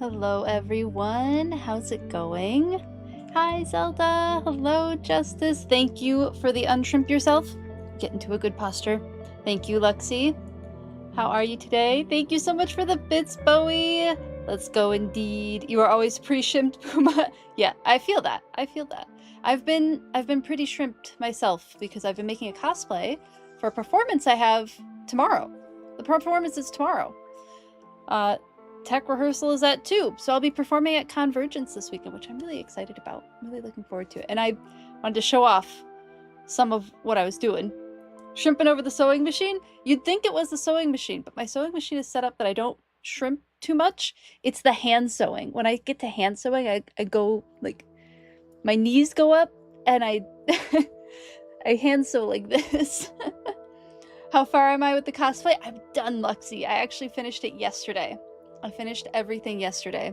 Hello everyone, how's it going? Hi Zelda, hello Justice, thank you for the unshrimp yourself. Get into a good posture. Thank you Lexi. How are you today? Thank you so much for the bits, Bowie. Let's go indeed. You are always pre-shrimped, Puma. Yeah, I feel that. I've been pretty shrimped myself because I've been making a cosplay for a performance I have tomorrow. The performance is tomorrow. Tech rehearsal is at 2, so I'll be performing at Convergence this weekend, which I'm really excited about. I'm really looking forward to it. And I wanted to show off some of what I was doing. Shrimping over the sewing machine? You'd think it was the sewing machine, but my sewing machine is set up that I don't shrimp too much. It's the hand sewing. When I get to hand sewing, I go, like, my knees go up, and I hand sew like this. How far am I with the cosplay? I'm done, Luxie. I actually finished it yesterday. I finished everything yesterday.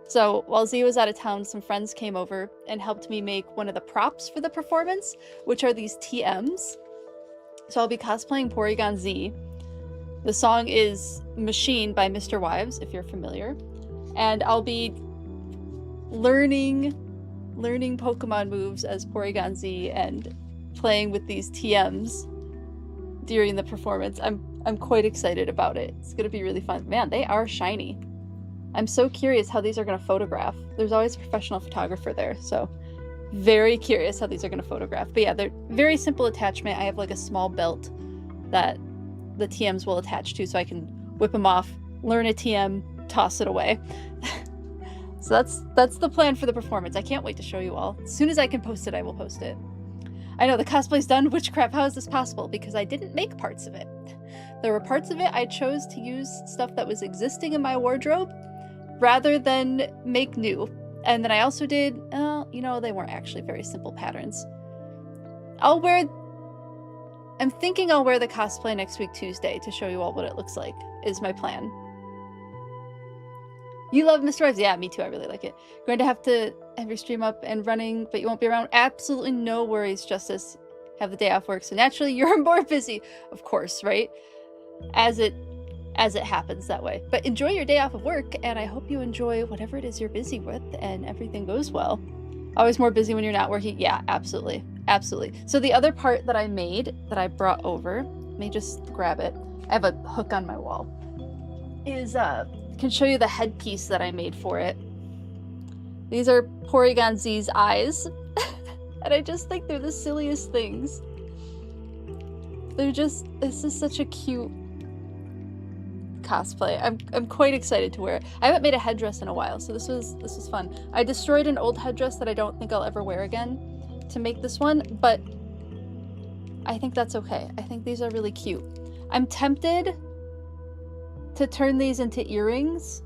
So while Z was out of town, some friends came over and helped me make one of the props for the performance, which are these TMs. So I'll be cosplaying Porygon Z. The song is Machine by Mr. Wives, if you're familiar. And I'll be learning Pokemon moves as Porygon Z and playing with these TMs during the performance. I'm quite excited about it. It's gonna be really fun. Man, they are shiny. I'm so curious how these are gonna photograph. There's always a professional photographer there, so very curious how these are gonna photograph. But yeah, they're very simple attachment. I have like a small belt that the TMs will attach to, so I can whip them off, learn a TM, toss it away. So that's the plan for the performance. I can't wait to show you all. As soon as I can post it, I will post it. I know, the cosplay's done. Which crap, how is this possible? Because I didn't make parts of it. There were parts of it I chose to use stuff that was existing in my wardrobe rather than make new. And then I also did, you know, they weren't actually very simple patterns. I'm thinking I'll wear the cosplay next week Tuesday to show you all what it looks like, is my plan. You love Mr. Wives? Yeah, me too, I really like it. Going to have your stream up and running, but you won't be around? Absolutely no worries, Justice. Have the day off work, so naturally you're more busy. Of course, right? As it happens that way. But enjoy your day off of work, and I hope you enjoy whatever it is you're busy with and everything goes well. Always more busy when you're not working. Yeah, absolutely. Absolutely. So the other part that I made, that I brought over, let me just grab it. I have a hook on my wall. Is, can show you the headpiece that I made for it. These are Porygon Z's eyes. And I just think they're the silliest things. This is such a cute cosplay. I'm quite excited to wear it. I haven't made a headdress in a while, so this was fun. I destroyed an old headdress that I don't think I'll ever wear again to make this one, but I think that's okay. I think these are really cute. I'm tempted to turn these into earrings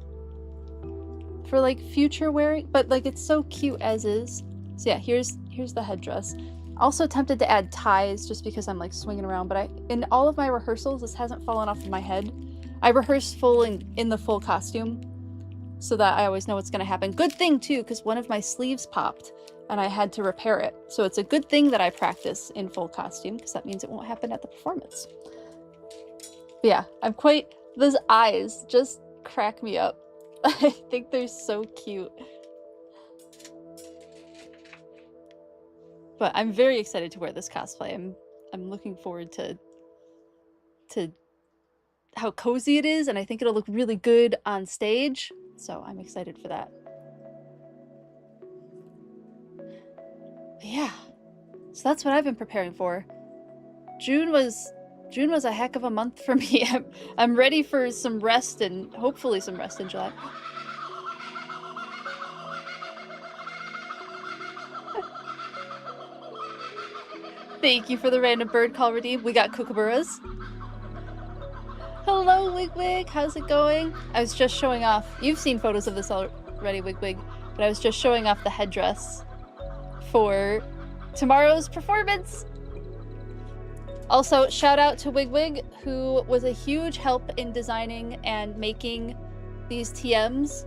for like future wearing, but like it's so cute as is. So yeah, here's the headdress. Also tempted to add ties just because I'm like swinging around, but in all of my rehearsals, this hasn't fallen off of my head. I rehearse in the full costume so that I always know what's gonna happen. Good thing too, because one of my sleeves popped and I had to repair it. So it's a good thing that I practice in full costume because that means it won't happen at the performance. But yeah, those eyes just crack me up. I think they're so cute. But I'm very excited to wear this cosplay. I'm looking forward to how cozy it is, and I think it'll look really good on stage. So I'm excited for that. But yeah, so that's what I've been preparing for. June was a heck of a month for me. I'm ready for some rest, and hopefully some rest in July. Thank you for the random bird call redeem. We got kookaburras. Hello, Wigwig. How's it going? I was just showing off. You've seen photos of this already, Wigwig, but I was just showing off the headdress for tomorrow's performance. Also, shout out to Wigwig, who was a huge help in designing and making these TMs.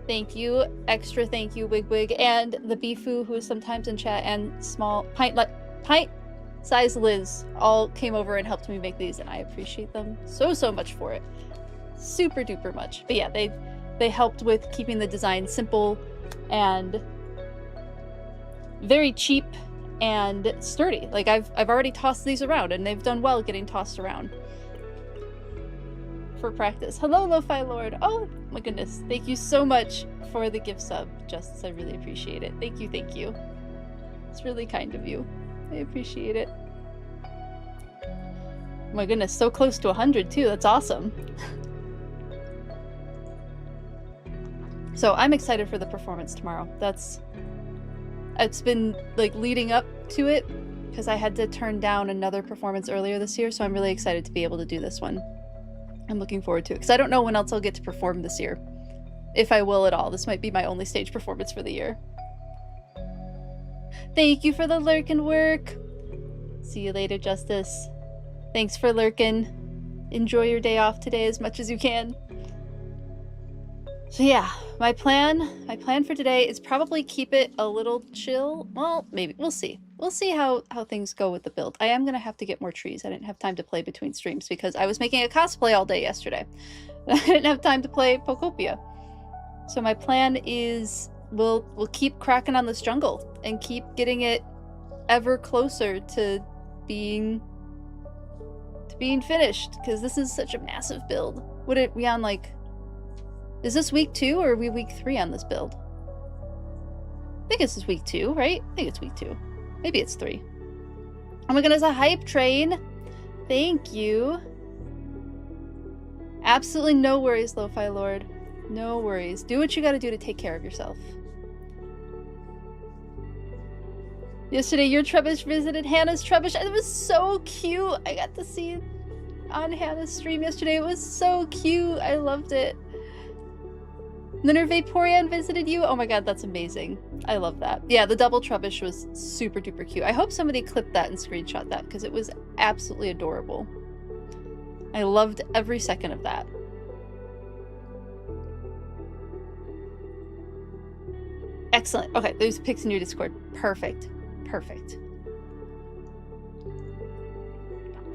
Thank you. Extra thank you, Wigwig. And the Bifu, who is sometimes in chat, and small pint-sized Liz all came over and helped me make these, and I appreciate them so much for it. Super duper much. But yeah, they helped with keeping the design simple and very cheap and sturdy. Like I've already tossed these around and they've done well getting tossed around for practice. Hello, Lo-Fi Lord. Oh my goodness. Thank you so much for the gift sub, Justice. I really appreciate it. Thank you, thank you. It's really kind of you. I appreciate it. Oh my goodness, so close to 100 too. That's awesome. So I'm excited for the performance tomorrow. It's been like leading up to it because I had to turn down another performance earlier this year, so I'm really excited to be able to do this one. I'm looking forward to it because I don't know when else I'll get to perform this year. If I will at all. This might be my only stage performance for the year. Thank you for the lurkin' work. See you later, Justice. Thanks for lurkin'. Enjoy your day off today as much as you can. So yeah, my plan for today is probably keep it a little chill. Well, maybe. We'll see. We'll see how things go with the build. I am going to have to get more trees. I didn't have time to play between streams because I was making a cosplay all day yesterday. I didn't have time to play Pokopia. So my plan is we'll keep cracking on this jungle and keep getting it ever closer to being finished because this is such a massive build. Would it be on like... Is this week 2 or are we week 3 on this build? I think this is week 2, right? I think it's week 2. Maybe it's 3. Oh my goodness, a hype train! Thank you! Absolutely no worries, Lo-Fi Lord. No worries. Do what you gotta do to take care of yourself. Yesterday, your Trebush visited Hannah's Trebush. It was so cute! I got to see it on Hannah's stream yesterday. It was so cute! I loved it. And then her Vaporeon visited you? Oh my god, that's amazing. I love that. Yeah, the double Trebush was super duper cute. I hope somebody clipped that and screenshot that because it was absolutely adorable. I loved every second of that. Excellent. Okay, there's pics in your Discord. Perfect. Perfect.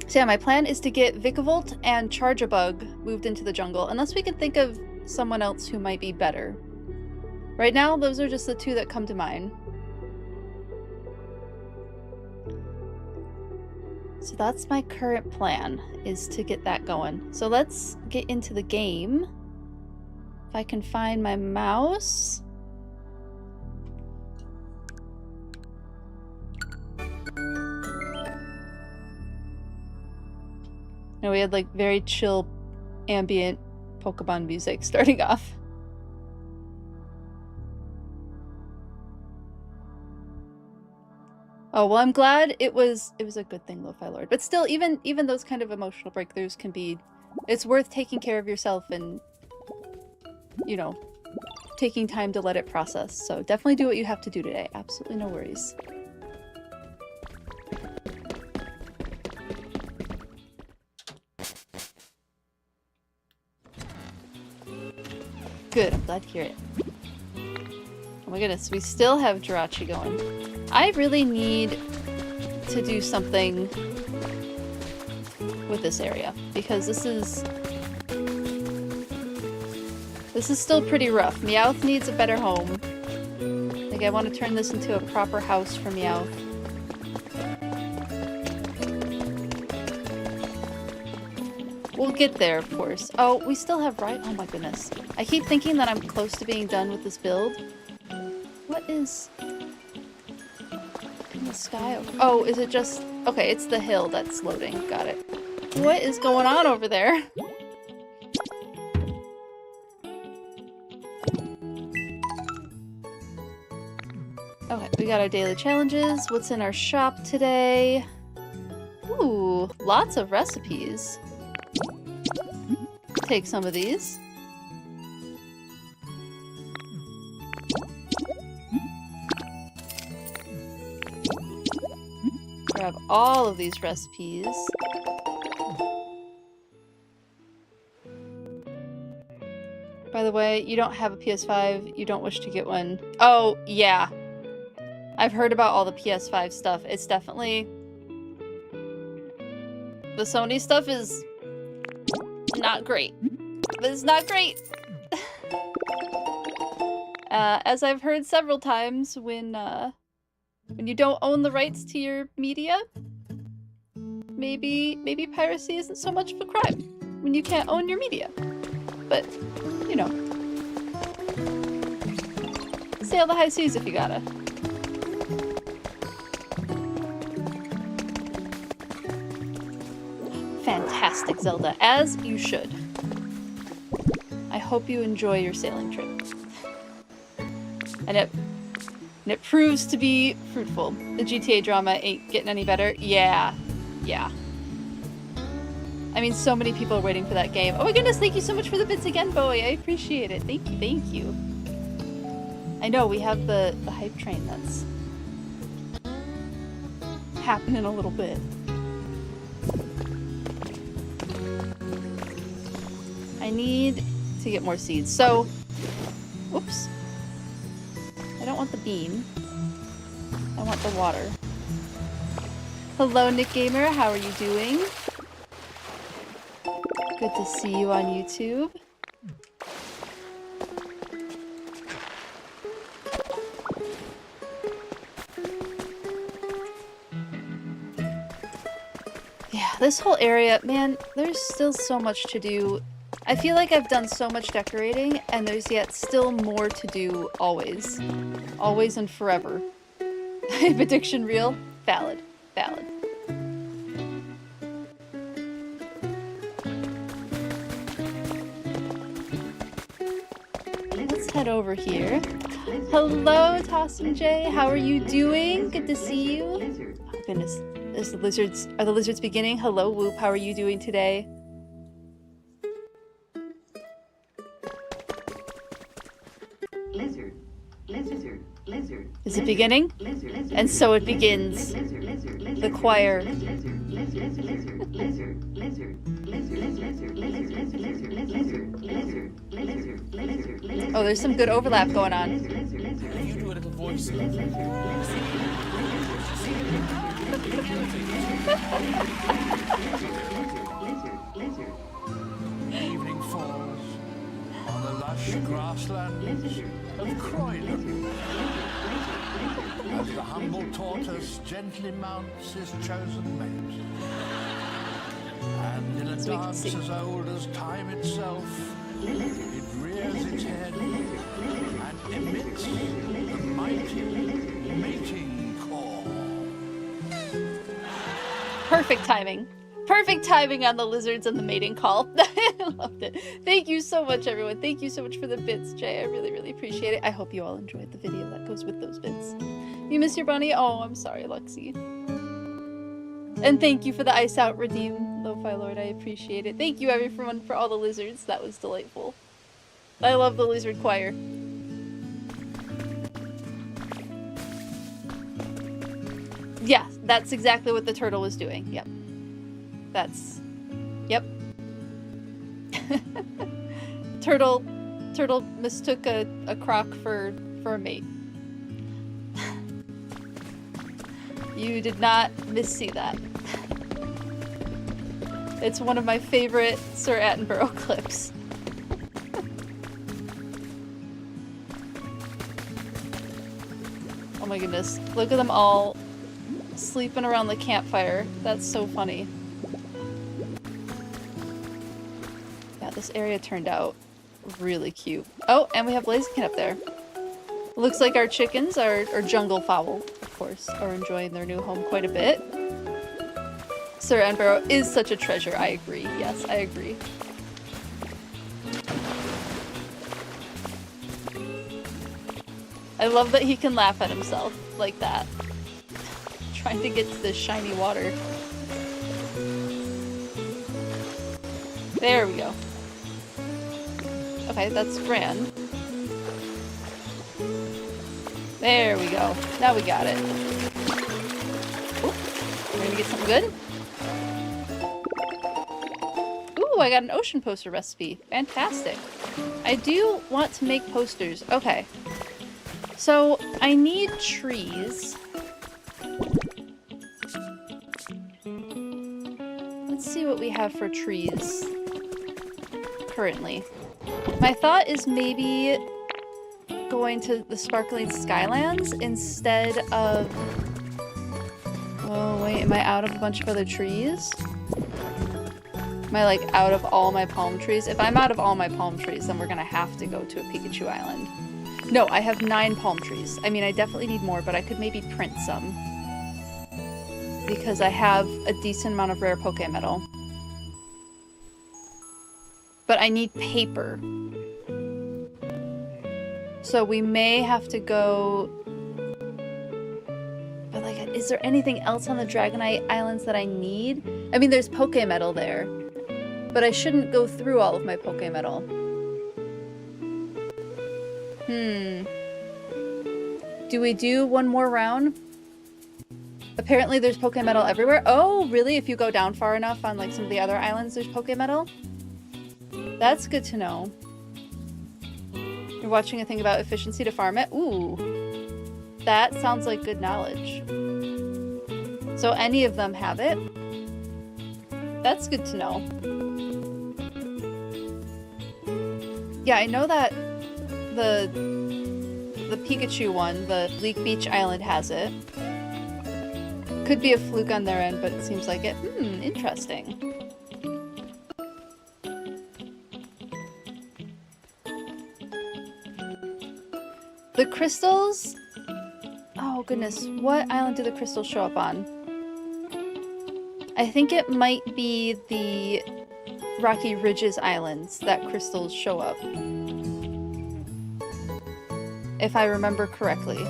So yeah, my plan is to get Vikavolt and Charjabug moved into the jungle, unless we can think of someone else who might be better. Right now, those are just the 2 that come to mind. So that's my current plan, is to get that going. So let's get into the game. If I can find my mouse. No, we had like very chill ambient Pokemon music starting off. Oh, well, I'm glad it was a good thing, Lo-Fi Lord. But still, even those kind of emotional breakthroughs can be... It's worth taking care of yourself and, you know, taking time to let it process. So definitely do what you have to do today. Absolutely no worries. Good, I'm glad to hear it. Oh my goodness, we still have Jirachi going. I really need to do something with this area because this is still pretty rough. Meowth needs a better home. Like, I want to turn this into a proper house for Meowth. We'll get there, of course. Oh, we still have oh my goodness. I keep thinking that I'm close to being done with this build. What is... in the sky? Oh, is it just... Okay, it's the hill that's loading. Got it. What is going on over there? Okay, we got our daily challenges. What's in our shop today? Ooh, lots of recipes. Take some of these. Grab all of these recipes. By the way, you don't have a PS5, you don't wish to get one. Oh, yeah. I've heard about all the PS5 stuff. It's definitely... The Sony stuff is not great. But it's not great. As I've heard several times, when you don't own the rights to your media, maybe piracy isn't so much of a crime when you can't own your media. But, you know, sail the high seas if you gotta. Fantastic, Zelda, as you should. I hope you enjoy your sailing trip. And it proves to be fruitful. The GTA drama ain't getting any better. Yeah. I mean, so many people are waiting for that game. Oh my goodness, thank you so much for the bits again, Bowie. I appreciate it. Thank you. I know, we have the hype train that's happening a little bit. I need to get more seeds. So, whoops. I don't want the bean. I want the water. Hello, Nick Gamer. How are you doing? Good to see you on YouTube. Yeah, this whole area, man, there's still so much to do. I feel like I've done so much decorating, and there's yet still more to do always. Always and forever. Hype addiction real? Valid. Let's head over here. Hello, Tossin J. How are you doing? Good to see you. Oh goodness. Are the lizards beginning? Hello, Whoop. How are you doing today? Is it beginning? And so it begins. The choir. Oh, there's some good overlap going on. Can you do a little voice? Evening falls on the lush grasslands of Croydon as the humble tortoise gently mounts his chosen mate. And in a dance as old as time itself, it rears its head and emits the mighty mating call. Perfect timing. Perfect timing on the lizards and the mating call. I loved it. Thank you so much, everyone. Thank you so much for the bits, Jay. I really appreciate it. I hope you all enjoyed the video that goes with those bits. You miss your bunny? Oh, I'm sorry, Lexi. And thank you for the Ice Out Redeem, Lo-Fi Lord. I appreciate it. Thank you, everyone, for all the lizards. That was delightful. I love the lizard choir. Yeah, that's exactly what the turtle was doing. Yep. Yep. Turtle mistook a croc for a mate. You did not missee that. It's one of my favorite Sir Attenborough clips. Oh my goodness. Look at them all sleeping around the campfire. That's so funny. Yeah, this area turned out really cute. Oh, and we have Blaziken up there. Looks like our chickens, our jungle fowl, of course, are enjoying their new home quite a bit. Sir Attenborough is such a treasure, I agree. Yes, I agree. I love that he can laugh at himself like that. Trying to get to this shiny water. There we go. Okay, that's grand. There we go. Now we got it. Ooh, we're gonna get something good. Ooh, I got an ocean poster recipe. Fantastic. I do want to make posters. Okay. So, I need trees. Let's see what we have for trees currently. My thought is maybe going to the Sparkling Skylands instead of... Oh, wait, am I out of a bunch of other trees? Am I, like, out of all my palm trees? If I'm out of all my palm trees, then we're gonna have to go to a Pikachu Island. No, I have 9 palm trees. I mean, I definitely need more, but I could maybe print some. Because I have a decent amount of rare Pokemetal. But I need paper. So we may have to go... But, like, is there anything else on the Dragonite Islands that I need? I mean, there's Pokemetal there. But I shouldn't go through all of my Pokemetal. Do we do one more round? Apparently there's Pokemetal everywhere. Oh, really? If you go down far enough on like some of the other islands, there's Pokemetal? That's good to know. You're watching a thing about efficiency to farm it? Ooh. That sounds like good knowledge. So any of them have it? That's good to know. Yeah, I know that the Pikachu one, the Bleak Beach Island, has it. Could be a fluke on their end, but it seems like it. Interesting. The crystals? Oh goodness, what island do the crystals show up on? I think it might be the Rocky Ridges Islands that crystals show up. If I remember correctly.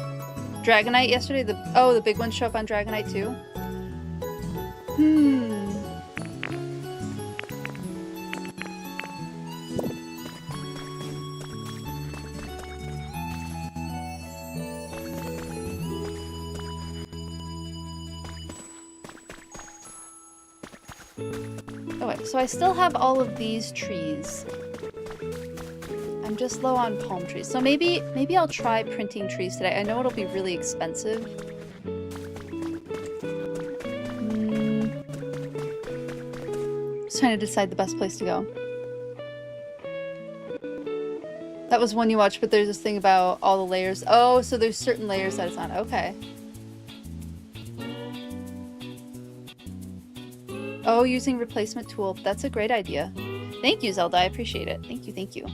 Dragonite yesterday? The big ones show up on Dragonite too? Okay, so I still have all of these trees. I'm just low on palm trees. So maybe I'll try printing trees today. I know it'll be really expensive. Just trying to decide the best place to go. That was one you watched, but there's this thing about all the layers. Oh, so there's certain layers that it's on. Okay. Oh, using replacement tool. That's a great idea. Thank you, Zelda. I appreciate it. Thank you, thank you.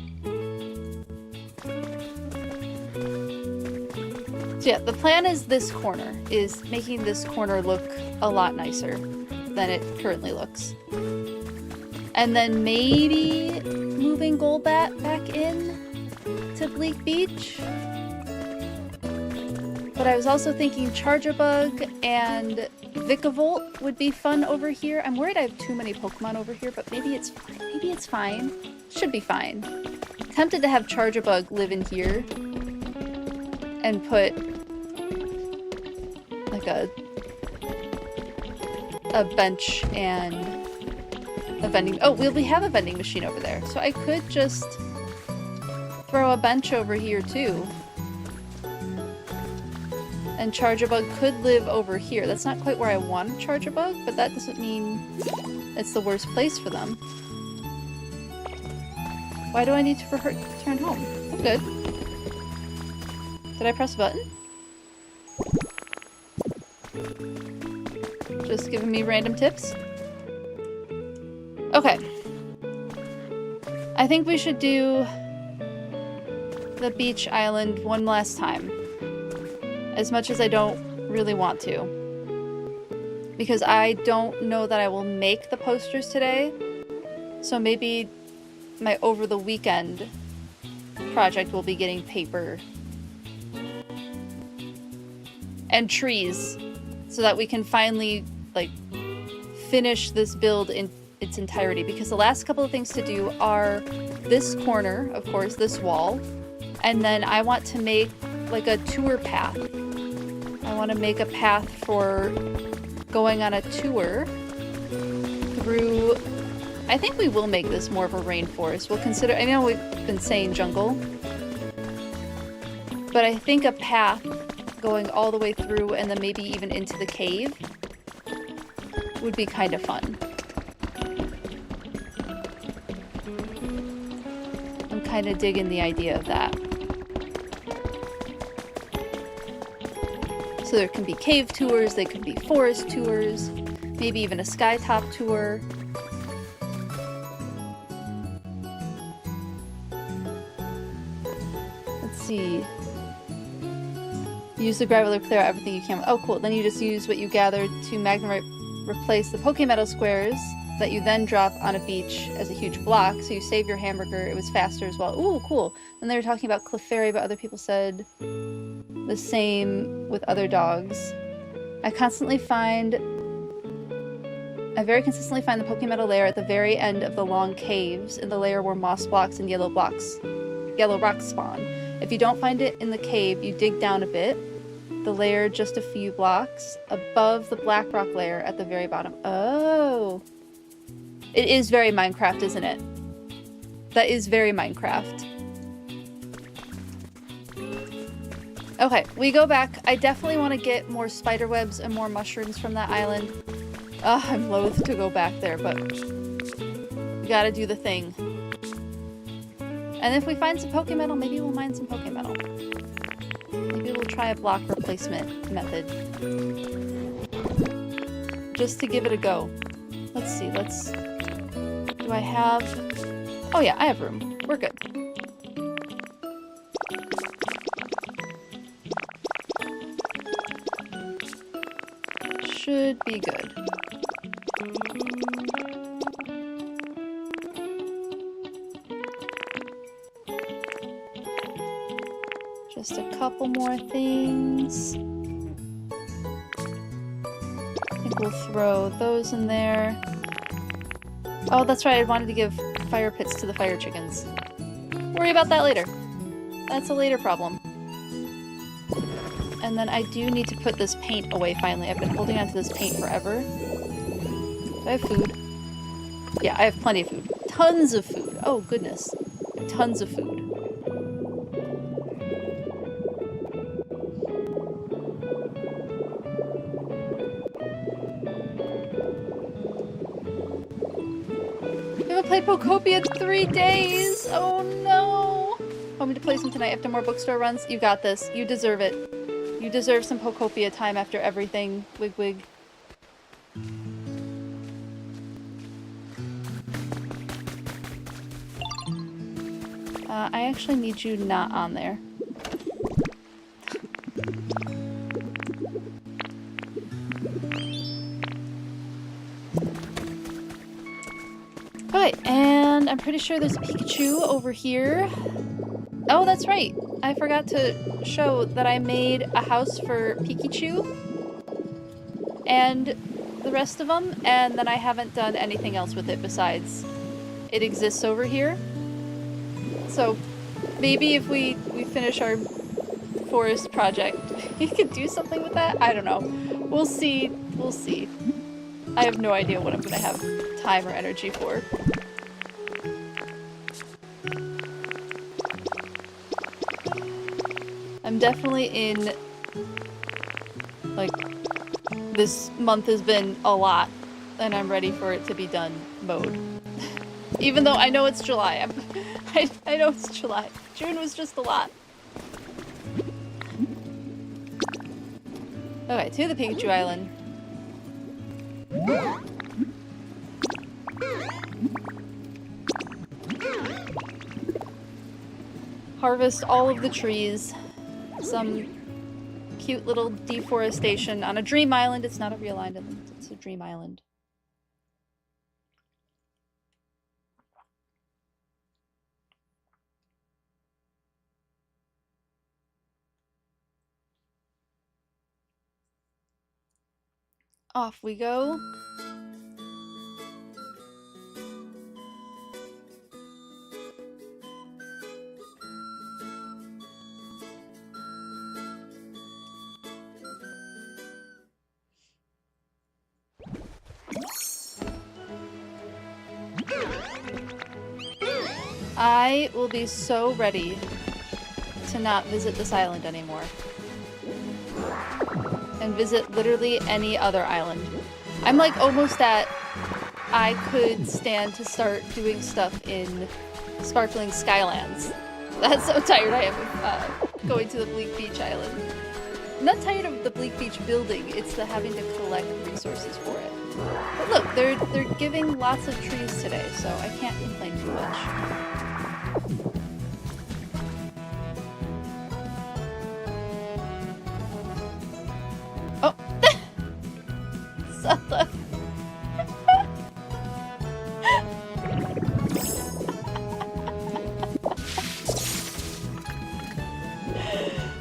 So yeah, the plan is this corner, is making this corner look a lot nicer than it currently looks. And then maybe moving Golbat back in to Bleak Beach. But I was also thinking Charjabug and Vikavolt would be fun over here. I'm worried I have too many Pokemon over here, but maybe it's fine. Maybe it's fine. Should be fine. Tempted to have Charjabug live in here and put like a bench and a vending... Oh, we have a vending machine over there. So I could just throw a bench over here too. And Charjabug could live over here. That's not quite where I want Charjabug, but that doesn't mean it's the worst place for them. Why do I need to return home? I'm good. Did I press a button? Just giving me random tips? Okay. I think we should do the beach island one last time. As much as I don't really want to. Because I don't know that I will make the posters today. So maybe my over the weekend project will be getting paper and trees so that we can finally like finish this build in its entirety, because the last couple of things to do are this corner, of course, this wall, and then I want to make like a tour path. I want to make a path for going on a tour through... I think we will make this more of a rainforest. We'll consider... I know we've been saying jungle. But I think a path going all the way through and then maybe even into the cave would be kind of fun. I'm kind of digging the idea of that. So there can be cave tours, they could be forest tours, maybe even a skytop tour. Let's see. Use the graveler to clear out everything you can. Oh, cool. Then you just use what you gathered to magnemite replace the Pokemetal squares that you then drop on a beach as a huge block. So you save your hamburger. It was faster as well. Ooh, cool. And they were talking about Clefairy, but other people said the same with other dogs. I very consistently find the Pokemetal lair at the very end of the long caves, in the lair where moss blocks and yellow rocks spawn. If you don't find it in the cave, you dig down a bit. The lair just a few blocks above the black rock layer at the very bottom. Oh. It is very Minecraft, isn't it? That is very Minecraft. Okay, we go back. I definitely want to get more spider webs and more mushrooms from that island. Ugh, I'm loath to go back there, but we gotta do the thing. And if we find some Pokemetal, maybe we'll mine some Pokemetal. Maybe we'll try a block replacement method. Just to give it a go. Let's see, do I have... Oh yeah, I have room. We're good. Should be good. Just a couple more things. I think we'll throw those in there. Oh, that's right, I wanted to give fire pits to the fire chickens. Worry about that later. That's a later problem. And then I do need to put this paint away finally. I've been holding onto this paint forever. Do I have food? Yeah, I have plenty of food. Tons of food. Oh, goodness. Tons of food. I haven't played Pokopia in 3 days! Oh no! Want me to play some tonight after more bookstore runs? You got this. You deserve it. You deserve some Pokopia time after everything. Wig wig. I actually need you not on there. Okay, and I'm pretty sure there's a Pikachu over here. Oh, that's right. I forgot to show that I made a house for Pikachu and the rest of them, and then I haven't done anything else with it besides it exists over here. So maybe if we finish our forest project, we could do something with that? I don't know. We'll see. We'll see. I have no idea what I'm gonna have time or energy for. I'm definitely in, like, this month has been a lot, and I'm ready for it to be done mode. Even though I know it's July. I know it's July. June was just a lot. Okay, to the Pikachu Island. Harvest all of the trees. Some cute little deforestation on a dream island. It's not a real island, it's a dream island. Off we go. I will be so ready to not visit this island anymore. And visit literally any other island. I'm like almost at I could stand to start doing stuff in Sparkling Skylands. That's so tired I am of going to the Bleak Beach Island. I'm not tired of the Bleak Beach building, it's the having to collect resources for it. But look, they're giving lots of trees today, so I can't complain too much. Oh! Zelda!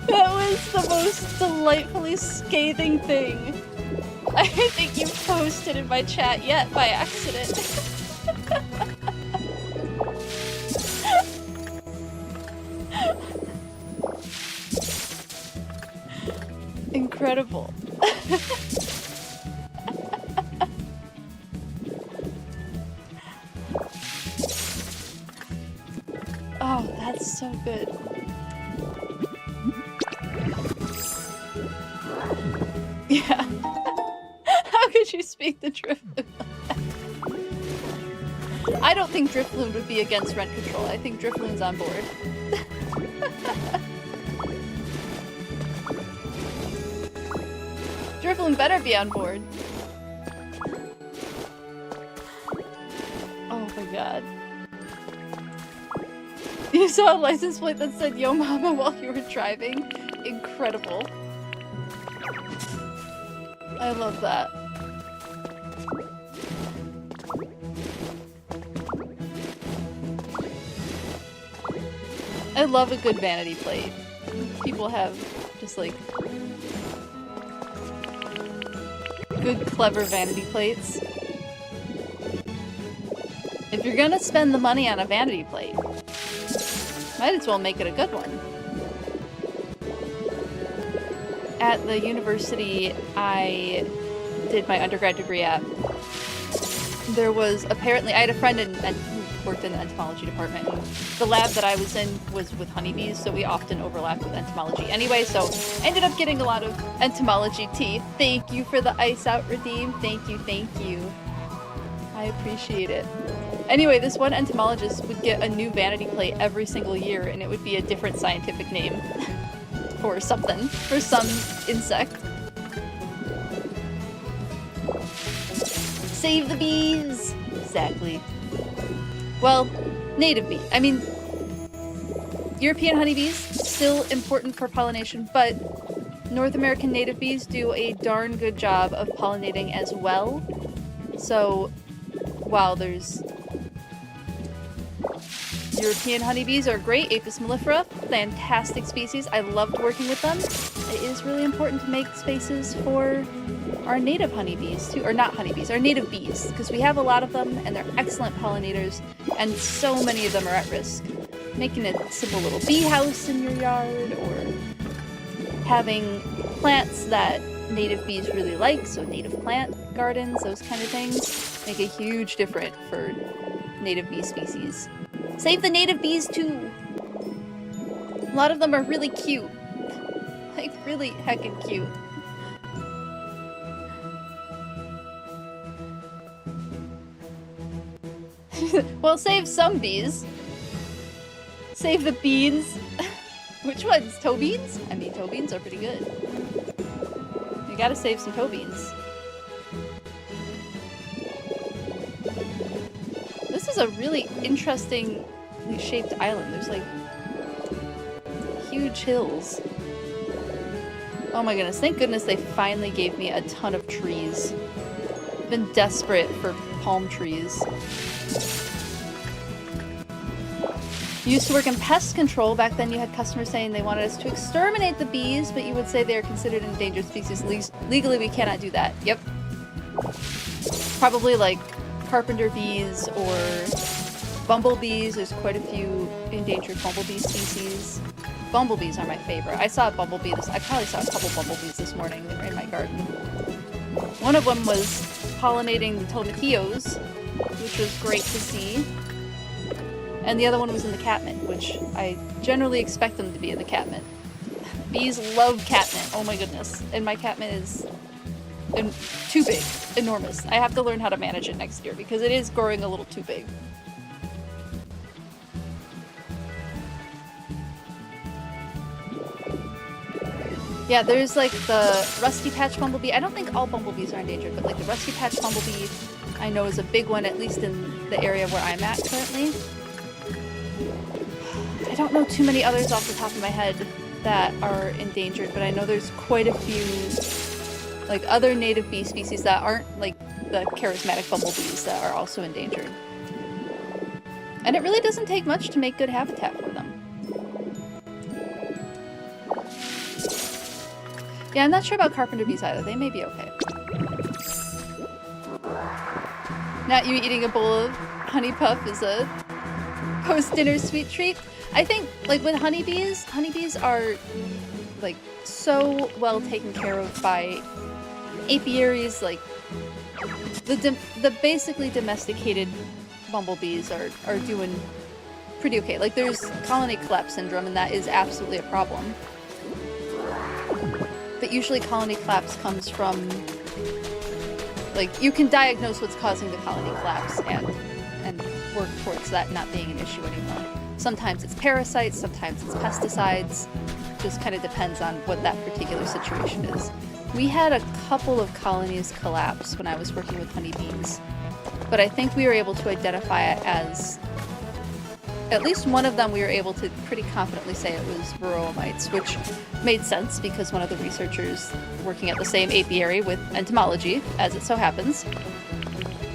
That was the most delightfully scathing thing I think you've posted in my chat yet by accident. Incredible. Oh, that's so good. Yeah. How could you speak the Drifloon? I don't think Drifloon would be against rent control. I think Drifloon's on board. Drifloon better be on board. Oh my god. You saw a license plate that said Yo Mama while you were driving? Incredible. I love that. I love a good vanity plate. People have just like good, clever vanity plates. If you're gonna spend the money on a vanity plate, might as well make it a good one. At the university I did my undergrad degree at, there was apparently, I had a friend who worked in the entomology department, and the lab that I was in was with honeybees, so we often overlapped with entomology anyway, so I ended up getting a lot of entomology tea. Thank you for the ice out redeem. Thank you, thank you. I appreciate it. Anyway, this one entomologist would get a new vanity plate every single year, and it would be a different scientific name. For something. For some insect. Save the bees! Exactly. Well, native bee. I mean, European honeybees, still important for pollination, but North American native bees do a darn good job of pollinating as well. So, while there's European honeybees are great, Apis mellifera, fantastic species. I loved working with them. It is really important to make spaces for our native honeybees too, or not honeybees, our native bees, because we have a lot of them and they're excellent pollinators, and so many of them are at risk. Making a simple little bee house in your yard, or having plants that native bees really like, so native plant gardens, those kind of things, make a huge difference for native bee species. Save the native bees too! A lot of them are really cute. Like, really heckin' cute. Well, save some bees. Save the beans. Which ones? Toe beans? I mean, toe beans are pretty good. You gotta save some toe beans. This is a really interestingly shaped island. There's like huge hills. Oh my goodness, thank goodness they finally gave me a ton of trees. I've been desperate for palm trees. Used to work in pest control. Back then you had customers saying they wanted us to exterminate the bees, but you would say they are considered an endangered species. Legally we cannot do that. Yep. Probably like carpenter bees or bumblebees. There's quite a few endangered bumblebee species. Bumblebees are my favorite. I saw a bumblebee I probably saw a couple bumblebees this morning. They were in my garden. One of them was pollinating the tomatillos, which was great to see. And the other one was in the catmint, which I generally expect them to be in the catmint. Bees love catmint, oh my goodness. And my catmint is too big, enormous. I have to learn how to manage it next year because it is growing a little too big. Yeah, there's like the rusty patch bumblebee. I don't think all bumblebees are endangered, but like the rusty patch bumblebee I know is a big one, at least in the area where I'm at currently. I don't know too many others off the top of my head that are endangered, but I know there's quite a few like other native bee species that aren't like the charismatic bumblebees that are also endangered. And it really doesn't take much to make good habitat for them. Yeah, I'm not sure about carpenter bees either. They may be okay. Not you eating a bowl of honey puff is a post-dinner sweet treat. I think, like, with honeybees are, like, so well taken care of by apiaries. Like, the basically domesticated bumblebees are doing pretty okay. Like, there's colony collapse syndrome, and that is absolutely a problem. But usually colony collapse comes from, like, you can diagnose what's causing the colony collapse and work towards that not being an issue anymore. Sometimes it's parasites, sometimes it's pesticides. Just kind of depends on what that particular situation is. We had a couple of colonies collapse when I was working with honeybees, but I think we were able to identify it as, at least one of them we were able to pretty confidently say it was varroa mites, which made sense because one of the researchers working at the same apiary with entomology, as it so happens,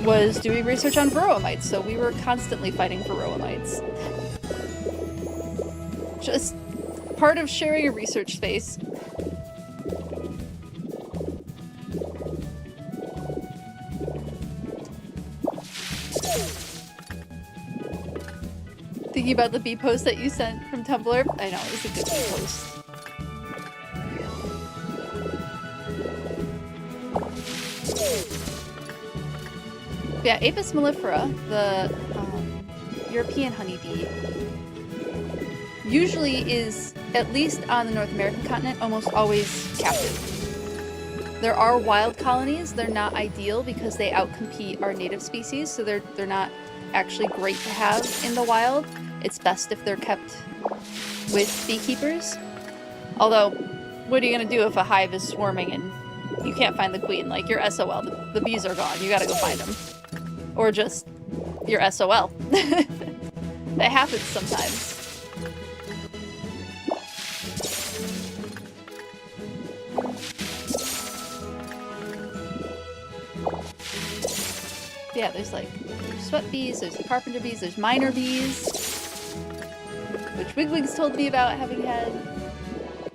was doing research on varroa mites, so we were constantly fighting varroa mites. Just part of sharing a research space. Thinking about the bee post that you sent from Tumblr? I know, it was a good bee post. Yeah, Apis mellifera, the European honeybee, usually is, at least on the North American continent, almost always captive. There are wild colonies. They're not ideal because they outcompete our native species, so they're not actually great to have in the wild. It's best if they're kept with beekeepers. Although, what are you gonna do if a hive is swarming and you can't find the queen? Like, you're SOL. The bees are gone. You gotta go find them. Or just, you're SOL. That happens sometimes. Yeah, there's like sweat bees, there's the carpenter bees, there's miner bees, which Wigwig's told me about having had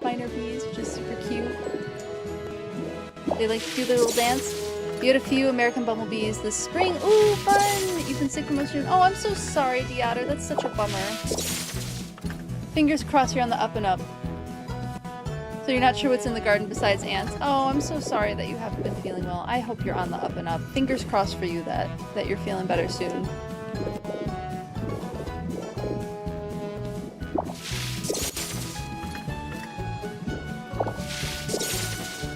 miner bees, which is super cute. They like to do their little dance. You had a few American bumblebees this spring. Ooh, fun! You've been sick for most of your... Oh, I'm so sorry, Deotter. That's such a bummer. Fingers crossed you're on the up and up. So you're not sure what's in the garden besides ants. Oh, I'm so sorry that you haven't been feeling well. I hope you're on the up and up. Fingers crossed for you that you're feeling better soon.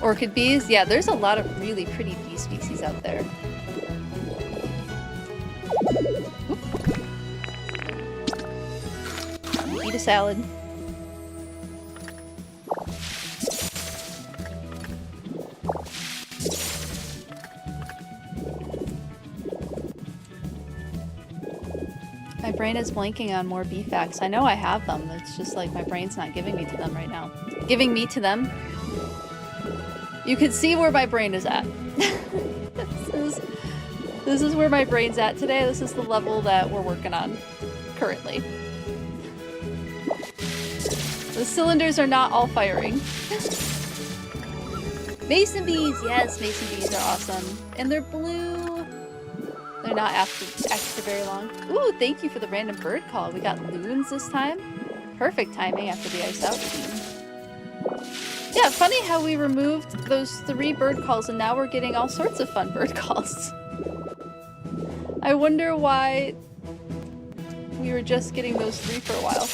Orchid bees? Yeah, there's a lot of really pretty bee species out there. Oop. Eat a salad. My brain is blanking on more bee facts. I know I have them. It's just like my brain's not giving me to them right now. Giving me to them? You can see where my brain is at. This is where my brain's at today. This is the level that we're working on currently. The cylinders are not all firing. Mason bees! Yes, mason bees are awesome. And they're blue. They're not active for very long. Ooh, thank you for the random bird call. We got loons this time. Perfect timing after the ice out routine. Yeah, funny how we removed those 3 bird calls and now we're getting all sorts of fun bird calls. I wonder why we were just getting those 3 for a while.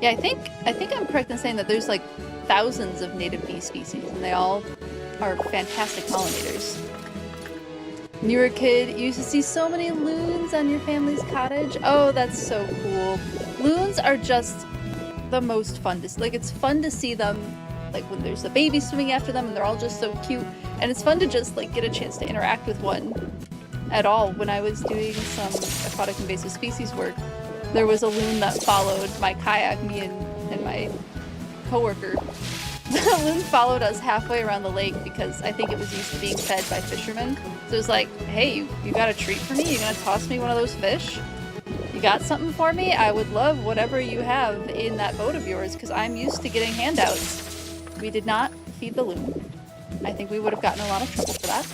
Yeah, I think I'm correct in saying that there's like thousands of native bee species and they all are fantastic pollinators. When you were a kid, you used to see so many loons on your family's cottage. Oh, that's so cool. Loons are just the most fun to see. Like, it's fun to see them, like, when there's a baby swimming after them and they're all just so cute. And it's fun to just, like, get a chance to interact with one at all. When I was doing some aquatic invasive species work, there was a loon that followed my kayak, me and my coworker. The loon followed us halfway around the lake because I think it was used to being fed by fishermen. So it was like, hey, you got a treat for me? You gonna toss me one of those fish? You got something for me? I would love whatever you have in that boat of yours because I'm used to getting handouts. We did not feed the loon. I think we would have gotten a lot of trouble for that.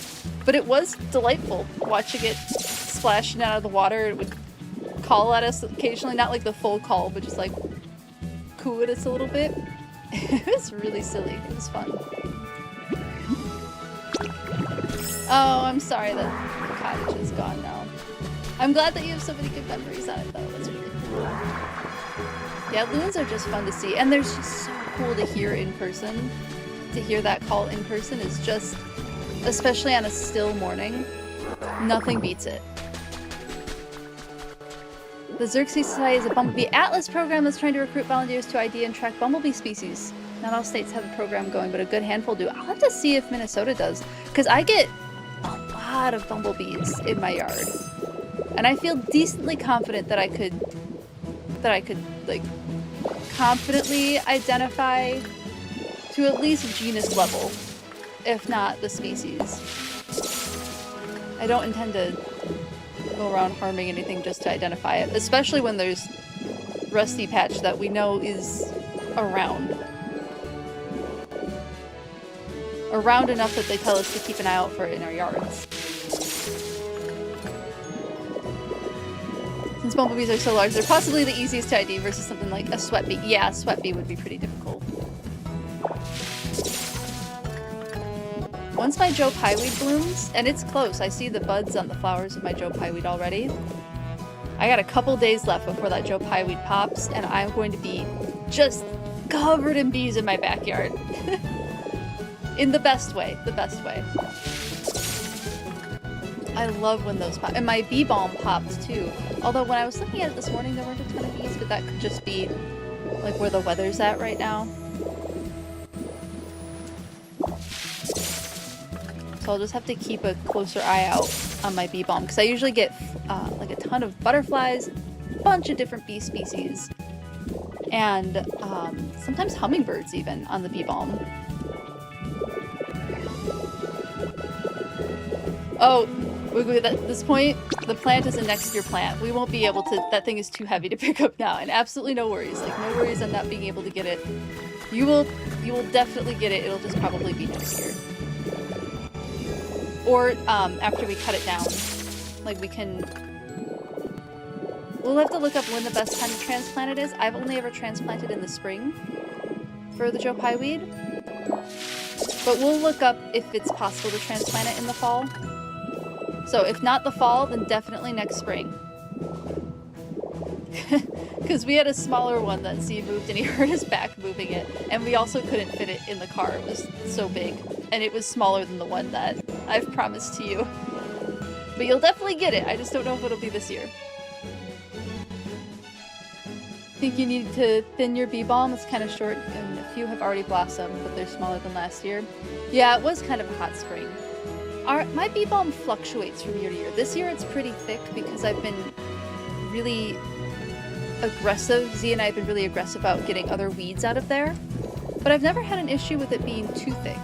But it was delightful watching it splashing out of the water. It would call at us occasionally, not like the full call, but just like coo at us a little bit. It was really silly. It was fun. Oh, I'm sorry that the cottage is gone now. I'm glad that you have so many good memories on it though. That's really cool. Yeah, loons are just fun to see, and they're just so cool to hear in person. To hear that call in person is just, especially on a still morning, nothing beats it. The Xerxes Society is a Bumblebee Atlas program that's trying to recruit volunteers to ID and track bumblebee species. Not all states have the program going, but a good handful do. I'll have to see if Minnesota does, because I get a lot of bumblebees in my yard. And I feel decently confident that I could like confidently identify to at least genus level, if not the species. I don't intend to go around harming anything just to identify it, especially when there's Rusty Patch that we know is around. Around enough that they tell us to keep an eye out for it in our yards. Since bumblebees are so large, they're possibly the easiest to ID versus something like a sweat bee. Yeah, a sweat bee would be pretty difficult. Once my Joe Pyeweed blooms, and it's close, I see the buds on the flowers of my Joe Pyeweed already. I got a couple days left before that Joe Pyeweed pops, and I'm going to be just covered in bees in my backyard. In the best way, the best way. I love when those pop. And my bee balm popped too. Although when I was looking at it this morning, there weren't a ton of bees, but that could just be like where the weather's at right now. So I'll just have to keep a closer eye out on my bee balm because I usually get like a ton of butterflies, a bunch of different bee species, and sometimes hummingbirds even on the bee balm. Oh, at this point, the plant is a next year plant. We won't be able to, that thing is too heavy to pick up now, and absolutely no worries. Like, no worries on not being able to get it. You will definitely get it. It'll just probably be next year. Or, after we cut it down. Like, we'll have to look up when the best time to transplant it is. I've only ever transplanted in the spring for the Joe Pyeweed. But we'll look up if it's possible to transplant it in the fall. So if not the fall, then definitely next spring. Because we had a smaller one that Z moved and he hurt his back moving it. And we also couldn't fit it in the car. It was so big. And it was smaller than the one that I've promised to you. But you'll definitely get it. I just don't know if it'll be this year. I think you need to thin your bee balm. It's kind of short and a few have already blossomed, but they're smaller than last year. Yeah, it was kind of a hot spring. My bee balm fluctuates from year to year. This year it's pretty thick because I've been really aggressive. Z and I have been really aggressive about getting other weeds out of there. But I've never had an issue with it being too thick.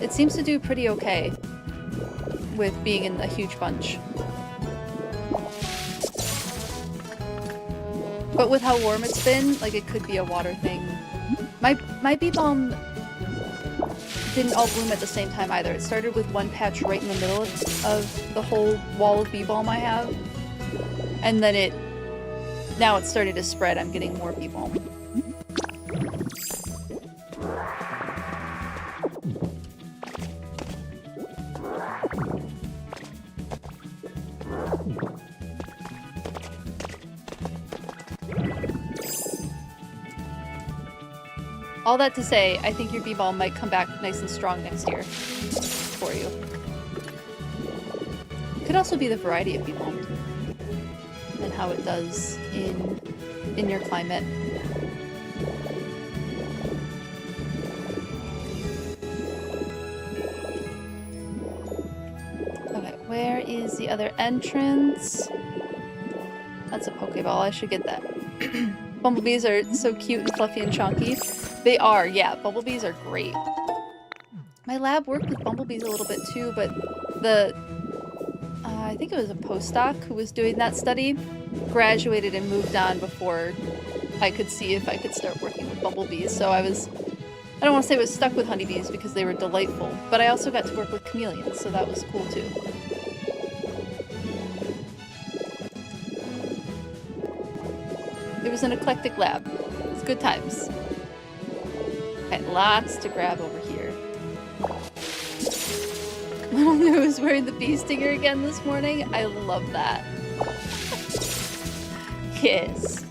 It seems to do pretty okay with being in a huge bunch. But with how warm it's been, like it could be a water thing. My bee balm didn't all bloom at the same time either. It started with one patch right in the middle of the whole wall of bee balm I have. And then now it's started to spread. I'm getting more bee balm. all that to say, I think your bee ball might come back nice and strong next year for you. Could also be the variety of bee ball and how it does in your climate. Okay, where is the other entrance? That's a Pokeball. I should get that. Bumblebees are so cute and fluffy and chunky. They are, yeah. Bumblebees are great. My lab worked with bumblebees a little bit too, but I think it was a postdoc who was doing that study, graduated and moved on before I could see if I could start working with bumblebees. So I don't want to say I was stuck with honeybees because they were delightful, but I also got to work with chameleons, so that was cool too. It was an eclectic lab. It's good times. Okay, lots to grab over here. Little New is wearing the bee stinger again this morning. I love that. Yes.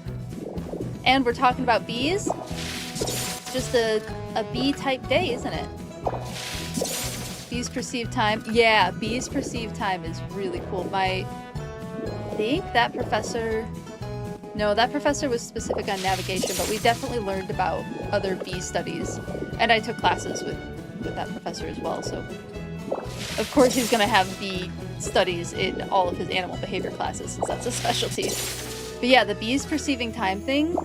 And we're talking about bees. It's just a bee type day, isn't it? Bees perceive time. Yeah, bees perceive time is really cool. I think that professor... No, that professor was specific on navigation, but we definitely learned about other bee studies. And I took classes with that professor as well, so... Of course he's gonna have bee studies in all of his animal behavior classes, since that's a specialty. But yeah, the bees perceiving time thing,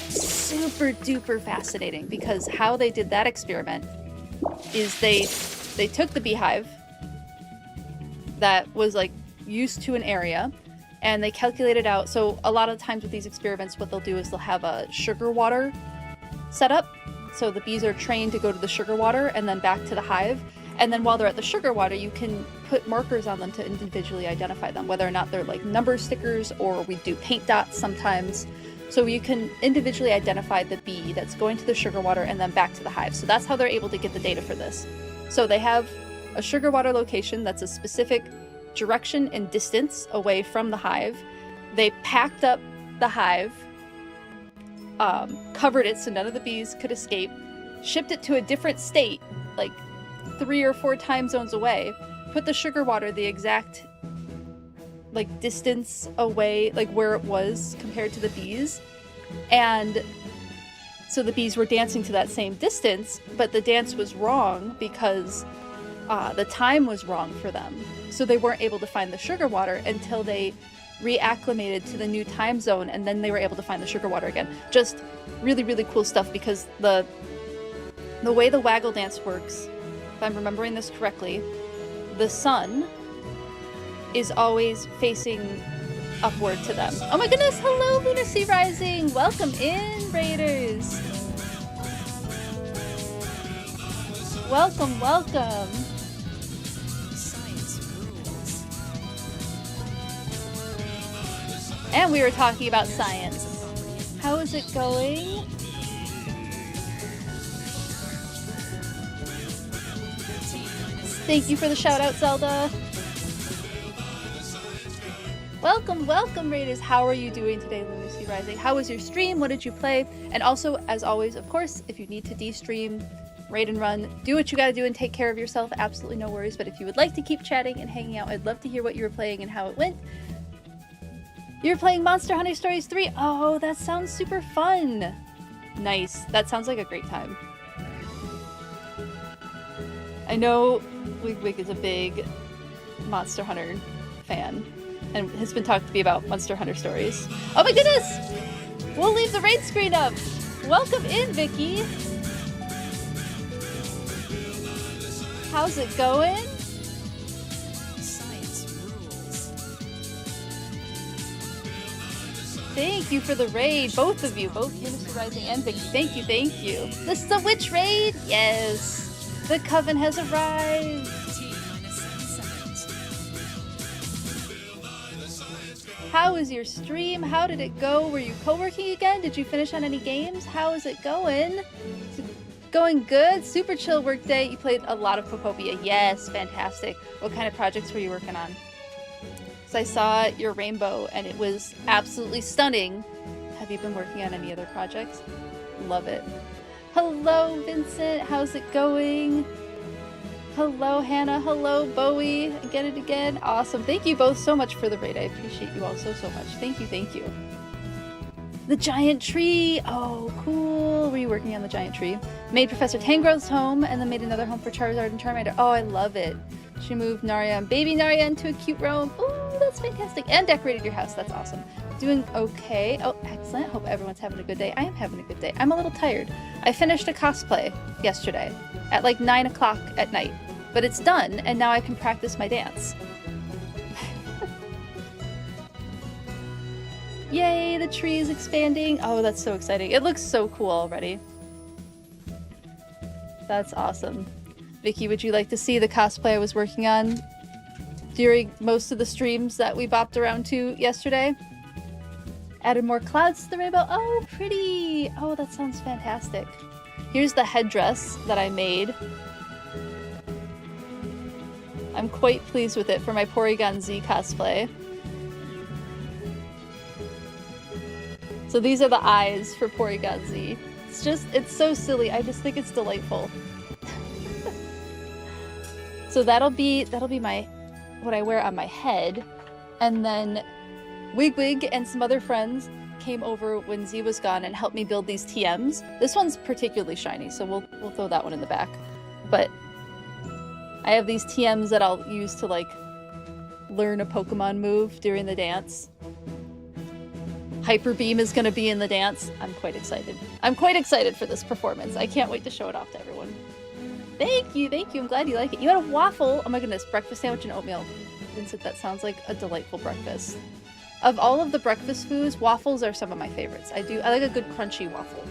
super duper fascinating, because how they did that experiment is they took the beehive that was like used to an area, and they calculated out, so a lot of times with these experiments what they'll do is they'll have a sugar water set up, so the bees are trained to go to the sugar water and then back to the hive, and then while they're at the sugar water you can put markers on them to individually identify them, whether or not they're like number stickers or we do paint dots sometimes, so you can individually identify the bee that's going to the sugar water and then back to the hive. So that's how they're able to get the data for this. So they have a sugar water location that's a specific direction and distance away from the hive. They packed up the hive, covered it so none of the bees could escape, shipped it to a different state, like 3 or 4 time zones away, put the sugar water the exact like distance away, like where it was compared to the bees, and so the bees were dancing to that same distance, but the dance was wrong because the time was wrong for them. So they weren't able to find the sugar water until they reacclimated to the new time zone, and then they were able to find the sugar water again. Just really, really cool stuff, because the way the waggle dance works, if I'm remembering this correctly, the sun is always facing upward to them. Oh my goodness, hello Lunacy Rising! Welcome in, Raiders! Welcome, welcome! And we were talking about science. How is it going? Thank you for the shout out, Zelda. Welcome, welcome, Raiders. How are you doing today, Lunacy Rising? How was your stream? What did you play? And also, as always, of course, if you need to de-stream, raid and run, do what you gotta do and take care of yourself. Absolutely no worries. But if you would like to keep chatting and hanging out, I'd love to hear what you were playing and how it went. You're playing Monster Hunter Stories 3? Oh, that sounds super fun! Nice. That sounds like a great time. I know Wig is a big Monster Hunter fan and has been talking to me about Monster Hunter Stories. Oh my goodness! We'll leave the raid screen up! Welcome in, Vicky! How's it going? Thank you for the raid, both of you, both Lunacy Rising and Vicky. Thank you, thank you. This is the witch raid? Yes. The coven has arrived. How was your stream? How did it go? Were you co-working again? Did you finish on any games? How is it going? Is it going good? Super chill work day. You played a lot of Pokopia. Yes, fantastic. What kind of projects were you working on? I saw your rainbow and it was absolutely stunning. Have you been working on any other projects? Love it. Hello, Vincent. How's it going? Hello, Hannah. Hello, Bowie. Get it again. Awesome. Thank you both so much for the raid. I appreciate you all so much. Thank you, thank you. The giant tree. Oh, cool. Were you working on the giant tree? Made Professor Tangrowth's home and then made another home for Charizard and Charmander. Oh, I love it. She moved Narya, baby Narya, into a cute room. Oh, that's fantastic. And decorated your house. That's awesome. Doing okay. Oh, excellent. Hope everyone's having a good day. I am having a good day. I'm a little tired. I finished a cosplay yesterday at like 9 o'clock at night. But it's done, and now I can practice my dance. Yay, the tree is expanding. Oh, that's so exciting. It looks so cool already. That's awesome. Vicky, would you like to see the cosplay I was working on during most of the streams that we bopped around to yesterday? Added more clouds to the rainbow. Oh, pretty. Oh, that sounds fantastic. Here's the headdress that I made. I'm quite pleased with it for my Porygon Z cosplay. So these are the eyes for Porygon Z. It's so silly. I just think it's delightful. So that'll be what I wear on my head. And then Wigwig and some other friends came over when Z was gone and helped me build these TMs. This one's particularly shiny, so we'll throw that one in the back. But I have these TMs that I'll use to like learn a Pokemon move during the dance. Hyper Beam is going to be in the dance. I'm quite excited. I'm quite excited for this performance. I can't wait to show it off to everyone. Thank you, thank you. I'm glad you like it. You had a waffle. Oh my goodness, breakfast sandwich and oatmeal. Vincent, that sounds like a delightful breakfast. Of all of the breakfast foods, waffles are some of my favorites. I like a good crunchy waffle.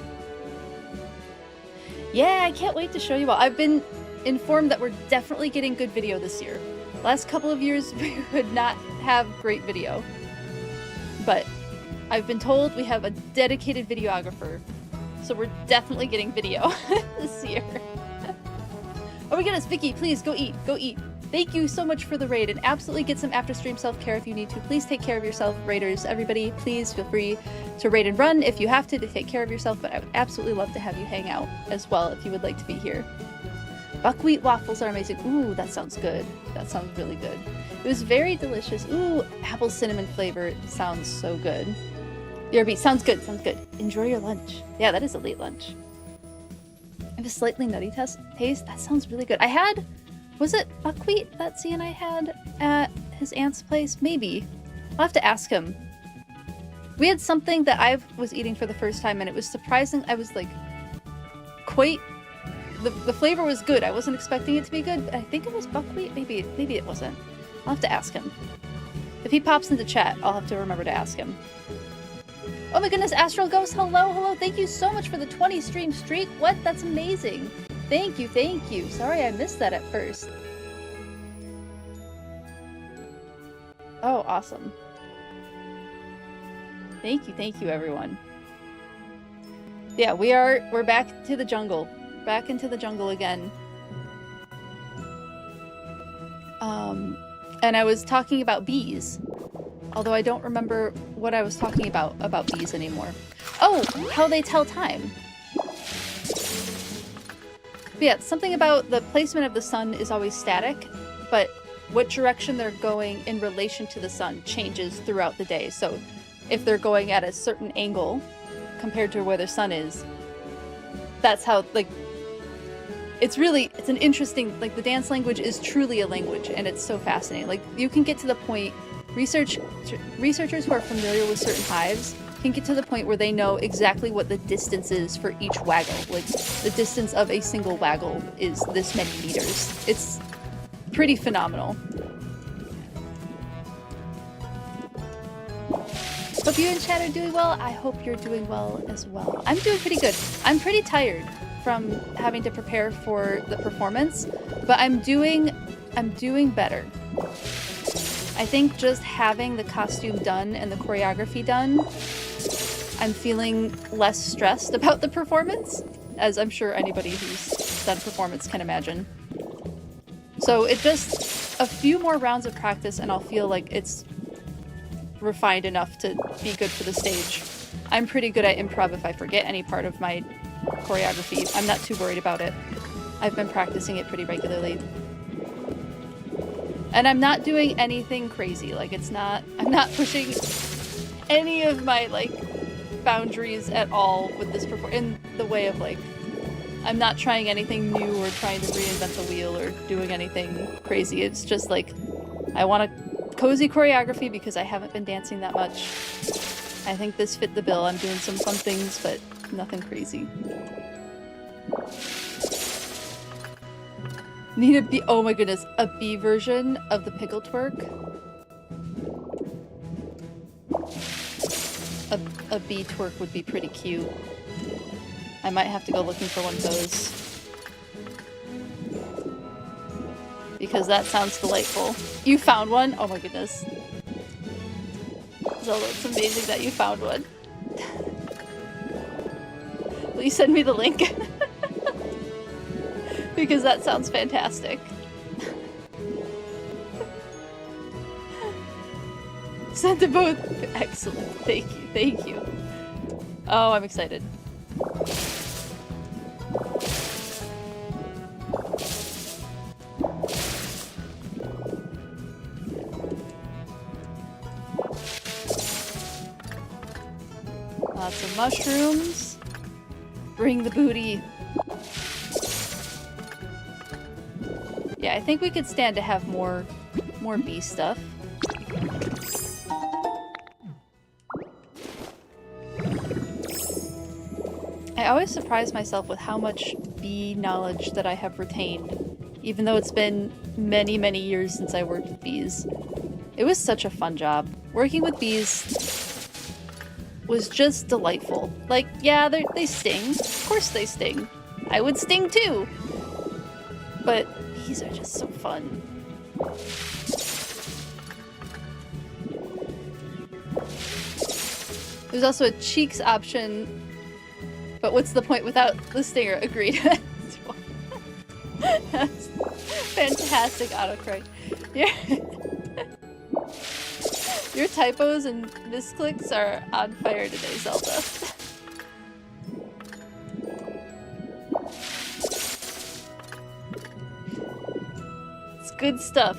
Yeah, I can't wait to show you all. I've been informed that we're definitely getting good video this year. Last couple of years we would not have great video. But I've been told we have a dedicated videographer. So we're definitely getting video this year. Oh my goodness, Vicky, please go eat. Go eat. Thank you so much for the raid, and absolutely get some after stream self-care if you need to. Please take care of yourself, raiders. Everybody, please feel free to raid and run if you have to take care of yourself, but I would absolutely love to have you hang out as well if you would like to be here. Buckwheat waffles are amazing. Ooh, that sounds good. That sounds really good. It was very delicious. Ooh, apple cinnamon flavor sounds so good. BRB, sounds good, sounds good. Enjoy your lunch. Yeah, that is a late lunch. I have a slightly nutty taste. That sounds really good. I had, was it buckwheat that Z and I had at his aunt's place? Maybe. I'll have to ask him. We had something that I was eating for the first time and it was surprising. I was like, quite, the flavor was good. I wasn't expecting it to be good, but I think it was buckwheat. Maybe it wasn't. I'll have to ask him. If he pops into chat, I'll have to remember to ask him. Oh my goodness, Astral Ghost, hello, hello. Thank you so much for the 20 stream streak. What? That's amazing. Thank you, thank you. Sorry I missed that at first. Oh, awesome. Thank you, everyone. Yeah, we're back to the jungle. Back into the jungle again. And I was talking about bees. Although I don't remember what I was talking about bees anymore. Oh, how they tell time. But yeah, something about the placement of the sun is always static, but what direction they're going in relation to the sun changes throughout the day. So if they're going at a certain angle compared to where the sun is, that's how, like, it's an interesting, like, the dance language is truly a language, and it's so fascinating. Like, you can get to the point, researchers who are familiar with certain hives can get to the point where they know exactly what the distance is for each waggle. Like, the distance of a single waggle is this many meters. It's pretty phenomenal. Hope you and chat are doing well. I hope you're doing well as well. I'm doing pretty good. I'm pretty tired from having to prepare for the performance, but I'm doing better. I think just having the costume done and the choreography done, I'm feeling less stressed about the performance, as I'm sure anybody who's done performance can imagine. So it just, a few more rounds of practice and I'll feel like it's refined enough to be good for the stage. I'm pretty good at improv if I forget any part of my choreography. I'm not too worried about it. I've been practicing it pretty regularly. And I'm not doing anything crazy. Like, I'm not pushing any of my, like, boundaries at all with this in the way of, like, I'm not trying anything new or trying to reinvent the wheel or doing anything crazy. It's just, like, I want a cozy choreography because I haven't been dancing that much. I think this fit the bill. I'm doing some fun things, but nothing crazy. Need a bee- oh my goodness, a bee version of the pickle twerk? A bee twerk would be pretty cute. I might have to go looking for one of those. Because that sounds delightful. You found one? Oh my goodness. Zelda, it's amazing that you found one. Will you send me the link? Because that sounds fantastic. Send to both. Excellent. Thank you. Thank you. Oh, I'm excited. Lots of mushrooms. Bring the booty. Yeah, I think we could stand to have more bee stuff. I always surprise myself with how much bee knowledge that I have retained, even though it's been many, many years since I worked with bees. It was such a fun job. Working with bees was just delightful. Like, yeah, they sting. Of course they sting. I would sting too. But bees are just so fun. There's also a cheeks option, but what's the point without the stinger? Agreed. That's fantastic autocorrect. Your typos and misclicks are on fire today, Zelda. It's good stuff.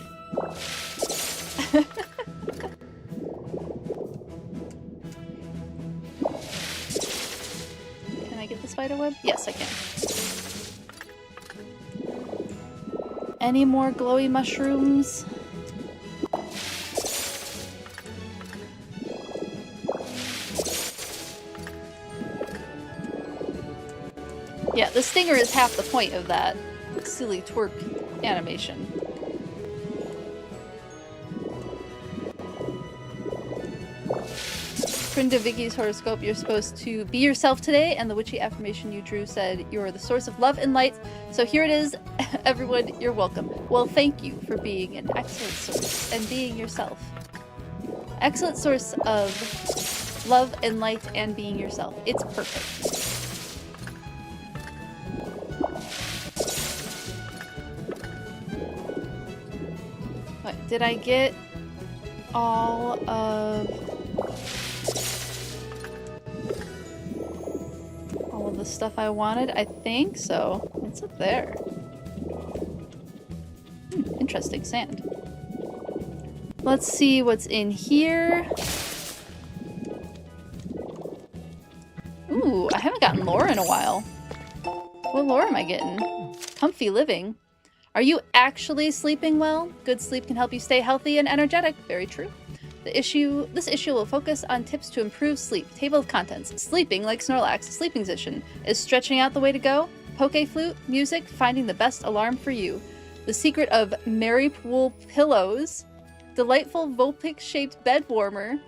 Can I get the spider web? Yes, I can. Any more glowy mushrooms? Yeah, the stinger is half the point of that silly twerk animation. According to Vicky's horoscope, you're supposed to be yourself today, and the witchy affirmation you drew said you are the source of love and light. So here it is, everyone, you're welcome. Well, thank you for being an excellent source and being yourself. Excellent source of love and light and being yourself. It's perfect. What, did I get all of the stuff I wanted? I think so. What's up there? Interesting sand. Let's see what's in here. Ooh, I haven't gotten lore in a while. What lore am I getting? Comfy living. Are you actually sleeping well? Good sleep can help you stay healthy and energetic. Very true. This issue will focus on tips to improve sleep. Table of contents. Sleeping like Snorlax. Sleeping position. Is stretching out the way to go? Poke flute. Music. Finding the best alarm for you. The secret of Mary Pool pillows. Delightful Vulpix-shaped bed warmer.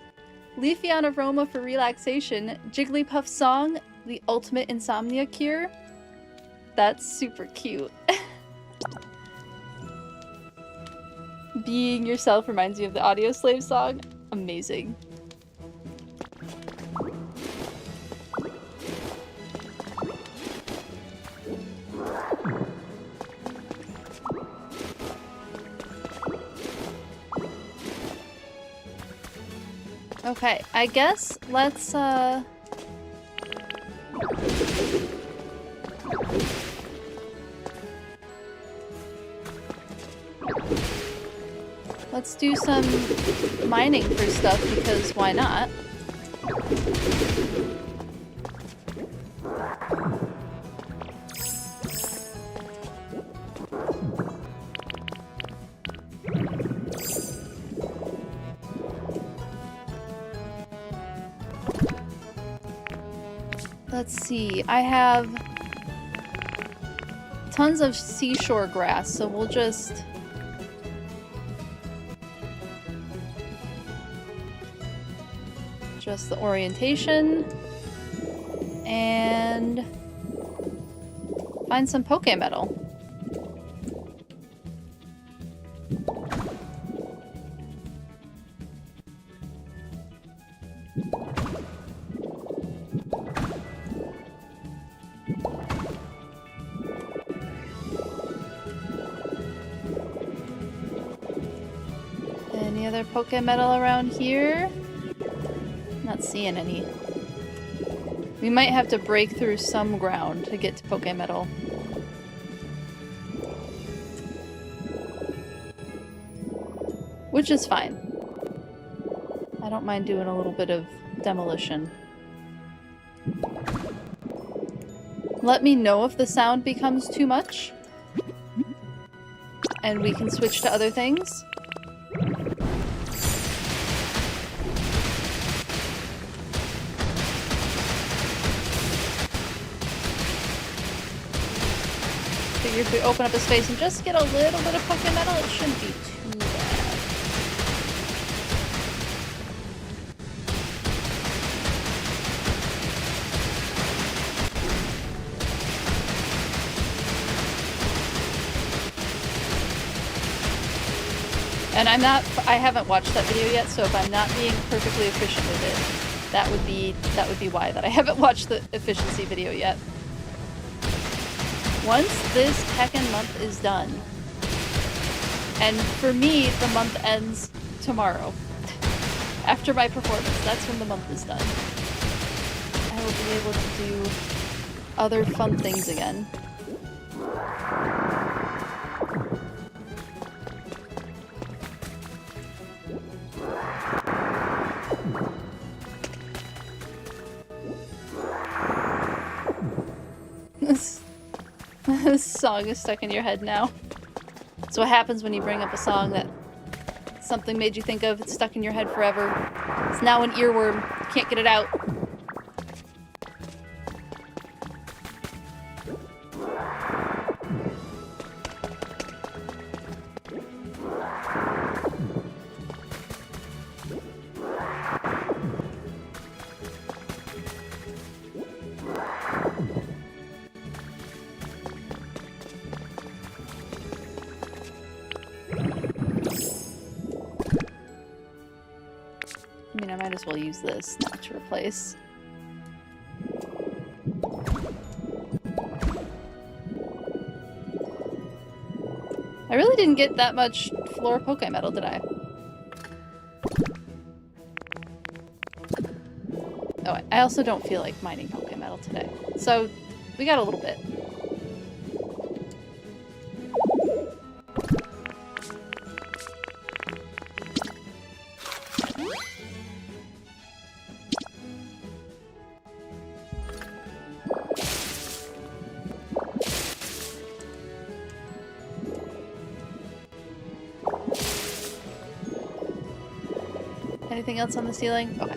Leafeon aroma for relaxation. Jigglypuff song. The ultimate insomnia cure. That's super cute. Being yourself reminds me of the Audio Slave song. Amazing. Okay, I guess let's let's do some mining for stuff because why not? Let's see, I have tons of seashore grass, so we'll just adjust the orientation and find some Pokemetal. Any other Pokemetal around here? Not seeing any. We might have to break through some ground to get to Pokemetal. Which is fine. I don't mind doing a little bit of demolition. Let me know if the sound becomes too much. And we can switch to other things. If we open up a space and just get a little bit of Pokemetal, it shouldn't be too bad. And I haven't watched that video yet, so if I'm not being perfectly efficient with it, that would be why that I haven't watched the efficiency video yet. Once this heckin' month is done, and for me, the month ends tomorrow. After my performance, that's when the month is done. I will be able to do other fun things again. This song is stuck in your head now. That's what happens when you bring up a song that something made you think of. It's stuck in your head forever. It's now an earworm. You can't get it out. I mean, I might as well use this now to replace. I really didn't get that much floor Pokemetal, did I? Oh, I also don't feel like mining Pokemetal today. So, we got a little bit. Anything else on the ceiling? Okay.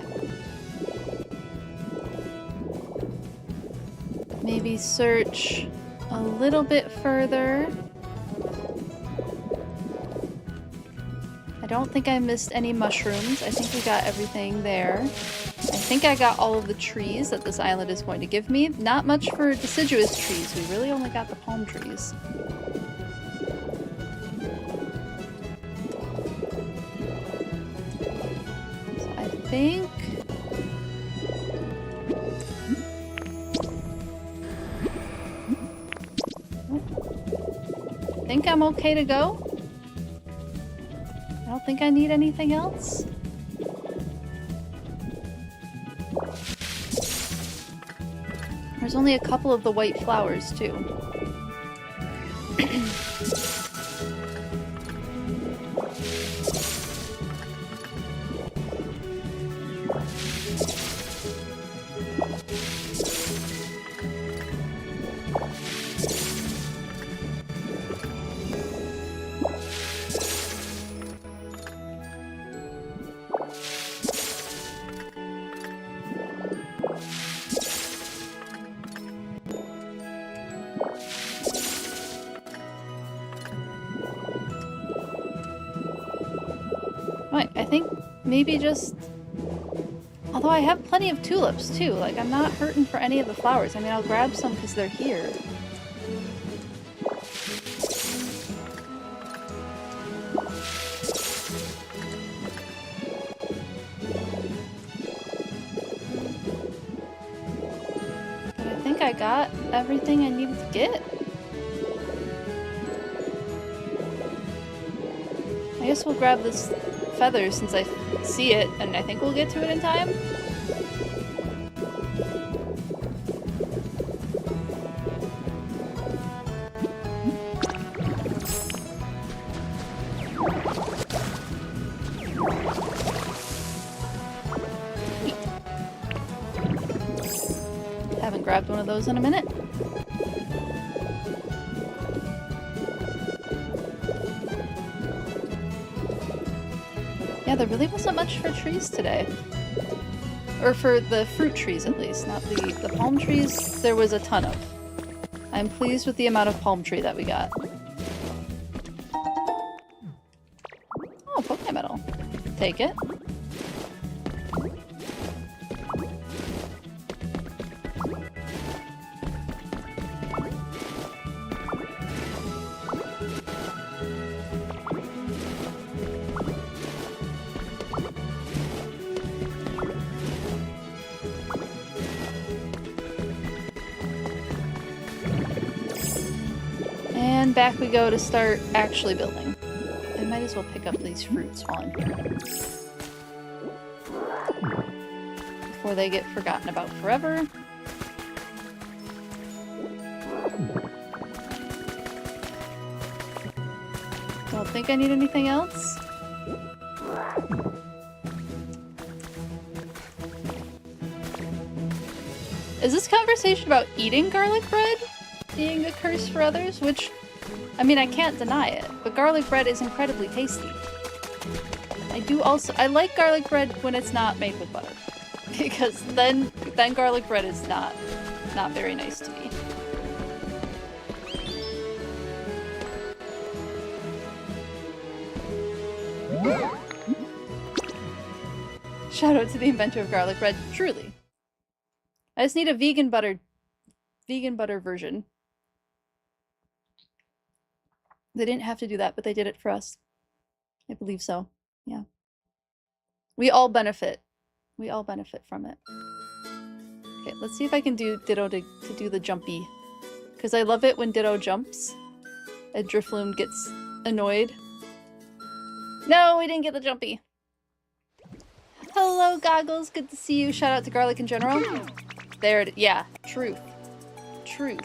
Maybe search a little bit further. I don't think I missed any mushrooms. I think we got everything there. I think I got all of the trees that this island is going to give me. Not much for deciduous trees. We really only got the palm trees. I think I'm okay to go. I don't think I need anything else. There's only a couple of the white flowers too. I think maybe just... Although I have plenty of tulips too, like I'm not hurting for any of the flowers. I mean, I'll grab some because they're here. But I think I got everything I needed to get. I guess we'll grab this feather since I see it, and I think we'll get to it in time. Haven't grabbed one of those in a minute. Yeah, there really wasn't much for trees today. Or for the fruit trees, at least. Not the palm trees, there was a ton of. I'm pleased with the amount of palm tree that we got. Oh, Pokemon Medal. Take it. And back we go to start actually building. I might as well pick up these fruits while I'm here. Before they get forgotten about forever. Don't think I need anything else. Is this conversation about eating garlic bread being a curse for others? Which, I mean, I can't deny it, but garlic bread is incredibly tasty. I like garlic bread when it's not made with butter. Because then garlic bread is not very nice to me. Shout out to the inventor of garlic bread, truly. I just need a vegan butter version. They didn't have to do that, but they did it for us. I believe so. Yeah. We all benefit. We all benefit from it. Okay, let's see if I can do Ditto to do the jumpy. Because I love it when Ditto jumps. And Drifloon gets annoyed. No, we didn't get the jumpy. Hello, Goggles. Good to see you. Shout out to Garlic in general. There it is. Yeah, truth. Truth.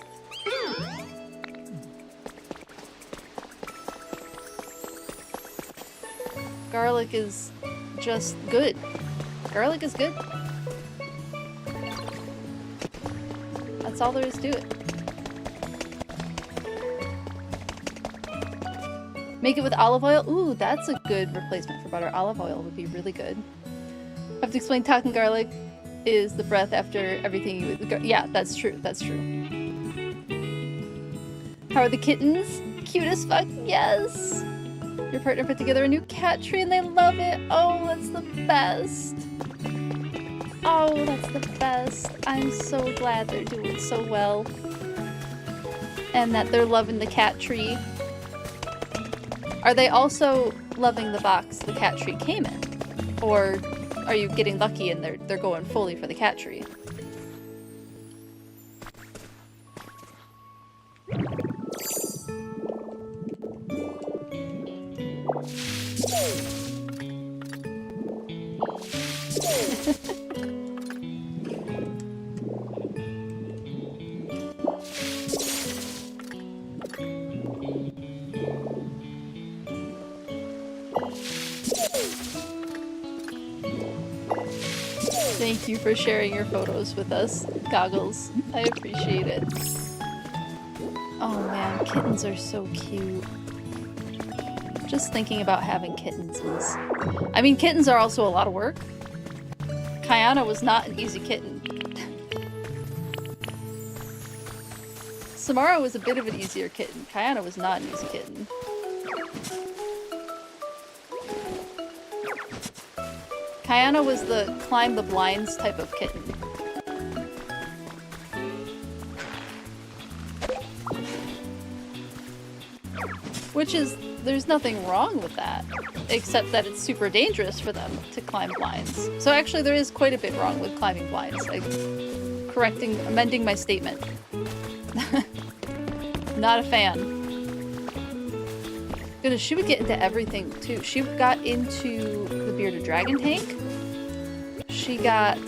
Garlic is just good. Garlic is good. That's all there is to it. Make it with olive oil. Ooh, that's a good replacement for butter. Olive oil would be really good. I have to explain talking garlic is the breath after everything you eat. Yeah, that's true. That's true. How are the kittens? Cute as fuck. Yes. Your partner put together a new cat tree and they love it. Oh, that's the best. Oh, that's the best. I'm so glad they're doing so well. And that they're loving the cat tree. Are they also loving the box the cat tree came in? Or are you getting lucky and they're going fully for the cat tree? Thank you for sharing your photos with us, Goggles. I appreciate it. Oh man, kittens are so cute. Just thinking about having kittens is... I mean, kittens are also a lot of work. Kayana was not an easy kitten. Samara was a bit of an easier kitten. Kayana was not an easy kitten. Kayana was the climb the blinds type of kitten. Which is, there's nothing wrong with that, except that it's super dangerous for them to climb blinds. So actually there is quite a bit wrong with climbing blinds. Amending my statement. Not a fan. Goodness, she would get into everything too. She got into the bearded dragon tank. She got...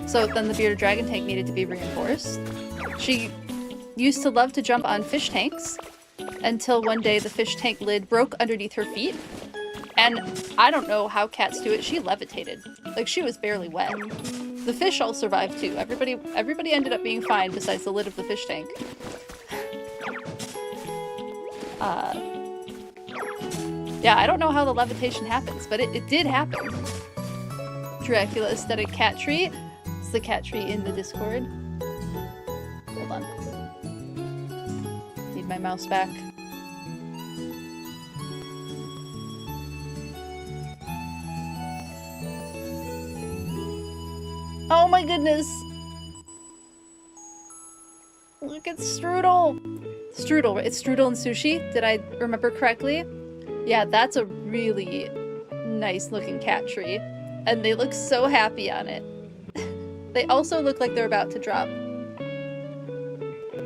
So then the bearded dragon tank needed to be reinforced. She used to love to jump on fish tanks until one day the fish tank lid broke underneath her feet. And I don't know how cats do it. She levitated. Like, she was barely wet. The fish all survived too. Everybody ended up being fine besides the lid of the fish tank. Yeah, I don't know how the levitation happens, but it did happen. Dracula aesthetic cat tree. It's the cat tree in the Discord. Hold on. Need my mouse back. Oh my goodness! Look at Strudel! Strudel, it's Strudel and Sushi, did I remember correctly? Yeah, that's a really nice looking cat tree. And they look so happy on it. They also look like they're about to drop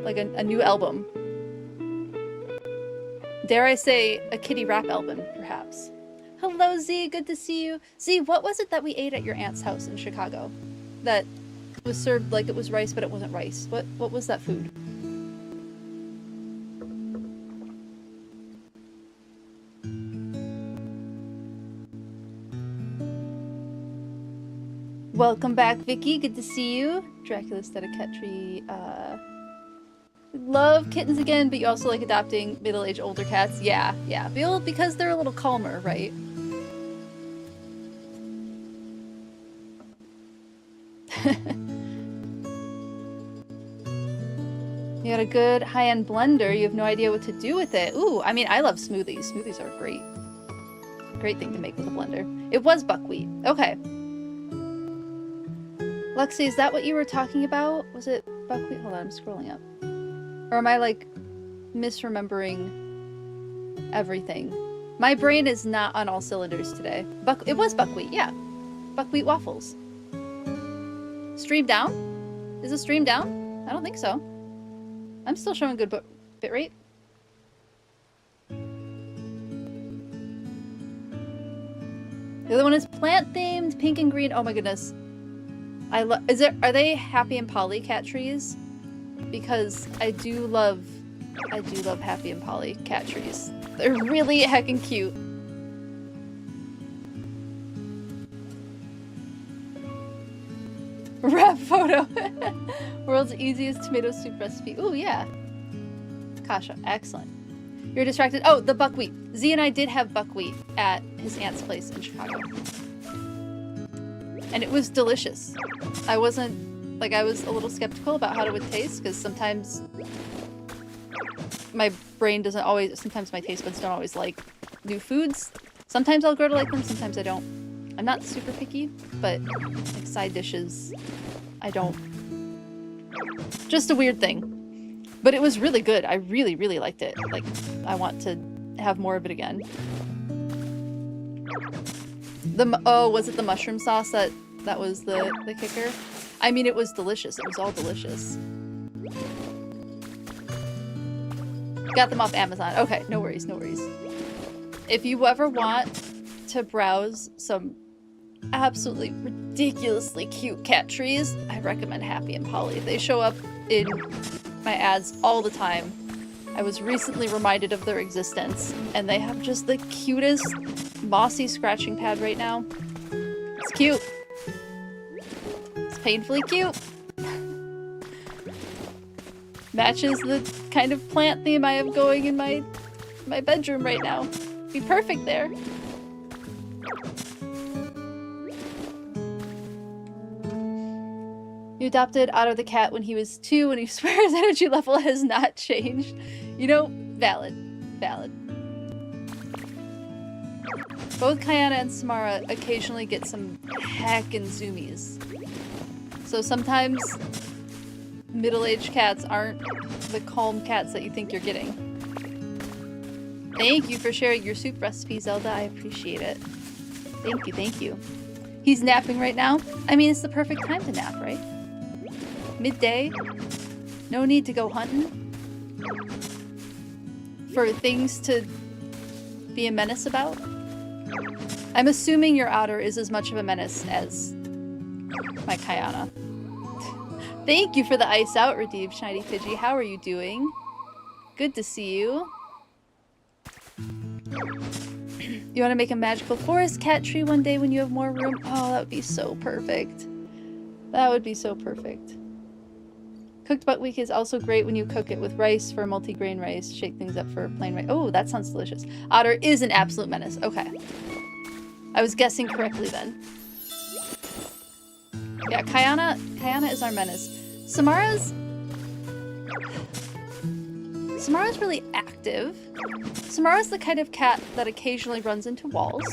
like a new album. Dare I say, a kitty rap album, perhaps. Hello, Z, good to see you. Z, what was it that we ate at your aunt's house in Chicago? That was served like it was rice, but it wasn't rice. What was that food? Welcome back, Vicky. Good to see you. Dracula aesthetic cat tree. Love kittens again, but you also like adopting middle-aged older cats. Yeah. Because they're a little calmer, right? You got a good high-end blender. You have no idea what to do with it. Ooh, I mean, I love smoothies. Smoothies are great. Great thing to make with a blender. It was buckwheat. Okay. Lexi, is that what you were talking about? Was it buckwheat? Hold on, I'm scrolling up. Or am I, like, misremembering everything? My brain is not on all cylinders today. It was buckwheat, yeah. Buckwheat waffles. Stream down? Is the stream down? I don't think so. I'm still showing good bitrate. The other one is plant-themed, pink and green. Oh my goodness. Are they Happy and Polly cat trees? Because I do love Happy and Polly cat trees. They're really heckin' cute. Wrap photo. World's easiest tomato soup recipe. Ooh, yeah. Kasha, excellent. You're distracted. Oh, the buckwheat. Z and I did have buckwheat at his aunt's place in Chicago. And it was delicious. I was a little skeptical about how it would taste, because sometimes my brain doesn't always, sometimes my taste buds don't always like new foods. Sometimes I'll grow to like them, sometimes I don't. I'm not super picky, but like side dishes, I don't. Just a weird thing. But it was really good. I really, really liked it. Like, I want to have more of it again. Was it the mushroom sauce that was the kicker? I mean, it was delicious. It was all delicious. Got them off Amazon. Okay, no worries, no worries. If you ever want to browse some absolutely ridiculously cute cat trees, I recommend Happy and Polly. They show up in my ads all the time. I was recently reminded of their existence, and they have just the cutest mossy scratching pad right now. It's cute. It's painfully cute. Matches the kind of plant theme I have going in my bedroom right now. Be perfect there. You adopted Otto the cat when he was 2 and he swears energy level has not changed. You know, valid. Valid. Both Kayana and Samara occasionally get some heckin' zoomies. So sometimes middle-aged cats aren't the calm cats that you think you're getting. Thank you for sharing your soup recipe, Zelda. I appreciate it. Thank you, thank you. He's napping right now. I mean, it's the perfect time to nap, right? Midday. No need to go hunting. For things to be a menace about. I'm assuming your otter is as much of a menace as my Kayana. Thank you for the ice out, Redeem Shiny Pidgey. How are you doing? Good to see you. You want to make a magical forest cat tree one day when you have more room? Oh, that would be so perfect. That would be so perfect. Cooked buckwheat is also great when you cook it with rice for multi-grain rice. Shake things up for plain rice. Oh, that sounds delicious. Otter is an absolute menace. Okay. I was guessing correctly then. Yeah, Kayana is our menace. Samara's really active. Samara's the kind of cat that occasionally runs into walls.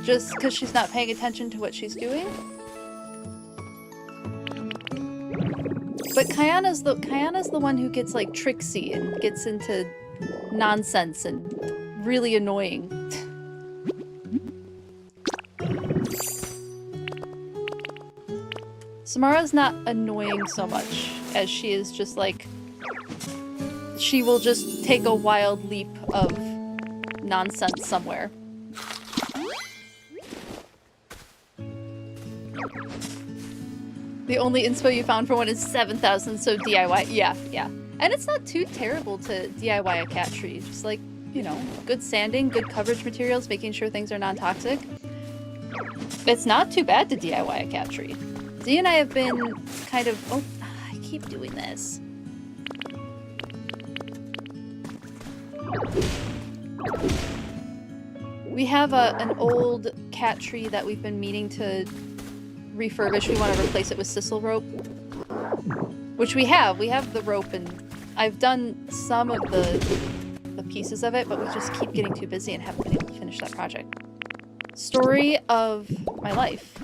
Just because she's not paying attention to what she's doing. But Kayana's the one who gets like tricksy and gets into nonsense and really annoying. Samara's not annoying so much as she is just like, she will just take a wild leap of nonsense somewhere. The only inspo you found for one is 7,000, so DIY. Yeah, yeah. And it's not too terrible to DIY a cat tree. Just like, you know, good sanding, good coverage materials, making sure things are non-toxic. It's not too bad to DIY a cat tree. Z and I have been kind of... Oh, I keep doing this. We have an old cat tree that we've been meaning to refurbish. We want to replace it with sisal rope. Which we have. We have the rope, and I've done some of the pieces of it, but we just keep getting too busy and haven't been able to finish that project. Story of my life.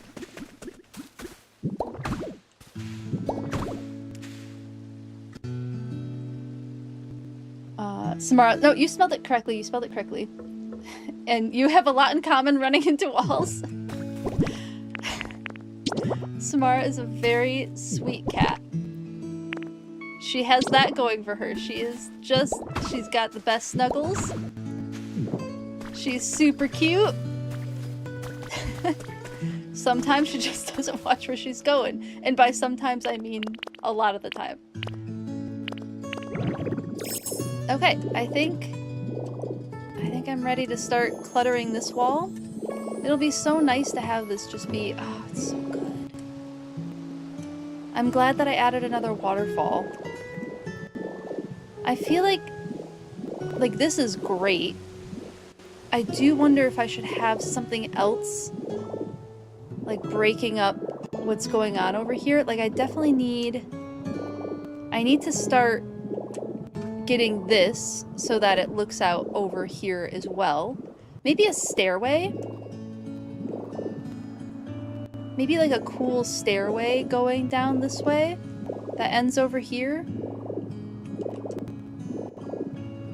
Samara, no, you spelled it correctly. You spelled it correctly. And you have a lot in common running into walls. Samara is a very sweet cat. She has that going for her. She's got the best snuggles. She's super cute. Sometimes she just doesn't watch where she's going. And by sometimes, I mean a lot of the time. Okay, I think I'm ready to start cluttering this wall. It'll be so nice to have this just be... Oh, it's so good. I'm glad that I added another waterfall. I feel like this is great. I do wonder if I should have something else, like breaking up what's going on over here. Like I definitely need to start getting this so that it looks out over here as well. Maybe a stairway? Maybe like a cool stairway going down this way that ends over here.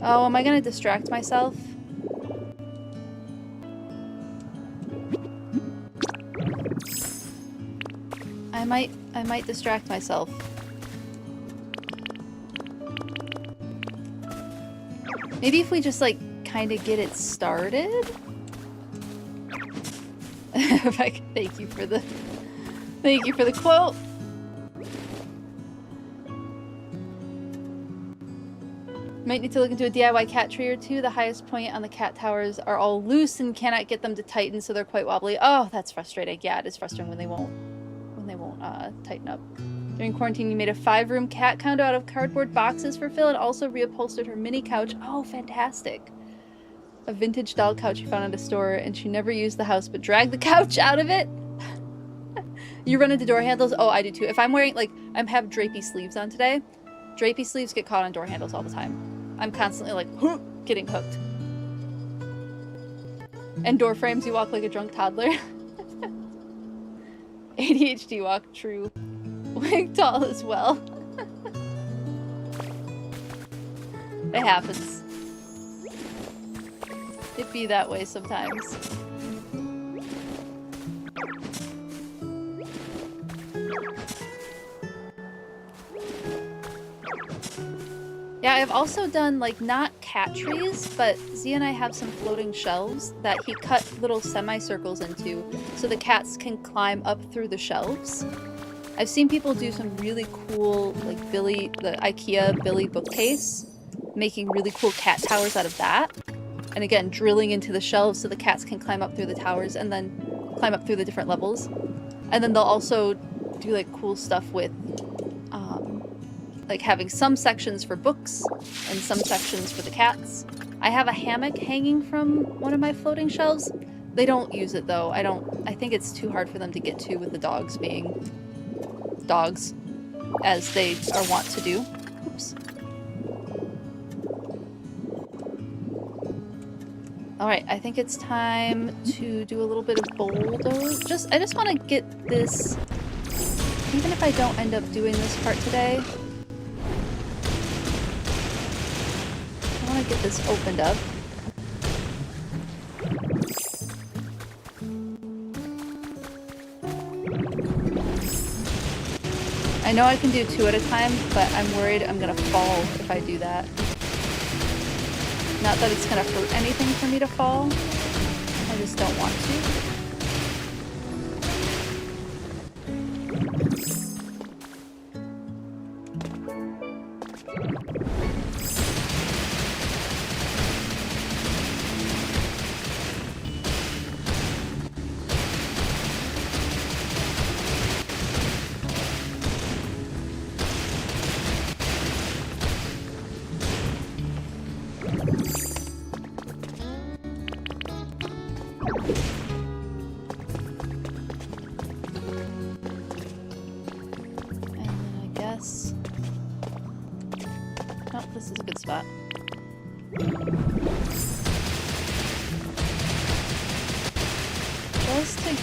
Oh, am I gonna distract myself? I might distract myself. Maybe if we just like kind of get it started. Thank you for the quote. Might need to look into a DIY cat tree or two. The highest point on the cat towers are all loose and cannot get them to tighten, so they're quite wobbly. Oh, that's frustrating. Yeah, it is frustrating when they won't tighten up. During quarantine, you made a 5-room cat condo out of cardboard boxes for Phil and also reupholstered her mini couch. Oh, fantastic. A vintage doll couch you found at a store, and she never used the house but dragged the couch out of it. You run into door handles? Oh, I do too. If I'm wearing, like, I have drapey sleeves on today. Drapey sleeves get caught on door handles all the time. I'm constantly like, getting hooked. And door frames, you walk like a drunk toddler. ADHD walk, true. Wig tall as well. It happens. It be that way sometimes. Yeah, I've also done, like, not cat trees, but Z and I have some floating shelves that he cut little semicircles into so the cats can climb up through the shelves. I've seen people do some really cool, like, the IKEA Billy bookcase, making really cool cat towers out of that. And again, drilling into the shelves so the cats can climb up through the towers and then climb up through the different levels. And then they'll also do, like, cool stuff with like having some sections for books and some sections for the cats. I have a hammock hanging from one of my floating shelves. They don't use it though. I think it's too hard for them to get to with the dogs being dogs, as they are wont to do. Oops. Alright, I think it's time to do a little bit of bulldoze. I just want to get this, even if I don't end up doing this part today, I want to get this opened up. I know I can do 2 at a time, but I'm worried I'm gonna fall if I do that. Not that it's gonna hurt anything for me to fall, I just don't want to.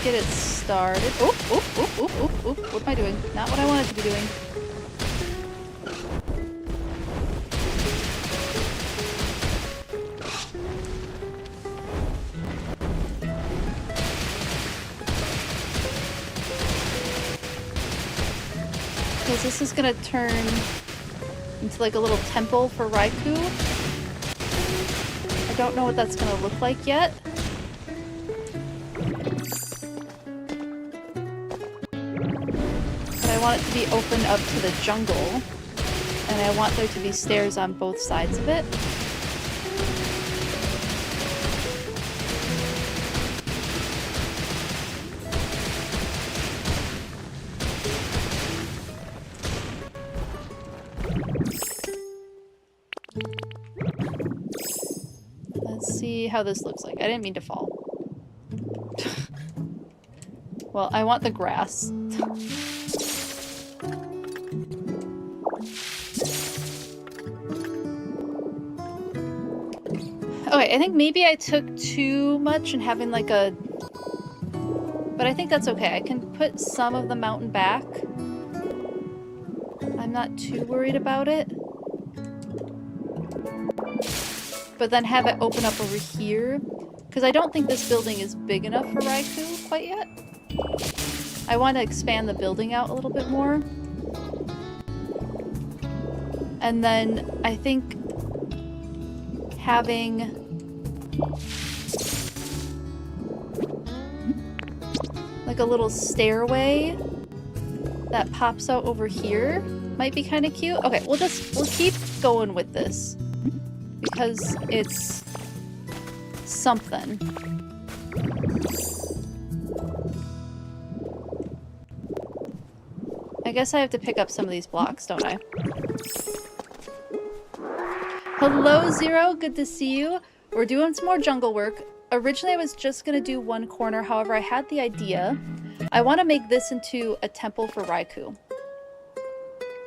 Get it started. Oop, oop, oop, oop, oop, oop. What am I doing? Not what I wanted to be doing. Because this is gonna turn into like a little temple for Raikou. I don't know what that's gonna look like yet. I want it to be open up to the jungle, and I want there to be stairs on both sides of it. Let's see how this looks like. I didn't mean to fall. Well, I want the grass. Okay, I think maybe I took too much and having like a... But I think that's okay. I can put some of the mountain back. I'm not too worried about it. But then have it open up over here. Because I don't think this building is big enough for Raikou quite yet. I want to expand the building out a little bit more. And then I think having like a little stairway that pops out over here might be kind of cute. Okay, we'll keep going with this because it's something. I guess I have to pick up some of these blocks, don't I? Hello, Zero. Good to see you. We're doing some more jungle work. Originally, I was just going to do one corner. However, I had the idea. I want to make this into a temple for Raikou.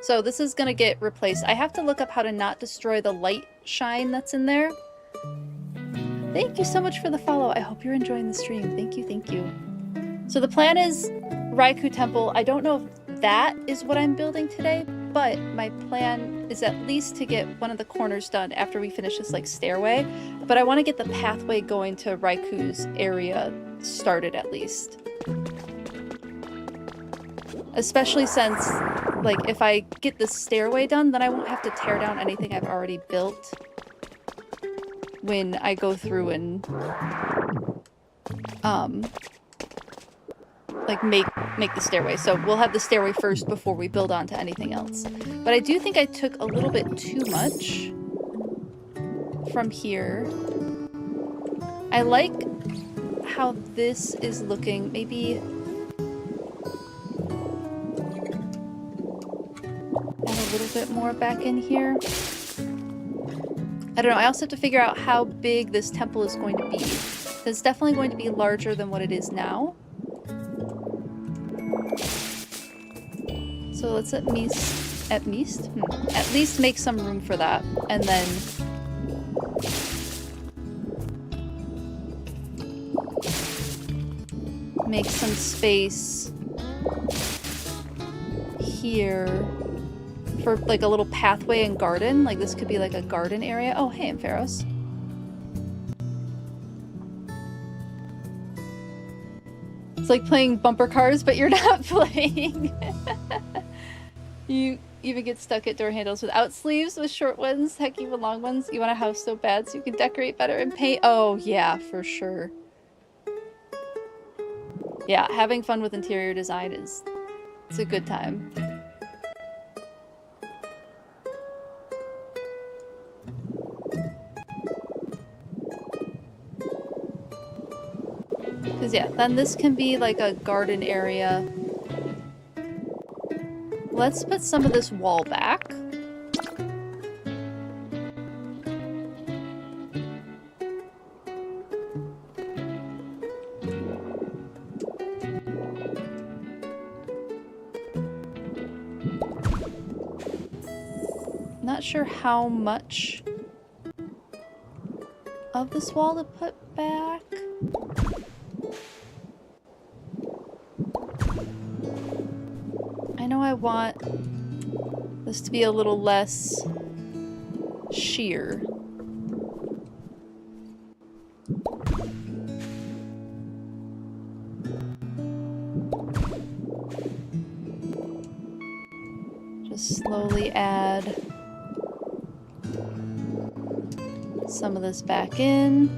So this is gonna get replaced. I have to look up how to not destroy the light shine that's in there. Thank you so much for the follow. I hope you're enjoying the stream. Thank you, thank you. So the plan is Raikou Temple. I don't know if that is what I'm building today, but my plan is at least to get one of the corners done after we finish this like stairway. But I want to get the pathway going to Raikou's area started at least. Especially since, like, if I get the stairway done, then I won't have to tear down anything I've already built when I go through and like make the stairway. So we'll have the stairway first before we build onto anything else. But I do think I took a little bit too much from here. I like how this is looking. Maybe add a little bit more back in here. I don't know. I also have to figure out how big this temple is going to be. It's definitely going to be larger than what it is now. So let's at least make some room for that, and then make some space here for like a little pathway and garden. Like this could be like a garden area. Oh, hey, Ampharos. It's like playing bumper cars, but you're not playing. You even get stuck at door handles without sleeves with short ones, heck, even long ones. You want a house so bad so you can decorate better and paint. Oh, yeah, for sure. Yeah, having fun with interior design it's a good time. Because yeah, then this can be like a garden area. Let's put some of this wall back. Not sure how much of this wall to put back. I know I want this to be a little less sheer. Just slowly add some of this back in.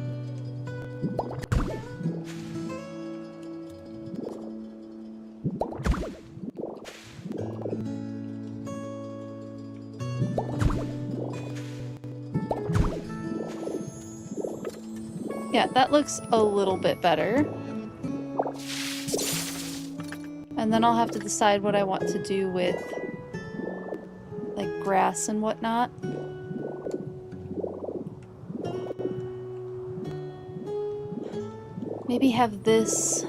Yeah, that looks a little bit better. And then I'll have to decide what I want to do with like grass and whatnot. Maybe have this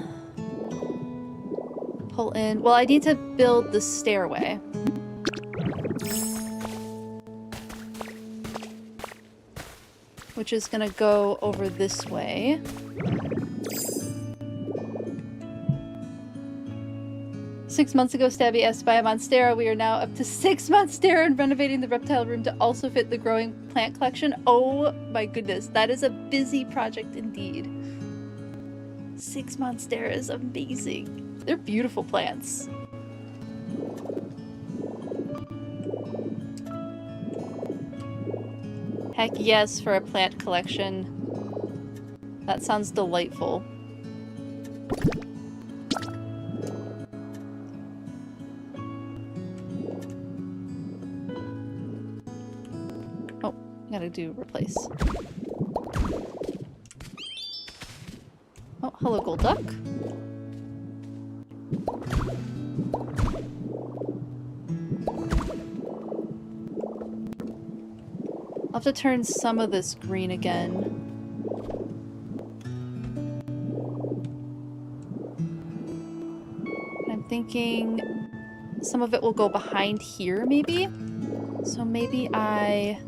pull in. Well, I need to build the stairway. Which is gonna go over this way. Six months ago, Stabby asked to buy a Monstera. We are now up to 6 Monstera and renovating the reptile room to also fit the growing plant collection. Oh my goodness, that is a busy project indeed. 6 Monstera is amazing. They're beautiful plants. Heck yes, for a plant collection. That sounds delightful. Oh, gotta do replace. Oh, hello, gold duck. I'll have to turn some of this green again. I'm thinking some of it will go behind here, maybe? So maybe I...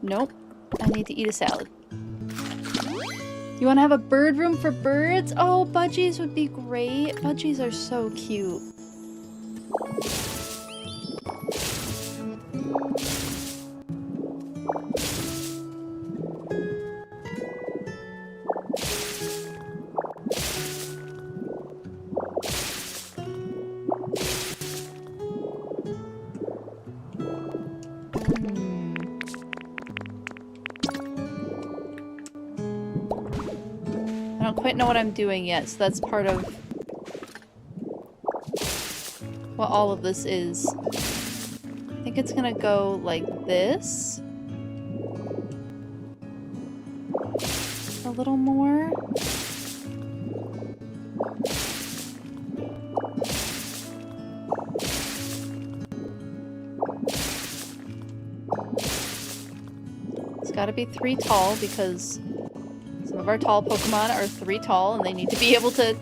Nope. I need to eat a salad. You want to have a bird room for birds? Oh, budgies would be great. Budgies are so cute. I don't quite know what I'm doing yet, so that's part of what all of this is. I think it's gonna go like this. A little more. It's gotta be 3 tall because some of our tall Pokemon are 3 tall and they need to be able to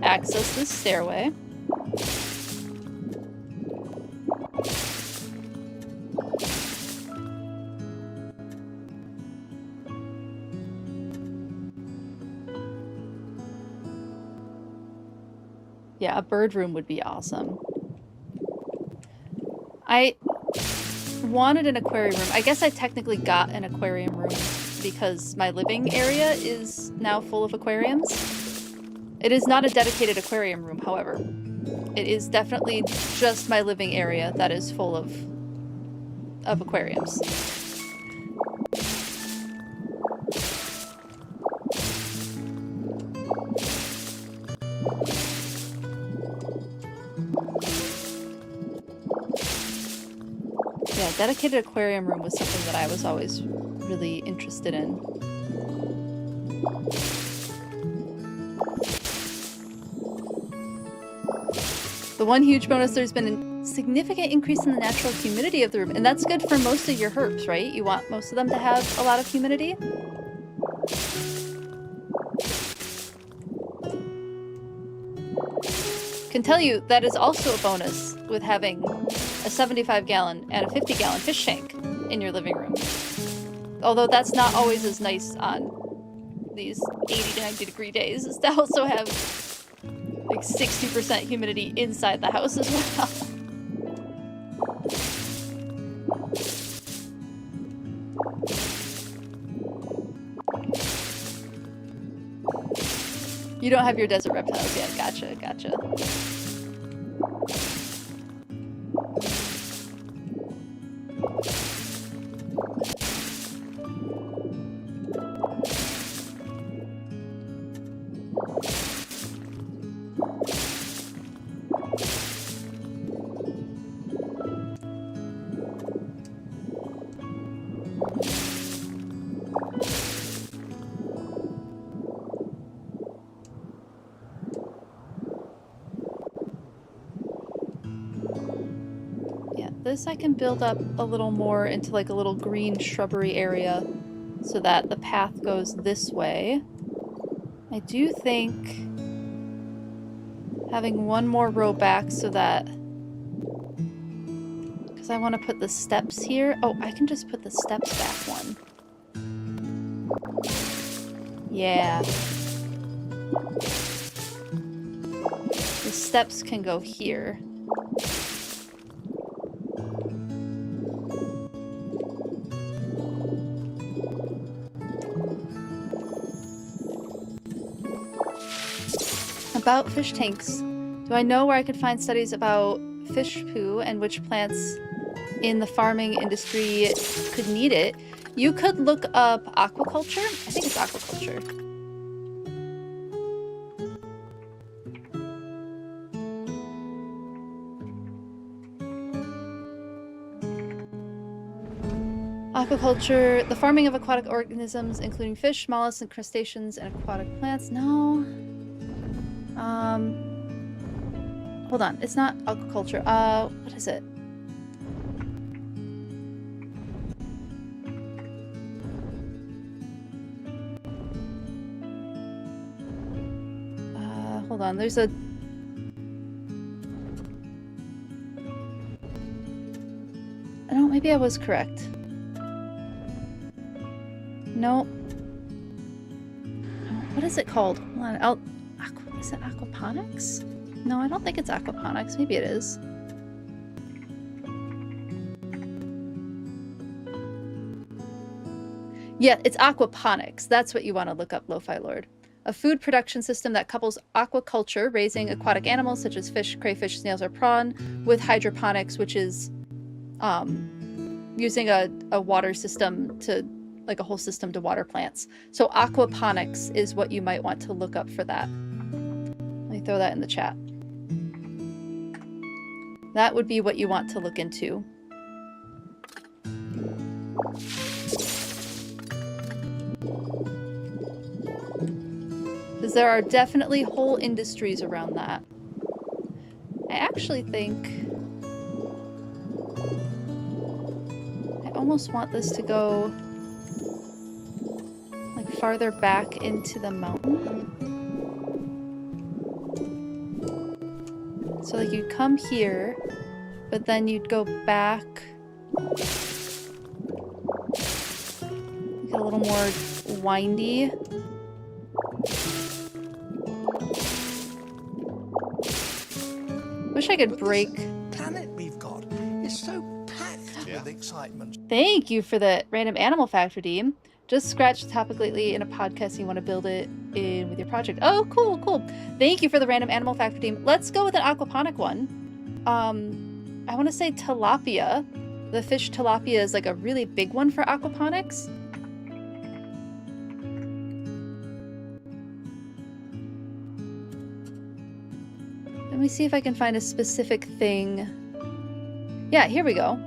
access this stairway. Yeah, a bird room would be awesome. I wanted an aquarium room. I guess I technically got an aquarium room because my living area is now full of aquariums. It is not a dedicated aquarium room, however. It is definitely just my living area that is full of aquariums. Yeah, dedicated aquarium room was something that I was always really interested in. The one huge bonus, there's been a significant increase in the natural humidity of the room, and that's good for most of your herbs, right? You want most of them to have a lot of humidity. Can tell you that is also a bonus with having a 75-gallon and a 50-gallon fish tank in your living room. Although that's not always as nice on these 80 to 90 degree days, is to also have like 60% humidity inside the house as well. You don't have your desert reptiles yet. Gotcha, gotcha. This I can build up a little more into like a little green shrubbery area so that the path goes this way. I do think having one more row back so that, because I want to put the steps here. Oh, I can just put the steps back one. Yeah. The steps can go here. About fish tanks. Do I know where I could find studies about fish poo and which plants in the farming industry could need it? You could look up aquaculture. I think it's aquaculture. Aquaculture, the farming of aquatic organisms, including fish, mollusks, and crustaceans, and aquatic plants. No. Hold on. It's not aquaculture. What is it? Hold on, there's a... Oh, maybe I was correct. No. What is it called? Hold on, is it aquaponics? No, I don't think it's aquaponics. Maybe it is. Yeah, it's aquaponics. That's what you want to look up, Lo-Fi Lord. A food production system that couples aquaculture, raising aquatic animals such as fish, crayfish, snails, or prawn, with hydroponics, which is using a water system to, like a whole system to water plants. So aquaponics is what you might want to look up for that. Let me throw that in the chat. That would be what you want to look into. Because there are definitely whole industries around that. I actually think... I almost want this to go like farther back into the mountain. So like you'd come here, but then you'd go back. Get a little more windy. Wish I could break. Planet we've got is so packed with excitement. Thank you for the random animal fact redeem. Just scratched the topic lately in a podcast and you want to build it in with your project. Oh, cool, cool. Thank you for the random animal fact redeem. Let's go with an aquaponic one. I want to say tilapia. The fish tilapia is like a really big one for aquaponics. Let me see if I can find a specific thing. Yeah, here we go.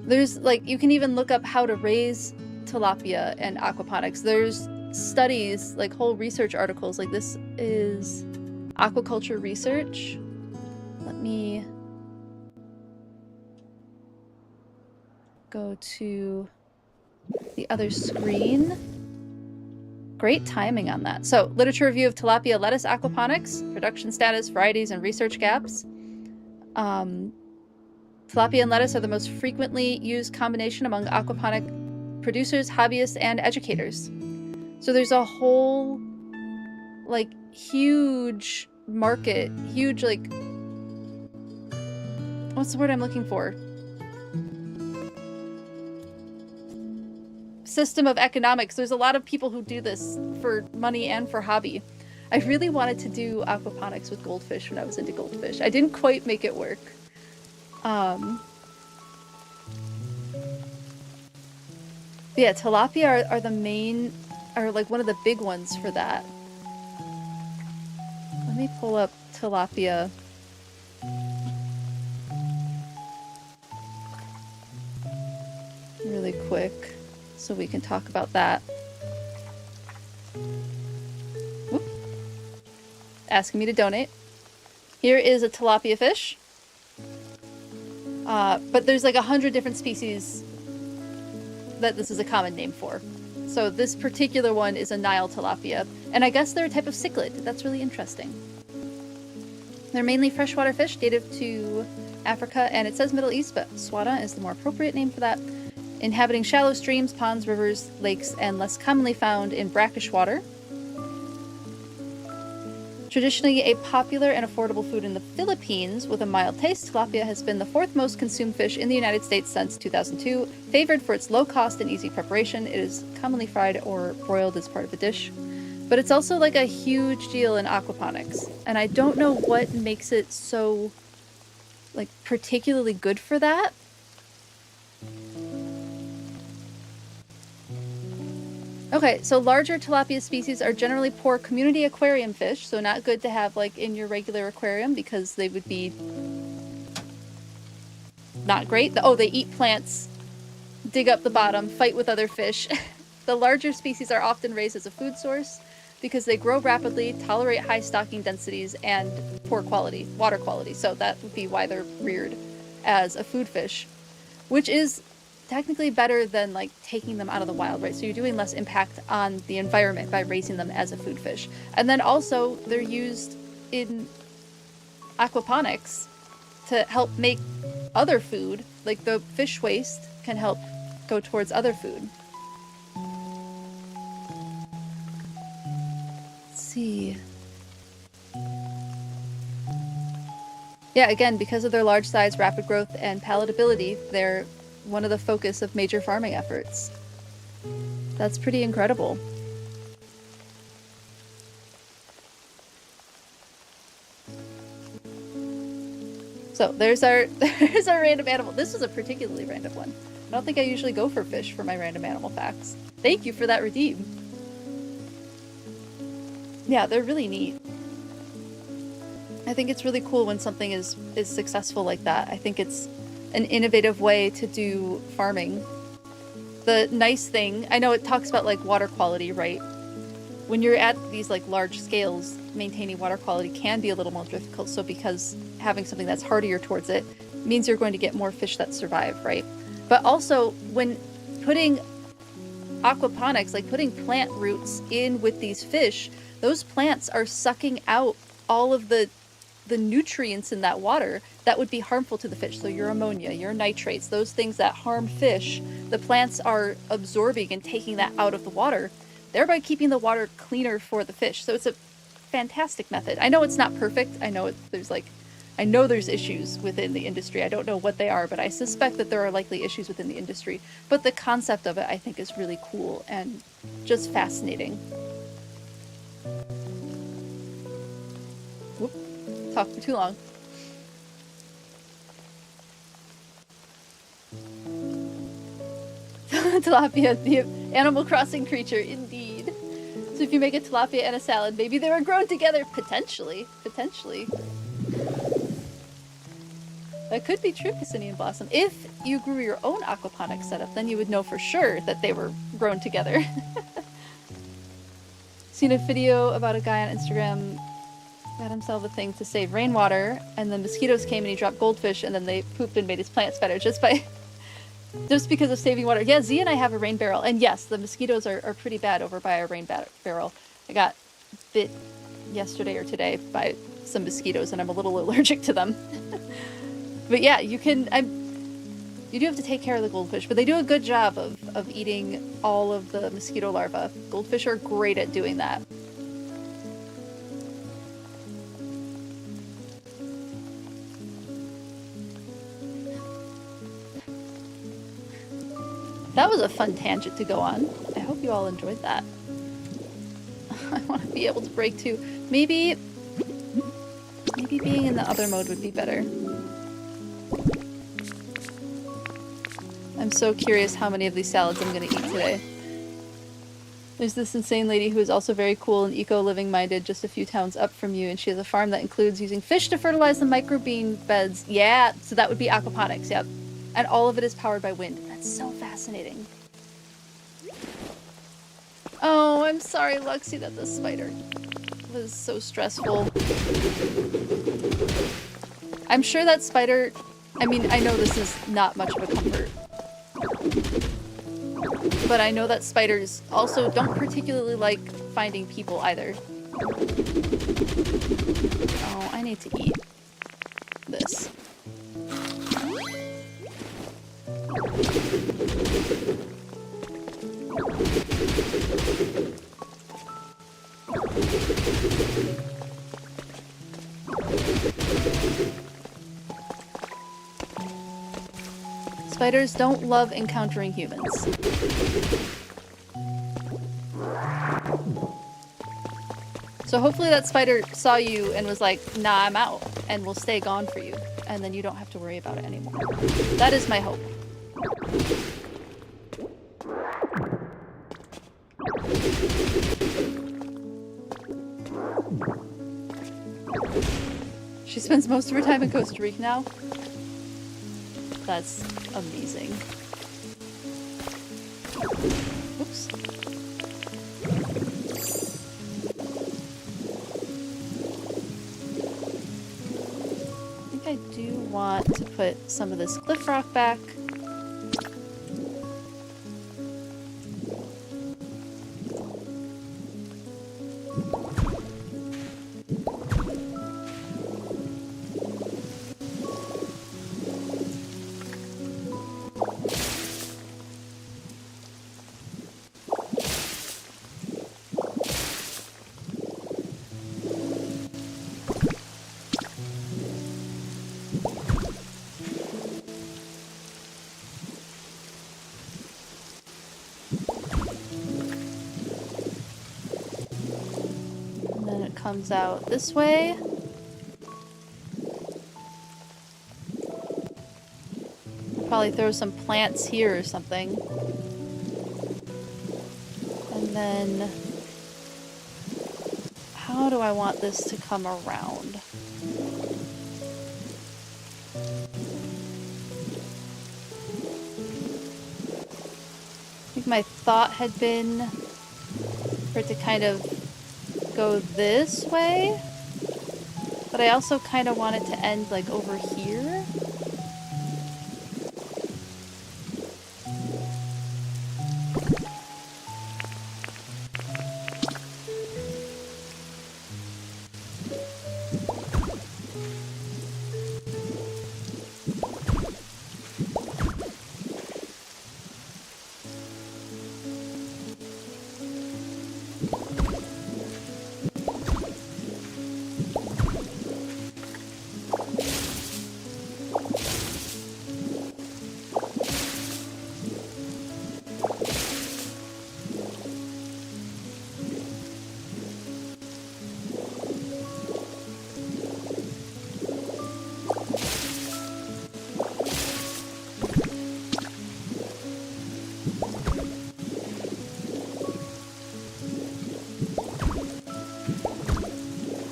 There's like, you can even look up how to raise tilapia and aquaponics. There's studies, like whole research articles, like this is aquaculture research. Let me go to the other screen. Great timing on that. So, literature review of tilapia lettuce aquaponics, production status, varieties, and research gaps. Tilapia and lettuce are the most frequently used combination among aquaponic producers, hobbyists, and educators. So there's a whole, like, huge market, huge, like, what's the word I'm looking for? System of economics. There's a lot of people who do this for money and for hobby. I really wanted to do aquaponics with goldfish when I was into goldfish. I didn't quite make it work. Yeah, tilapia are the main, are like one of the big ones for that. Let me pull up tilapia. Really quick, so we can talk about that. Whoop. Asking me to donate. Here is a tilapia fish. But there's like 100 different species that this is a common name for. So this particular one is a Nile tilapia, and I guess they're a type of cichlid. That's really interesting. They're mainly freshwater fish, native to Africa, and it says Middle East, but Swada is the more appropriate name for that. Inhabiting shallow streams, ponds, rivers, lakes, and less commonly found in brackish water. Traditionally a popular and affordable food in the Philippines with a mild taste, tilapia has been the fourth most consumed fish in the United States since 2002. Favored for its low cost and easy preparation, it is commonly fried or broiled as part of a dish. But it's also like a huge deal in aquaponics, and I don't know what makes it so, like, particularly good for that. Okay, so larger tilapia species are generally poor community aquarium fish, so not good to have like in your regular aquarium because they would be not great. Oh, they eat plants, dig up the bottom, fight with other fish. The larger species are often raised as a food source because they grow rapidly, tolerate high stocking densities, and poor quality, water quality. So that would be why they're reared as a food fish, which is technically better than like taking them out of the wild, right? So you're doing less impact on the environment by raising them as a food fish. And then also they're used in aquaponics to help make other food. Like the fish waste can help go towards other food. Let's see. Yeah, again, because of their large size, rapid growth, and palatability, they're one of the focus of major farming efforts. That's pretty incredible. So there's our random animal. This was a particularly random one. I don't think I usually go for fish for my random animal facts. Thank you for that redeem. Yeah, they're really neat. I think it's really cool when something is successful like that. I think it's an innovative way to do farming. The nice thing, I know it talks about like water quality, right? When you're at these like large scales, maintaining water quality can be a little more difficult. So because having something that's hardier towards it means you're going to get more fish that survive, right? But also when putting aquaponics, like putting plant roots in with these fish, those plants are sucking out all of the nutrients in that water that would be harmful to the fish. So your ammonia, your nitrates, those things that harm fish, the plants are absorbing and taking that out of the water, thereby keeping the water cleaner for the fish. So it's a fantastic method. I know it's not perfect. I know there's issues within the industry. I don't know what they are, but I suspect that there are likely issues within the industry. But the concept of it, I think, is really cool and just fascinating. Whoop. Talked for too long. Tilapia, the Animal Crossing creature, indeed. So if you make a tilapia and a salad, maybe they were grown together. Potentially. That could be true, Cassinian Blossom. If you grew your own aquaponics setup, then you would know for sure that they were grown together. Seen a video about a guy on Instagram got himself a thing to save rainwater, and then mosquitoes came and he dropped goldfish, and then they pooped and made his plants better just because of saving water. Yeah, Z and I have a rain barrel, and yes, the mosquitoes are pretty bad over by our rain barrel. I got bit yesterday or today by some mosquitoes, and I'm a little allergic to them. But yeah, you do have to take care of the goldfish, but they do a good job of eating all of the mosquito larvae. Goldfish are great at doing that. That was a fun tangent to go on. I hope you all enjoyed that. I want to be able to break too. Maybe being in the other mode would be better. I'm so curious how many of these salads I'm going to eat today. There's this insane lady who is also very cool and eco-living minded just a few towns up from you, and she has a farm that includes using fish to fertilize the microbean beds. Yeah, so that would be aquaponics, yep. And all of it is powered by wind. That's so fascinating. Oh, I'm sorry, Luxie, that the spider was so stressful. I'm sure that spider... I mean, I know this is not much of a comfort. But I know that spiders also don't particularly like finding people either. Oh, I need to eat this. Spiders don't love encountering humans. So hopefully that spider saw you and was like, nah, I'm out, and will stay gone for you, and then you don't have to worry about it anymore. That is my hope. She spends most of her time in Costa Rica now. That's amazing. Oops. I think I do want to put some of this cliff rock back. comes out this way. Probably throw some plants here or something. And then, how do I want this to come around? I think my thought had been for it to kind of go this way, but I also kind of want it to end like over here.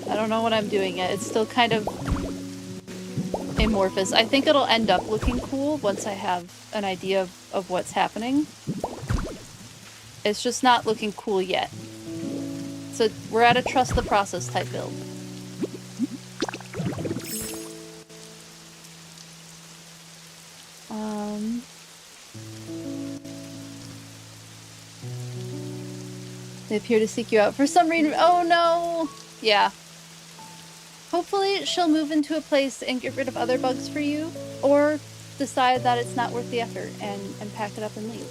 I don't know what I'm doing yet. It's still kind of amorphous. I think it'll end up looking cool once I have an idea of what's happening. It's just not looking cool yet. So we're at a trust the process type build. They appear to seek you out for some reason. Oh no! Yeah. Hopefully she'll move into a place and get rid of other bugs for you, or decide that it's not worth the effort and pack it up and leave.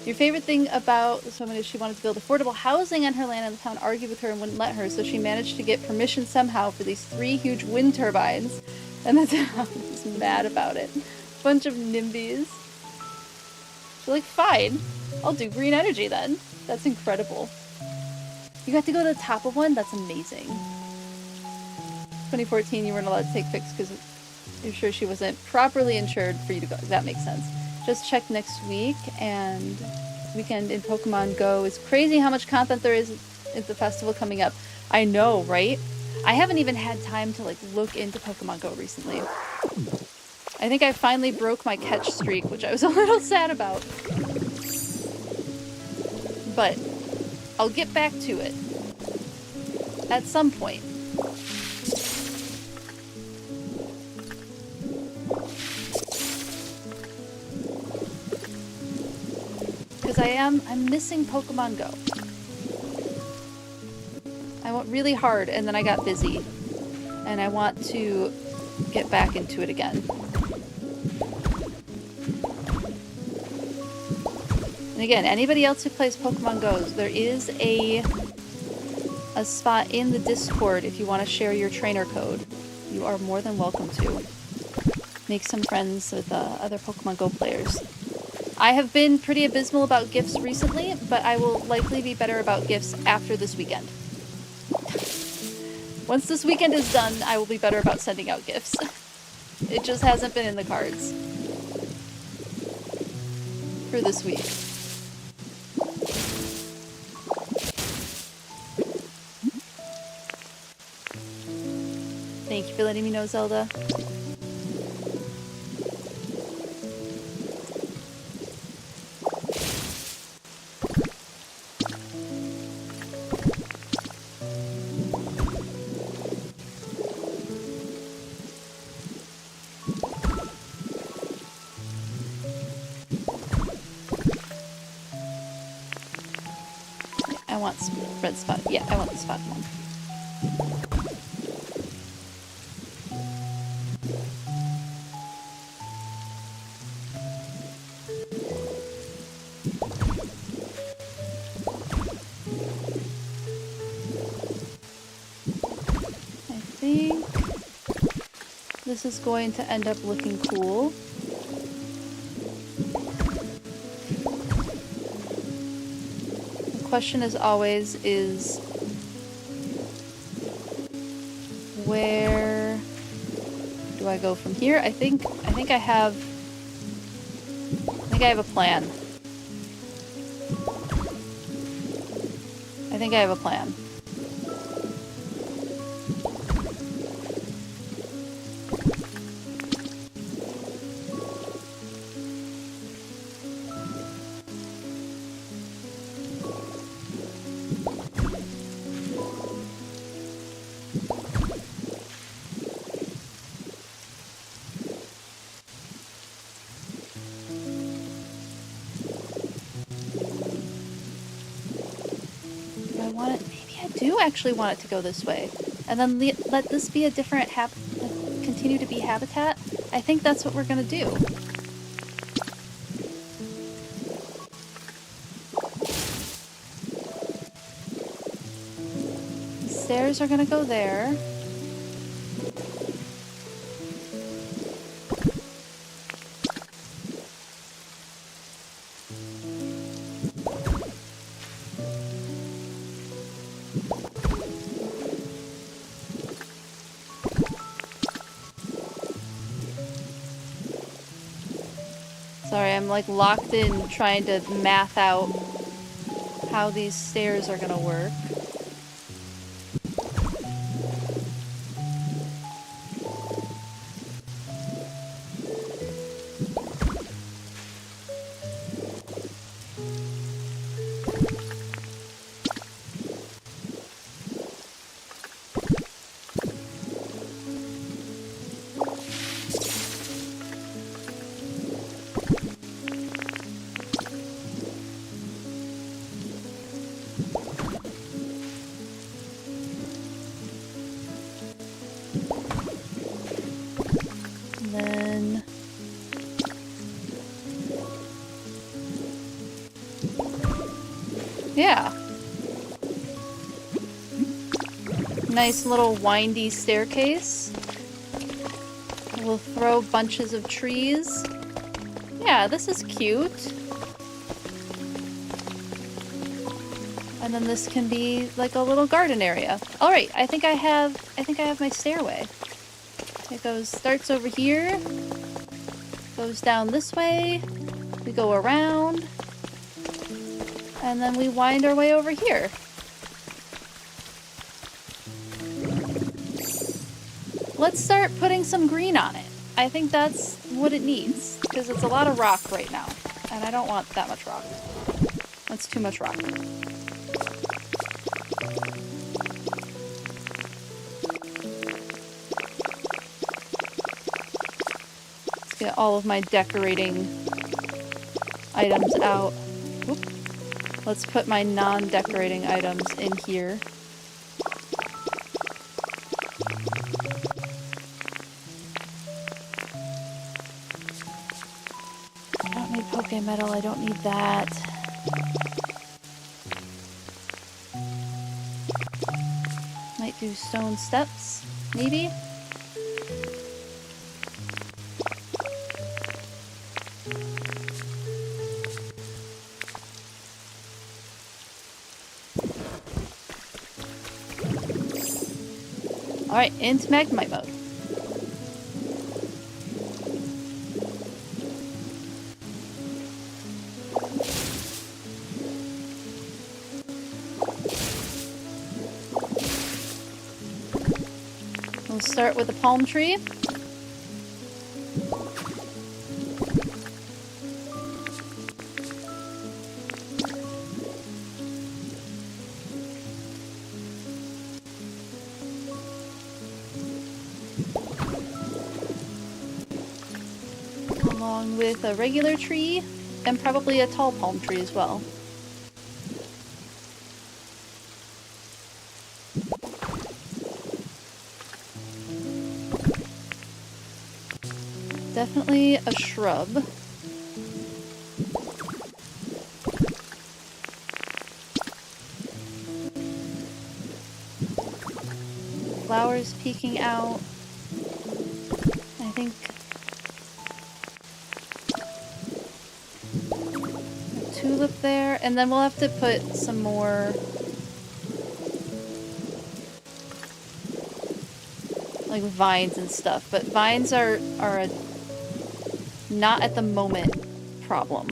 Your favorite thing about someone is she wanted to build affordable housing on her land, and the town argued with her and wouldn't let her, so she managed to get permission somehow for these 3 huge wind turbines, and the town is mad about it. Bunch of NIMBYs. She's like, fine, I'll do green energy then. That's incredible. You got to go to the top of one? That's amazing. 2014, you weren't allowed to take pics because you're sure she wasn't properly insured for you to go. That makes sense. Just check next week, and weekend in Pokemon Go. It's crazy how much content there is at the festival coming up. I know, right? I haven't even had time to like look into Pokemon Go recently. I think I finally broke my catch streak, which I was a little sad about. But I'll get back to it at some point. Because I'm missing Pokemon Go. I went really hard and then I got busy. And I want to get back into it again. And again, anybody else who plays Pokemon Go, there is a spot in the Discord if you want to share your trainer code. You are more than welcome to. Make some friends with other Pokemon Go players. I have been pretty abysmal about gifts recently, but I will likely be better about gifts after this weekend. Once this weekend is done, I will be better about sending out gifts. It just hasn't been in the cards for this week. Thank you for letting me know, Zelda. I want some red spot. Yeah, I want the spot one. This is going to end up looking cool. The question as always is, where do I go from here? I think I have a plan. I think I have a plan. Actually want it to go this way, and then let this be a different continue to be habitat. I think that's what we're gonna do. The stairs are gonna go there. Sorry, I'm like locked in trying to math out how these stairs are gonna work. Yeah. Nice little windy staircase. We'll throw bunches of trees. Yeah, this is cute. And then this can be like a little garden area. All right, I think I have my stairway. It starts over here, goes down this way, we go around, and then we wind our way over here. Let's start putting some green on it. I think that's what it needs, because it's a lot of rock right now, and I don't want that much rock. That's too much rock. Let's get all of my decorating items out. Oop. Let's put my non-decorating items in here. I don't need Poke Metal, I don't need that. Might do stone steps, maybe? Alright, into Magnemite mode. We'll start with the palm tree. Along with a regular tree, and probably a tall palm tree as well. Definitely a shrub. Flowers peeking out. I think a tulip there, and then we'll have to put some more like vines and stuff, but vines are a not at the moment problem.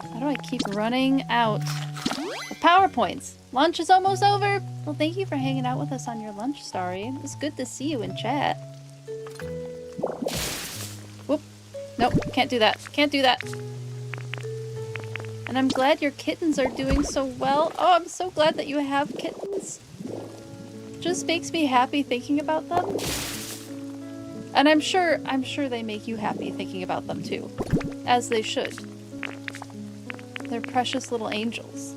How do I keep running out of PowerPoints? Lunch is almost over. Well, thank you for hanging out with us on your lunch, Starry. It was good to see you in chat. Whoop. Nope, can't do that. Can't do that. And I'm glad your kittens are doing so well. Oh, I'm so glad that you have kittens. Just makes me happy thinking about them. And I'm sure they make you happy thinking about them too. As they should. They're precious little angels.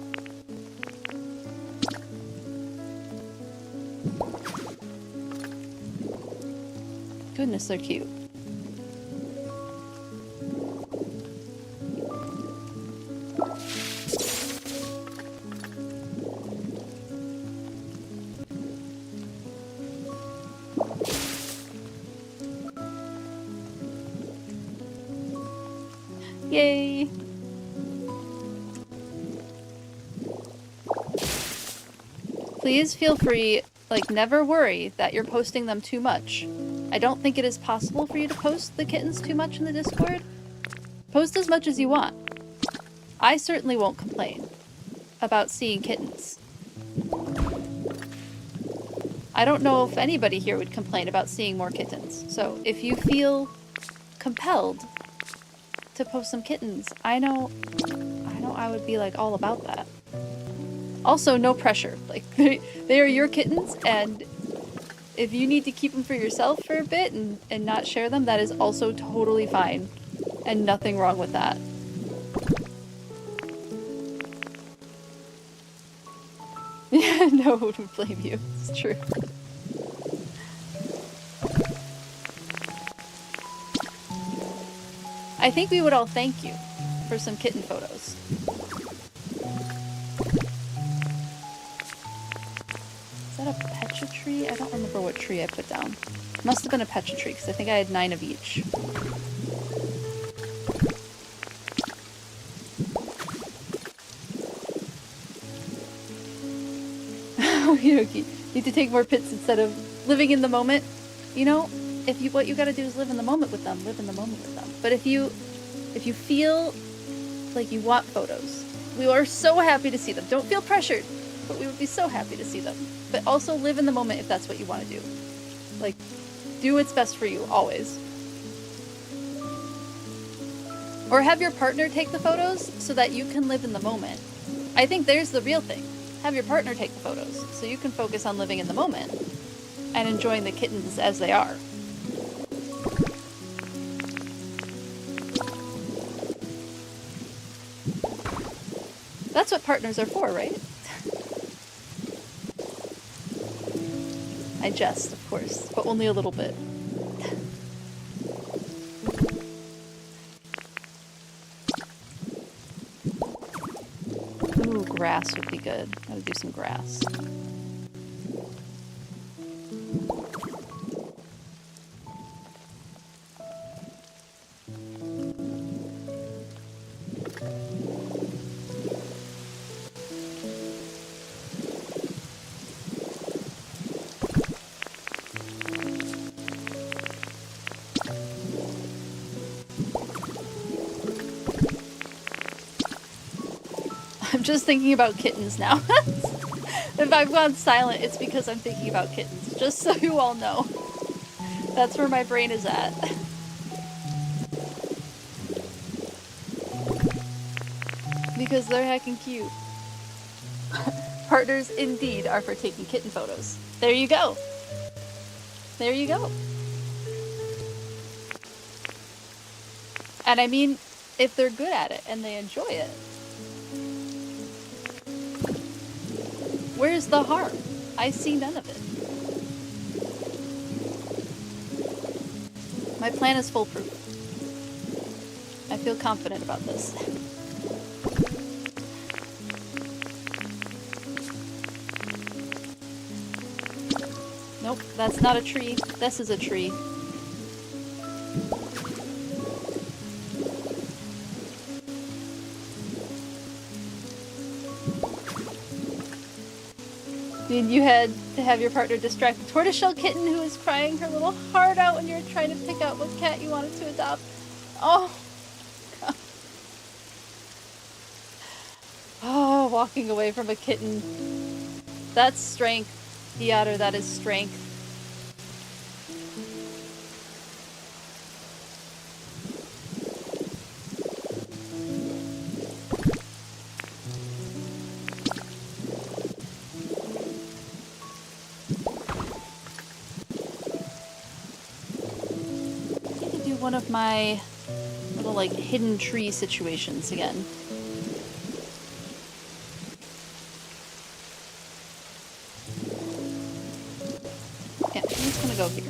Goodness, they're cute. Yay! Please feel free, like, never worry that you're posting them too much. I don't think it is possible for you to post the kittens too much in the Discord. Post as much as you want. I certainly won't complain about seeing kittens. I don't know if anybody here would complain about seeing more kittens. So if you feel compelled to post some kittens, I know I would be like all about that. Also, no pressure. Like, they are your kittens, and if you need to keep them for yourself for a bit and not share them, that is also totally fine. And nothing wrong with that. Yeah, no one would blame you. It's true. I think we would all thank you for some kitten photos. Is that a pecha tree? I don't remember what tree I put down. Must have been a pecha tree, because I think I had 9 of each. Okie need to take more pits instead of living in the moment. You know, what you gotta do is live in the moment with them. Live in the moment with them. But if you feel like you want photos, we are so happy to see them. Don't feel pressured, but we would be so happy to see them. But also live in the moment if that's what you want to do. Like, do what's best for you, always. Or have your partner take the photos so that you can live in the moment. I think there's the real thing. Have your partner take the photos so you can focus on living in the moment and enjoying the kittens as they are. That's what partners are for, right? I jest, of course, but only a little bit. Ooh, grass would be good. I would do some grass. I'm just thinking about kittens now. If I've gone silent, it's because I'm thinking about kittens. Just so you all know. That's where my brain is at. Because they're heckin' cute. Partners indeed are for taking kitten photos. There you go. There you go. And I mean, if they're good at it and they enjoy it, where's the harm? I see none of it. My plan is foolproof. I feel confident about this. Nope, that's not a tree. This is a tree. mean, you had to have your partner distract the tortoiseshell kitten who was crying her little heart out when you were trying to pick out what cat you wanted to adopt. Oh, God. Oh, walking away from a kitten. That's strength, Eotter, that is strength. One of my little like hidden tree situations again. Yeah, I'm just gonna go here.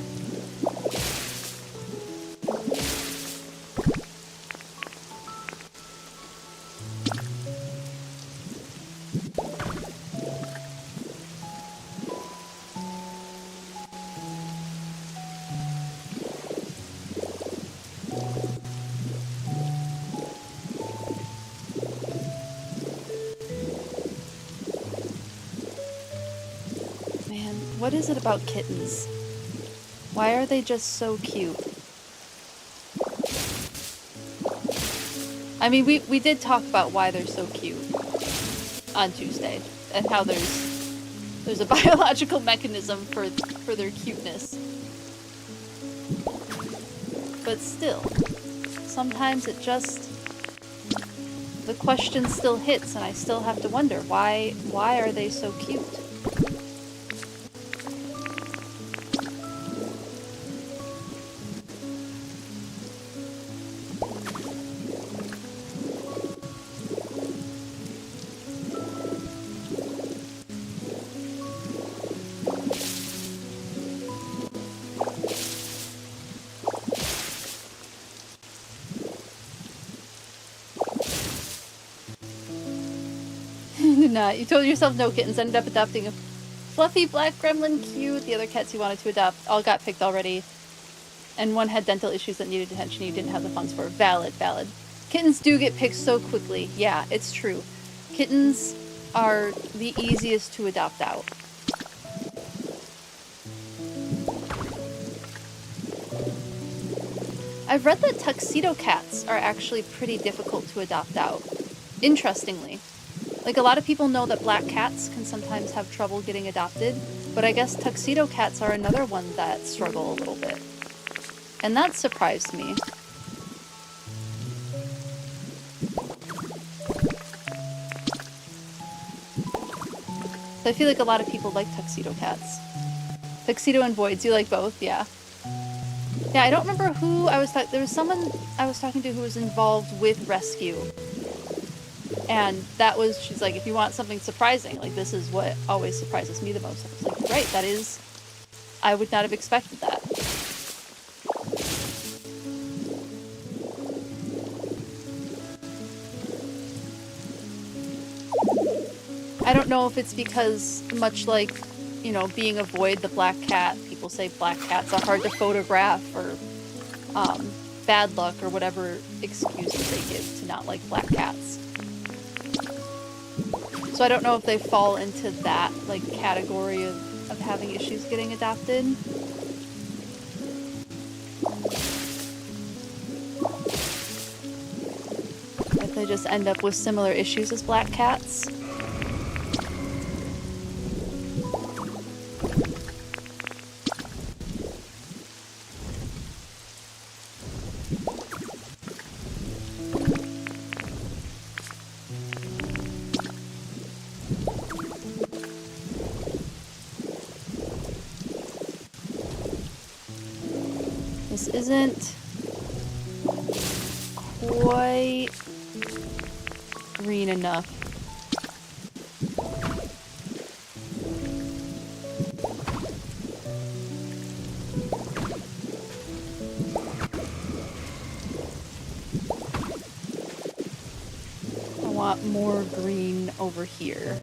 What is it about kittens? Why are they just so cute? I mean, we did talk about why they're so cute on Tuesday, and how there's a biological mechanism for their cuteness. But still, sometimes the question still hits, and I still have to wonder, why are they so cute? You told yourself no kittens, ended up adopting a fluffy black gremlin, cute. The other cats you wanted to adopt all got picked already. And one had dental issues that needed attention you didn't have the funds for. Valid. Kittens do get picked so quickly. Yeah, it's true. Kittens are the easiest to adopt out. I've read that tuxedo cats are actually pretty difficult to adopt out. Interestingly. Like, a lot of people know that black cats can sometimes have trouble getting adopted, but I guess tuxedo cats are another one that struggle a little bit. And that surprised me. So I feel like a lot of people like tuxedo cats. Tuxedo and voids, you like both, yeah. Yeah, I don't remember who I was talking. There was someone I was talking to who was involved with rescue. And that was, she's like, if you want something surprising, like, this is what always surprises me the most. I was like, right, that is, I would not have expected that. I don't know if it's because, much like, you know, being a void, the black cat, people say black cats are hard to photograph, or bad luck, or whatever excuses they give to not like black cats. So I don't know if they fall into that, like, category of having issues getting adopted. If they just end up with similar issues as black cats. This isn't quite green enough. I want more green over here.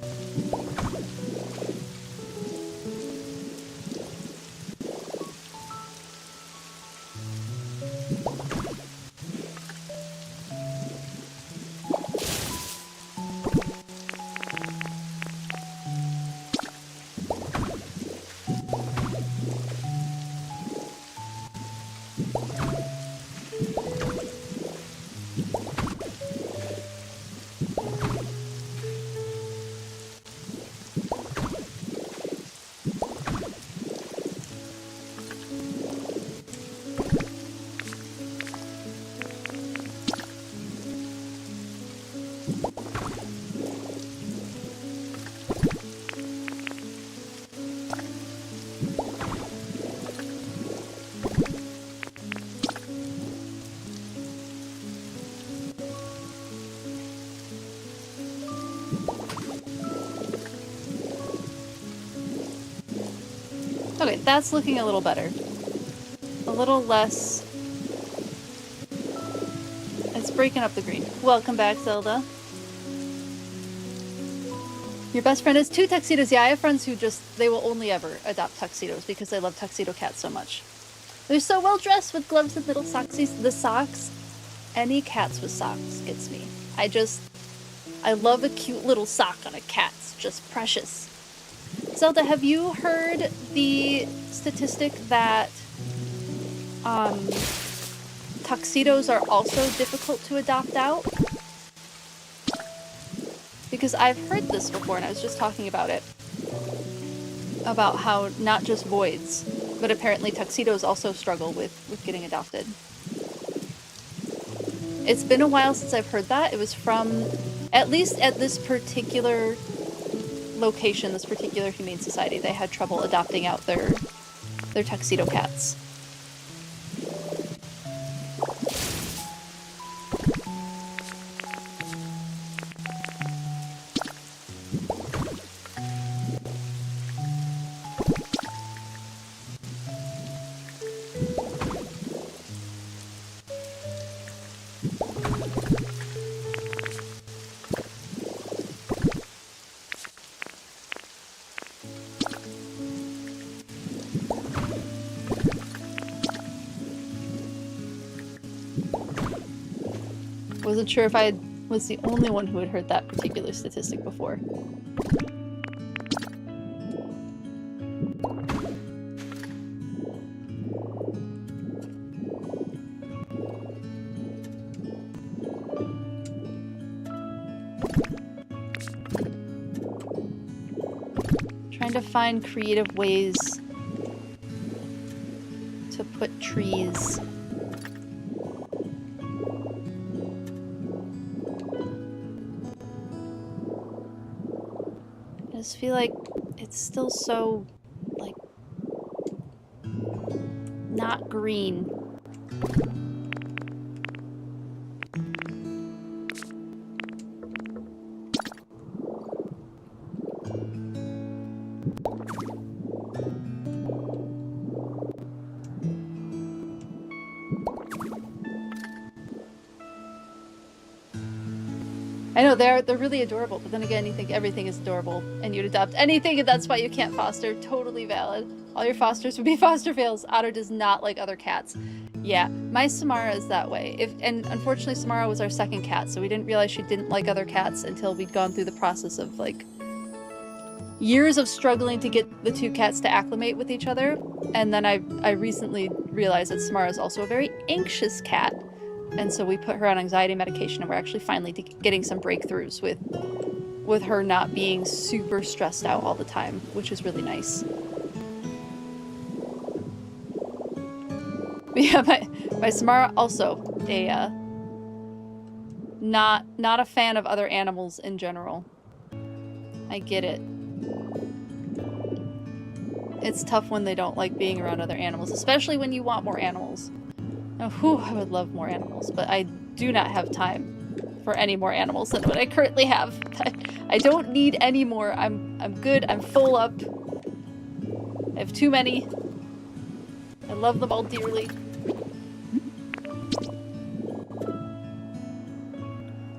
that's looking a little better. A little less... It's breaking up the green. Welcome back, Zelda. Your best friend has 2 tuxedos. Yeah, I have friends who just, they will only ever adopt tuxedos because they love tuxedo cats so much. They're so well dressed with gloves and little socksies. The socks, any cats with socks gets me. I love a cute little sock on a cat. It's just precious. Zelda, have you heard the statistic that tuxedos are also difficult to adopt out? Because I've heard this before, and I was just talking about it. About how not just voids, but apparently tuxedos also struggle with getting adopted. It's been a while since I've heard that. It was from, at least at this particular location, this particular humane society, they had trouble adopting out their tuxedo cats. Wasn't sure if I was the only one who had heard that particular statistic before. Trying to find creative ways to put trees. I just feel like it's still so, like, not green. I know, they're really adorable, but then again, you think everything is adorable, and you'd adopt anything, and that's why you can't foster. Totally valid. All your fosters would be foster fails. Otter does not like other cats. Yeah, my Samara is that way. And unfortunately, Samara was our second cat, so we didn't realize she didn't like other cats until we'd gone through the process of, like, years of struggling to get the 2 cats to acclimate with each other. And then I recently realized that Samara is also a very anxious cat. And so we put her on anxiety medication, and we're actually finally getting some breakthroughs with her not being super stressed out all the time, which is really nice. But yeah, my Samara also a not a fan of other animals in general. I get it. It's tough when they don't like being around other animals, especially when you want more animals. Oh, whew, I would love more animals, but I do not have time for any more animals than what I currently have. I don't need any more. I'm good. I'm full up. I have too many. I love them all dearly.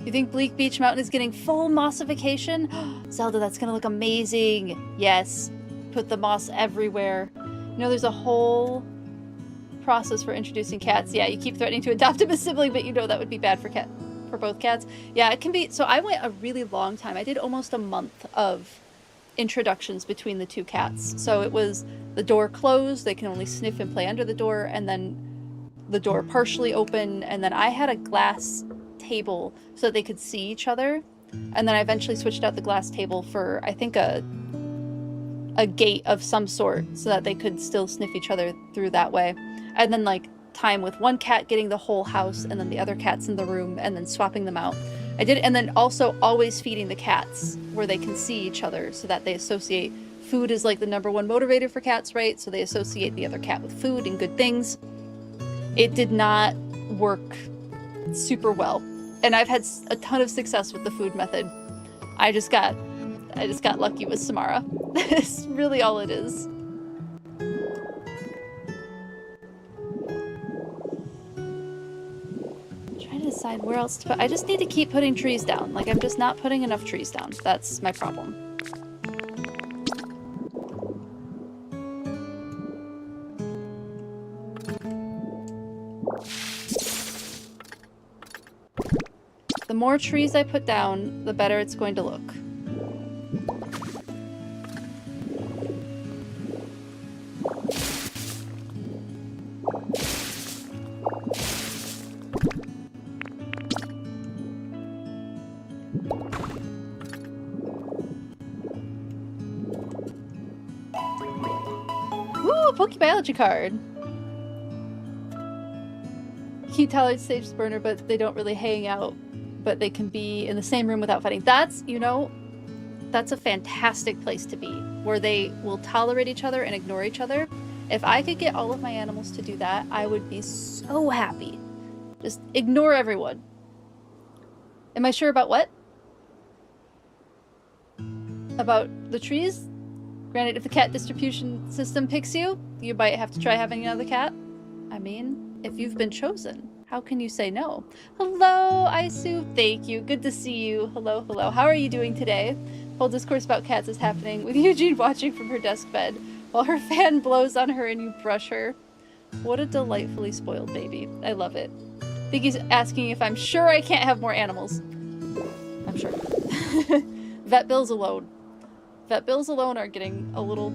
You think Bleak Beach Mountain is getting full mossification? Zelda, that's gonna look amazing. Yes. Put the moss everywhere. You know, there's a whole process for introducing cats. Yeah, you keep threatening to adopt him as a sibling, but you know that would be bad for both cats. Yeah, it can be. So I went a really long time. I did almost a month of introductions between the 2 cats. So it was the door closed, they can only sniff and play under the door, and then the door partially open, and then I had a glass table so that they could see each other. And then I eventually switched out the glass table for, I think, a gate of some sort so that they could still sniff each other through that way. And then, like, time with one cat getting the whole house and then the other cats in the room and then swapping them out. I did, and then also always feeding the cats where they can see each other so that they associate. Food is like the #1 motivator for cats, right? So they associate the other cat with food and good things. It did not work super well. And I've had a ton of success with the food method. I just got lucky with Samara. That's really all it is. decide where else to put. I just need to keep putting trees down. Like, I'm just not putting enough trees down. That's my problem. The more trees I put down, the better it's going to look. Ooh, PokeBiology card! Keep tolerate stage burner, but they don't really hang out. But they can be in the same room without fighting. That's, you know, that's a fantastic place to be, where they will tolerate each other and ignore each other. If I could get all of my animals to do that, I would be so happy. Just ignore everyone. Am I sure about what? About the trees? Granted, if the cat distribution system picks you, you might have to try having another cat. I mean, if you've been chosen. How can you say no? Hello, Isu. Thank you. Good to see you. Hello, hello. How are you doing today? Whole discourse about cats is happening with Eugene watching from her desk bed while her fan blows on her and you brush her. What a delightfully spoiled baby. I love it. Biggie's asking if I'm sure I can't have more animals. I'm sure. Vet bills alone. Vet bills alone are getting a little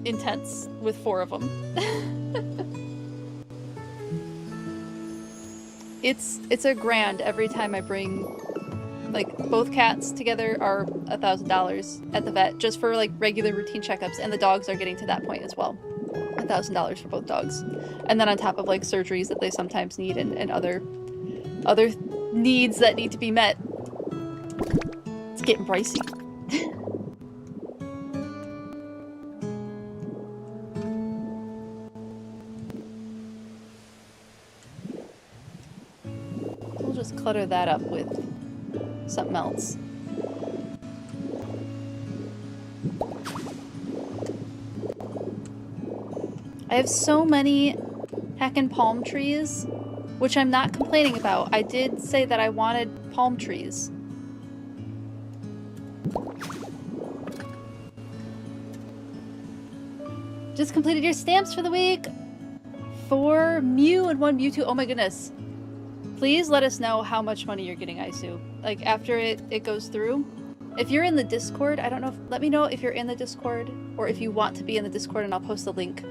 intense with 4 of them. It's a grand every time I bring, like, both cats together are $1,000 at the vet just for like regular routine checkups, and the dogs are getting to that point as well. $1,000 for both dogs, and then on top of like surgeries that they sometimes need and other needs that need to be met. It's getting pricey. Just clutter that up with something else. I have so many heckin' palm trees, which I'm not complaining about. I did say that I wanted palm trees. Just completed your stamps for the week. 4 Mew and 1 Mewtwo. Oh my goodness. Please let us know how much money you're getting, Isu. Like, after it goes through. If you're in the Discord, I don't know, let me know if you're in the Discord, or if you want to be in the Discord and I'll post the link.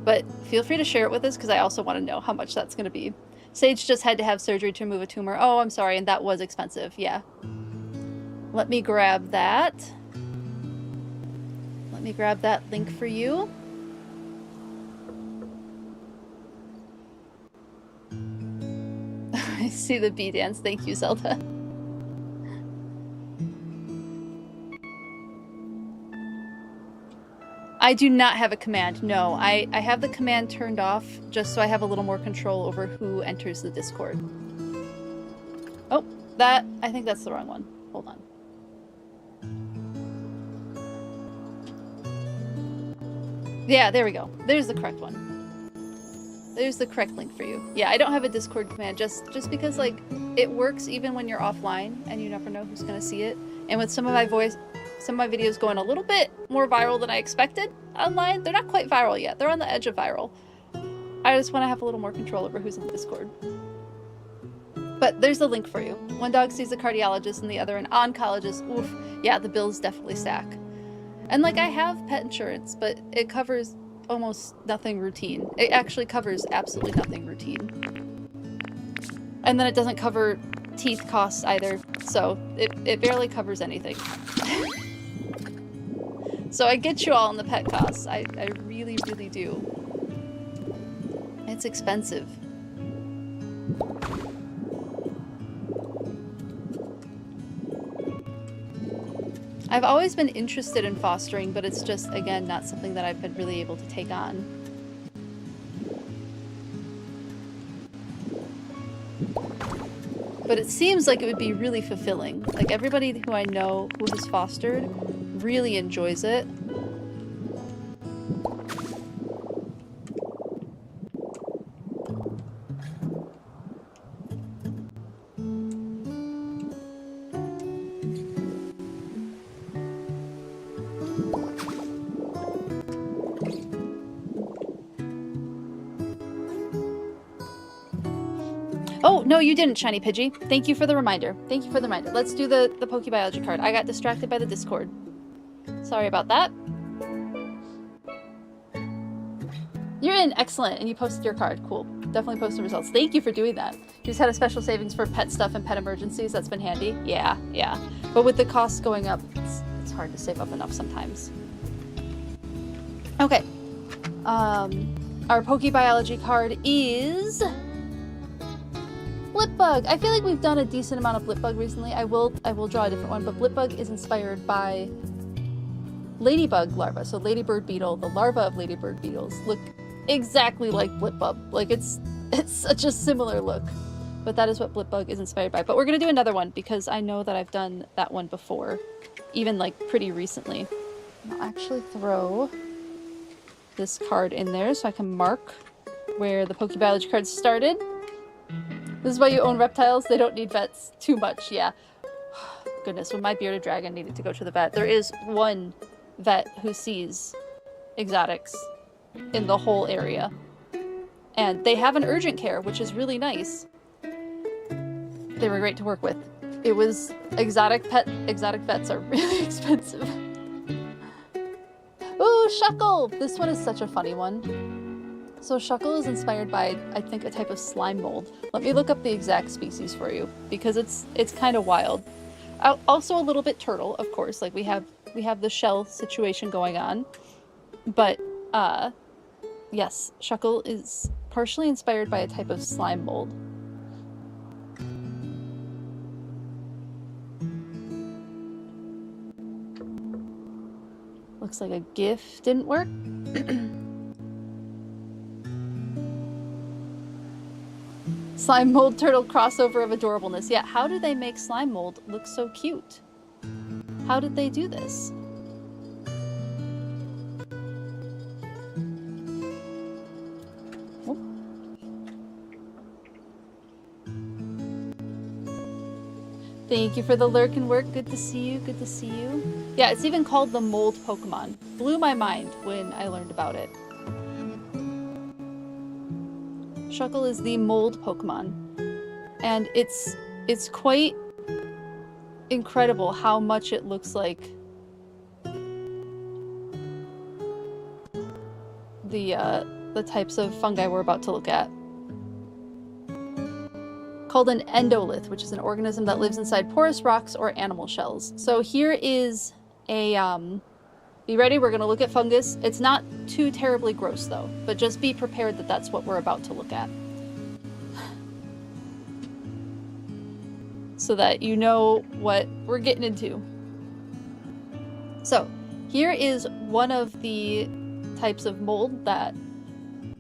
But feel free to share it with us, because I also want to know how much that's going to be. Sage just had to have surgery to remove a tumor. Oh, I'm sorry, and that was expensive, yeah. Let me grab that. Let me grab that link for you. I see the bee dance. Thank you, Zelda. I do not have a command. No, I have the command turned off just so I have a little more control over who enters the Discord. Oh, I think that's the wrong one. Hold on. Yeah, there we go. There's the correct one. There's the correct link for you. Yeah, I don't have a Discord command just because, like, it works even when you're offline and you never know who's gonna see it. And with some of my videos going a little bit more viral than I expected online, they're not quite viral yet. They're on the edge of viral. I just want to have a little more control over who's in the Discord. But there's a link for you. One dog sees a cardiologist and the other an oncologist. Oof. Yeah, the bills definitely stack. And, like, I have pet insurance, but it covers almost nothing routine. It actually covers absolutely nothing routine. And then it doesn't cover teeth costs either, so it barely covers anything. So I get you all in the pet costs. I really, really do. It's expensive. I've always been interested in fostering, but it's just, again, not something that I've been really able to take on. But it seems like it would be really fulfilling. Like, everybody who I know who has fostered really enjoys it. Oh, no, you didn't, Shiny Pidgey. Thank you for the reminder. Thank you for the reminder. Let's do the PokeBiology card. I got distracted by the Discord. Sorry about that. You're in. Excellent. And you posted your card. Cool. Definitely posted results. Thank you for doing that. You just had a special savings for pet stuff and pet emergencies. That's been handy. Yeah, yeah. But with the costs going up, it's hard to save up enough sometimes. Okay. Our PokeBiology card is Blipbug. I feel like we've done a decent amount of Blipbug recently. I will draw a different one, but Blipbug is inspired by ladybug larva. So ladybird beetle, the larva of ladybird beetles look exactly like Blipbug. Like it's such a similar look. But that is what Blipbug is inspired by. But we're gonna do another one because I know that I've done that one before, even like pretty recently. I'll actually throw this card in there so I can mark where the PokeBiology cards started. This is why you own reptiles. They don't need vets too much. Yeah. Goodness, when my bearded dragon needed to go to the vet, there is one vet who sees exotics in the whole area. And they have an urgent care, which is really nice. They were great to work with. It was exotic vets are really expensive. Ooh, Shuckle! This one is such a funny one. So Shuckle is inspired by, I think, a type of slime mold. Let me look up the exact species for you, because it's kind of wild. Also a little bit turtle, of course. Like we have the shell situation going on. But yes, Shuckle is partially inspired by a type of slime mold. Looks like a GIF didn't work. Slime mold turtle crossover of adorableness. Yeah, how do they make slime mold look so cute? How did they do this? Oh. Thank you for the lurk and work. Good to see you. Good to see you. Yeah, it's even called the mold Pokemon. Blew my mind when I learned about it. Shuckle is the mold Pokemon. And it's quite incredible how much it looks like the types of fungi we're about to look at. Called an endolith, which is an organism that lives inside porous rocks or animal shells. So here is a, be ready, we're gonna look at fungus. It's not too terribly gross though, but just be prepared that that's what we're about to look at. So that you know what we're getting into. So here is one of the types of mold that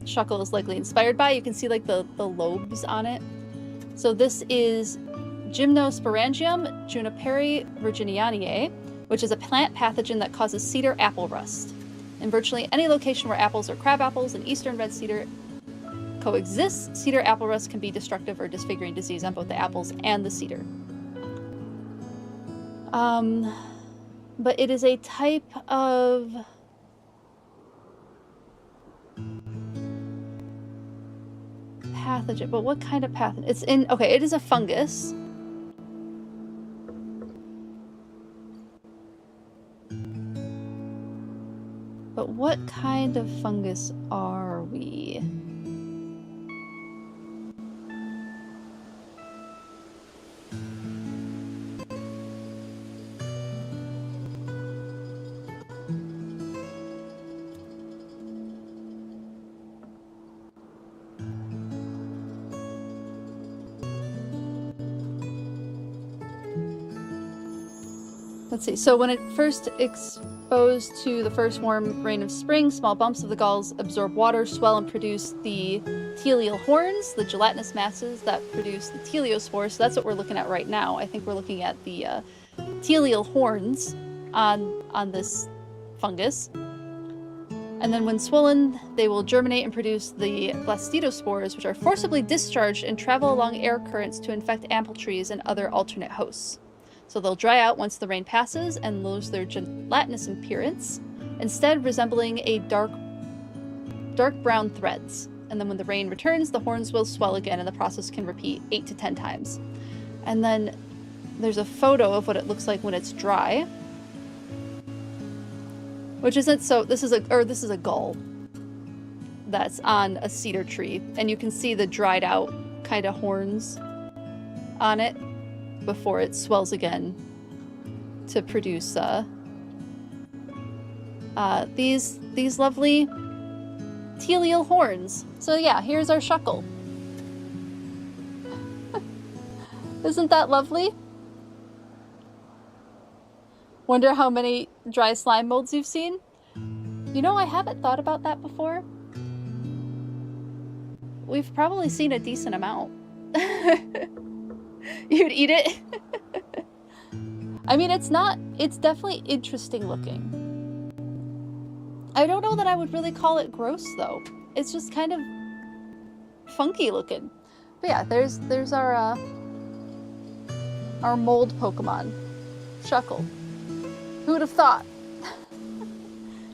Shuckle is likely inspired by. You can see like the lobes on it. So this is Gymnosporangium juniperi virginianae, which is a plant pathogen that causes cedar apple rust. In virtually any location where apples or crab apples and eastern red cedar coexist, cedar apple rust can be destructive or disfiguring disease on both the apples and the cedar. But it is a type of pathogen. But what kind of pathogen? It's in, okay, it is a fungus. But what kind of fungus are we? Let's see, so when it first exposed to the first warm rain of spring, small bumps of the galls absorb water, swell, and produce the teleal horns, the gelatinous masses that produce the teleospores. So that's what we're looking at right now. I think we're looking at the teleal horns on this fungus. And then when swollen, they will germinate and produce the blastospores, which are forcibly discharged and travel along air currents to infect apple trees and other alternate hosts. So they'll dry out once the rain passes and lose their gelatinous appearance, instead resembling a dark brown threads. And And then when the rain returns, the horns will swell again, and the process can repeat 8 to 10 times. And then there's a photo of what it looks like when it's dry. Which isn't so... This is a gull that's on a cedar tree. And you can see the dried out kind of horns on it before it swells again to produce these lovely teleal horns. So yeah, here's our shuckle. Isn't that lovely? Wonder how many dry slime molds you've seen? You know, I haven't thought about that before. We've probably seen a decent amount. You'd eat it? I mean, it's definitely interesting looking. I don't know that I would really call it gross, though. It's just kind of funky looking. But yeah, there's our mold Pokemon. Shuckle. Who would have thought?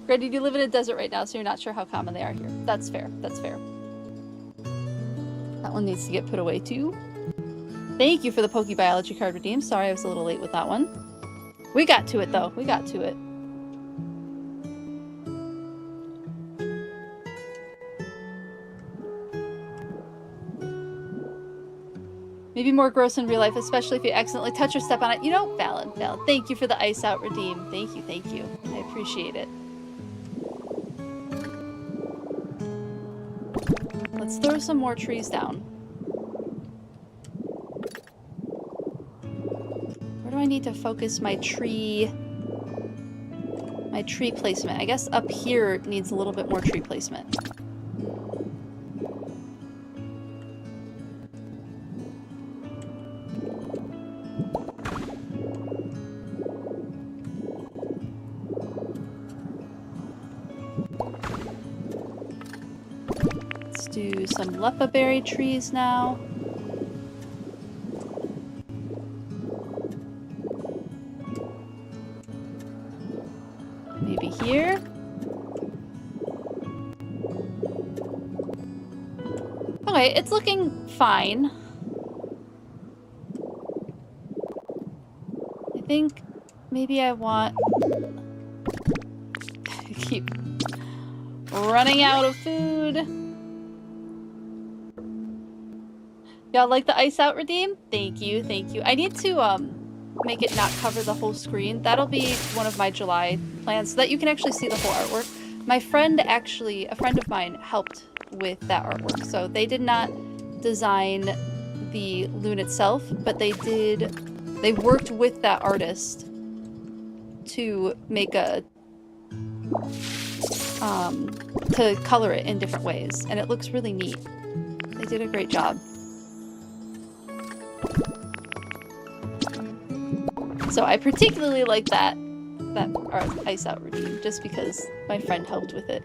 Granted, you live in a desert right now, so you're not sure how common they are here. That's fair. That's fair. That one needs to get put away, too. Thank you for the PokeBiology card redeemed. Sorry I was a little late with that one. We got to it, though. We got to it. Maybe more gross in real life, especially if you accidentally touch or step on it. You know, valid, valid. Thank you for the ice out redeem. Thank you, thank you. I appreciate it. Let's throw some more trees down. Where do I need to focus my tree placement? I guess up here needs a little bit more tree placement. Do some lepa berry trees now. Maybe here. Okay, it's looking fine. I think maybe I want... I keep running out of food. Y'all like the ice out redeem? Thank you, thank you. I need to make it not cover the whole screen. That'll be one of my July plans so that you can actually see the whole artwork. My friend a friend of mine helped with that artwork. So they did not design the loon itself, but they worked with that artist to make to color it in different ways. And it looks really neat. They did a great job. So I particularly like that ice out redeem, just because my friend helped with it.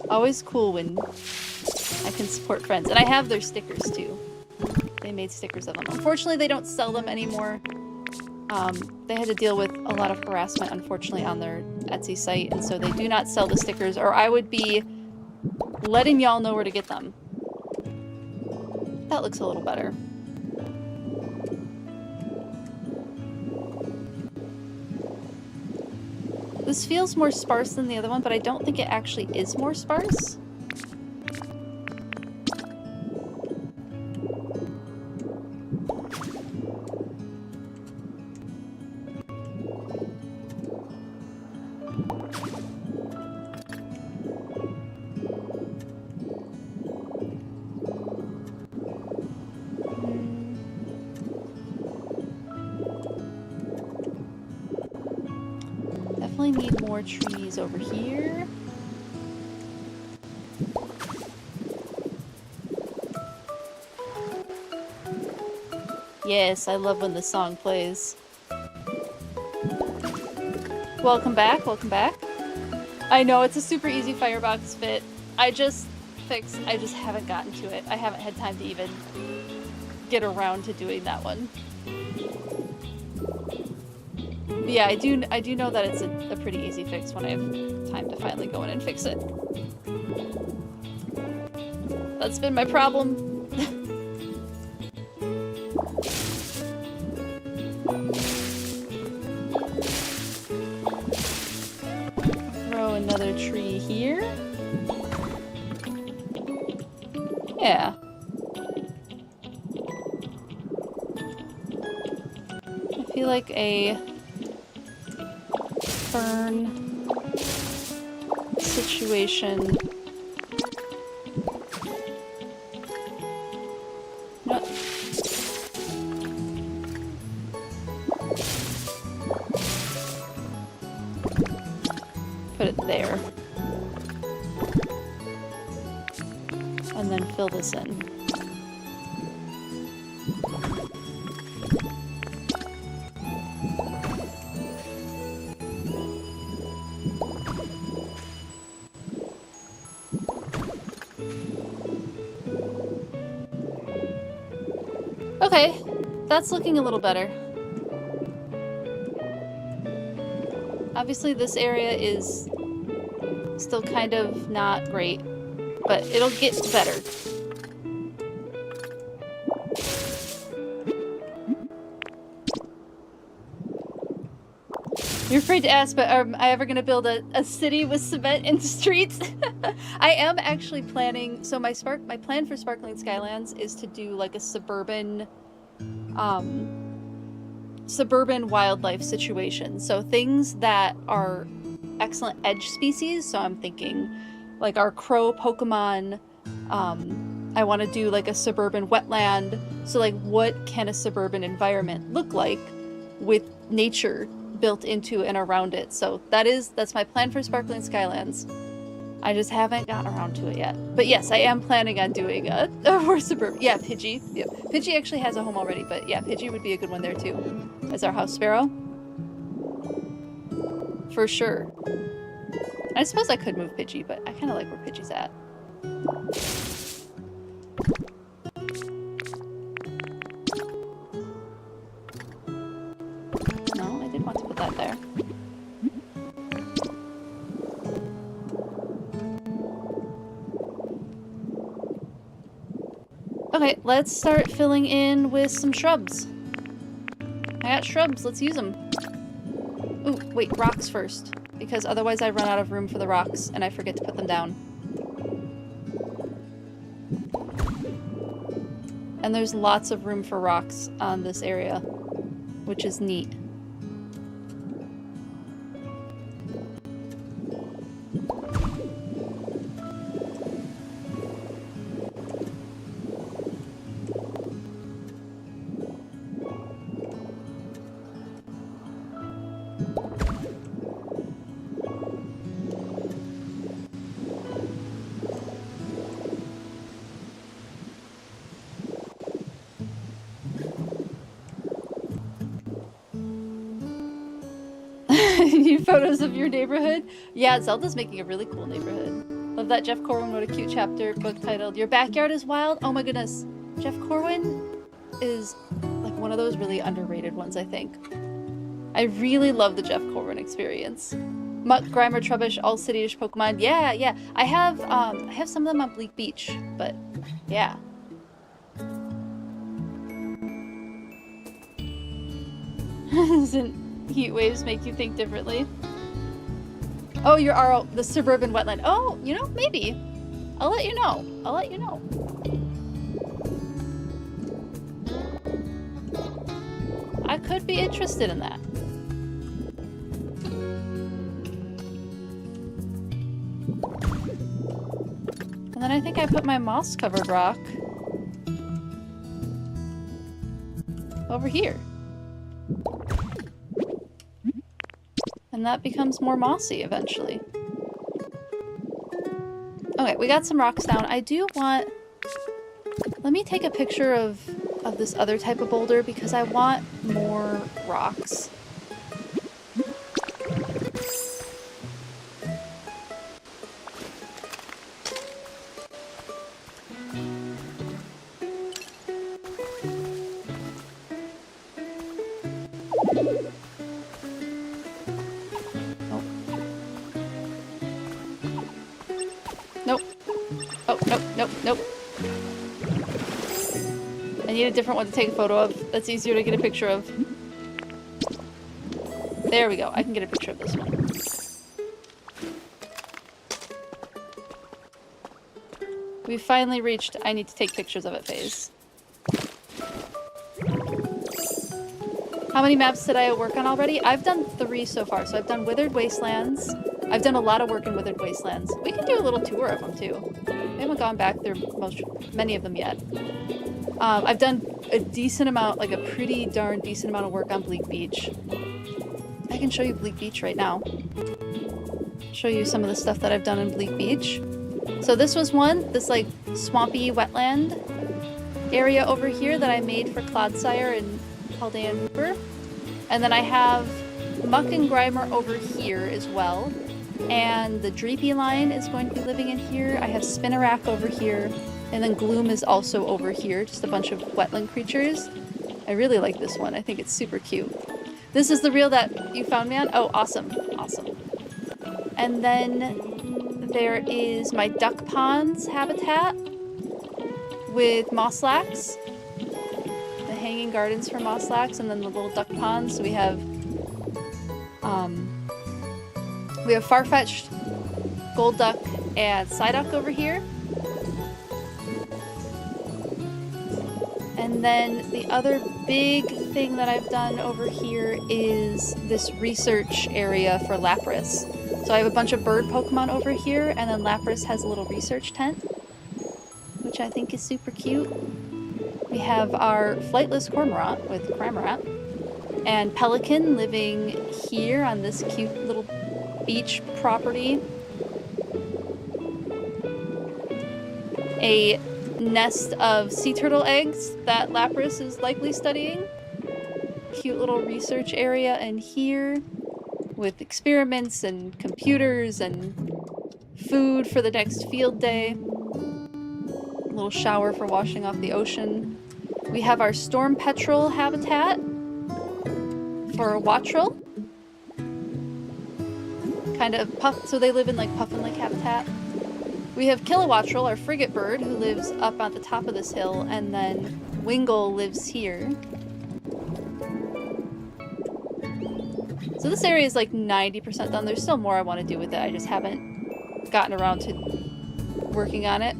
Always cool when I can support friends. And I have their stickers too. They made stickers of them. Unfortunately, they don't sell them anymore. They had to deal with a lot of harassment, unfortunately, on their Etsy site, and so they do not sell the stickers, or I would be letting y'all know where to get them. That looks a little better. This feels more sparse than the other one, but I don't think it actually is more sparse. Need more trees over here. Yes, I love when the song plays. Welcome back, welcome back. I know, it's a super easy firebox fit. I just haven't gotten to it. I haven't had time to even get around to doing that one. Yeah, I do know that it's a pretty easy fix when I have time to finally go in and fix it. That's been my problem. Throw another tree here. Yeah. I feel like a fern situation. No. Put it there. And then fill this in. Okay, that's looking a little better. Obviously this area is still kind of not great, but it'll get better. You're afraid to ask, but am I ever going to build a city with cement and streets? I am actually planning, so my plan for Sparkling Skylands is to do like a suburban wildlife situation. So things that are excellent edge species. So I'm thinking like our crow Pokemon. I want to do like a suburban wetland. So like what can a suburban environment look like with nature built into and around it? So that's my plan for Sparkling Skylands. I just haven't gotten around to it yet. But yes, I am planning on doing a more suburban. Yeah, Pidgey. Yeah. Pidgey actually has a home already, but yeah, Pidgey would be a good one there too. As our house sparrow. For sure. I suppose I could move Pidgey, but I kind of like where Pidgey's at. No, I did want to put that there. Okay, let's start filling in with some shrubs. I got shrubs, let's use them. Ooh, wait, rocks first. Because otherwise I run out of room for the rocks and I forget to put them down. And there's lots of room for rocks on this area, which is neat. New photos of your neighborhood? Yeah, Zelda's making a really cool neighborhood. Love that Jeff Corwin wrote a cute chapter book titled Your Backyard is Wild? Oh my goodness. Jeff Corwin is like one of those really underrated ones, I think. I really love the Jeff Corwin experience. Muck, Grimer, Trubbish, all city-ish Pokemon. Yeah, yeah. I have some of them on Bleak Beach, but yeah. Doesn't heat waves make you think differently? Oh, you're the suburban wetland. Oh, you know, maybe. I'll let you know. I'll let you know. I could be interested in that. And then I think I put my moss-covered rock over here. And that becomes more mossy eventually. Okay, we got some rocks down. I do want... Let me take a picture of this other type of boulder because I want more rocks. Nope. Oh, nope, nope, nope. I need a different one to take a photo of. That's easier to get a picture of. There we go. I can get a picture of this one. We finally reached I need to take pictures of it phase. How many maps did I work on already? I've done 3 so far. So I've done Withered Wastelands. I've done a lot of work in Withered Wastelands. We can do a little tour of them too. We haven't gone back through many of them yet. I've done a decent amount, like a pretty darn decent amount of work on Bleak Beach. I can show you Bleak Beach right now. Show you some of the stuff that I've done in Bleak Beach. So this was one, this like swampy wetland area over here that I made for Clodsire and Haldean Hooper. And then I have Muck and Grimer over here as well. And the Dreepy line is going to be living in here. I have Spinnerack over here. And then Gloom is also over here, just a bunch of wetland creatures. I really like this one. I think it's super cute. This is the reel that you found me on? Oh, awesome. Awesome. And then there is my duck ponds habitat with Mosslax. The hanging gardens for Mosslax, and then the little duck ponds. So we have Farfetch'd, Gold Duck, and Psyduck over here. And then the other big thing that I've done over here is this research area for Lapras. So I have a bunch of bird Pokemon over here, and then Lapras has a little research tent, which I think is super cute. We have our flightless Cormorant with Cramorant, and Pelican living here on this cute little beach property. A nest of sea turtle eggs that Lapras is likely studying. Cute little research area in here with experiments and computers and food for the next field day. A little shower for washing off the ocean. We have our storm petrel habitat for Wattrel. Kind of puff, so they live in like Puffin Lake habitat. We have Kilowattrel, our frigate bird, who lives up at the top of this hill, and then Wingle lives here. So this area is like 90% done. There's still more I want to do with it. I just haven't gotten around to working on it.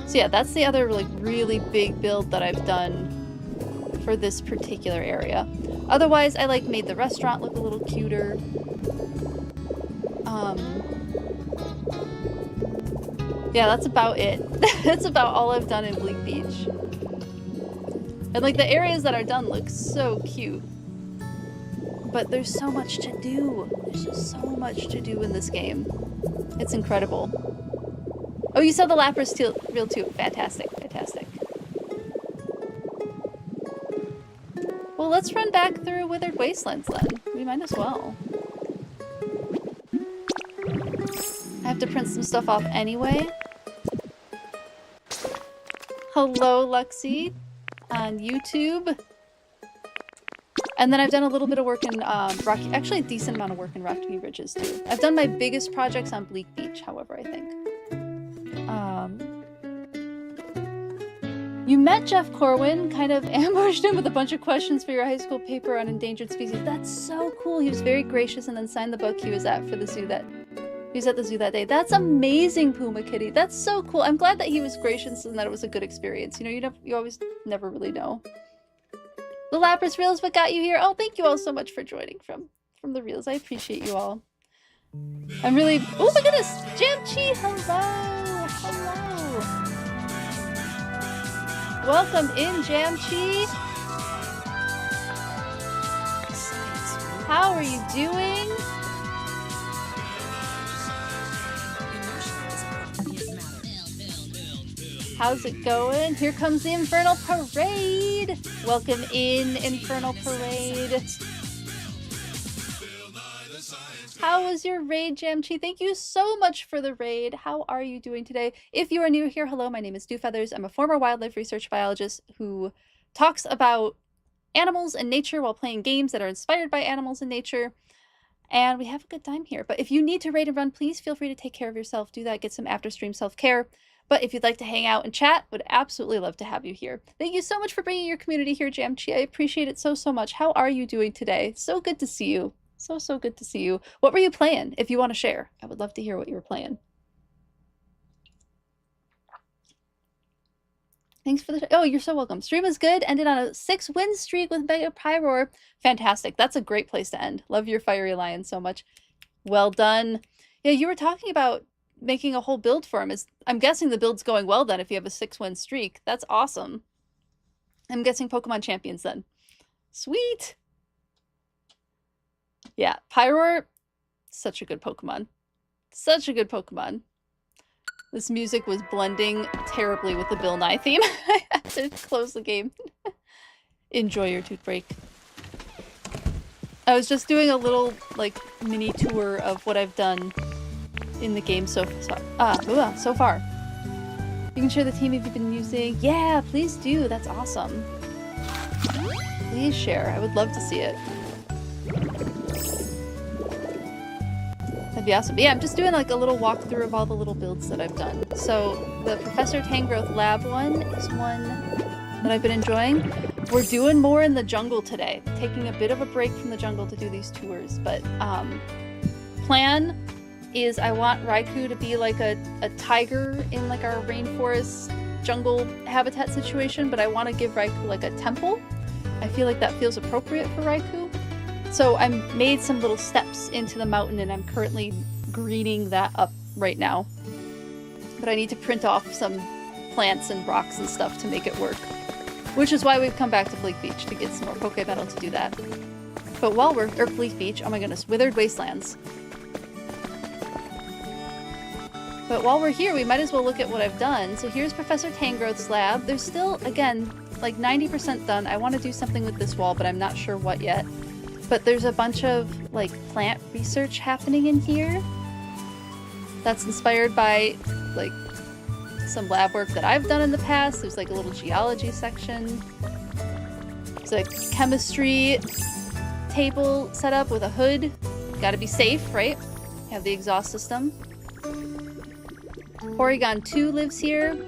So yeah, that's the other like really big build that I've done for this particular area. Otherwise, I like made the restaurant look a little cuter. Yeah, that's about it. That's about all I've done in Bleak Beach. And like the areas that are done look so cute. But there's so much to do. There's just so much to do in this game. It's incredible. Oh, you saw the Lapras reel too. Fantastic, fantastic. Well, let's run back through Withered Wastelands then. We might as well. I have to print some stuff off anyway. Hello, Luxie, on YouTube. And then I've done a little bit of work in Rocky, actually a decent amount of work in Rocky Ridges too. I've done my biggest projects on Bleak Beach, however, I think. You met Jeff Corwin, kind of ambushed him with a bunch of questions for your high school paper on endangered species. That's so cool. He was very gracious and then signed the book he was at for the zoo that he was at the zoo that day. That's amazing, Puma Kitty. That's so cool. I'm glad that he was gracious and that it was a good experience. You know, you always never really know. The Lapras reel is what got you here. Oh, thank you all so much for joining from the reels. I appreciate you all. I'm really... Oh, look at this! Jamchi! Hello! Hello! Welcome in, Jamchi! How are you doing? How's it going? Here comes the Infernal Parade! Welcome in, Infernal Parade. How was your raid, Jamchi? Thank you so much for the raid. How are you doing today? If you are new here, hello, my name is Dewfeathers. I'm a former wildlife research biologist who talks about animals and nature while playing games that are inspired by animals and nature. and we have a good time here. But if you need to raid and run, please feel free to take care of yourself. Do that. Get some after stream self-care. But if you'd like to hang out and chat, would absolutely love to have you here. Thank you so much for bringing your community here, Jamchi. I appreciate it so, so much. How are you doing today? So good to see you. So, so good to see you. What were you playing, if you want to share? I would love to hear what you were playing. Thanks for the... Oh, you're so welcome. Stream was good. Ended on a 6-win streak with Mega Pyroar. Fantastic. That's a great place to end. Love your Fiery Lion so much. Well done. Yeah, you were talking about making a whole build for him. I'm guessing the build's going well then if you have a 6-win streak. That's awesome. I'm guessing Pokemon Champions then. Sweet. Yeah, Pyroar, such a good Pokemon. Such a good Pokemon. This music was blending terribly with the Bill Nye theme. I had to close the game. Enjoy your tooth break. I was just doing a little, like, mini tour of what I've done in the game so far. You can share the team if you've been using. Yeah, please do. That's awesome. Please share. I would love to see it. That'd be awesome. But yeah, I'm just doing like a little walkthrough of all the little builds that I've done. So the Professor Tangrowth Lab one is one that I've been enjoying. We're doing more in the jungle today. Taking a bit of a break from the jungle to do these tours. But plan is I want Raikou to be like a tiger in like our rainforest jungle habitat situation, but I want to give Raikou like a temple. I feel like that feels appropriate for Raikou. So I made some little steps into the mountain and I'm currently greening that up right now. But I need to print off some plants and rocks and stuff to make it work. Which is why we've come back to Bleak Beach, to get some more Pokeball to do that. But while we're... or Bleak Beach, oh my goodness, Withered Wastelands. But while we're here, we might as well look at what I've done. So here's Professor Tangrowth's lab. There's still, again, like 90% done. I want to do something with this wall, but I'm not sure what yet. But there's a bunch of, like, plant research happening in here. That's inspired by, like, some lab work that I've done in the past. There's, like, a little geology section. There's a chemistry table set up with a hood. Gotta be safe, right? Have the exhaust system. Porygon 2 lives here.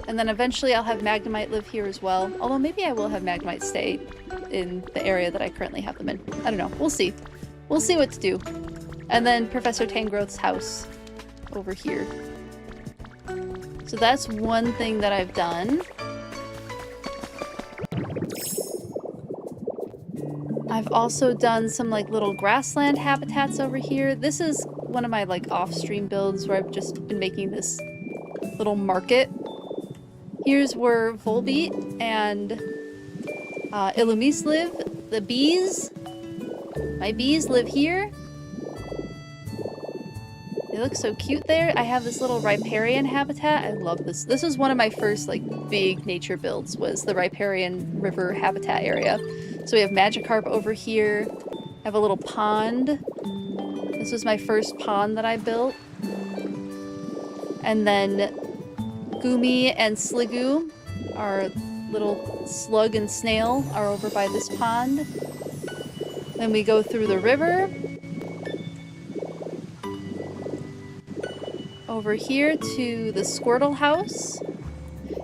And then eventually I'll have Magnemite live here as well. Although maybe I will have Magnemite stay in the area that I currently have them in. I don't know. We'll see. We'll see what to do. And then Professor Tangrowth's house over here. So that's one thing that I've done. I've also done some like little grassland habitats over here. This is one of my like off-stream builds where I've just been making this little market. Here's where Volbeat and Illumise live. The bees. My bees live here. They look so cute there. I have this little riparian habitat. I love this. This is one of my first like big nature builds, was the riparian river habitat area. So we have Magikarp over here. I have a little pond. This was my first pond that I built. And then Goomy and Sliggoo, our little slug and snail, are over by this pond. Then we go through the river. Over here to the Squirtle house.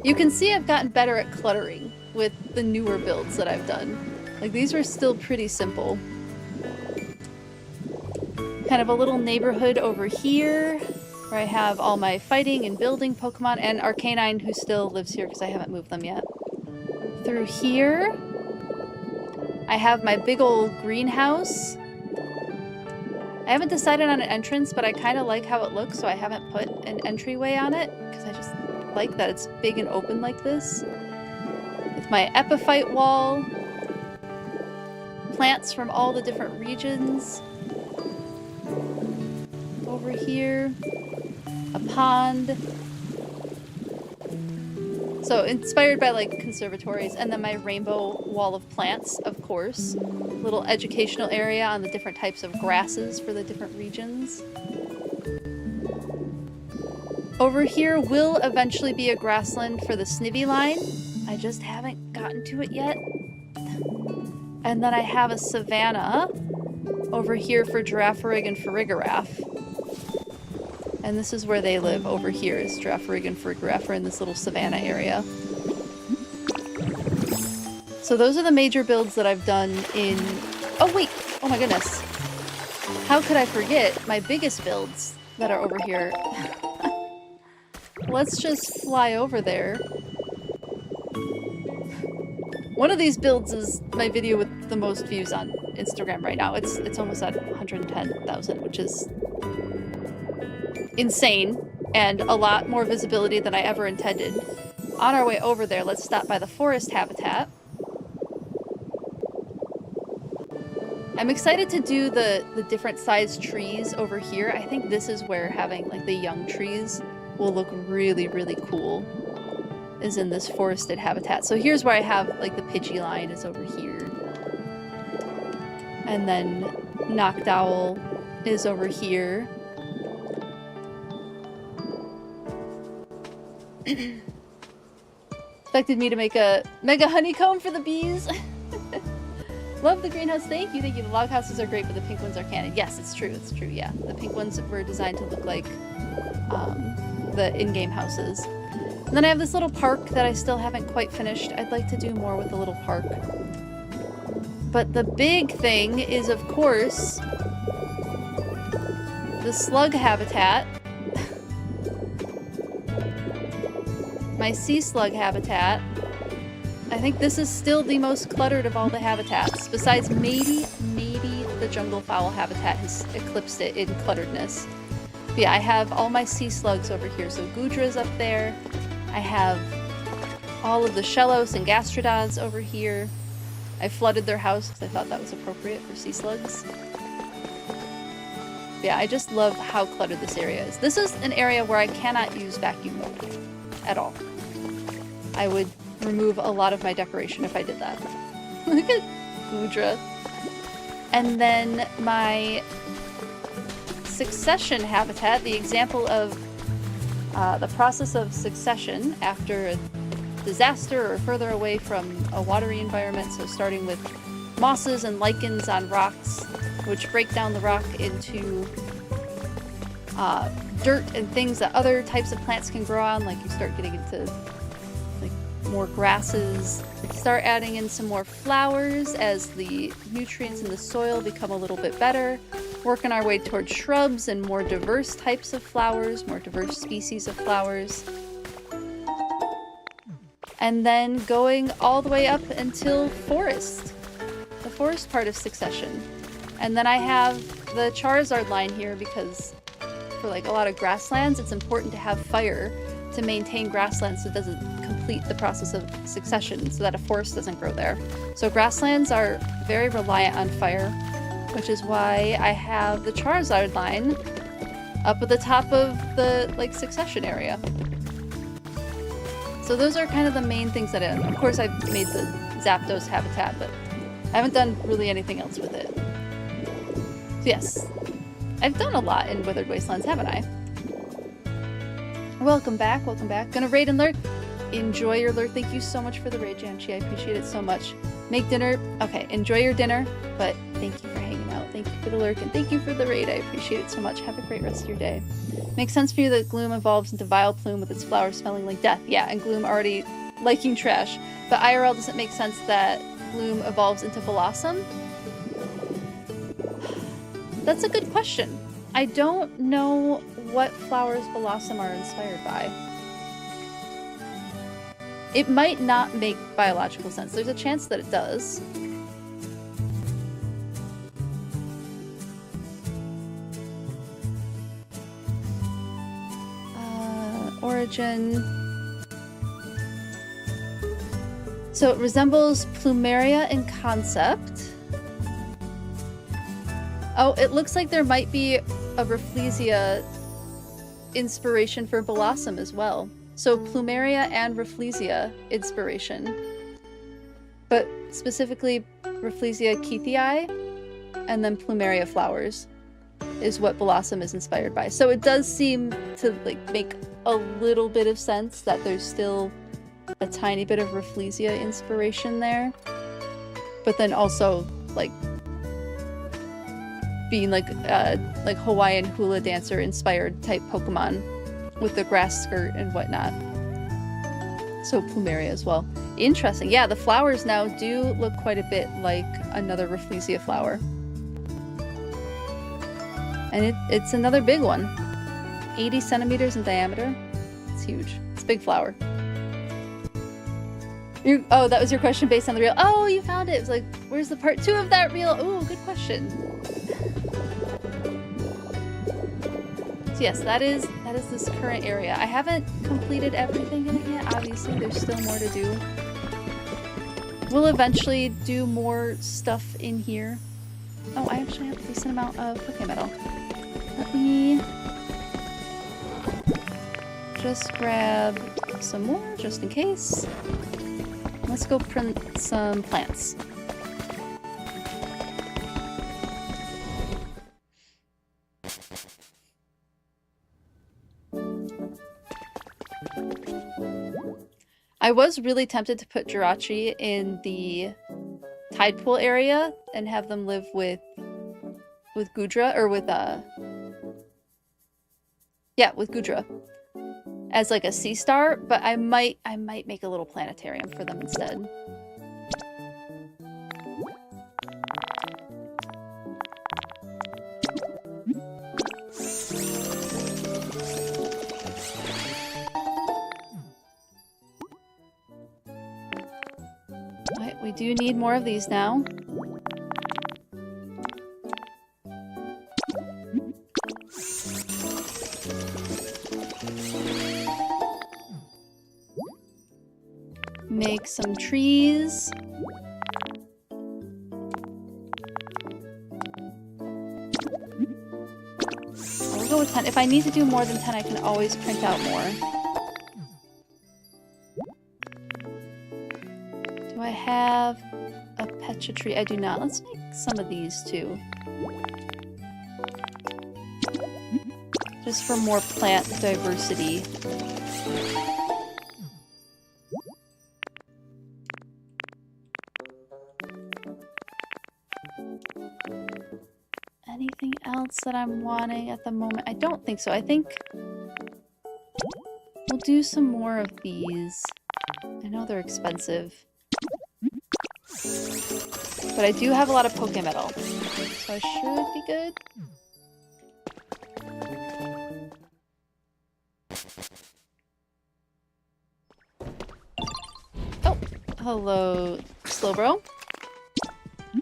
You can see I've gotten better at cluttering with the newer builds that I've done. Like, these were still pretty simple. Kind of a little neighborhood over here, where I have all my fighting and building Pokemon, and Arcanine, who still lives here because I haven't moved them yet. Through here, I have my big old greenhouse. I haven't decided on an entrance, but I kind of like how it looks, so I haven't put an entryway on it, because I just like that it's big and open like this. With my epiphyte wall, plants from all the different regions. Over here, a pond. So inspired by like conservatories, and then my rainbow wall of plants, of course. Little educational area on the different types of grasses for the different regions. Over here will eventually be a grassland for the Snivy line. I just haven't gotten to it yet. And then I have a savanna over here for Giraffarig and Farigiraf. And this is where they live over here, is Giraffarig and Farigiraf are in this little savanna area. So those are the major builds that I've done in... Oh wait! Oh my goodness. How could I forget my biggest builds that are over here? Let's just fly over there. One of these builds is my video with the most views on Instagram right now. It's almost at 110,000, which is insane, and a lot more visibility than I ever intended. On our way over there, let's stop by the forest habitat. I'm excited to do the different sized trees over here. I think this is where having like the young trees will look really, really cool, is in this forested habitat. So here's where I have like the Pidgey line is over here. And then Noctowl is over here. Expected me to make a mega honeycomb for the bees. Love the greenhouse. Thank you, thank you. The log houses are great, but the pink ones are canon. Yes, it's true, yeah. The pink ones were designed to look like the in-game houses. And then I have this little park that I still haven't quite finished. I'd like to do more with the little park. But the big thing is, of course, the slug habitat. My sea slug habitat. I think this is still the most cluttered of all the habitats. Besides maybe the jungle fowl habitat has eclipsed it in clutteredness. But yeah, I have all my sea slugs over here. So Gudra's up there. I have all of the Shellos and Gastrodods over here. I flooded their house because I thought that was appropriate for sea slugs. But yeah, I just love how cluttered this area is. This is an area where I cannot use vacuum mode at all. I would remove a lot of my decoration if I did that. Look at Gudra. And then my succession habitat, the example of the process of succession after a disaster or further away from a watery environment. So starting with mosses and lichens on rocks, which break down the rock into dirt and things that other types of plants can grow on. Like you start getting into like more grasses. Start adding in some more flowers as the nutrients in the soil become a little bit better. Working our way towards shrubs and more diverse types of flowers, more diverse species of flowers. And then going all the way up until forest, the forest part of succession. And then I have the Charizard line here because for like a lot of grasslands, it's important to have fire to maintain grasslands so it doesn't complete the process of succession, so that a forest doesn't grow there. So grasslands are very reliant on fire, which is why I have the Charizard line up at the top of the like succession area. So those are kind of the main things that of course I've made the Zapdos habitat, but I haven't done really anything else with it. So yes, I've done a lot in Withered Wastelands, haven't I? Welcome back, welcome back. Gonna raid and lurk. Enjoy your lurk. Thank you so much for the raid, Janchi. I appreciate it so much. Make dinner. Okay, enjoy your dinner, but thank you for hanging out. Thank you for the lurk, and thank you for the raid. I appreciate it so much. Have a great rest of your day. Makes sense for you that Gloom evolves into Vileplume with its flowers smelling like death. Yeah, and Gloom already liking trash. But IRL doesn't make sense that Gloom evolves into Blossom. That's a good question. I don't know what flowers Blossom are inspired by. It might not make biological sense. There's a chance that it does. Origin. So it resembles Plumeria in concept. Oh, it looks like there might be a Rafflesia inspiration for Blossom as well. So Plumeria and Rafflesia inspiration. But specifically Rafflesia keithii and then Plumeria flowers is what Blossom is inspired by. So it does seem to like make a little bit of sense that there's still a tiny bit of Rafflesia inspiration there. But then also like being like Hawaiian hula dancer inspired type Pokemon with the grass skirt and whatnot. So Plumeria as well. Interesting. Yeah, the flowers now do look quite a bit like another Rafflesia flower. And it's another big one. 80 centimeters in diameter. It's huge. It's a big flower. Oh, that was your question based on the reel. Oh, you found it. It was like, where's the part 2 of that reel? Ooh, good question. So yes, that is this current area. I haven't completed everything in it yet. Obviously, there's still more to do. We'll eventually do more stuff in here. Oh, I actually have a decent amount of Pokemetal. Let me just grab some more, just in case. Let's go print some plants. I was really tempted to put Jirachi in the tide pool area and have them live with Gudra, or with with Gudra as like a sea star, but I might make a little planetarium for them instead. Alright, we do need more of these now. Make some trees. We'll go with 10. If I need to do more than 10, I can always print out more. Do I have a Pecha tree? I do not. Let's make some of these too. Just for more plant diversity. Anything else that I'm wanting at the moment? I don't think so. I think we'll do some more of these. I know they're expensive. But I do have a lot of Pokemetal, so I should be good. Oh, hello, Slowbro.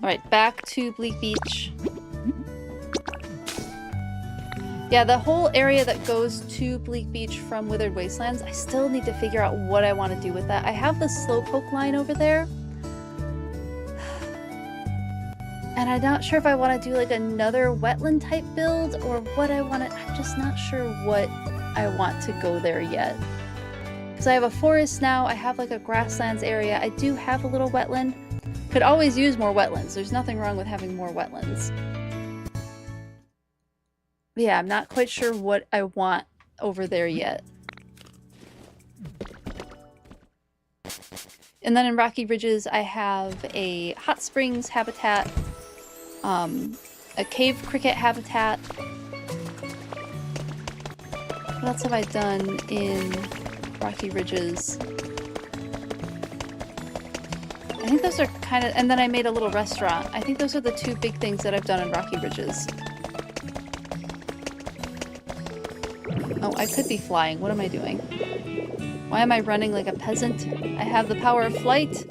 Alright, back to Bleak Beach. Yeah, the whole area that goes to Bleak Beach from Withered Wastelands, I still need to figure out what I want to do with that. I have the Slowpoke line over there. And I'm not sure if I want to do like another wetland type build or what I want to... I'm just not sure what I want to go there yet. Because I have a forest now, I have like a grasslands area, I do have a little wetland. Could always use more wetlands. There's nothing wrong with having more wetlands. Yeah, I'm not quite sure what I want over there yet. And then in Rocky Ridges, I have a hot springs habitat, a cave cricket habitat. What else have I done in Rocky Ridges? I think those are kind of... And then I made a little restaurant. I think those are the two big things that I've done in Rocky Ridges. Oh, I could be flying. What am I doing? Why am I running like a peasant? I have the power of flight.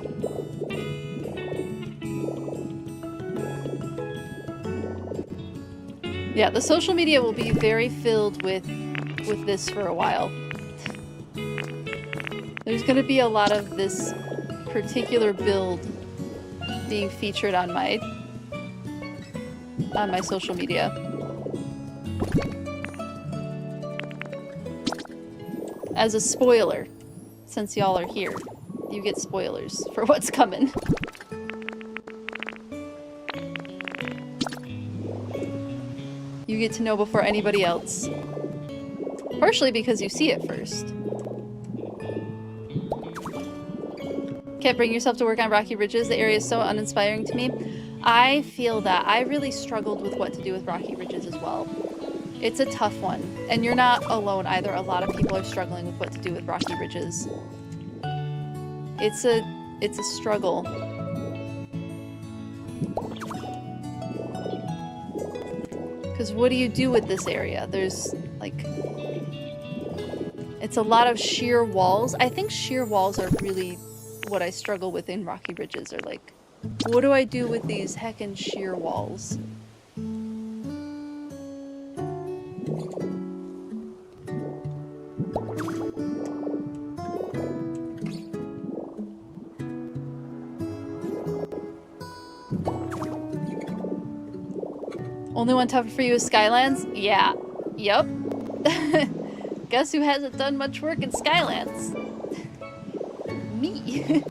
Yeah, the social media will be very filled with this for a while. There's going to be a lot of this particular build being featured on my social media. As a spoiler, since y'all are here, you get spoilers for what's coming. You get to know before anybody else. Partially because you see it first. Can't bring yourself to work on Rocky Ridges. The area is so uninspiring to me. I feel that. I really struggled with what to do with Rocky Ridges as well. It's a tough one. And you're not alone either. A lot of people are struggling with what to do with Rocky Ridges. It's a struggle. Because what do you do with this area? There's, like... It's a lot of sheer walls. I think sheer walls are really what I struggle with in Rocky Ridges. Are like, what do I do with these heckin' sheer walls? Only one tougher for you is Skylands? Yeah. Yup. Guess who hasn't done much work in Skylands? Me.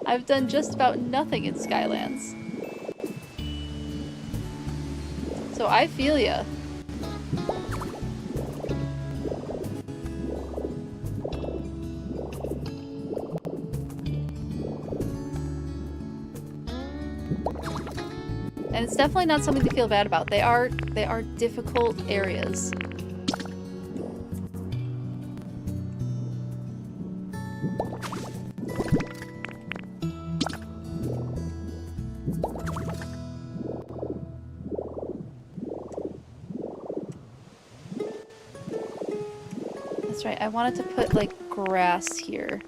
I've done just about nothing in Skylands. So I feel ya. And it's definitely not something to feel bad about. They are difficult areas. That's right, I wanted to put like grass here.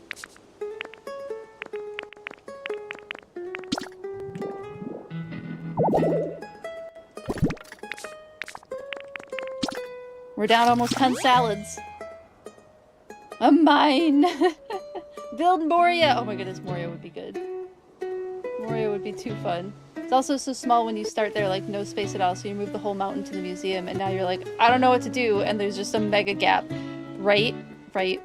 We're down almost 10 salads. A mine! Build Moria! Oh my goodness, Moria would be good. Moria would be too fun. It's also so small when you start there, like no space at all, so you move the whole mountain to the museum, and now you're like, I don't know what to do, and there's just a mega gap. Right? Right.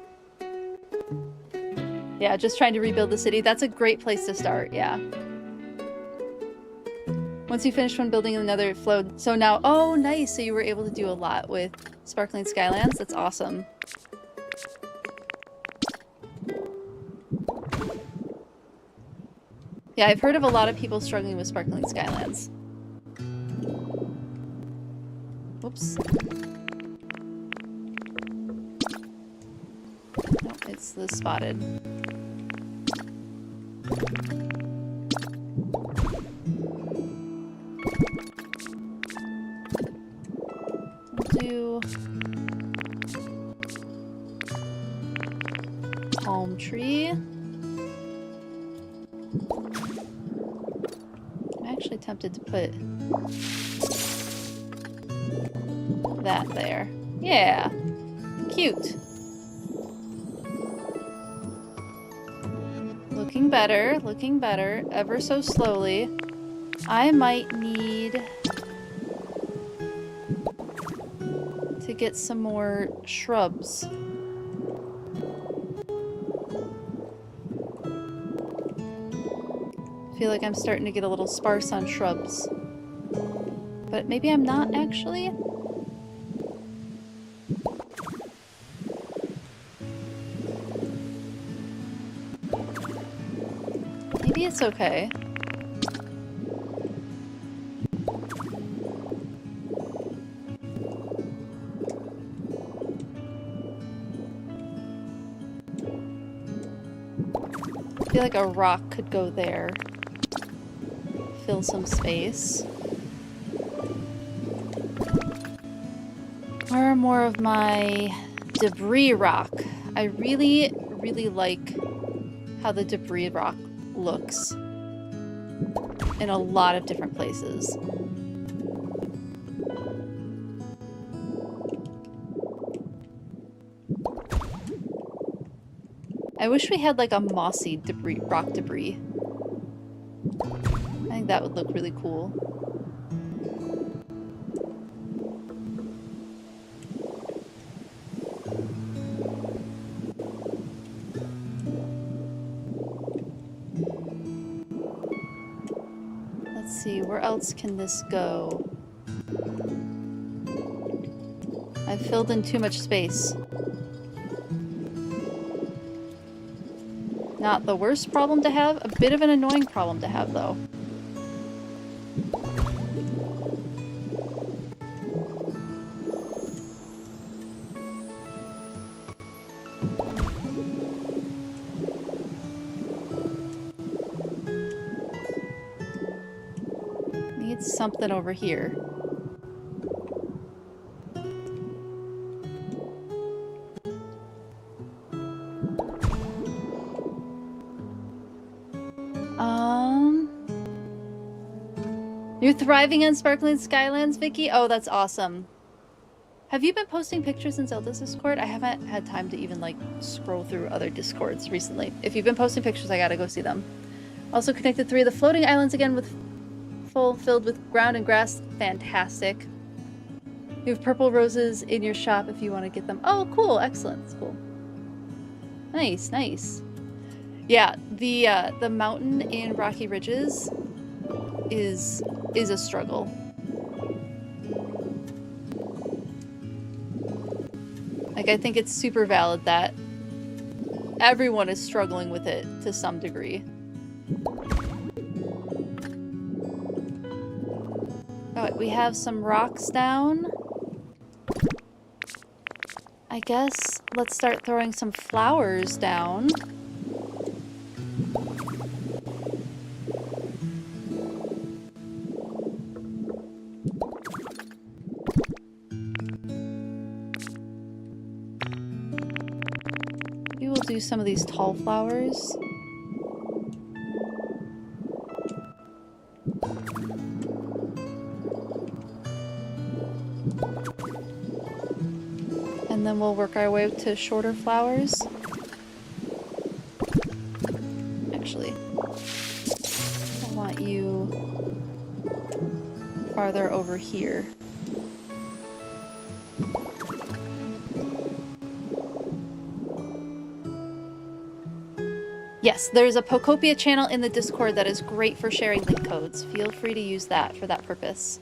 Yeah, just trying to rebuild the city. That's a great place to start, yeah. Once you finish one building another, it flowed. So now, oh nice, so you were able to do a lot with Sparkling Skylands. That's awesome. Yeah, I've heard of a lot of people struggling with Sparkling Skylands. Whoops. Nope, it's the spotted. We'll do palm tree. I'm actually tempted to put that there. Yeah, cute. Looking better, ever so slowly. I might need to get some more shrubs. I feel like I'm starting to get a little sparse on shrubs. But maybe I'm not actually. Maybe it's okay. I feel like a rock could go there. Fill some space. Where are more of my debris rock? I really like how the debris rock looks in a lot of different places. I wish we had like a mossy debris, rock debris. I think that would look really cool. Let's see, where else can this go? I've filled in too much space. Not the worst problem to have, a bit of an annoying problem to have though. something over here. You're thriving on Sparkling Skylands, Vicky? Oh, that's awesome. Have you been posting pictures in Zelda's Discord? I haven't had time to even, like, scroll through other Discords recently. If you've been posting pictures, I gotta go see them. Also connected 3 of the floating islands again with filled with ground and grass. Fantastic. You have purple roses in your shop if you want to get them. Oh, cool. Excellent. That's cool. Nice, nice. Yeah, the mountain in Rocky Ridges is a struggle. Like, I think it's super valid that everyone is struggling with it to some degree. Alright, we have some rocks down. I guess let's start throwing some flowers down. Maybe we'll do some of these tall flowers. And then we'll work our way to shorter flowers. Actually, I want you farther over here. Yes, there's a Pokopia channel in the Discord that is great for sharing link codes. Feel free to use that for that purpose.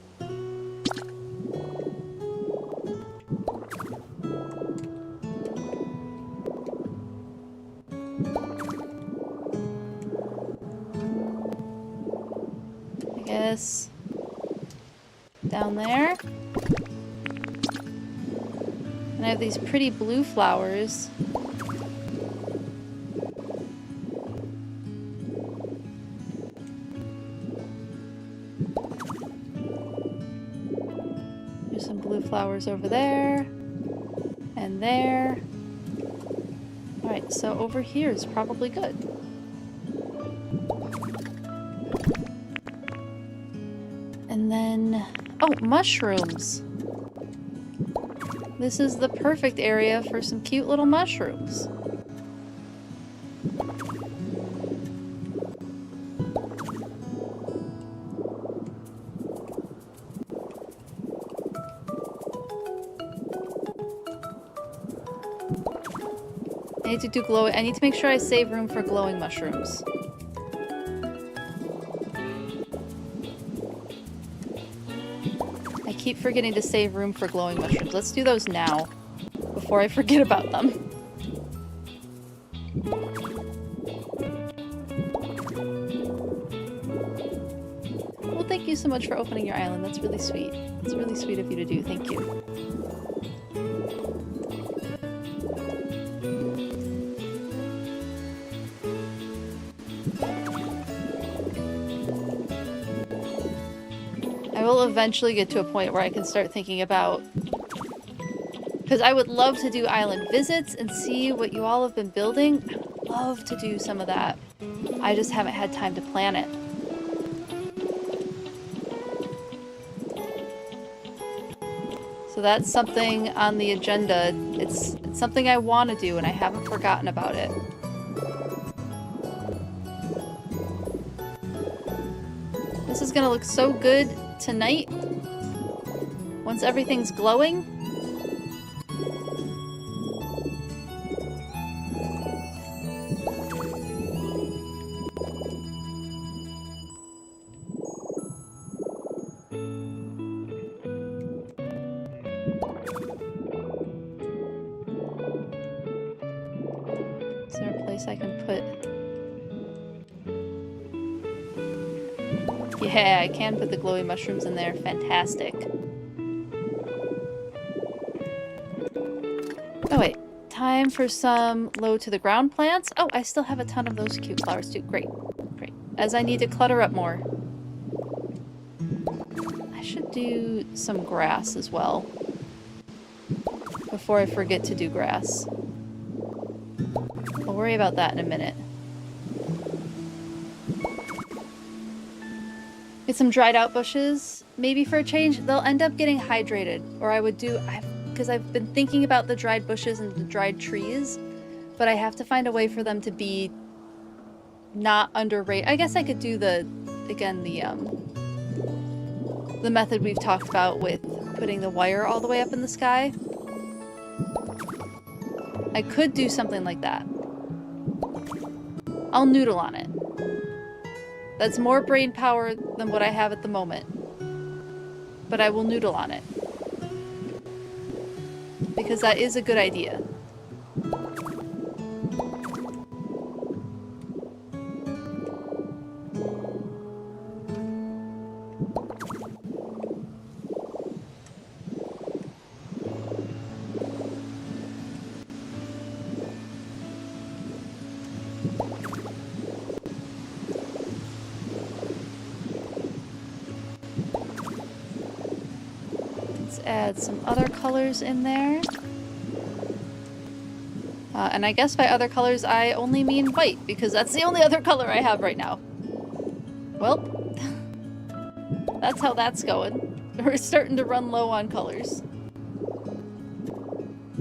I guess down there. And I have these pretty blue flowers. There's some blue flowers over there and there. Alright, so over here is probably good. And then, oh, mushrooms. This is the perfect area for some cute little mushrooms. I need to do glowing. I need to make sure I save room for glowing mushrooms. I keep forgetting to save room for glowing mushrooms. Let's do those now, before I forget about them. Well, thank you so much for opening your island. That's really sweet. It's really sweet of you to do. Thank you. I will eventually get to a point where I can start thinking about... Because I would love to do island visits and see what you all have been building. I would love to do some of that. I just haven't had time to plan it. So that's something on the agenda. It's something I want to do and I haven't forgotten about it. This is gonna look so good tonight once everything's glowing. Is there a place I can put... Yeah, I can put the glowy mushrooms in there. Fantastic. Oh wait, time for some low to the ground plants. Oh, I still have a ton of those cute flowers too. Great, great. As I need to clutter up more. I should do some grass as well. Before I forget to do grass. I'll worry about that in a minute. Get some dried out bushes, maybe for a change. They'll end up getting hydrated. Or I would do, because I've been thinking about the dried bushes and the dried trees, but I have to find a way for them to be not underrated. I guess I could do the method we've talked about with putting the wire all the way up in the sky. I could do something like that. I'll noodle on it. That's more brain power than what I have at the moment. But I will noodle on it. Because that is a good idea. Add some other colors in there. And I guess by other colors I only mean white, because that's the only other color I have right now. Well, that's how that's going. We're starting to run low on colors.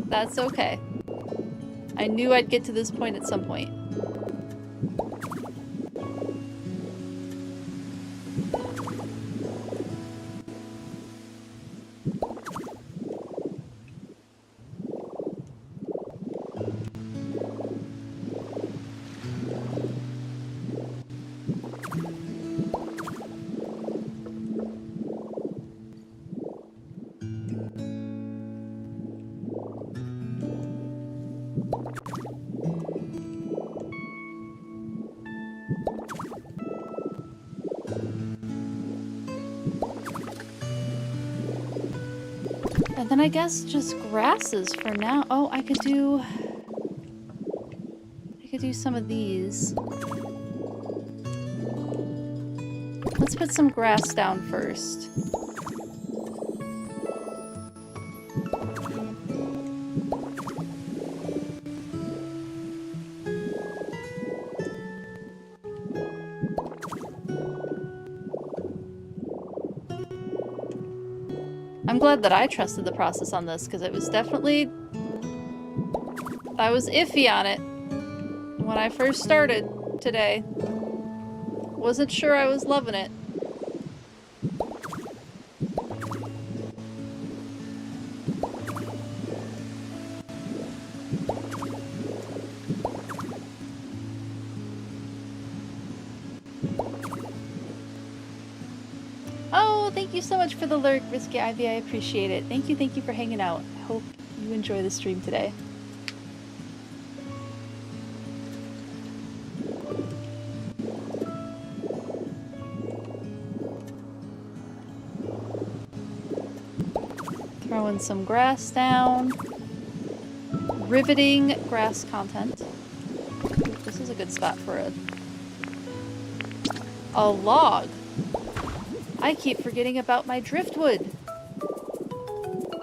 That's okay. I knew I'd get to this point at some point. And then I guess just grasses for now. Oh, I could do some of these. Let's put some grass down first. I'm glad that I trusted the process on this, because it was definitely... I was iffy on it when I first started today. Wasn't sure I was loving it. Thank you so much for the lurk, Risky Ivy. I appreciate it. Thank you for hanging out. I hope you enjoy the stream today. Throwing some grass down. Riveting grass content. Ooh, this is a good spot for a log. I keep forgetting about my driftwood.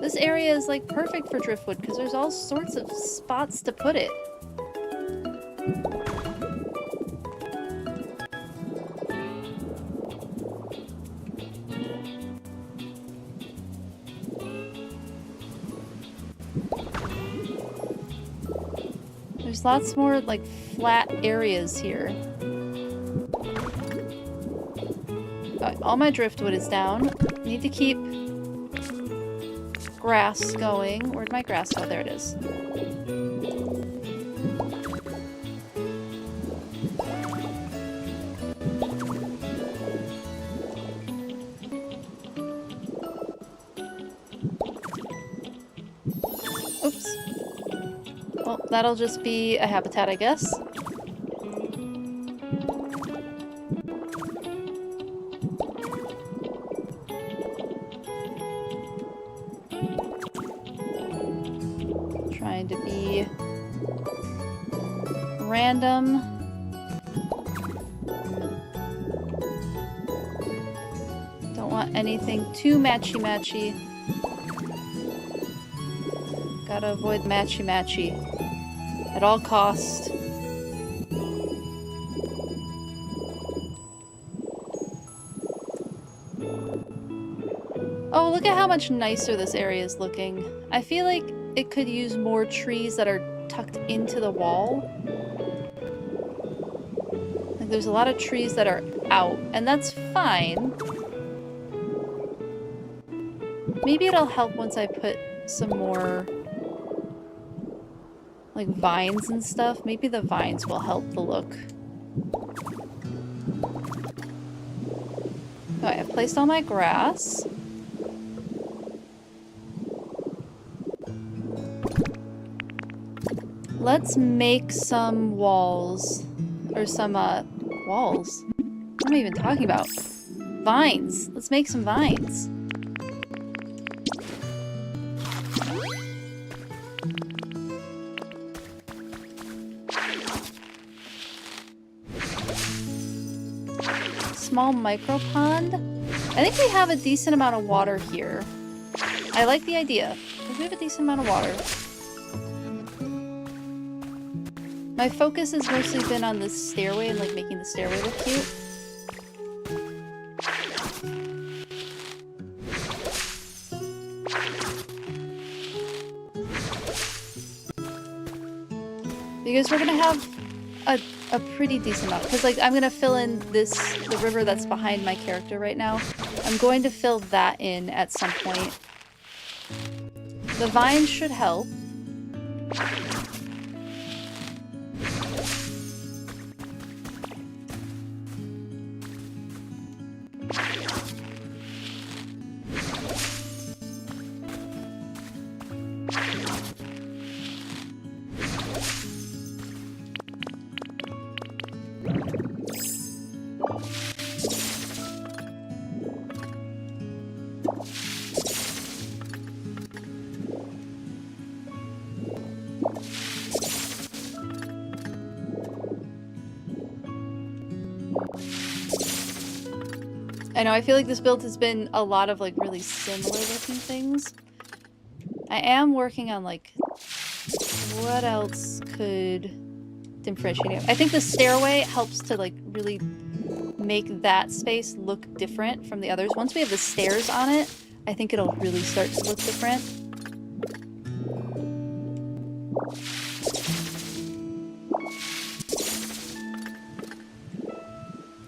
This area is like perfect for driftwood because there's all sorts of spots to put it. There's lots more like flat areas here. All my driftwood is down. Need to keep grass going. Where'd my grass go? There it is. Oops. Well, that'll just be a habitat, I guess. Random. Don't want anything too matchy-matchy. Gotta avoid matchy-matchy at all costs. Oh, look at how much nicer this area is looking. I feel like it could use more trees that are tucked into the wall. Like there's a lot of trees that are out, and that's fine. Maybe it'll help once I put some more like vines and stuff. Maybe the vines will help the look. Alright, I've placed all my grass. Let's make some walls. Or some, walls. What am I even talking about? Vines. Let's make some vines. Small micro pond. I think we have a decent amount of water here. I like the idea. We have a decent amount of water. My focus has mostly been on this stairway and like making the stairway look cute. Because we're gonna have a pretty decent amount. Because like I'm gonna fill in the river that's behind my character right now. I'm going to fill that in at some point. The vines should help. I know, I feel like this build has been a lot of like really similar looking things. I am working on like what else could differentiate. I think the stairway helps to like really make that space look different from the others. Once we have the stairs on it, I think it'll really start to look different.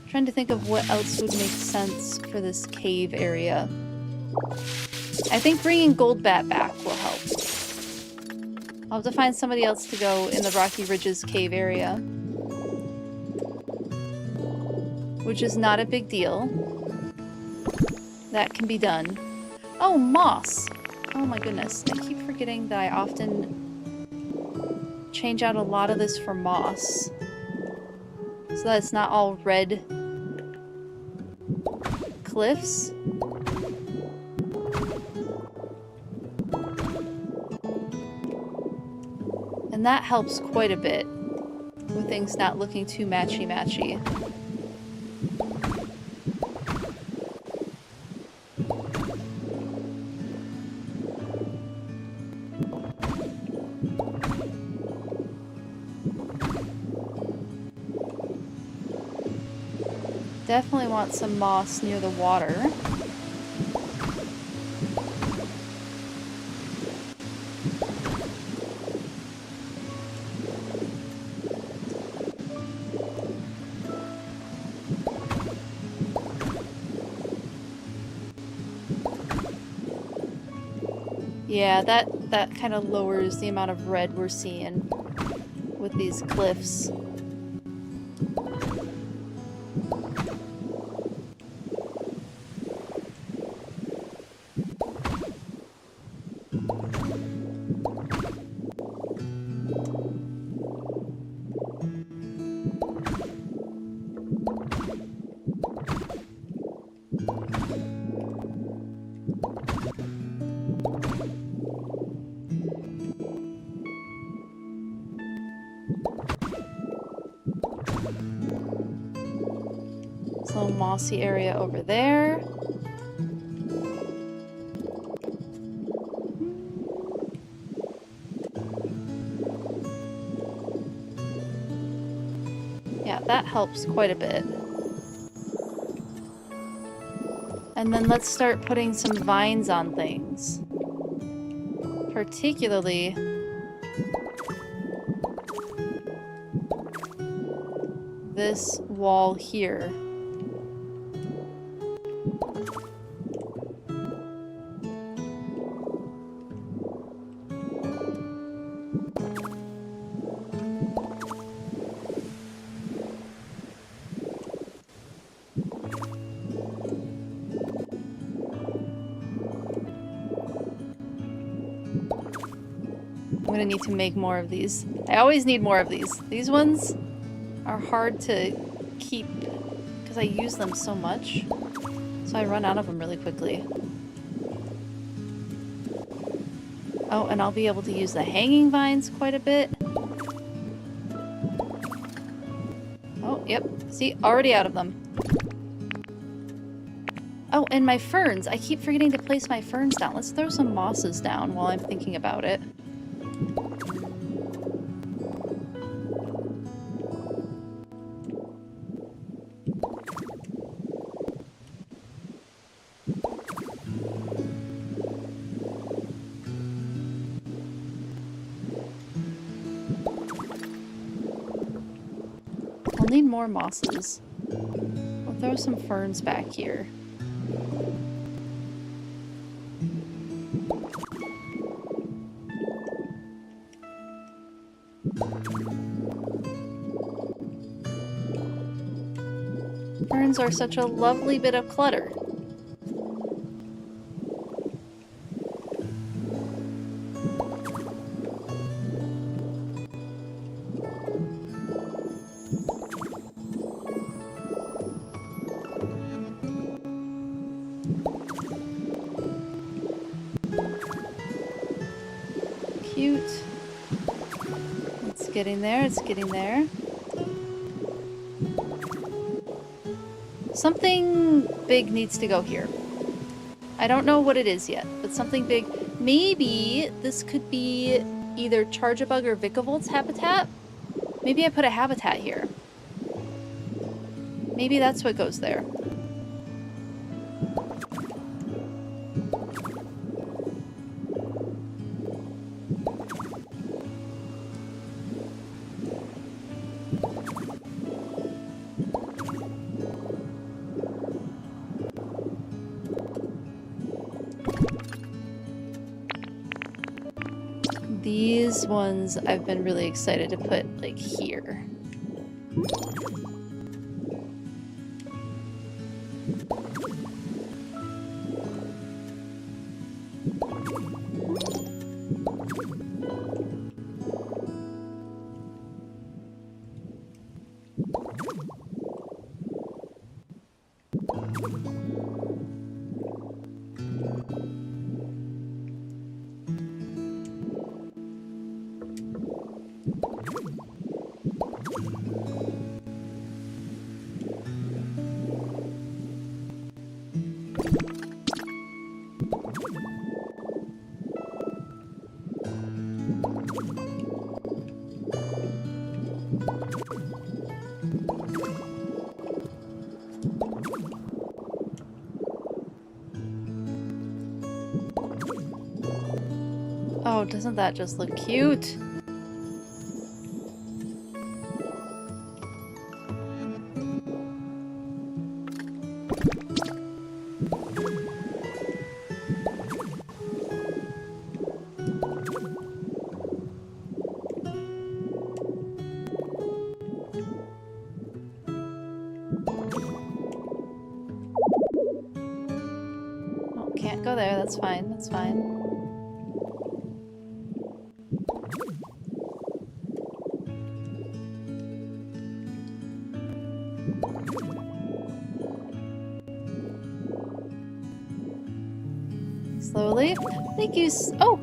Trying to think of what else would make sense for this cave area. I think bringing Goldbat back will help. I'll have to find somebody else to go in the Rocky Ridges cave area. Which is not a big deal. That can be done. Oh, moss! Oh my goodness. I keep forgetting that I often change out a lot of this for moss. So that it's not all red cliffs. And that helps quite a bit with things not looking too matchy-matchy. Definitely want some moss near the water. Yeah, that kind of lowers the amount of red we're seeing with these cliffs. Mossy area over there. That helps quite a bit. And then let's start putting some vines on things. Particularly this wall here. I'm gonna need to make more of these. I always need more of these. These ones are hard to keep because I use them so much. So I run out of them really quickly. Oh, and I'll be able to use the hanging vines quite a bit. Oh, yep. See, already out of them. Oh, and my ferns. I keep forgetting to place my ferns down. Let's throw some mosses down while I'm thinking about it. I'll need more mosses. I'll throw some ferns back here. Ferns are such a lovely bit of clutter. Cute. It's getting there, it's getting there. Something big needs to go here. I don't know what it is yet, but something big. Maybe this could be either Charjabug or Vicavolt's habitat. Maybe I put a habitat here. Maybe that's what goes there. These ones I've been really excited to put, like, here. Oh, doesn't that just look cute? Oh, can't go there. That's fine. That's fine. Slowly. Thank you. Oh,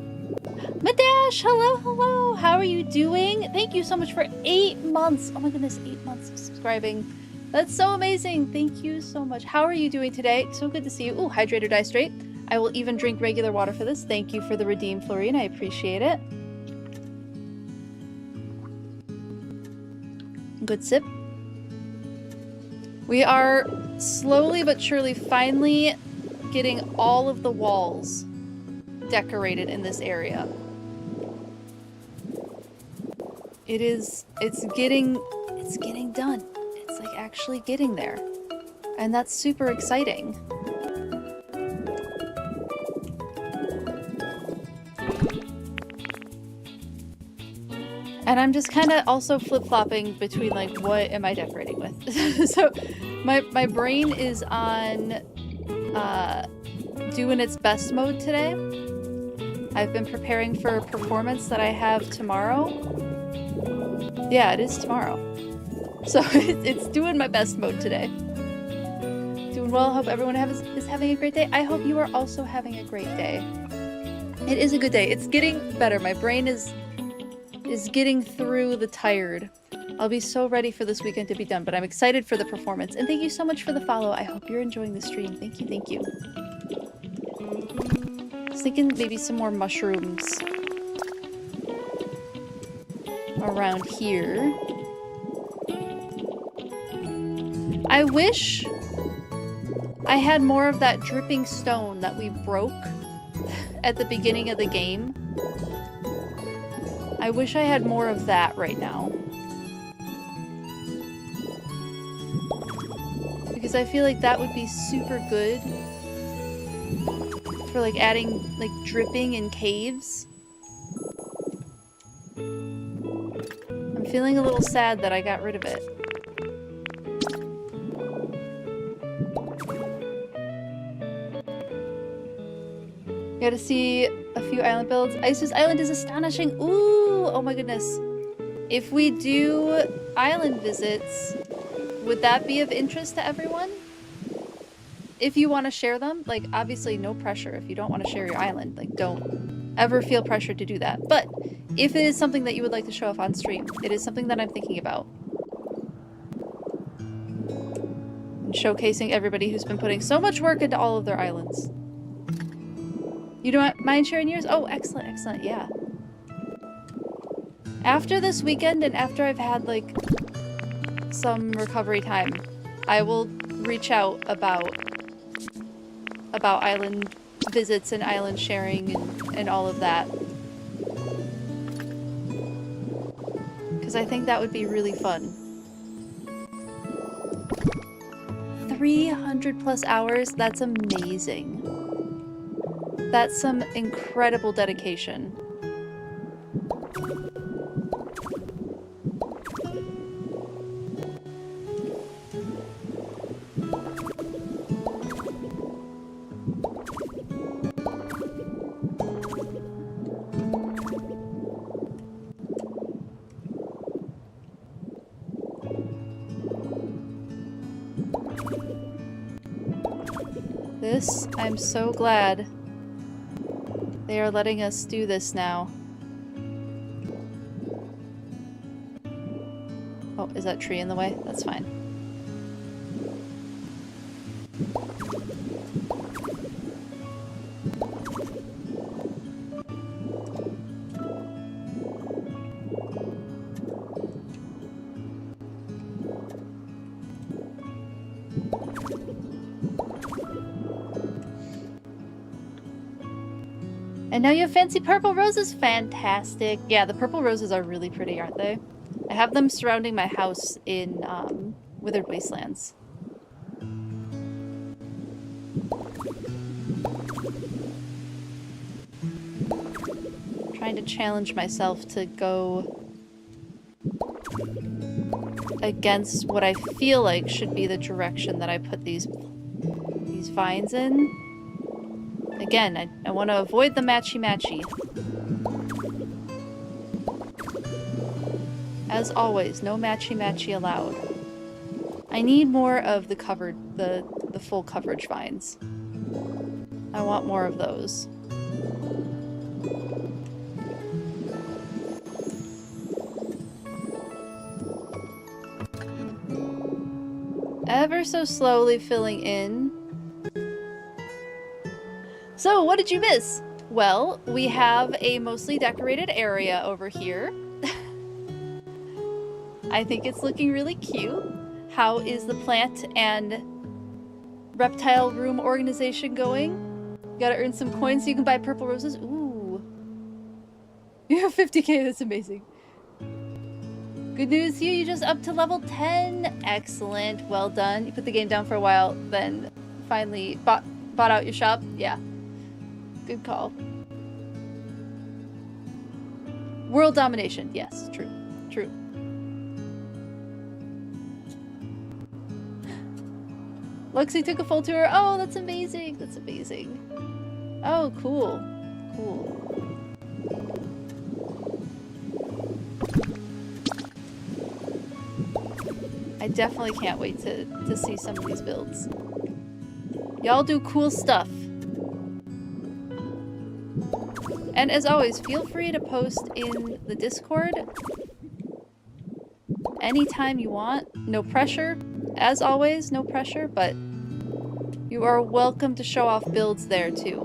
Madash, hello, hello. How are you doing? Thank you so much for 8 months. Oh my goodness, 8 months of subscribing. That's so amazing. Thank you so much. How are you doing today? So good to see you. Ooh, hydrate or die straight. I will even drink regular water for this. Thank you for the redeem, Florine. I appreciate it. Good sip. We are slowly but surely finally getting all of the walls decorated in this area. It's getting done. It's like actually getting there. And that's super exciting. And I'm just kind of also flip-flopping between like, what am I decorating with? So my brain is on doing its best mode today. I've been preparing for a performance that I have tomorrow. Yeah, it is tomorrow. So it's doing my best mode today. Doing well. Hope everyone is having a great day. I hope you are also having a great day. It is a good day. It's getting better. My brain is getting through the tired. I'll be so ready for this weekend to be done, but I'm excited for the performance. And thank you so much for the follow. I hope you're enjoying the stream. Thank you, thank you. I was thinking maybe some more mushrooms around here. I wish I had more of that dripping stone that we broke at the beginning of the game. I wish I had more of that right now. Because I feel like that would be super good for like adding like dripping in caves. I'm feeling a little sad that I got rid of it. Got to see a few island builds. Isis Island is astonishing. Ooh, oh my goodness. If we do island visits, would that be of interest to everyone? If you want to share them, like obviously no pressure. If you don't want to share your island, like don't ever feel pressured to do that. But if it is something that you would like to show off on stream, it is something that I'm thinking about. And showcasing everybody who's been putting so much work into all of their islands. You don't mind sharing yours? Oh, excellent, excellent, yeah. After this weekend and after I've had, like, some recovery time, I will reach out about island visits and island sharing and all of that. Because I think that would be really fun. 300 plus hours? That's amazing. That's some incredible dedication. I'm so glad they are letting us do this now. Oh, is that tree in the way? That's fine. And now you have fancy purple roses? Fantastic. Yeah, the purple roses are really pretty, aren't they? I have them surrounding my house in Withered Wastelands. Trying to challenge myself to go against what I feel like should be the direction that I put these vines in. Again, I want to avoid the matchy-matchy. As always, no matchy-matchy allowed. I need more of the the full coverage vines. I want more of those. Ever so slowly filling in. So, what did you miss? Well, we have a mostly decorated area over here. I think it's looking really cute. How is the plant and reptile room organization going? You gotta earn some coins so you can buy purple roses. Ooh. You have 50k, that's amazing. Good news, you just up to level 10. Excellent, well done. You put the game down for a while, then finally bought out your shop. Yeah, good call. World domination, yes, true, true. Luxie took a full tour. Oh, that's amazing, that's amazing. Oh, cool, cool. I definitely can't wait to see some of these builds. Y'all do cool stuff. And as always, feel free to post in the Discord anytime you want. No pressure. As always, no pressure, but you are welcome to show off builds there too.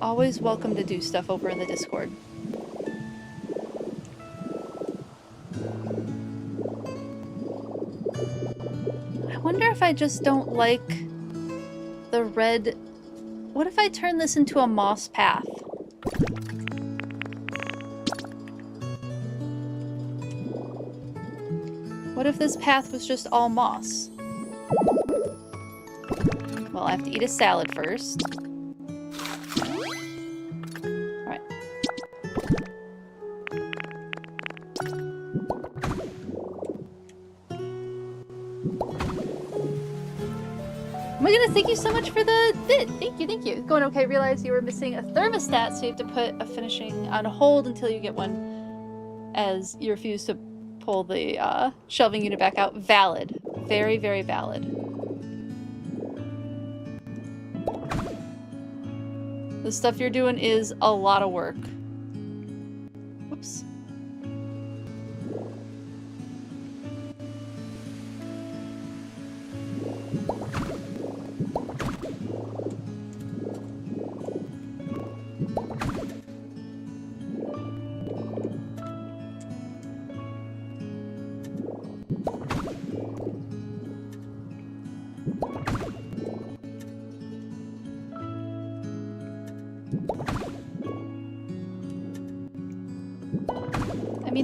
Always welcome to do stuff over in the Discord. I wonder if I just don't like the red... What if I turn this into a moss path? What if this path was just all moss? Well, I have to eat a salad first. Oh my goodness, thank you so much for the bid. Thank you, thank you. Going okay, realized you were missing a thermostat, so you have to put a finishing on hold until you get one, as you refuse to pull the shelving unit back out. Valid. Very, very valid. The stuff you're doing is a lot of work. Whoops.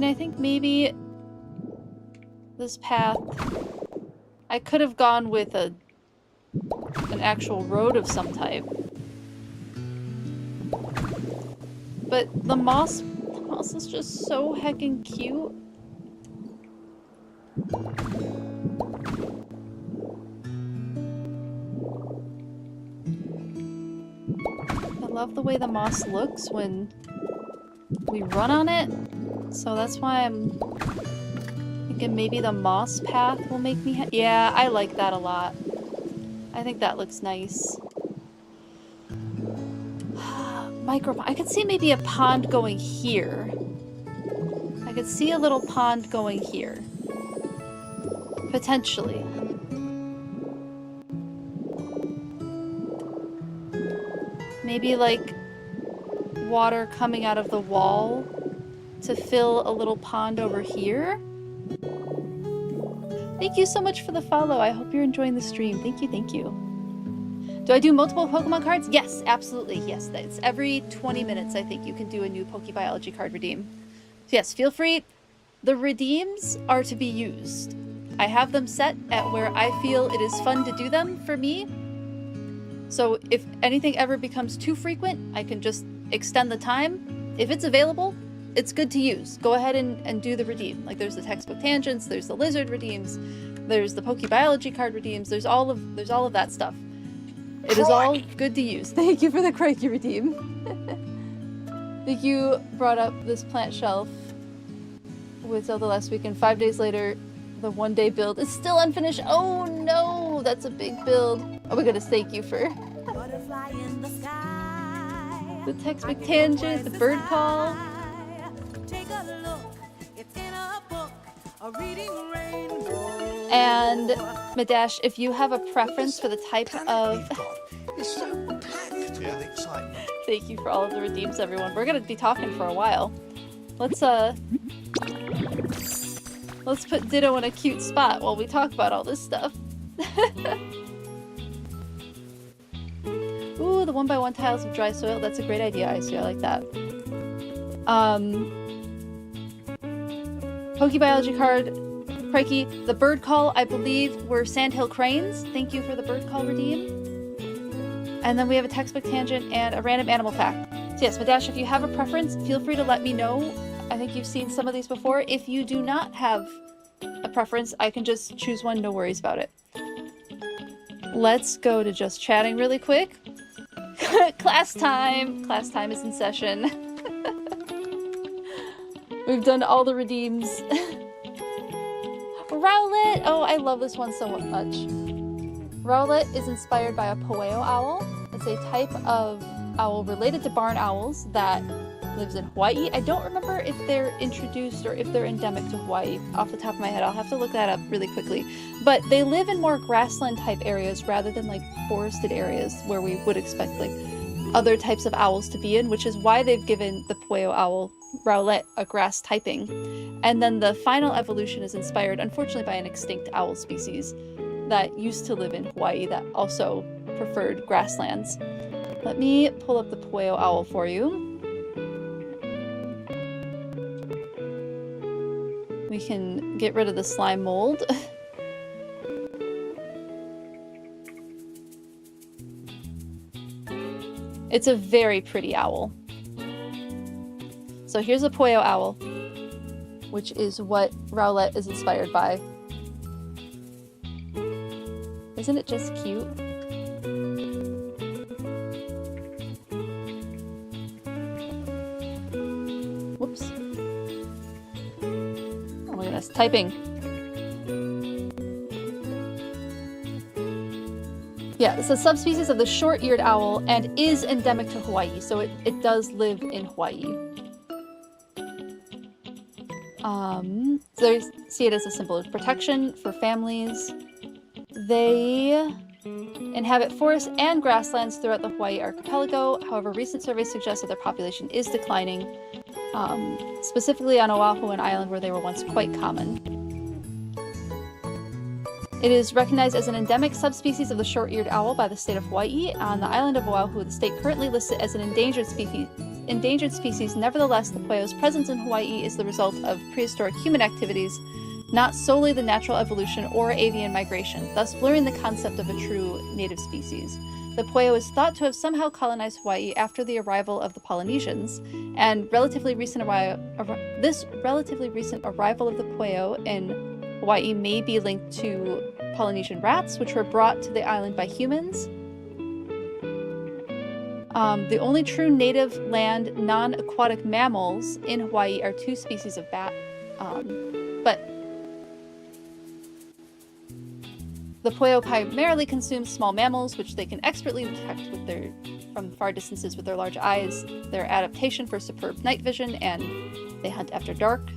I think maybe this path, I could have gone with an actual road of some type. But the moss is just so heckin' cute. I love the way the moss looks when we run on it. So that's why I'm thinking maybe the moss path will make me yeah, I like that a lot. I think that looks nice. I could see maybe a pond going here. I could see a little pond going here. Potentially. Maybe like water coming out of the wall to fill a little pond over here. Thank you so much for the follow. I hope you're enjoying the stream. Thank you, thank you. Do I do multiple Pokemon cards? Yes, absolutely. Yes, it's every 20 minutes, I think, you can do a new PokeBiology card redeem. So yes, feel free. The redeems are to be used. I have them set at where I feel it is fun to do them for me. So if anything ever becomes too frequent, I can just extend the time. If it's available, it's good to use. Go ahead and do the redeem. Like there's the textbook tangents, there's the lizard redeems, there's the PokeBiology card redeems, there's all of that stuff. It is all good to use. Thank you for the Crikey redeem. I think you brought up this plant shelf with Zelda last week, and 5 days later, the one-day build is still unfinished. Oh no, that's a big build. Oh my goodness, thank you for the textbook tangent, the bird call. And Madash, if you have a preference for the type of buzzed with excitement. Thank you for all of the redeems, everyone. We're gonna be talking for a while. Let's put Ditto in a cute spot while we talk about all this stuff. Ooh, the 1x1 tiles of dry soil. That's a great idea, Icy. I like that. PokeBiology card. Crikey. The bird call, I believe, were sandhill cranes. Thank you for the bird call redeem. And then we have a textbook tangent and a random animal fact. So yes, Madash, if you have a preference, feel free to let me know. I think you've seen some of these before. If you do not have a preference, I can just choose one, no worries about it. Let's go to just chatting really quick. Class time! Class time is in session. We've done all the redeems. Rowlet! Oh, I love this one so much. Rowlet is inspired by a poeo owl. It's a type of owl related to barn owls that lives in Hawaii. I don't remember if they're introduced or if they're endemic to Hawaii off the top of my head. I'll have to look that up really quickly. But they live in more grassland type areas rather than like forested areas where we would expect like other types of owls to be in, which is why they've given the poeo owl Rowlet a grass typing. And then the final evolution is inspired, unfortunately, by an extinct owl species that used to live in Hawaii that also preferred grasslands. Let me pull up the poeo owl for you. We can get rid of the slime mold. It's a very pretty owl. So here's a poeo owl, which is what Rowlet is inspired by. Isn't it just cute? Whoops. Oh my goodness, typing. Yeah, it's a subspecies of the short-eared owl and is endemic to Hawaii, so it does live in Hawaii. So they see it as a symbol of protection for families. They inhabit forests and grasslands throughout the Hawaii archipelago. However, recent surveys suggest that their population is declining, specifically on Oahu, an island where they were once quite common. It is recognized as an endemic subspecies of the short-eared owl by the state of Hawaii. On the island of Oahu, the state currently lists it as an endangered species. Nevertheless, the poeo's presence in Hawaii is the result of prehistoric human activities, not solely the natural evolution or avian migration, thus blurring the concept of a true native species. The poeo is thought to have somehow colonized Hawaii after the arrival of the Polynesians, and this relatively recent arrival of the poeo in Hawaii may be linked to Polynesian rats, which were brought to the island by humans. The only true native land non-aquatic mammals in Hawaii are two species of bat, but the poeo primarily consumes small mammals, which they can expertly detect from far distances with their large eyes, their adaptation for superb night vision, and they hunt after dark.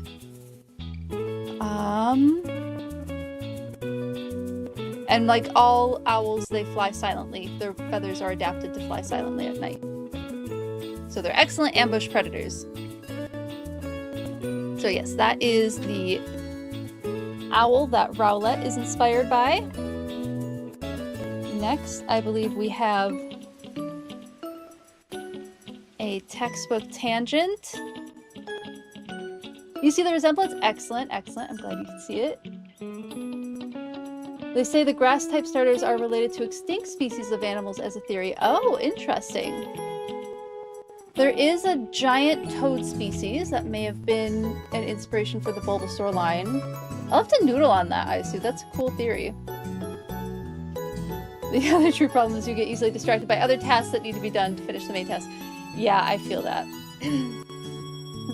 And like all owls, they fly silently. Their feathers are adapted to fly silently at night. So they're excellent ambush predators. So yes, that is the owl that Rowlet is inspired by. Next, I believe we have a textbook tangent. You see the resemblance? Excellent, excellent. I'm glad you can see it. They say the grass-type starters are related to extinct species of animals as a theory. Oh, interesting. There is a giant toad species that may have been an inspiration for the Bulbasaur line. I'll have to noodle on that, Aisu. That's a cool theory. The other true problem is you get easily distracted by other tasks that need to be done to finish the main task. Yeah, I feel that.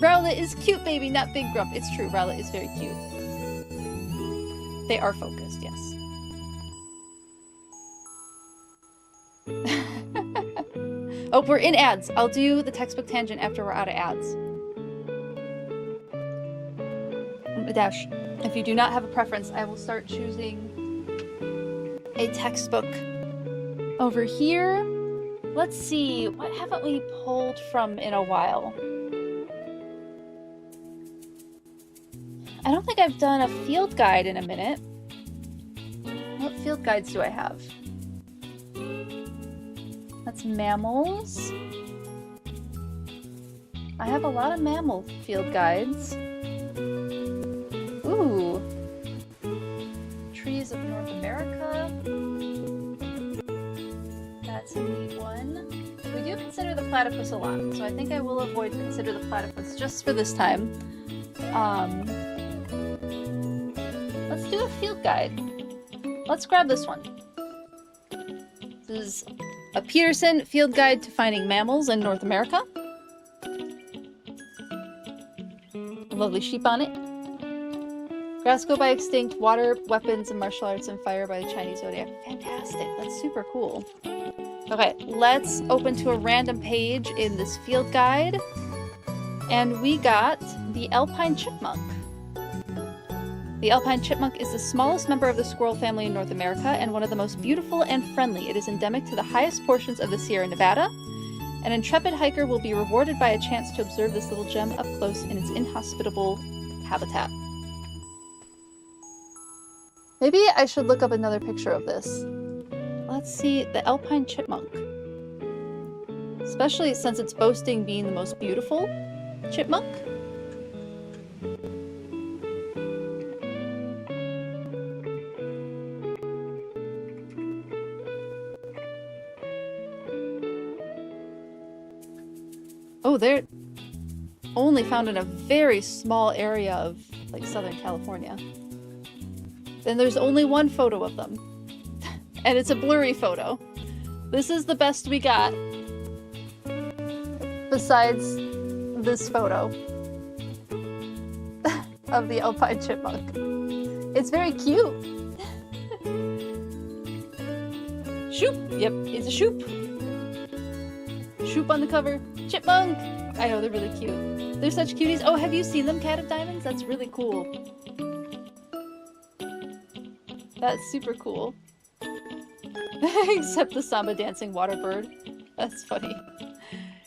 Rowlet is cute, baby, not Big Grump. It's true, Rowlet is very cute. They are focused, yes. Oh, we're in ads. I'll do the textbook tangent after we're out of ads. Dash, if you do not have a preference, I will start choosing a textbook over here. Let's see, what haven't we pulled from in a while? I don't think I've done a field guide in a minute. What field guides do I have? That's mammals. I have a lot of mammal field guides. Ooh. Trees of North America. That's a neat one. We do consider the platypus a lot, so I think I will avoid consider the platypus just for this time. Let's do a field guide. Let's grab this one. This is a Peterson Field Guide to Finding Mammals in North America. A lovely sheep on it. Grass go by extinct, water, weapons, and martial arts, and fire by the Chinese zodiac. Fantastic. That's super cool. Okay, let's open to a random page in this field guide. And we got the alpine chipmunk. The alpine chipmunk is the smallest member of the squirrel family in North America and one of the most beautiful and friendly. It is endemic to the highest portions of the Sierra Nevada. An intrepid hiker will be rewarded by a chance to observe this little gem up close in its inhospitable habitat. Maybe I should look up another picture of this. Let's see, the alpine chipmunk. Especially since it's boasting being the most beautiful chipmunk. Oh, they're only found in a very small area of, like, Southern California. Then there's only one photo of them. And it's a blurry photo. This is the best we got. Besides this photo of the alpine chipmunk. It's very cute. Shoop! Yep, it's a shoop. Shoop on the cover. Chipmunk! I know, they're really cute. They're such cuties. Oh, have you seen them, Cat of Diamonds? That's really cool. That's super cool. Except the samba dancing water bird. That's funny.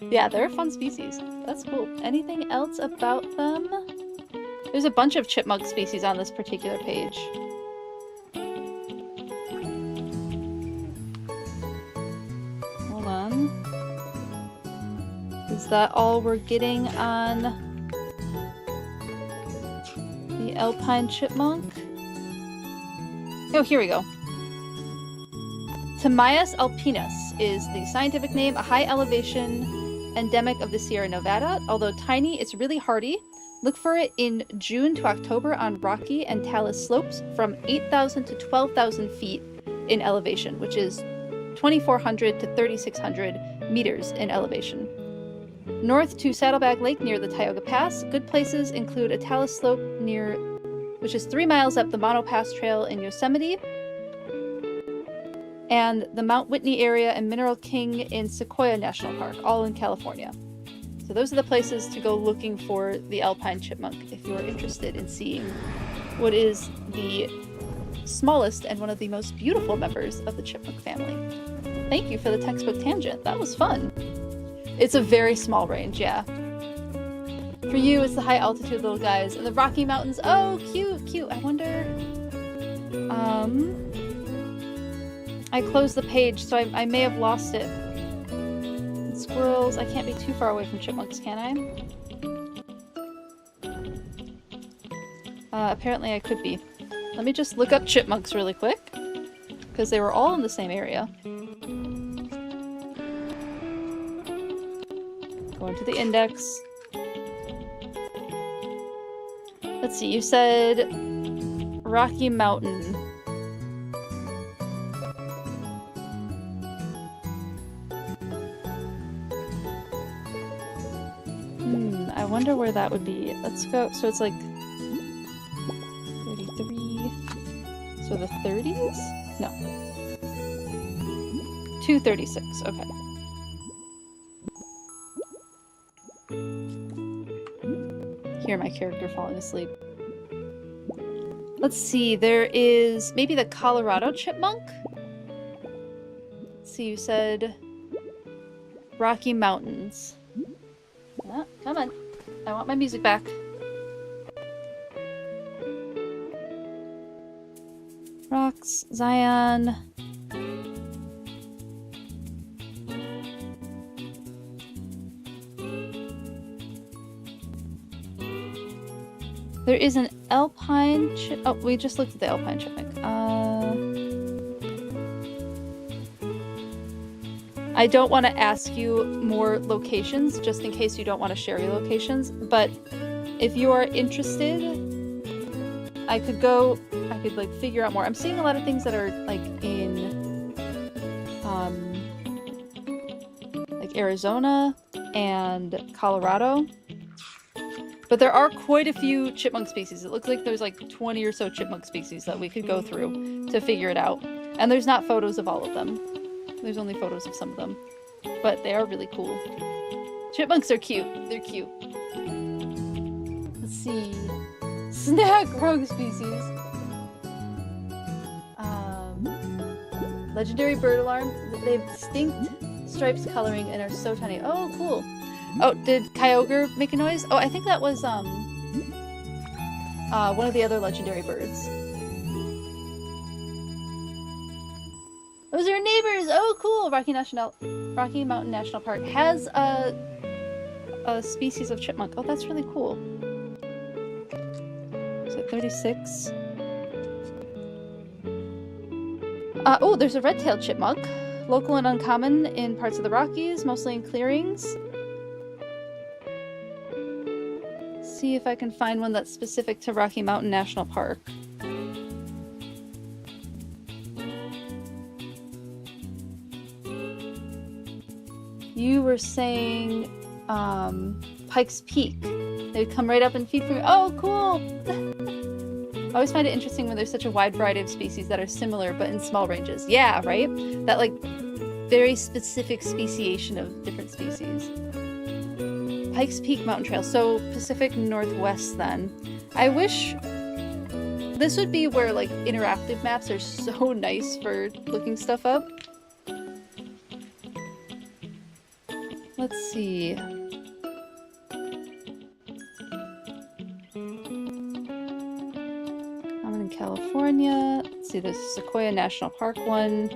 Yeah, they're a fun species. That's cool. Anything else about them? There's a bunch of chipmunk species on this particular page. Hold on. Is that all we're getting on the alpine chipmunk? Oh, here we go. Tamias alpinus is the scientific name, a high elevation endemic of the Sierra Nevada. Although tiny, it's really hardy. Look for it in June to October on rocky and talus slopes from 8,000 to 12,000 feet in elevation, which is 2,400 to 3,600 meters in elevation. North to Saddleback Lake near the Tioga Pass. Good places include a talus slope near, which is 3 miles up the Mono Pass Trail in Yosemite, and the Mount Whitney area and Mineral King in Sequoia National Park, all in California. So those are the places to go looking for the alpine chipmunk if you're interested in seeing what is the smallest and one of the most beautiful members of the chipmunk family. Thank you for the textbook tangent. That was fun. It's a very small range, yeah. For you, it's the high altitude little guys and the Rocky Mountains. Oh, cute, cute. I wonder... I closed the page, so I may have lost it. And squirrels, I can't be too far away from chipmunks, can I? Apparently I could be. Let me just look up chipmunks really quick, because they were all in the same area. Going to the index. Let's see, you said Rocky Mountain. I wonder where that would be. Let's go. So it's like 33. So the 30s? No. 236. Okay. Hear my character falling asleep. Let's see. There is maybe the Colorado chipmunk. Let's see. You said Rocky Mountains. Ah, come on. I want my music back. Rocks, Zion. There is an alpine oh, we just looked at the alpine chipmunk. I don't want to ask you more locations, just in case you don't want to share your locations, but if you are interested, I could like figure out more. I'm seeing a lot of things that are like in like Arizona and Colorado. But there are quite a few chipmunk species. It looks like there's like 20 or so chipmunk species that we could go through to figure it out. And there's not photos of all of them. There's only photos of some of them. But they are really cool. Chipmunks are cute. They're cute. Let's see. Snack rogue species. Legendary bird alarm. They have distinct stripes coloring and are so tiny. Oh, cool. Oh, did Kyogre make a noise? Oh, I think that was one of the other legendary birds. Those are neighbors! Oh, cool! Rocky Mountain National Park has a species of chipmunk. Oh, that's really cool. So 36. Oh, there's a red-tailed chipmunk. Local and uncommon in parts of the Rockies, mostly in clearings. See if I can find one that's specific to Rocky Mountain National Park. You were saying Pike's Peak. They'd come right up and feed for me. Oh, cool! I always find it interesting when there's such a wide variety of species that are similar but in small ranges. Yeah, right? That like very specific speciation of different species. Pike's Peak Mountain Trail. So Pacific Northwest then. I wish this would be where like interactive maps are so nice for looking stuff up. Let's see. I'm in California. Let's see, there's Sequoia National Park one.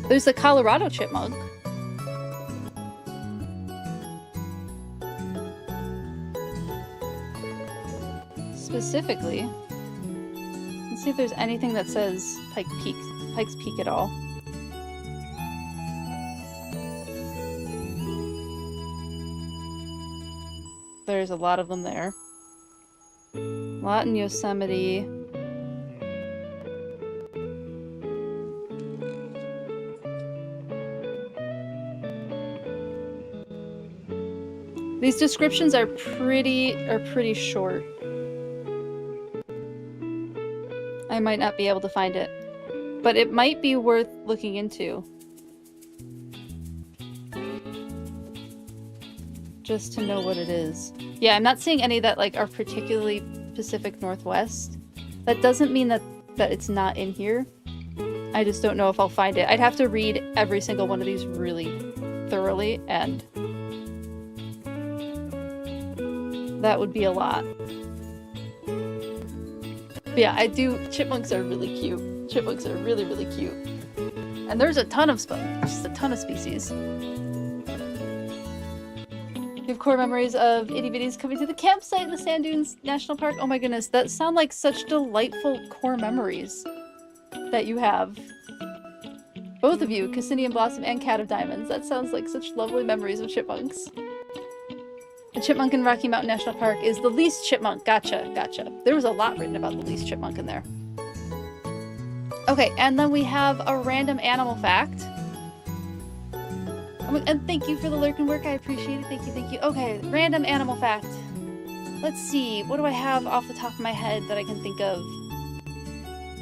There's the Colorado chipmunk. Specifically. Let's see if there's anything that says Pike's Peak at all. There's a lot of them there. A lot in Yosemite. These descriptions are pretty short. I might not be able to find it, but it might be worth looking into. Just to know what it is. Yeah, I'm not seeing any that like are particularly Pacific Northwest. That doesn't mean that it's not in here. I just don't know if I'll find it. I'd have to read every single one of these really thoroughly, and that would be a lot. But yeah, I do. Chipmunks are really cute. Chipmunks are really, really cute. And there's a ton of just a ton of species. You have core memories of itty bitties coming to the campsite in the Sand Dunes National Park. Oh my goodness, that sound like such delightful core memories that you have. Both of you, Cassinian Blossom and Cat of Diamonds. That sounds like such lovely memories of chipmunks. The chipmunk in Rocky Mountain National Park is the least chipmunk. Gotcha, gotcha. There was a lot written about the least chipmunk in there. Okay, and then we have a random animal fact. And thank you for the lurk and work. I appreciate it. Thank you, thank you. Okay, random animal fact. Let's see. What do I have off the top of my head that I can think of?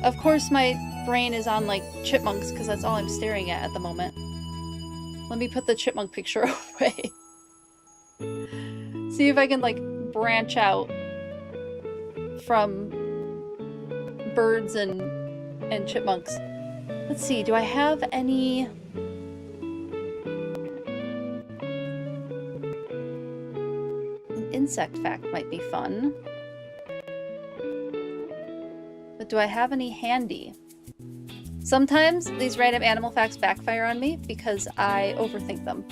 Of course, my brain is on, like, chipmunks, because that's all I'm staring at the moment. Let me put the chipmunk picture away. See if I can, like, branch out from birds and chipmunks. Let's see, do I have any... An insect fact might be fun. But do I have any handy? Sometimes these random animal facts backfire on me because I overthink them.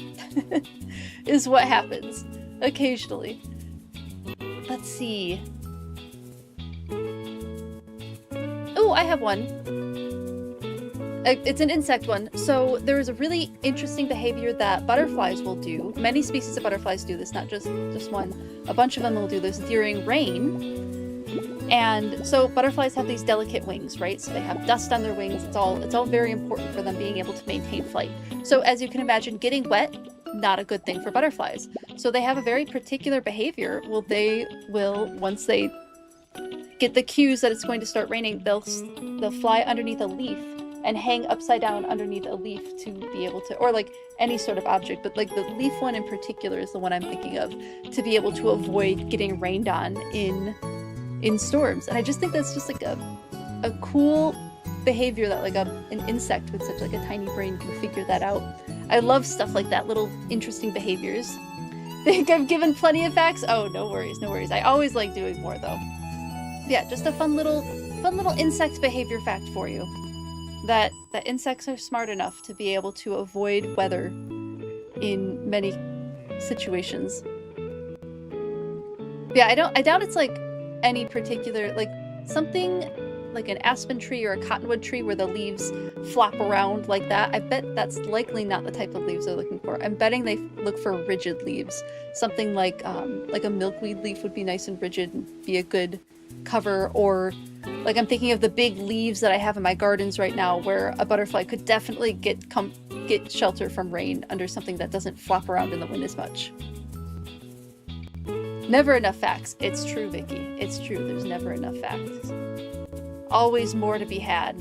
Is what happens. Occasionally. Let's see. Oh, I have one. It's an insect one. So there is a really interesting behavior that butterflies will do. Many species of butterflies do this, not just one. A bunch of them will do this during rain. And so butterflies have these delicate wings, right? So they have dust on their wings. It's all very important for them being able to maintain flight. So as you can imagine, getting wet, not a good thing for butterflies. So they have a very particular behavior. Well, they will, once they get the cues that it's going to start raining, they'll fly underneath a leaf and hang upside down underneath a leaf to be able to, or like any sort of object, but like the leaf one in particular is the one I'm thinking of, to be able to avoid getting rained on in storms. And I just think that's just like a cool behavior that like an insect with such like a tiny brain can figure that out. I love stuff like that, little interesting behaviors. Think I've given plenty of facts? Oh, no worries, no worries. I always like doing more though. Yeah, just a fun little insect behavior fact for you. That insects are smart enough to be able to avoid weather in many situations. Yeah, I doubt it's like any particular, like something like an aspen tree or a cottonwood tree where the leaves flop around like that. I bet that's likely not the type of leaves they're looking for. I'm betting they look for rigid leaves. Something like a milkweed leaf would be nice and rigid and be a good cover, or like I'm thinking of the big leaves that I have in my gardens right now where a butterfly could definitely get shelter from rain under something that doesn't flop around in the wind as much. Never enough facts. It's true, Vicky. It's true. There's never enough facts. Always more to be had.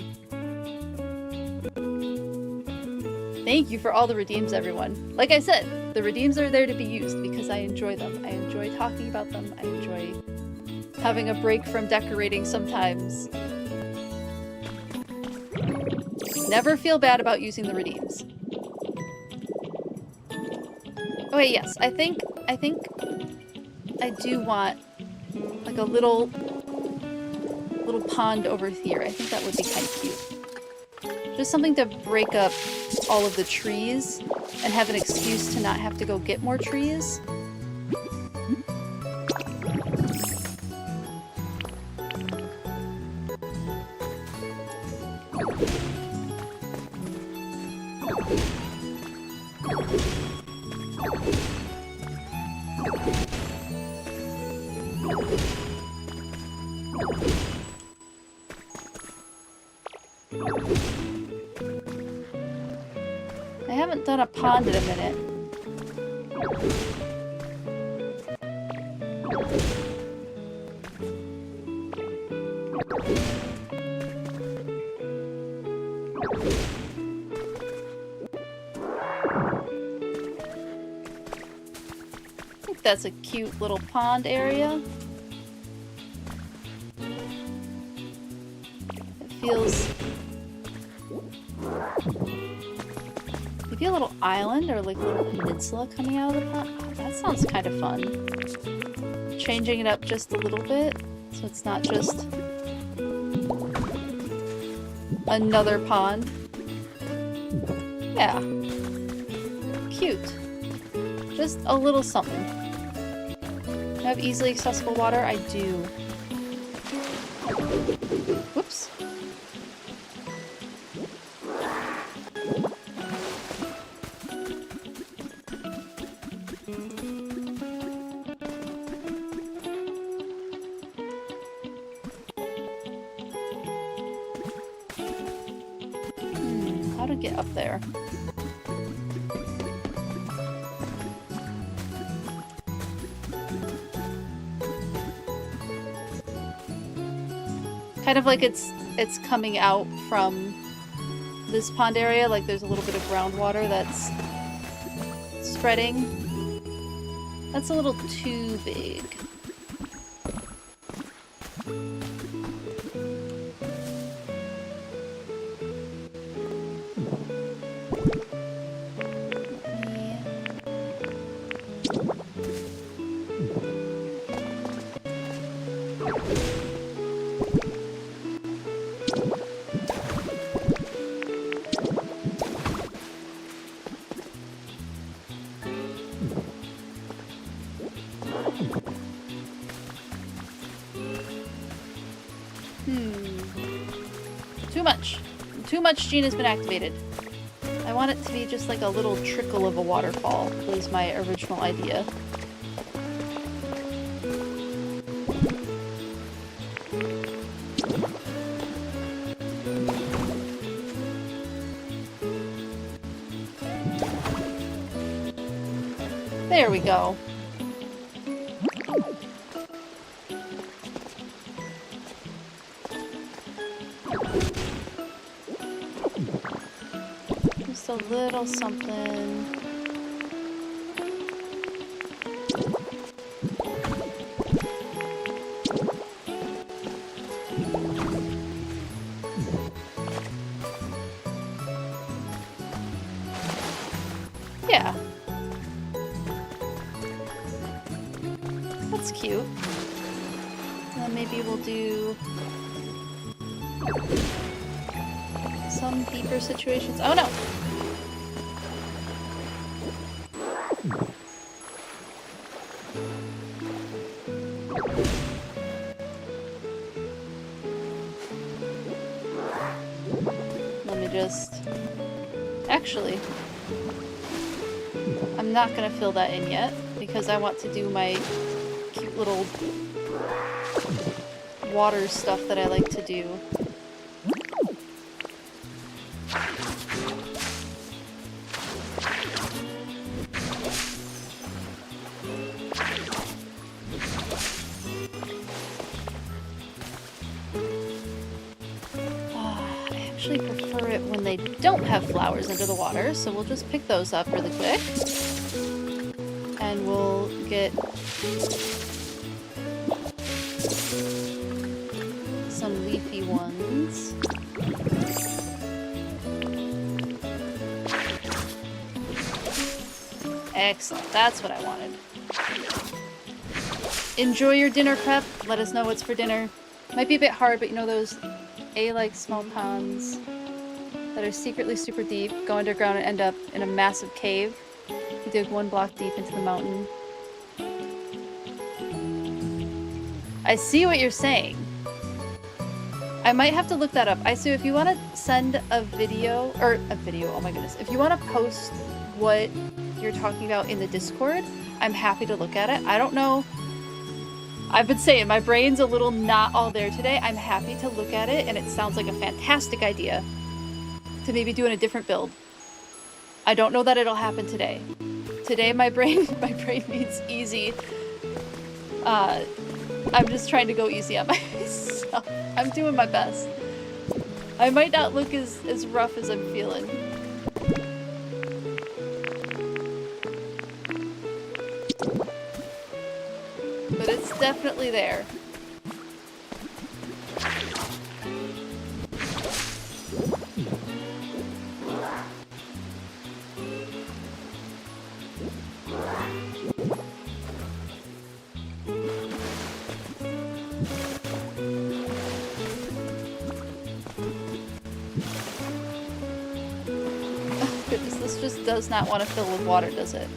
Thank you for all the redeems, everyone. Like I said, the redeems are there to be used because I enjoy them. I enjoy talking about them. I enjoy having a break from decorating sometimes. Never feel bad about using the redeems. Oh wait, yes. I think I do want like a little pond over here. I think that would be kind of cute. Just something to break up all of the trees and have an excuse to not have to go get more trees. I haven't done a pond in a minute. I think that's a cute little pond area. It feels... maybe a little island or like a little peninsula coming out of the pond. Oh, that sounds kind of fun. Changing it up just a little bit so it's not just another pond. Yeah. Cute. Just a little something. Do I have easily accessible water? I do. Whoops. How to get up there? Kind of like it's coming out from this pond area, like there's a little bit of groundwater that's spreading. That's a little too big. much. Too much gene has been activated. I want it to be just like a little trickle of a waterfall, was my original idea. There we go. Just a little something. Yeah. That's cute. And then maybe we'll do some deeper situations. Oh no! Let me just... Actually, I'm not gonna fill that in yet because I want to do my cute little water stuff that I like to do. I actually prefer it when they don't have flowers under the water, so we'll just pick those up really quick. And we'll get some leafy ones. Excellent, that's what I wanted. Enjoy your dinner prep. Let us know what's for dinner. Might be a bit hard, but you know those A-like small ponds that are secretly super deep, go underground and end up in a massive cave. You dig 1 block deep into the mountain. I see what you're saying. I might have to look that up. I see if you want to send a video, oh my goodness. If you want to post what you're talking about in the Discord, I'm happy to look at it. I don't know. I've been saying my brain's a little not all there today. I'm happy to look at it, and it sounds like a fantastic idea to maybe do in a different build. I don't know that it'll happen today. Today my brain needs easy. I'm just trying to go easy on myself. I'm doing my best. I might not look as rough as I'm feeling. But it's definitely there. Oh goodness, this just does not want to fill with water, does it?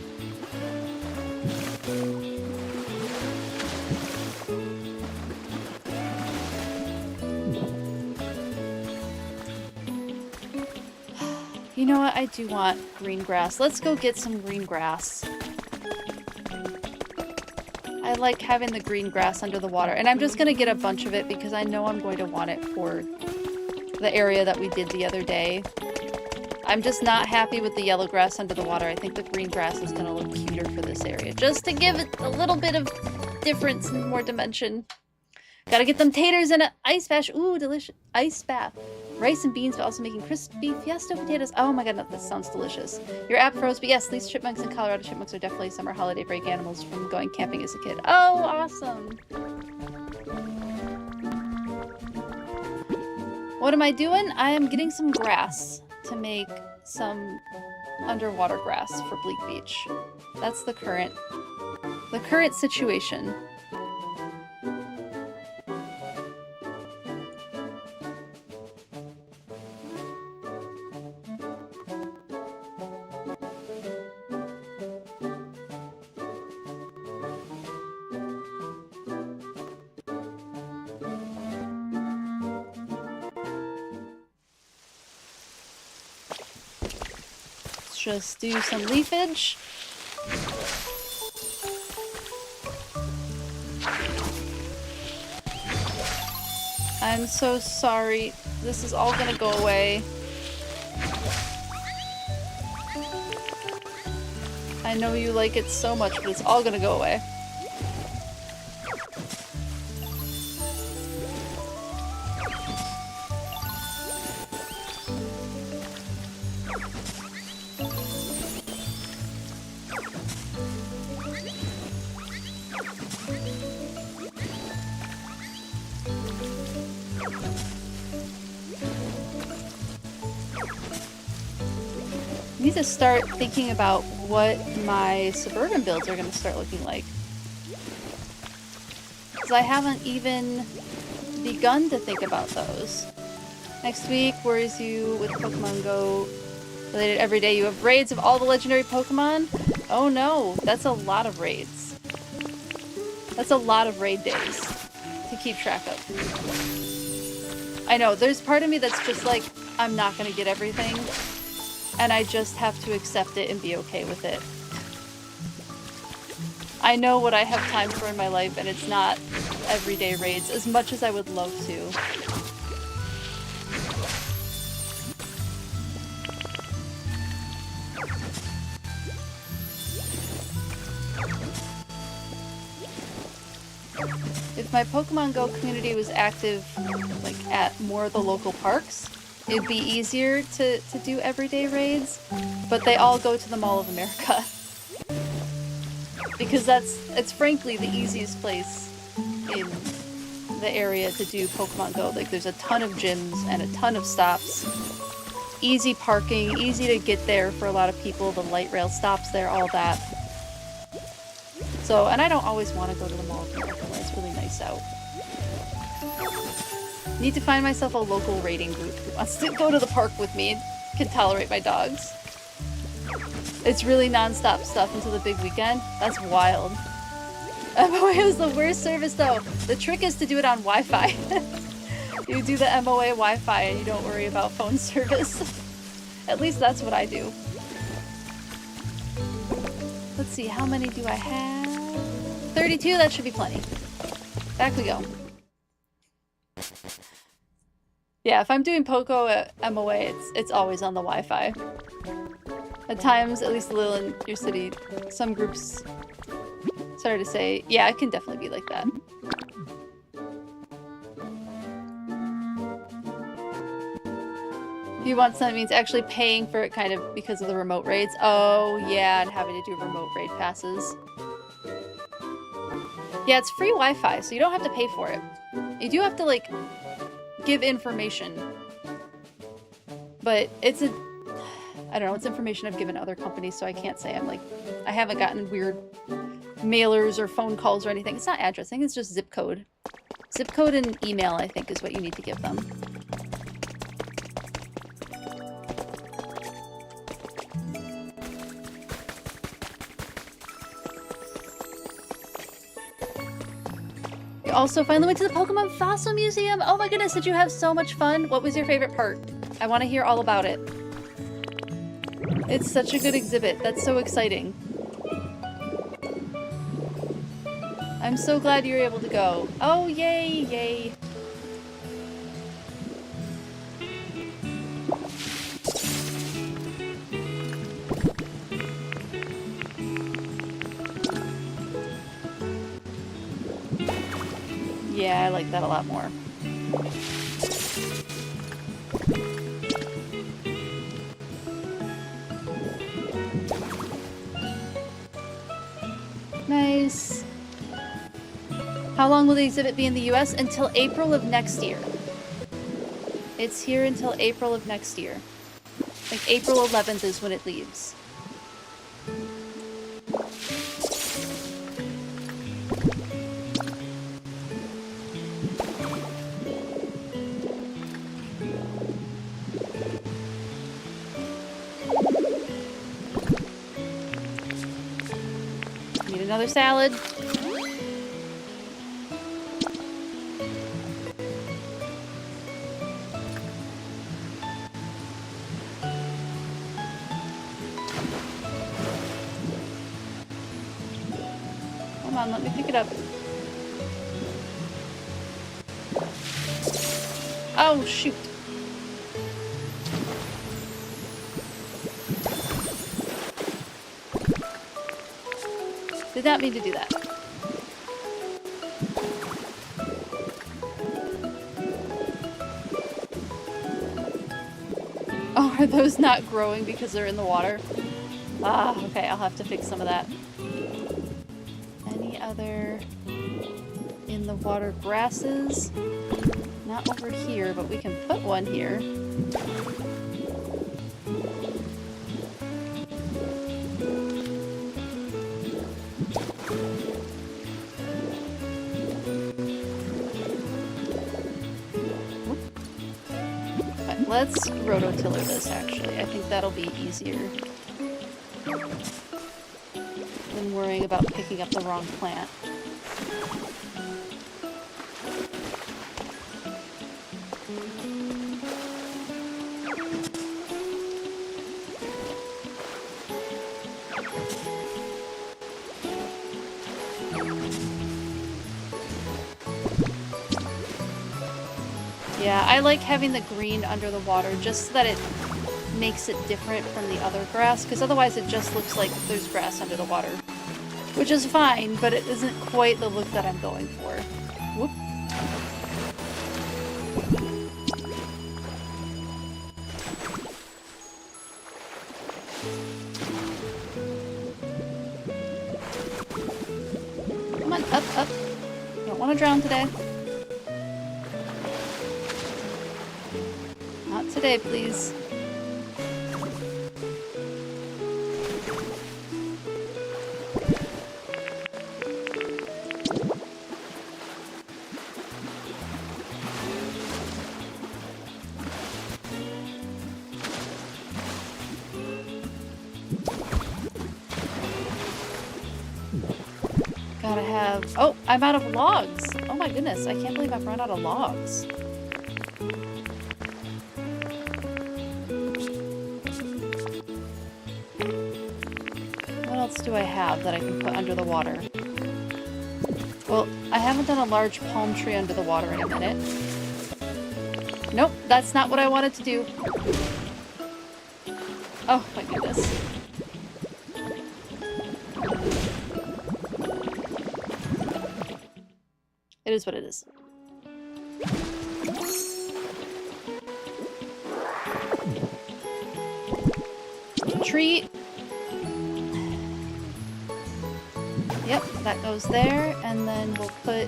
You know what? I do want green grass. Let's go get some green grass. I like having the green grass under the water. And I'm just going to get a bunch of it because I know I'm going to want it for the area that we did the other day. I'm just not happy with the yellow grass under the water. I think the green grass is going to look cuter for this area. Just to give it a little bit of difference and more dimension. Gotta get them taters in an ice bath. Ooh, delicious. Ice bath. Rice and beans, but also making crispy fiesta potatoes. Oh my god, no, that sounds delicious. Your app froze, but yes, these chipmunks and Colorado chipmunks are definitely summer holiday break animals from going camping as a kid. Oh, awesome. What am I doing? I am getting some grass to make some underwater grass for Bleak Beach. That's the current situation. just do some leafage. I'm so sorry. This is all gonna go away. I know you like it so much, but it's all gonna go away. I need to start thinking about what my suburban builds are going to start looking like. Because I haven't even begun to think about those. Next week, Worries You with Pokemon Go related every day. You have raids of all the legendary Pokemon? Oh no, that's a lot of raids. That's a lot of raid days to keep track of. I know, there's part of me that's just like, I'm not going to get everything. And I just have to accept it and be okay with it. I know what I have time for in my life, and it's not everyday raids, as much as I would love to. If my Pokemon Go community was active, like, at more of the local parks, it'd be easier to do everyday raids, but they all go to the Mall of America. Because it's frankly the easiest place in the area to do Pokemon Go. Like, there's a ton of gyms and a ton of stops. Easy parking, easy to get there for a lot of people, the light rail stops there, all that. So, and I don't always want to go to the Mall of America where it's really nice out. Need to find myself a local raiding group who wants to go to the park with me and can tolerate my dogs. It's really non-stop stuff until the big weekend. That's wild. MOA is the worst service though. The trick is to do it on Wi-Fi. You do the MOA Wi-Fi and you don't worry about phone service. At least that's what I do. Let's see, how many do I have? 32, that should be plenty. Back we go. Yeah, if I'm doing Poco at MOA, it's always on the Wi-Fi. At times, at least a little in your city, some groups started to say, yeah, it can definitely be like that. If you want something, means actually paying for it kind of because of the remote raids. Oh, yeah, and having to do remote raid passes. Yeah, it's free Wi-Fi, so you don't have to pay for it. You do have to, like, give information. But it's a... I don't know, it's information I've given to other companies, so I can't say I'm like... I haven't gotten weird mailers or phone calls or anything. It's not address, I think it's just zip code. Zip code and email, I think, is what you need to give them. You also finally went to the Pokemon Fossil Museum! Oh my goodness, did you have so much fun? What was your favorite part? I want to hear all about it. It's such a good exhibit. That's so exciting. I'm so glad you were able to go. Oh, yay, yay. Yeah, I like that a lot more. Nice. How long will the exhibit be in the US? Until April of next year. It's here until April of next year. Like April 11th is when it leaves. Need another salad. Come on, let me pick it up. Oh, shoot. Did not mean to do that. Oh, are those not growing because they're in the water? Ah, okay, I'll have to fix some of that. Any other in the water grasses? Not over here, but we can put one here. Let's rototiller this, actually. I think that'll be easier than worrying about picking up the wrong plant. Yeah, I like having the green under the water just so that it makes it different from the other grass, because otherwise it just looks like there's grass under the water. Which is fine, but it isn't quite the look that I'm going for. Whoop. Come on, up, up. Don't want to drown today. Not today, please. Gotta have... Oh, I'm out of logs! Oh my goodness, I can't believe I've run out of logs. What else do I have that I can put under the water? Well, I haven't done a large palm tree under the water in a minute. Nope, that's not what I wanted to do. Oh my goodness. It is what it is. Tree. Yep, that goes there, and then we'll put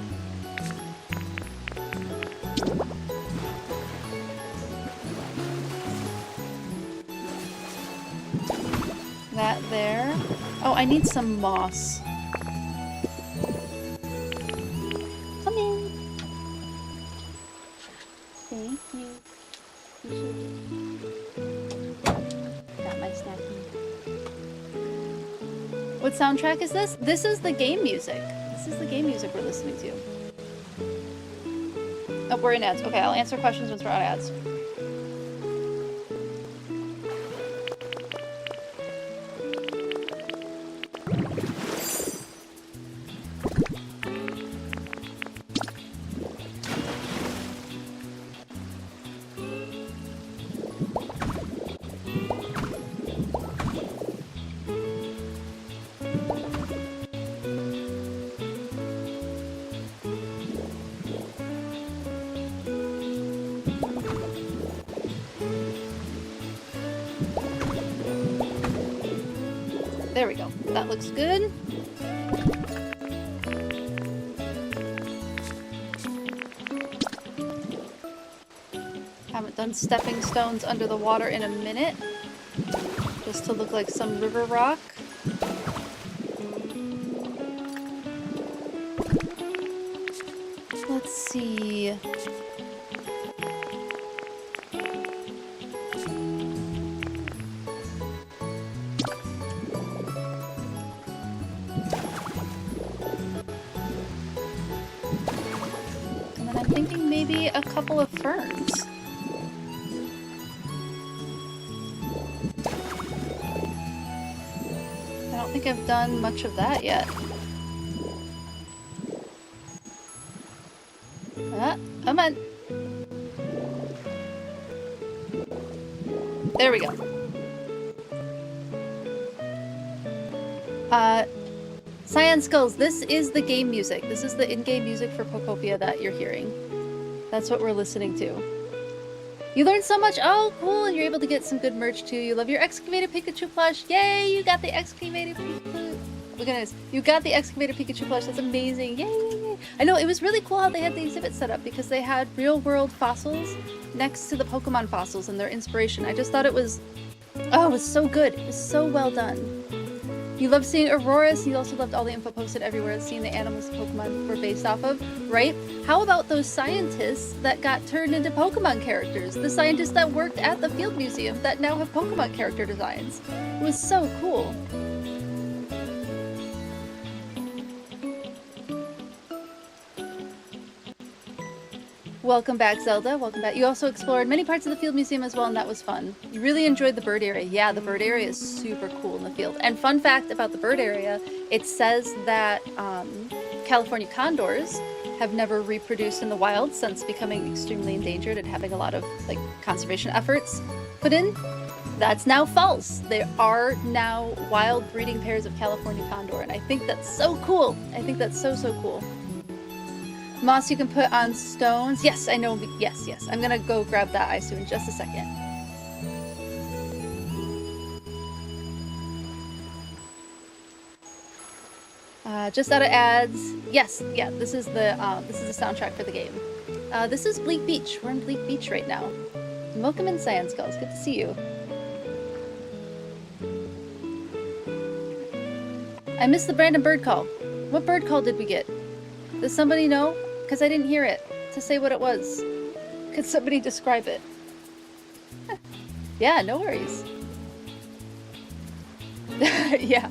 that there. Oh, I need some moss. Come in. Thank you. Got my snacking. What soundtrack is this? This is the game music. This is the game music we're listening to. Oh, we're in ads. Okay, I'll answer questions once we're out of ads. There we go. That looks good. Haven't done stepping stones under the water in a minute. Just to look like some river rock. Let's see. Maybe a couple of ferns. I don't think I've done much of that yet. Come on. There we go. Cyan Skulls, this is the game music. This is the in-game music for Pokopia that you're hearing. That's what we're listening to. You learned so much! Oh, cool! And you're able to get some good merch too. You love your excavated Pikachu plush! Yay! You got the excavated Pikachu! Look at this. You got the excavated Pikachu plush. That's amazing. Yay! I know, it was really cool how they had the exhibit set up because they had real-world fossils next to the Pokemon fossils and their inspiration. I just thought it was... Oh, it was so good. It was so well done. You loved seeing Auroras, you also loved all the info posted everywhere, seeing the animals Pokemon were based off of, right? How about those scientists that got turned into Pokemon characters? The scientists that worked at the Field Museum that now have Pokemon character designs. It was so cool. Welcome back, Zelda. Welcome back. You also explored many parts of the Field Museum as well, and that was fun. You really enjoyed the bird area. Yeah, the bird area is super cool in the field. And fun fact about the bird area, it says that California condors have never reproduced in the wild since becoming extremely endangered and having a lot of like conservation efforts put in. That's now false. There are now wild breeding pairs of California condor, and I think that's so cool. I think that's so, so cool. Moss you can put on stones. Yes, I know. Yes, yes. I'm gonna go grab that Isu in just a second. Just out of ads. Yes, yeah. This is the soundtrack for the game. This is Bleak Beach. We're in Bleak Beach right now. Welcome in, Cyan Skulls. Good to see you. I missed the Brandon bird call. What bird call did we get? Does somebody know? Because I didn't hear it. To say what it was. Could somebody describe it? Yeah, no worries. Yeah.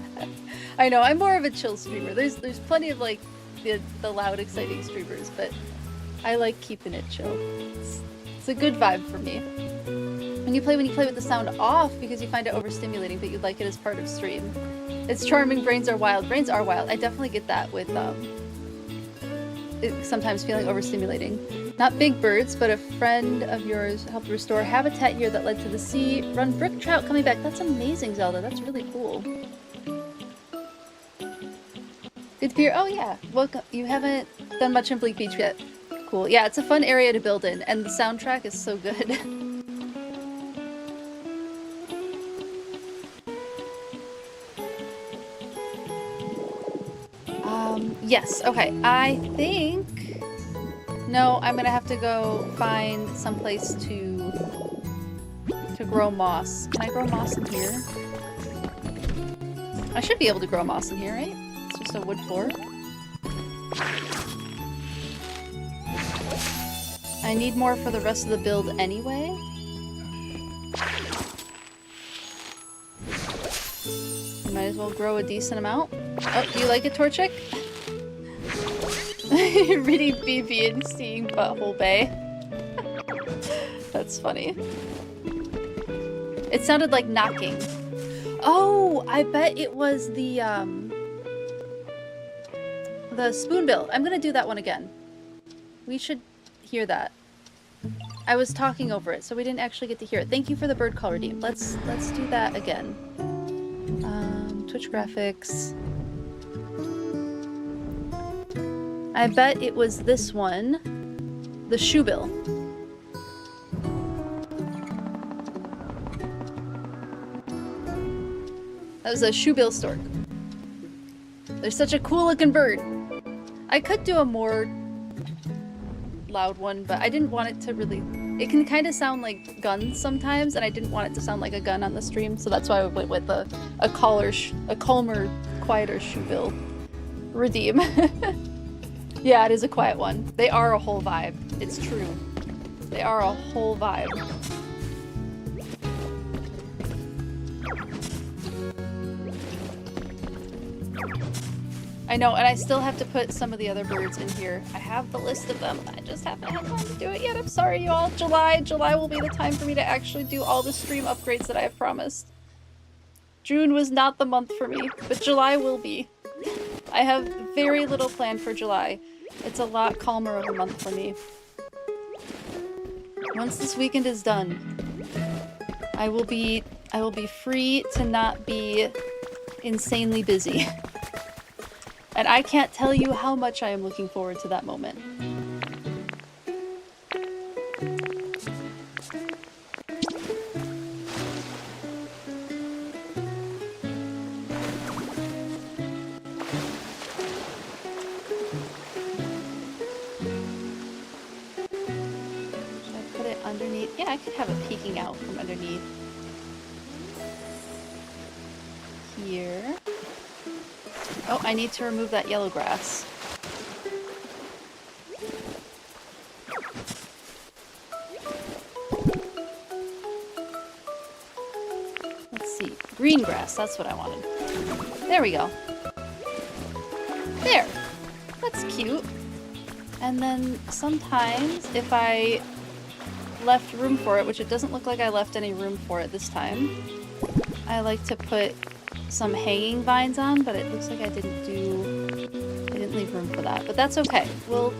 I know, I'm more of a chill streamer. There's plenty of like the loud, exciting streamers, but I like keeping it chill. It's a good vibe for me. When you play with the sound off because you find it overstimulating, but you'd like it as part of stream. It's charming, brains are wild. Brains are wild. I definitely get that with sometimes feeling overstimulating. Not big birds, but a friend of yours helped restore habitat here that led to the sea. Run brook trout coming back. That's amazing, Zelda. That's really cool. Good to be here. Oh yeah. Welcome. You haven't done much in Bleak Beach yet. Cool. Yeah, it's a fun area to build in, and the soundtrack is so good. Yes, okay, I think... No, I'm gonna have to go find some place to grow moss. Can I grow moss in here? I should be able to grow moss in here, right? It's just a wood floor. I need more for the rest of the build anyway. Might as well grow a decent amount. Oh, do you like it, Torchic? Reading BB and seeing Butthole Bay. That's funny. It sounded like knocking. Oh, I bet it was the spoonbill. I'm gonna do that one again. We should hear that. I was talking over it, so we didn't actually get to hear it. Thank you for the bird call redeem. Let's do that again. Twitch graphics. I bet it was this one. The shoebill. That was a shoebill stork. They're such a cool looking bird. I could do a more loud one, but I didn't want it to really... It can kind of sound like guns sometimes, and I didn't want it to sound like a gun on the stream, so that's why I went with a calmer, quieter shoebill redeem. Yeah, it is a quiet one. They are a whole vibe. It's true. They are a whole vibe. I know, and I still have to put some of the other birds in here. I have the list of them. I just haven't had time to do it yet. I'm sorry, you all. July will be the time for me to actually do all the stream upgrades that I have promised. June was not the month for me, but July will be. I have very little planned for July. It's a lot calmer of a month for me. Once this weekend is done, I will be free to not be insanely busy. And I can't tell you how much I am looking forward to that moment. I could have it peeking out from underneath here. Oh, I need to remove that yellow grass. Let's see. Green grass, that's what I wanted. There we go. There! That's cute. And then sometimes if I left room for it, which it doesn't look like I left any room for it this time, I like to put some hanging vines on, but it looks like I didn't leave room for that, but that's okay. I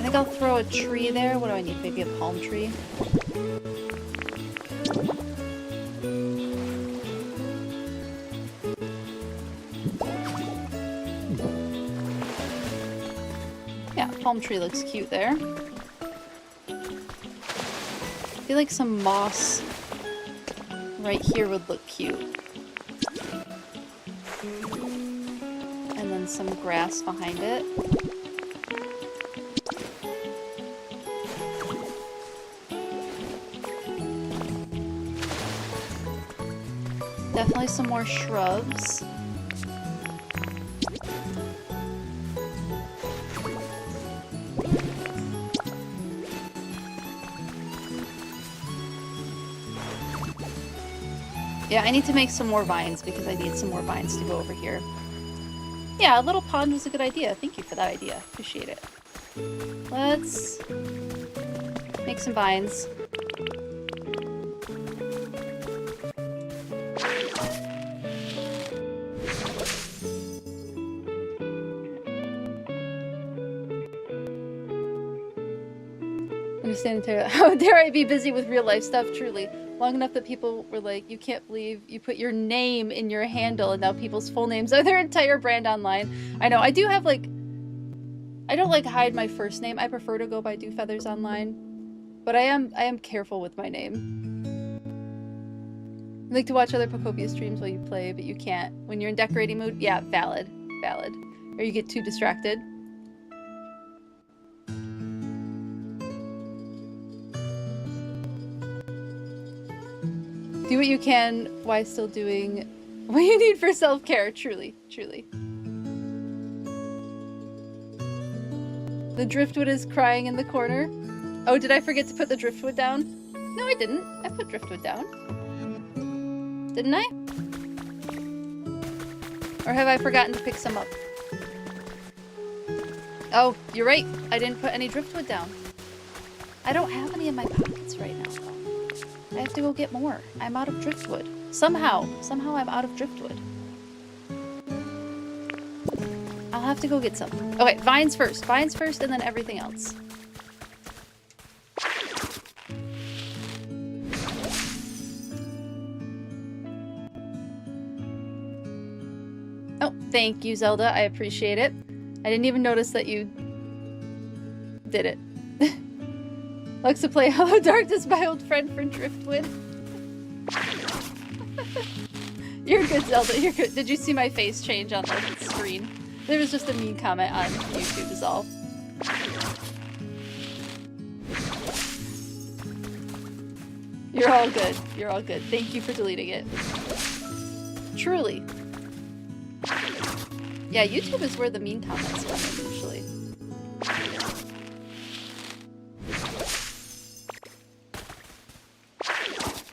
think I'll throw a tree there. What do I need? Maybe a palm tree? Yeah, palm tree looks cute there. I feel like some moss right here would look cute. And then some grass behind it. Definitely some more shrubs. Yeah, I need to make some more vines because I need some more vines to go over here. Yeah, a little pond was a good idea. Thank you for that idea. Appreciate it. Let's make some vines. Understand too. How dare I be busy with real life stuff, truly. Long enough that people were like, you can't believe you put your name in your handle and now people's full names are their entire brand online. I know, I do have like, I don't like hide my first name. I prefer to go by Dewfeathers online, but I am careful with my name. I like to watch other Pokopia streams while you play, but you can't. When you're in decorating mood, yeah, valid. Or you get too distracted. Do what you can while still doing what you need for self-care, truly. The driftwood is crying in the corner. Oh, did I forget to put the driftwood down? No, I didn't. I put driftwood down. Didn't I? Or have I forgotten to pick some up? Oh, you're right. I didn't put any driftwood down. I don't have any in my pockets right now. I have to go get more. I'm out of driftwood. Somehow I'm out of driftwood. I'll have to go get some. Okay, vines first and then everything else. Oh, thank you, Zelda. I appreciate it. I didn't even notice that you did it. Likes to play Hello Darkness, my old friend from Driftwood. You're good, Zelda. You're good. Did you see my face change on the screen? There was just a mean comment on YouTube is all. You're all good. You're all good. Thank you for deleting it. Truly. Yeah, YouTube is where the mean comments come in usually.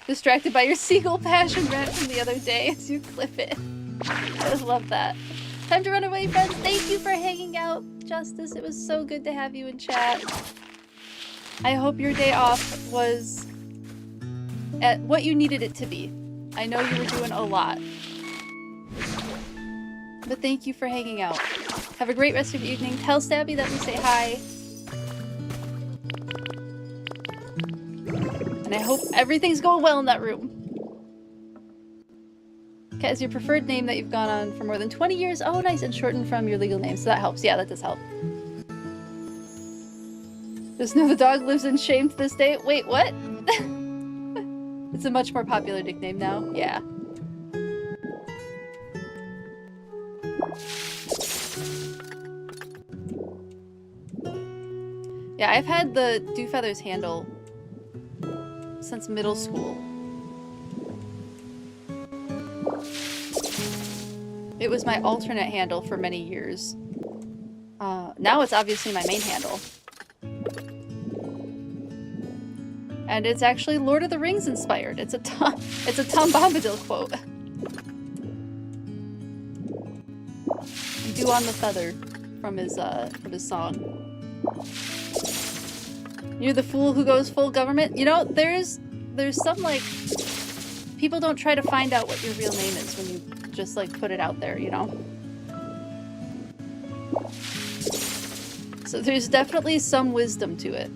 Distracted by your seagull passion rant from the other day as you clip it. I just love that. Time to run away, friends. Thank you for hanging out, Justice. It was so good to have you in chat. I hope your day off was at what you needed it to be. I know you were doing a lot. But thank you for hanging out. Have a great rest of your evening. Tell Stabby that we say hi. And I hope everything's going well in that room. Okay, is your preferred name that you've gone on for more than 20 years? Oh, nice, and shortened from your legal name, so that helps. Yeah, that does help. Just know the dog lives in shame to this day. Wait, what? It's a much more popular nickname now. Yeah. Yeah, I've had the Dewfeathers handle since middle school. It was my alternate handle for many years. Now it's obviously my main handle. And it's actually Lord of the Rings inspired. It's a Tom Bombadil quote. Dew on the feather from his song. You're the fool who goes full government. You know, there's some like people don't try to find out what your real name is when you just like put it out there, you know? So there's definitely some wisdom to it.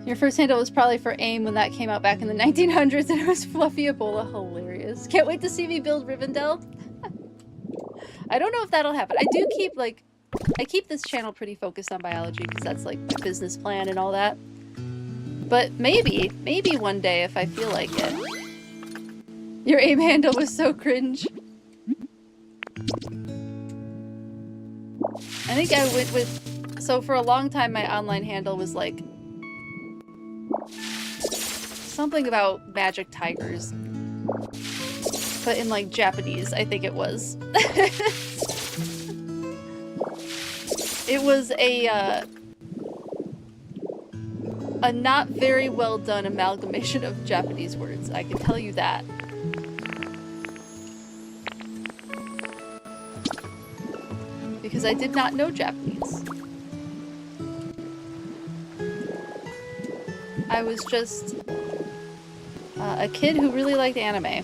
Your first handle was probably for AIM when that came out back in the 1900s, and it was Fluffy Ebola. Hilarious. Can't wait to see me build Rivendell. I don't know if that'll happen. I do keep, like, I keep this channel pretty focused on biology because that's, like, my business plan and all that. But maybe one day if I feel like it. Your AIM handle was so cringe. I think I went with... So for a long time, my online handle was, like... something about magic tigers. But in, like, Japanese, I think it was. It was a not very well done amalgamation of Japanese words, I can tell you that. Because I did not know Japanese. I was just a kid who really liked anime.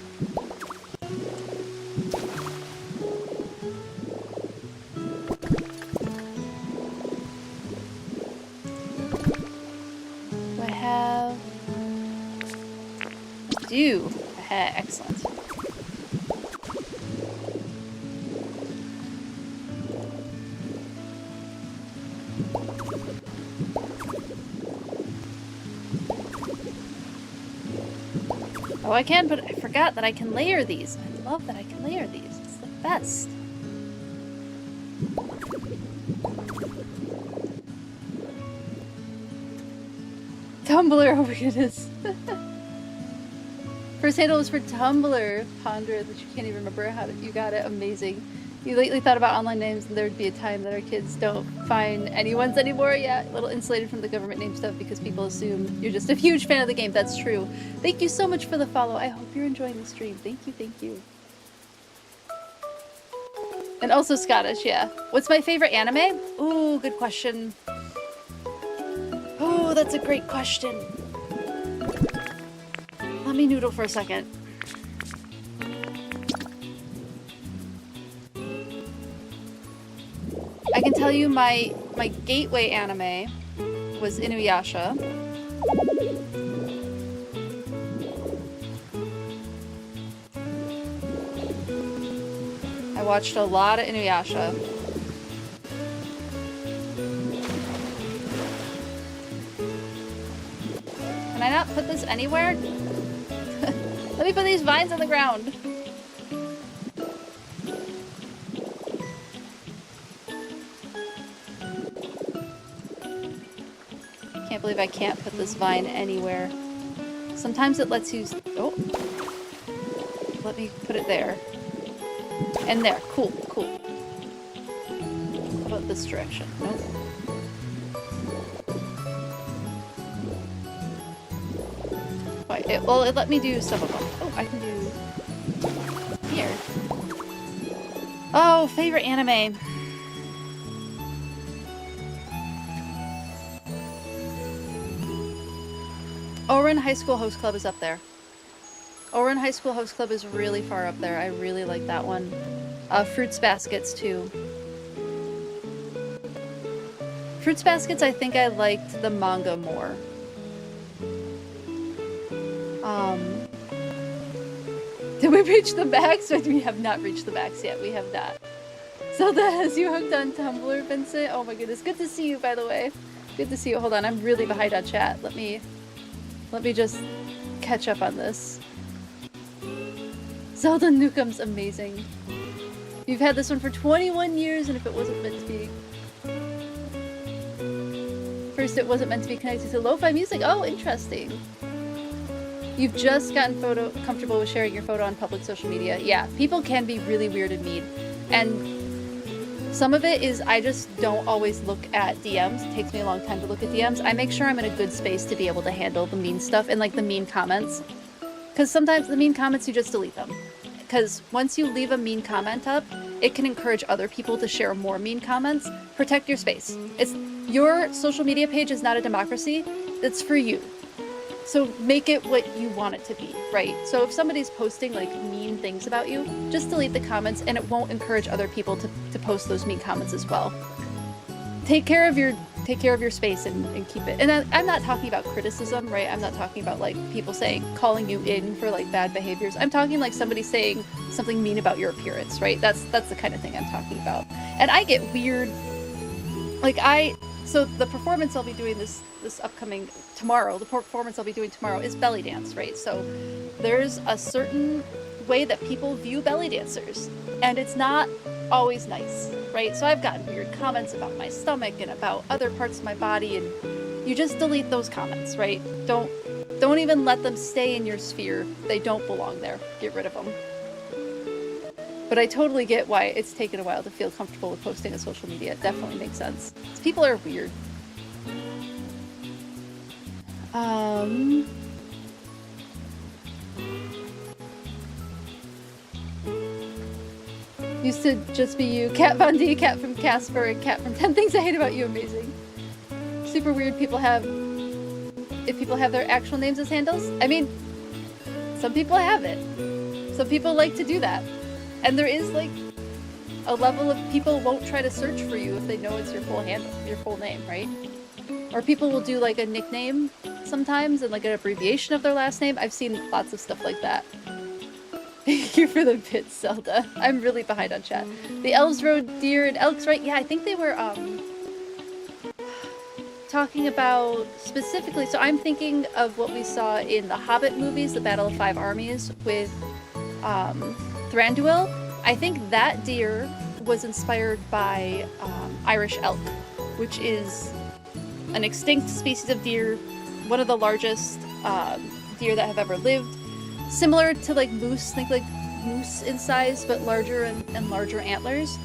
Do I have... Do. Excellent. Oh, I can, but I forgot that I can layer these. I love that I can layer these. It's the best. Tumblr, oh my goodness. First handle was for Tumblr, Ponder, that you can't even remember how you got it. Amazing. You lately thought about online names and there would be a time that our kids don't find anyone's anymore. Yeah, a little insulated from the government name stuff because people assume you're just a huge fan of the game. That's true. Thank you so much for the follow. I hope you're enjoying the stream. Thank you, thank you. And also Scottish, yeah. What's my favorite anime? Ooh, good question. Oh, that's a great question. Let me noodle for a second. I can tell you my gateway anime was Inuyasha. I watched a lot of Inuyasha. Can I not put this anywhere? Let me put these vines on the ground. Can't believe I can't put this vine anywhere. Sometimes it lets you... Oh. Let me put it there. And there. Cool, cool. How about this direction? Nope. Well, it let me do some of them. Oh, I can do... Here. Oh, favorite anime. Ouran High School Host Club is up there. Ouran High School Host Club is really far up there. I really like that one. Fruits Baskets, too. Fruits Baskets, I think I liked the manga more. Did we reach the max? We have not reached the max yet. We have not. Zelda, has you hooked on Tumblr, Vincent? Oh my goodness. Good to see you, by the way. Good to see you. Hold on. I'm really behind on chat. Let me just catch up on this. Zelda Newcomb's amazing. You've had this one for 21 years, and if it wasn't meant to be... First, it wasn't meant to be connected to lo-fi music. Oh, interesting. You've just gotten comfortable with sharing your photo on public social media. Yeah, people can be really weird and mean. And some of it is I just don't always look at DMs. It takes me a long time to look at DMs. I make sure I'm in a good space to be able to handle the mean stuff and like the mean comments. Because sometimes the mean comments, you just delete them. Because once you leave a mean comment up, it can encourage other people to share more mean comments. Protect your space. Your social media page is not a democracy. It's for you. So make it what you want it to be, right? So if somebody's posting like mean things about you, just delete the comments and it won't encourage other people to post those mean comments as well. Take care of your space and keep it. And I'm not talking about criticism, right? I'm not talking about like people calling you in for like bad behaviors. I'm talking like somebody saying something mean about your appearance, right? That's the kind of thing I'm talking about. And I get weird, so the performance I'll be doing this upcoming tomorrow, the performance I'll be doing tomorrow is belly dance, right? So there's a certain way that people view belly dancers, and it's not always nice, right? So I've gotten weird comments about my stomach and about other parts of my body, and you just delete those comments, right? Don't even let them stay in your sphere. They don't belong there. Get rid of them. But I totally get why it's taken a while to feel comfortable with posting on social media. It definitely makes sense. People are weird. Used to just be you. Kat Von D, Kat from Casper, and Kat from 10 Things I Hate About You. Amazing. Super weird if people have their actual names as handles. I mean, some people have it. Some people like to do that. And there is like a level of people won't try to search for you if they know it's your full handle, your full name, right? Or people will do like a nickname sometimes and like an abbreviation of their last name. I've seen lots of stuff like that. Thank you for the bits, Zelda. I'm really behind on chat. The elves rode deer and elks, right? Yeah, I think they were talking about specifically, so I'm thinking of what we saw in the Hobbit movies, the Battle of Five Armies with Thranduil. I think that deer was inspired by Irish elk, which is an extinct species of deer, one of the largest deer that have ever lived. Similar to like moose, think like moose in size, but larger and larger antlers.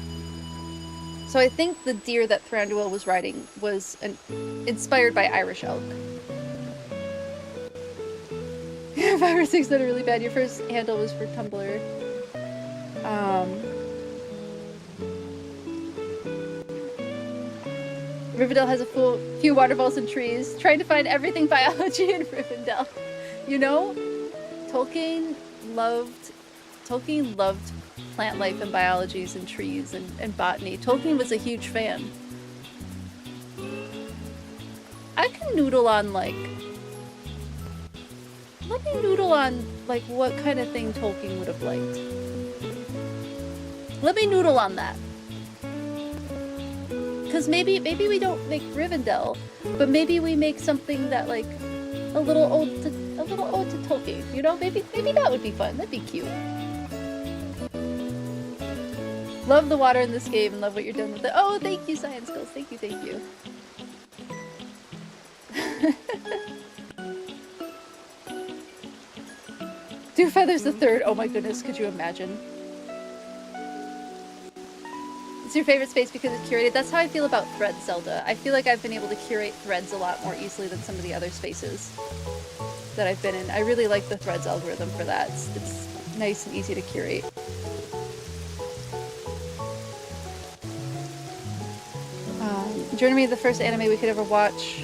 So I think the deer that Thranduil was riding was inspired by Irish elk. 5 or 6 that are really bad. Your first handle was for Tumblr. Rivendell has a few waterfalls and trees. Trying to find everything biology in Rivendell. You know, Tolkien loved plant life and biologies and trees and botany. Tolkien was a huge fan. I can noodle on like... Let me noodle on like what kind of thing Tolkien would have liked. Let me noodle on that. Because maybe we don't make Rivendell, but maybe we make something that like a little ode to Tolkien. You know, maybe that would be fun. That'd be cute. Love the water in this game and love what you're doing with it. Oh, thank you, Science Skills. Thank you. Dewfeathers the third. Oh my goodness, could you imagine? It's your favorite space because it's curated. That's how I feel about Threads, Zelda. I feel like I've been able to curate Threads a lot more easily than some of the other spaces that I've been in. I really like the Threads algorithm for that. It's nice and easy to curate. Journey, the first anime we could ever watch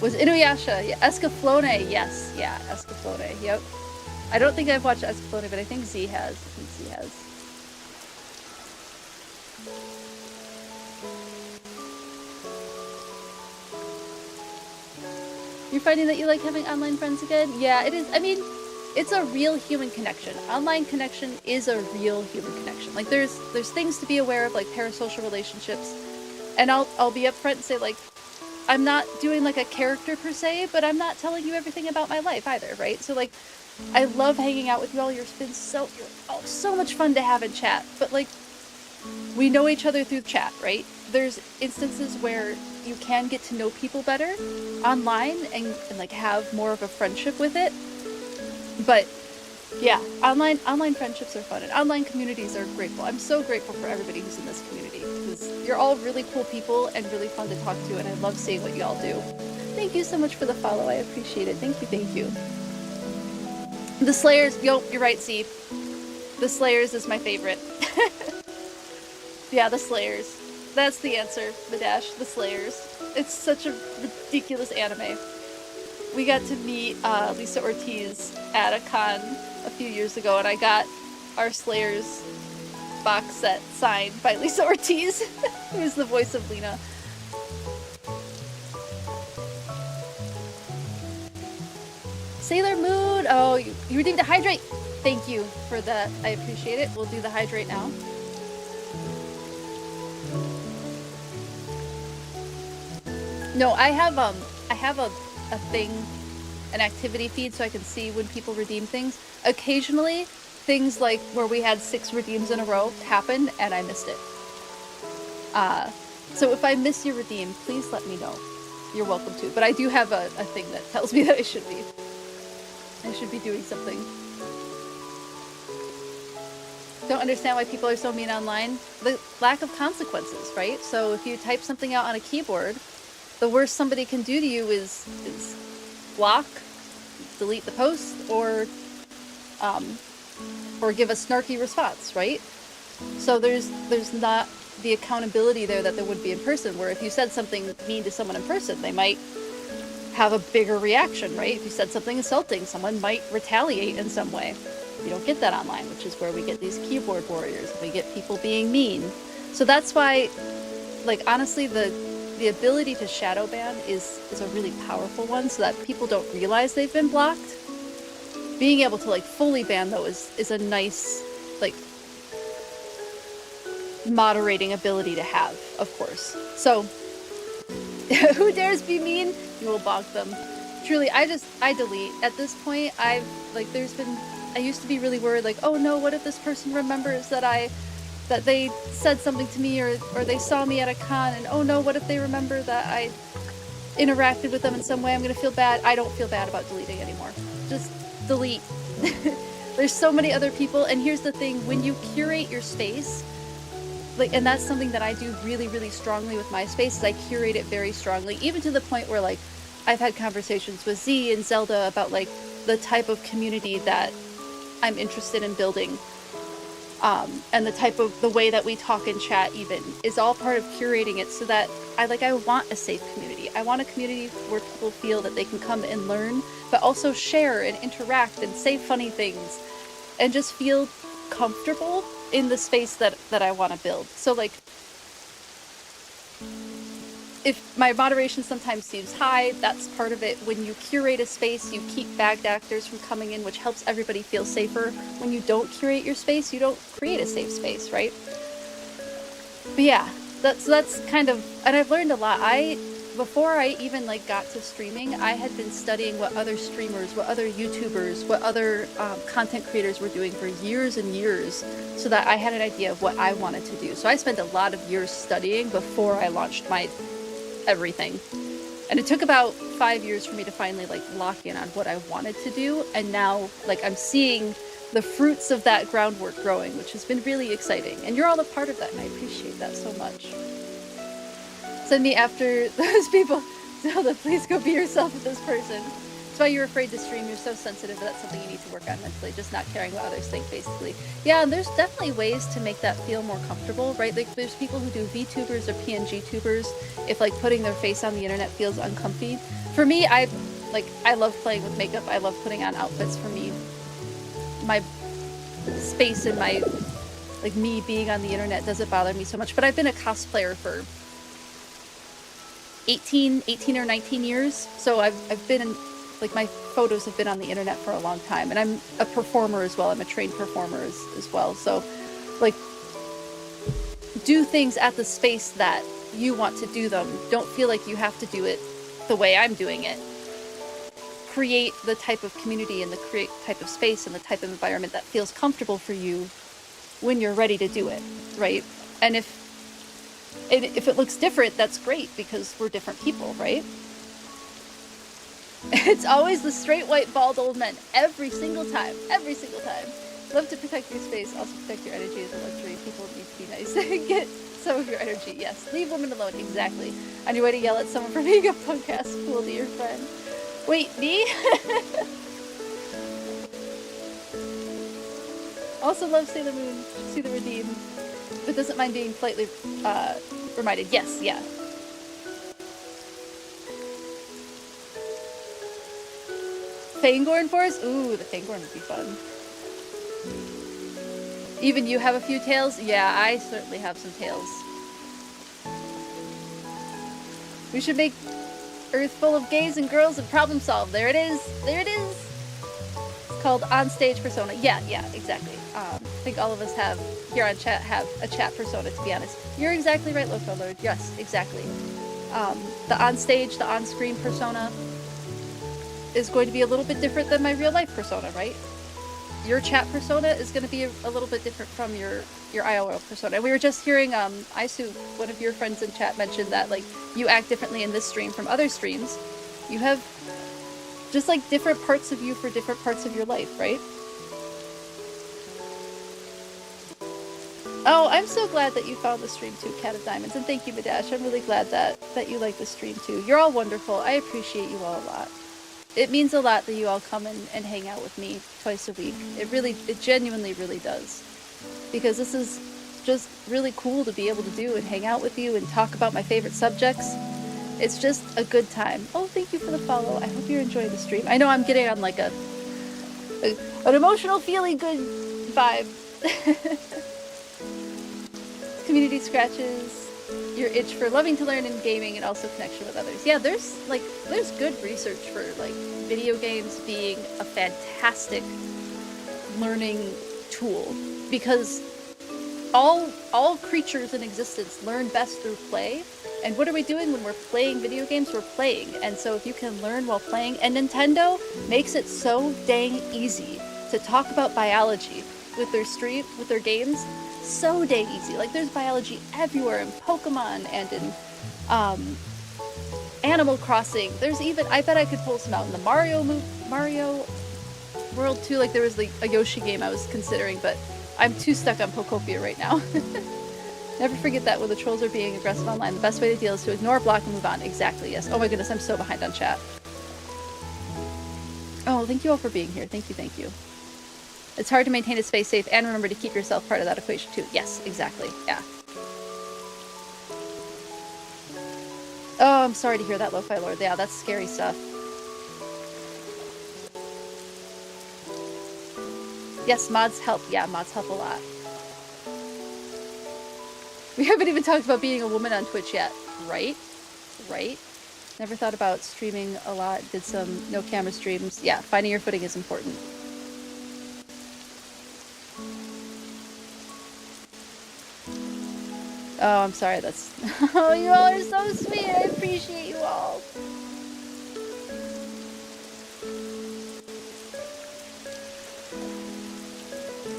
was Inuyasha. Yeah, Escaflowne. Yes, yeah, Escaflowne. Yep. I don't think I've watched Escaflowne, but I think Z has. You're finding that you like having online friends again? Yeah, it is. I mean, it's a real human connection. Online connection is a real human connection. Like there's things to be aware of, like parasocial relationships. And I'll be upfront and say, like, I'm not doing like a character per se, but I'm not telling you everything about my life either, right? So like, I love hanging out with you all. You're all so much fun to have in chat. But like, we know each other through chat, right? There's instances where you can get to know people better online and like have more of a friendship with it. But yeah, online friendships are fun, and online communities are grateful. I'm so grateful for everybody who's in this community, because you're all really cool people and really fun to talk to, and I love seeing what y'all do. Thank you so much for the follow. I appreciate it. Thank you. The Slayers, yo, you're right, C. The Slayers is my favorite. Yeah, the Slayers. That's the answer, Madash. The Slayers. It's such a ridiculous anime. We got to meet Lisa Ortiz at a con a few years ago, and I got our Slayers box set signed by Lisa Ortiz, who's the voice of Lena. Sailor Moon! Oh, you redeemed a hydrate! Thank you for that. I appreciate it. We'll do the hydrate now. No, I have a thing, an activity feed, so I can see when people redeem things. Occasionally, things like where we had 6 redeems in a row happened, and I missed it. So if I miss your redeem, please let me know. You're welcome to. But I do have a thing that tells me that I should be doing something. Don't understand why people are so mean online. The lack of consequences, right? So if you type something out on a keyboard, the worst somebody can do to you is block, delete the post, or give a snarky response, right? So there's not the accountability there that there would be in person, where if you said something mean to someone in person, they might have a bigger reaction, right? If you said something insulting, someone might retaliate in some way. You don't get that online, which is where we get these keyboard warriors, and we get people being mean. So that's why, like, honestly, the ability to shadow ban is a really powerful one, so that people don't realize they've been blocked. Being able to like fully ban though is a nice like moderating ability to have, of course. So who dares be mean? You will bonk them. Truly, I delete. At this point, I used to be really worried, like, oh no, what if this person remembers that they said something to me, or they saw me at a con, and oh no, what if they remember that I interacted with them in some way? I'm gonna feel bad. I don't feel bad about deleting anymore. Just delete. There's so many other people, and here's the thing, when you curate your space, like, and that's something that I do really, really strongly with my space, is I curate it very strongly, even to the point where, like, I've had conversations with Z and Zelda about, like, the type of community that I'm interested in building. And the way that we talk in chat even is all part of curating it, so that I want a safe community. I want a community where people feel that they can come and learn, but also share and interact and say funny things and just feel comfortable in the space that I want to build. So like, if my moderation sometimes seems high, that's part of it. When you curate a space, you keep bagged actors from coming in, which helps everybody feel safer. When you don't curate your space, you don't create a safe space, right? But yeah, that's kind of, and I've learned a lot. Before I even like got to streaming, I had been studying what other streamers, what other YouTubers, what other content creators were doing for years and years, so that I had an idea of what I wanted to do. So I spent a lot of years studying before I launched my everything. And it took about 5 years for me to finally like lock in on what I wanted to do. And now like I'm seeing the fruits of that groundwork growing, which has been really exciting. And you're all a part of that, and I appreciate that so much. Send me after those people. Zelda, please go be yourself with this person. That's why you're afraid to stream. You're so sensitive. That's something you need to work on mentally. Just not caring what others think, basically. Yeah, and there's definitely ways to make that feel more comfortable, right? Like there's people who do VTubers or PNG tubers if like putting their face on the internet feels uncomfy. For me, I love playing with makeup. I love putting on outfits. For me, my space and my like me being on the internet doesn't bother me so much. But I've been a cosplayer for 18 or 19 years. So I've been in, like, my photos have been on the internet for a long time, and I'm a performer as well. I'm a trained performer as well. So, like, do things at the space that you want to do them. Don't feel like you have to do it the way I'm doing it. Create the type of community and the type of space and the type of environment that feels comfortable for you when you're ready to do it, right? And if it looks different, that's great, because we're different people, right? It's always the straight, white, bald old men. Every single time. Every single time. Love to protect your space, also protect your energy as a luxury. People need to be nice. Get some of your energy. Yes, leave women alone. Exactly. On your way to yell at someone for being a punk ass fool to your friend. Wait, me? Also love Sailor Moon, See the Redeem, but doesn't mind being politely reminded. Yes, yeah. Fangorn Forest? Ooh, the Fangorn would be fun. Even you have a few tails? Yeah, I certainly have some tails. We should make Earth full of gays and girls and problem solve. There it is. There it is. It's called On-Stage Persona. Yeah, exactly. I think all of us have, here on chat, have a chat persona, to be honest. You're exactly right, Loco Lord. Yes, exactly. The on-stage, the on-screen persona is going to be a little bit different than my real-life persona, right? Your chat persona is going to be a little bit different from your IRL persona. We were just hearing Isu, one of your friends in chat, mentioned that, like, you act differently in this stream from other streams. You have just, like, different parts of you for different parts of your life, right? Oh, I'm so glad that you found the stream too, Cat of Diamonds, and thank you, Madash. I'm really glad that you like the stream too. You're all wonderful. I appreciate you all a lot. It means a lot that you all come and hang out with me twice a week. It genuinely really does. Because this is just really cool to be able to do and hang out with you and talk about my favorite subjects. It's just a good time. Oh, thank you for the follow. I hope you're enjoying the stream. I know I'm getting on like an emotional, feeling good vibe. Community scratches your itch for loving to learn in gaming and also connection with others. Yeah, there's good research for, like, video games being a fantastic learning tool, because all creatures in existence learn best through play. And what are we doing when we're playing video games? We're playing. And so if you can learn while playing, and Nintendo makes it so dang easy to talk about biology with their games. So dang easy. Like, there's biology everywhere in Pokemon and in Animal Crossing. There's even, I bet I could pull some out in the Mario world too. Like, there was like a Yoshi game I was considering, but I'm too stuck on Pokopia right now. Never forget that when the trolls are being aggressive online, the best way to deal is to ignore, block, and move on. Exactly, yes. Oh my goodness, I'm so behind on chat. Oh, thank you all for being here. Thank you. It's hard to maintain a space safe and remember to keep yourself part of that equation too. Yes, exactly. Yeah. Oh, I'm sorry to hear that, Lo-Fi Lord. Yeah, that's scary stuff. Yes, mods help. Yeah, mods help a lot. We haven't even talked about being a woman on Twitch yet. Right? Never thought about streaming a lot. Did some no camera streams. Yeah, finding your footing is important. Oh, I'm sorry, that's... Oh, you all are so sweet! I appreciate you all!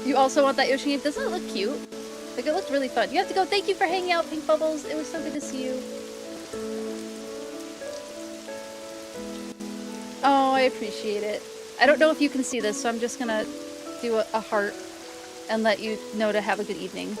You also want that Yoshi game? Doesn't it look cute? Like, it looked really fun. You have to go. Thank you for hanging out, Pink Bubbles. It was so good to see you. Oh, I appreciate it. I don't know if you can see this, so I'm just gonna do a heart and let you know to have a good evening.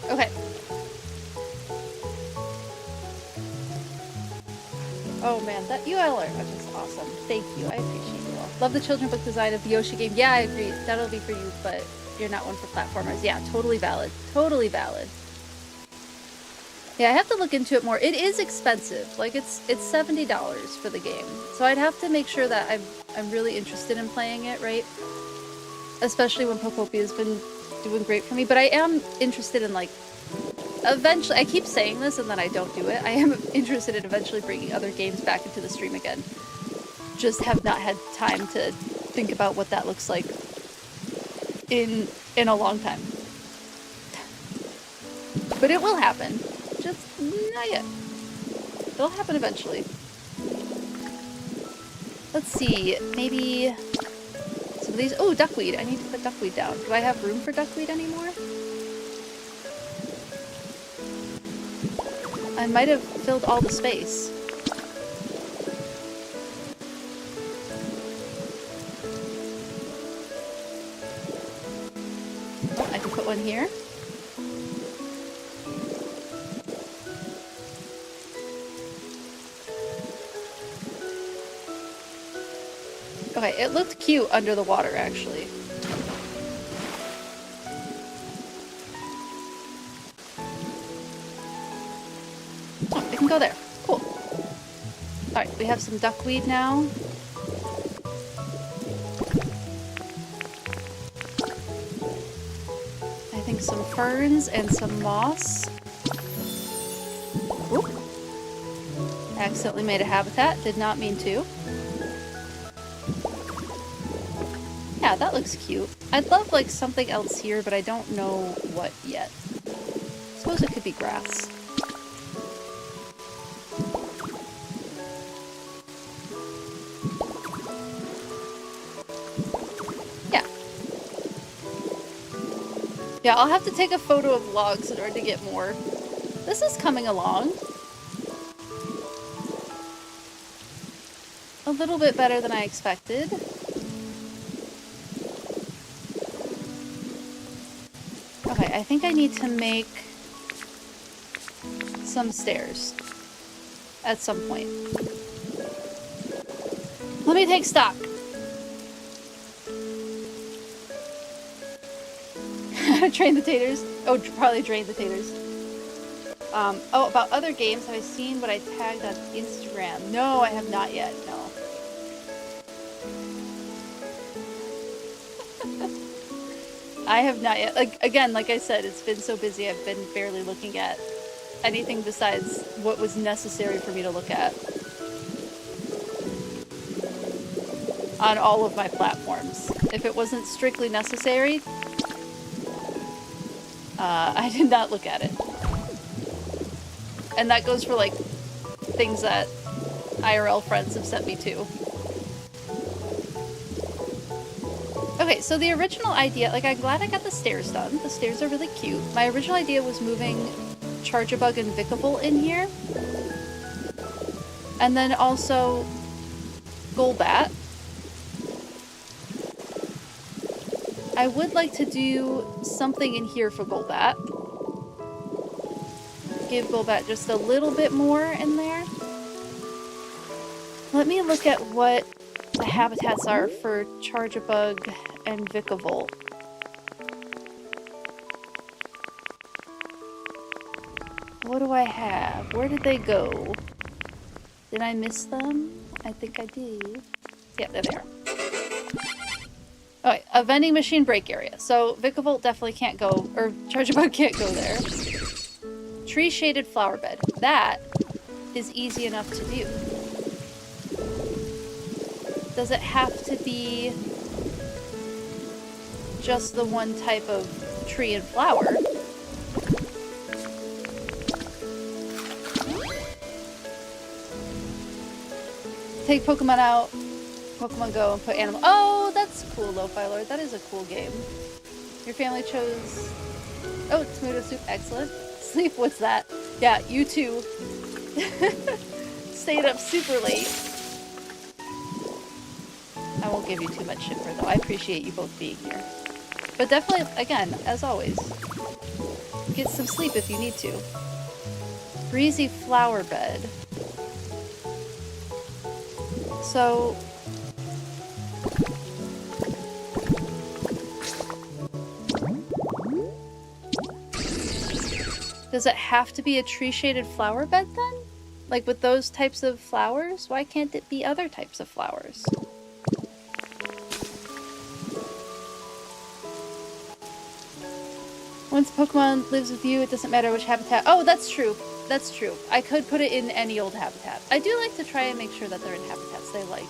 Okay. Oh man, that you all are just awesome. Thank you. I appreciate you all. Love the children's book design of the Yoshi game. Yeah, I agree. That'll be for you, but you're not one for platformers. Yeah, totally valid. Totally valid. Yeah, I have to look into it more. It is expensive. Like, it's $70 for the game. So I'd have to make sure that I'm really interested in playing it, right? Especially when Pokopia's been doing great for me. But I am interested in, like, eventually... I keep saying this and then I don't do it. I am interested in eventually bringing other games back into the stream again. Just have not had time to think about what that looks like in a long time. But it will happen. Just not yet. It'll happen eventually. Let's see, maybe some of these. Oh, duckweed. I need to put duckweed down. Do I have room for duckweed anymore? I might have filled all the space. Oh, I can put one here. Okay, it looked cute under the water, actually. Oh, it can go there. Cool. Alright, we have some duckweed now. I think some ferns and some moss. Oop. Accidentally made a habitat. Did not mean to. Yeah, that looks cute. I'd love, like, something else here, but I don't know what yet. I suppose it could be grass. Yeah. Yeah, I'll have to take a photo of logs in order to get more. This is coming along. A little bit better than I expected. Okay, I think I need to make some stairs at some point. Let me take stock. Train the taters. Oh, probably drain the taters. Oh, about other games, have I seen what I tagged on Instagram? No, I have not yet, no. I have not yet. Like, again, like I said, it's been so busy, I've been barely looking at anything besides what was necessary for me to look at on all of my platforms. If it wasn't strictly necessary, I did not look at it. And that goes for, like, things that IRL friends have sent me to. Okay, so the original idea, like, I'm glad I got the stairs done. The stairs are really cute. My original idea was moving Charjabug and Vikavolt in here. And then also Golbat. I would like to do something in here for Golbat. Give Golbat just a little bit more in there. Let me look at what the habitats are for Charjabug and Vikavolt. What do I have? Where did they go? Did I miss them? I think I did. Yeah, there they are. Okay, a vending machine break area. So Vikavolt definitely can't go, or Charjabug can't go there. Tree shaded flower bed. That is easy enough to do. Does it have to be just the one type of tree and flower? Take Pokemon out, Pokemon Go, and put animal. Oh, that's cool, Lo-Fi Lord. That is a cool game. Your family chose. Oh, tomato soup. Excellent. Sleep. What's that? Yeah, you too. Stayed up super late. I won't give you too much shit for though. I appreciate you both being here. But definitely, again, as always, get some sleep if you need to. Breezy flower bed. So... Does it have to be a tree-shaded flower bed then? Like with those types of flowers? Why can't it be other types of flowers? Once Pokemon lives with you, it doesn't matter which habitat. Oh, that's true. That's true. I could put it in any old habitat. I do like to try and make sure that they're in habitats they like.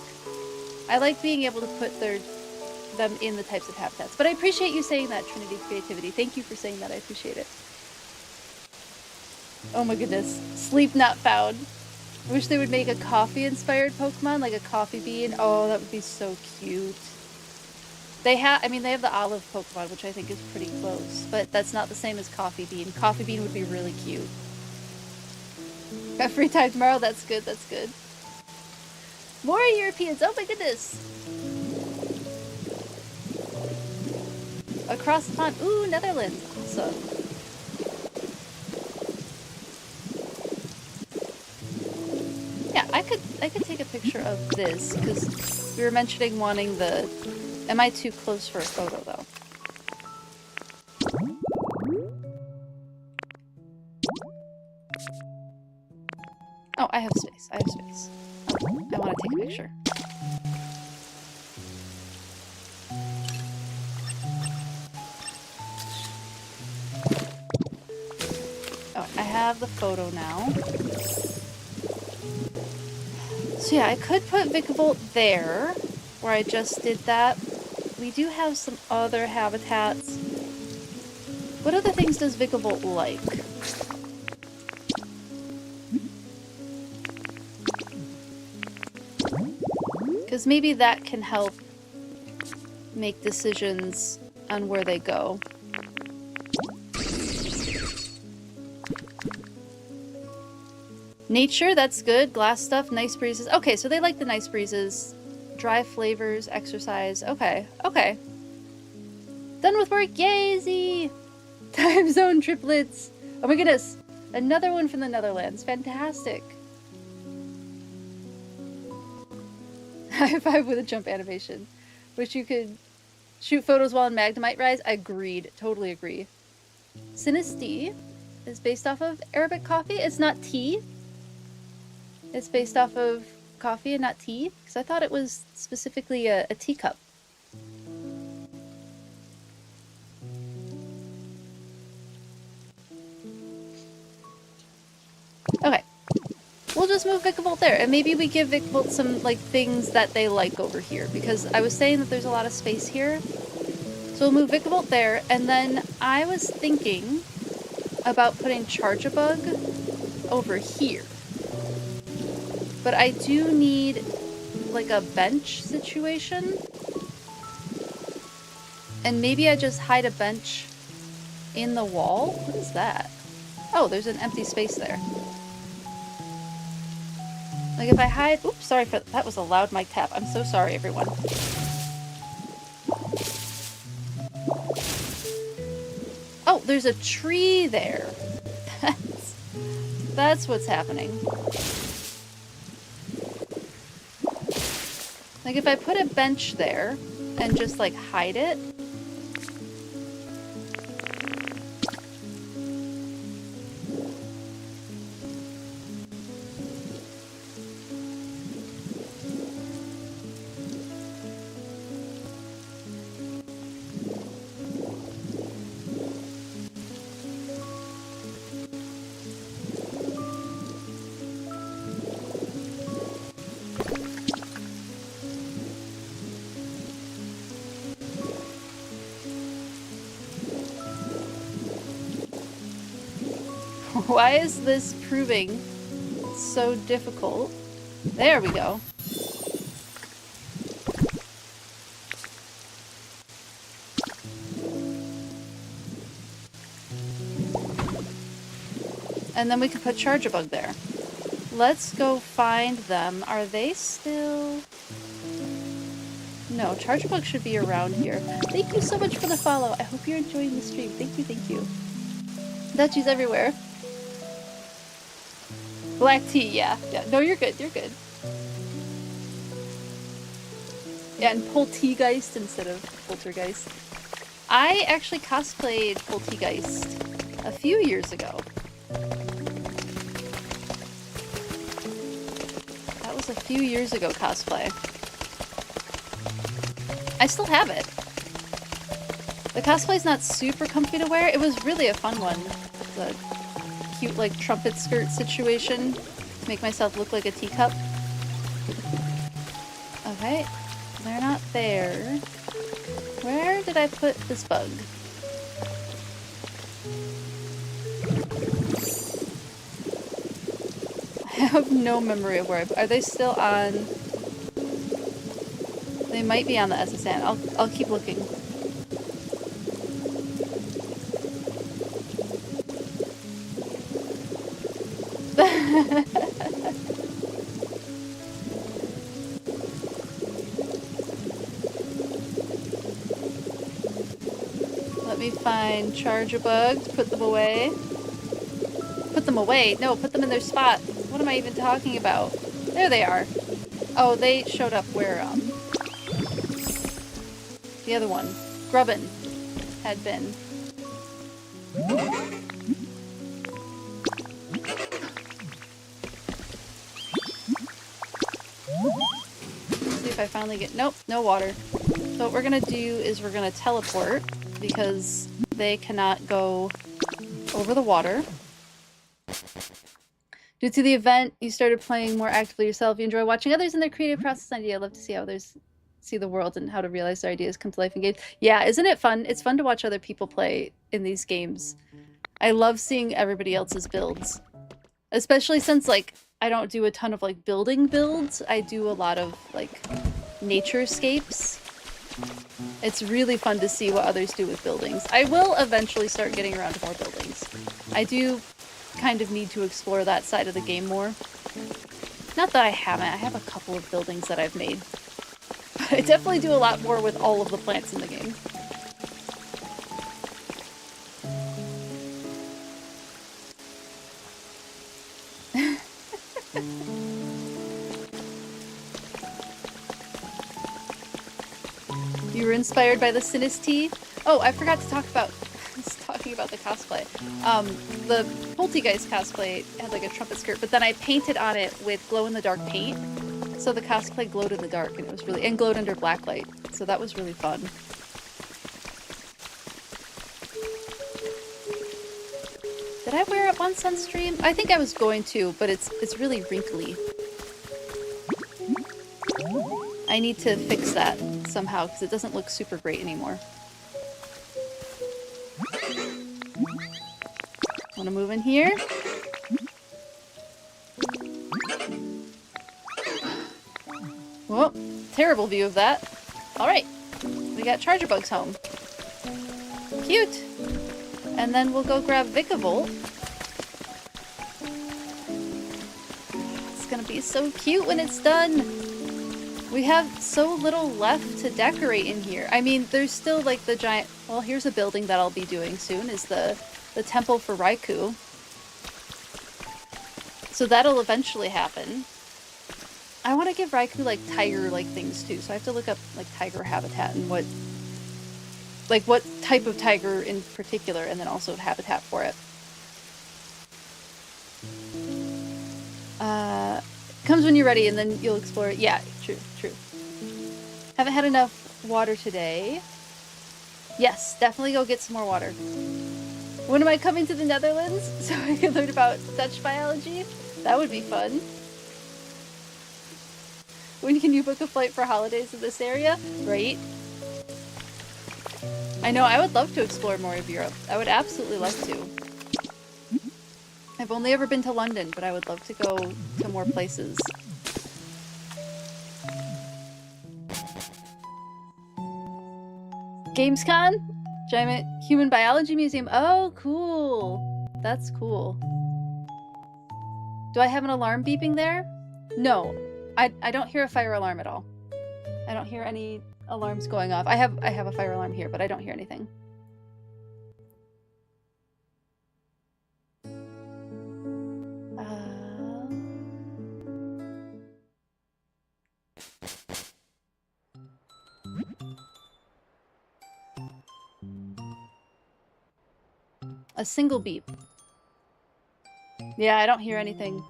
I like being able to put them in the types of habitats. But I appreciate you saying that, Trinity Creativity. Thank you for saying that. I appreciate it. Oh my goodness. Sleep not found. I wish they would make a coffee-inspired Pokemon, like a coffee bean. Oh, that would be so cute. They have the olive Pokemon, which I think is pretty close, but that's not the same as coffee bean. Coffee bean would be really cute. Got free time tomorrow? That's good, that's good. More Europeans! Oh my goodness! Across the pond. Ooh, Netherlands. Awesome. Yeah, I could take a picture of this, because we were mentioning wanting the... Am I too close for a photo, though? Oh, I have space. I have space. Oh, I want to take a picture. Oh, I have the photo now. So yeah, I could put Vikavolt there, where I just did that. We do have some other habitats. What other things does Vikavolt like? Because maybe that can help make decisions on where they go. Nature, that's good. Glass stuff, nice breezes. Okay, so they like the nice breezes. Dry flavors, exercise. Okay, okay. Done with work, yay, Z! Time zone triplets. Oh my goodness, another one from the Netherlands. Fantastic. High five with a jump animation. Wish you could shoot photos while in Magnemite Rise. Agreed, totally agree. Sinistea is based off of Arabic coffee. It's not tea. It's based off of coffee and not tea, because I thought it was specifically a teacup. Okay, we'll just move Vikavolt there, and maybe we give Vikavolt some like things that they like over here, because I was saying that there's a lot of space here. So we'll move Vikavolt there, and then I was thinking about putting Charjabug over here. But I do need, like, a bench situation. And maybe I just hide a bench in the wall? What is that? Oh, there's an empty space there. Like, if I hide... Oops, sorry for... That was a loud mic tap. I'm so sorry, everyone. Oh, there's a tree there. That's what's happening. Like, if I put a bench there and just, like, hide it. Why is this proving so difficult? There we go. And then we can put Charjabug there. Let's go find them. Are they still... No, Charjabug should be around here. Thank you so much for the follow. I hope you're enjoying the stream. Thank you, thank you. Dutchies everywhere. Black tea, yeah. No, you're good, you're good. Yeah, and Poltegeist instead of Poltergeist. I actually cosplayed Poltegeist a few years ago. That was a few years ago cosplay. I still have it. The cosplay's not super comfy to wear. It was really a fun one. The cute, like, trumpet skirt situation to make myself look like a teacup. Okay, they're not there. Where did I put this bug? I have no memory of where are they still on? They might be on the SSN. I'll keep looking. Let me find charger bugs, put them away. Put them away? No, put them in their spot. What am I even talking about? There they are. Oh, they showed up where, the other one, Grubbin, had been. Let's see if I finally get... Nope, no water. So what we're gonna do is we're gonna teleport, because they cannot go over the water. Due to the event, you started playing more actively yourself. You enjoy watching others in their creative process and idea. I love to see how others see the world and how to realize their ideas come to life in games. Yeah, isn't it fun? It's fun to watch other people play in these games. I love seeing everybody else's builds. Especially since, like, I don't do a ton of, like, building builds. I do a lot of, like, naturescapes. It's really fun to see what others do with buildings. I will eventually start getting around to more buildings. I do kind of need to explore that side of the game more. Not that I haven't. I have a couple of buildings that I've made. But I definitely do a lot more with all of the plants in the game. You were inspired by the Sinistee? Oh, I forgot to talk about... I was talking about the cosplay. The Poltergeist cosplay had like a trumpet skirt, but then I painted on it with glow-in-the-dark paint. So the cosplay glowed in the dark, and it was really... and glowed under blacklight. So that was really fun. Did I wear it once on stream? I think I was going to, but it's really wrinkly. I need to fix that somehow, because it doesn't look super great anymore. Want to move in here? Whoa, terrible view of that. Alright, we got Charger Bugs home. Cute! And then we'll go grab Vikavolt. It's gonna be so cute when it's done! We have so little left to decorate in here. I mean, there's still like the giant... Well, here's a building that I'll be doing soon, is the temple for Raikou. So that'll eventually happen. I want to give Raikou like tiger-like things too, so I have to look up like tiger habitat and what type of tiger in particular, and then also habitat for it. Comes when you're ready, and then you'll explore it. Yeah, true. Haven't had enough water today. Yes, definitely go get some more water. When am I coming to the Netherlands so I can learn about Dutch biology? That would be fun. When can you book a flight for holidays in this area? Right? I know, I would love to explore more of Europe. I would absolutely love to. I've only ever been to London, but I would love to go to more places. Gamescom? Giant Human Biology Museum. Oh, cool. That's cool. Do I have an alarm beeping there? No. I don't hear a fire alarm at all. I don't hear any alarms going off. I have a fire alarm here, but I don't hear anything. A single beep. Yeah, I don't hear anything.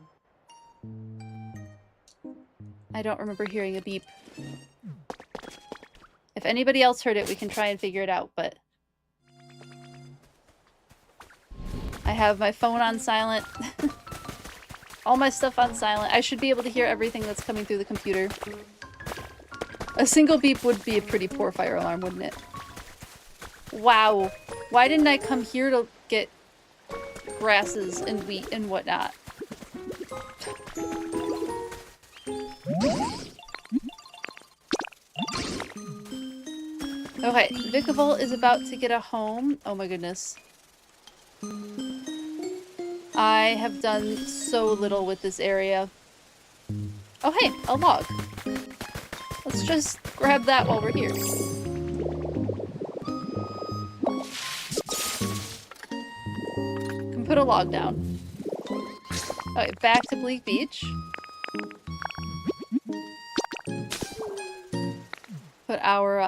I don't remember hearing a beep. If anybody else heard it, we can try and figure it out, but... I have my phone on silent. All my stuff on silent. I should be able to hear everything that's coming through the computer. A single beep would be a pretty poor fire alarm, wouldn't it? Wow. Why didn't I come here to get grasses and wheat and whatnot? Okay, Vikavolt is about to get a home. Oh my goodness. I have done so little with this area. Oh hey, a log. Let's just grab that while we're here. Can put a log down. Okay, back to Bleak Beach. Put our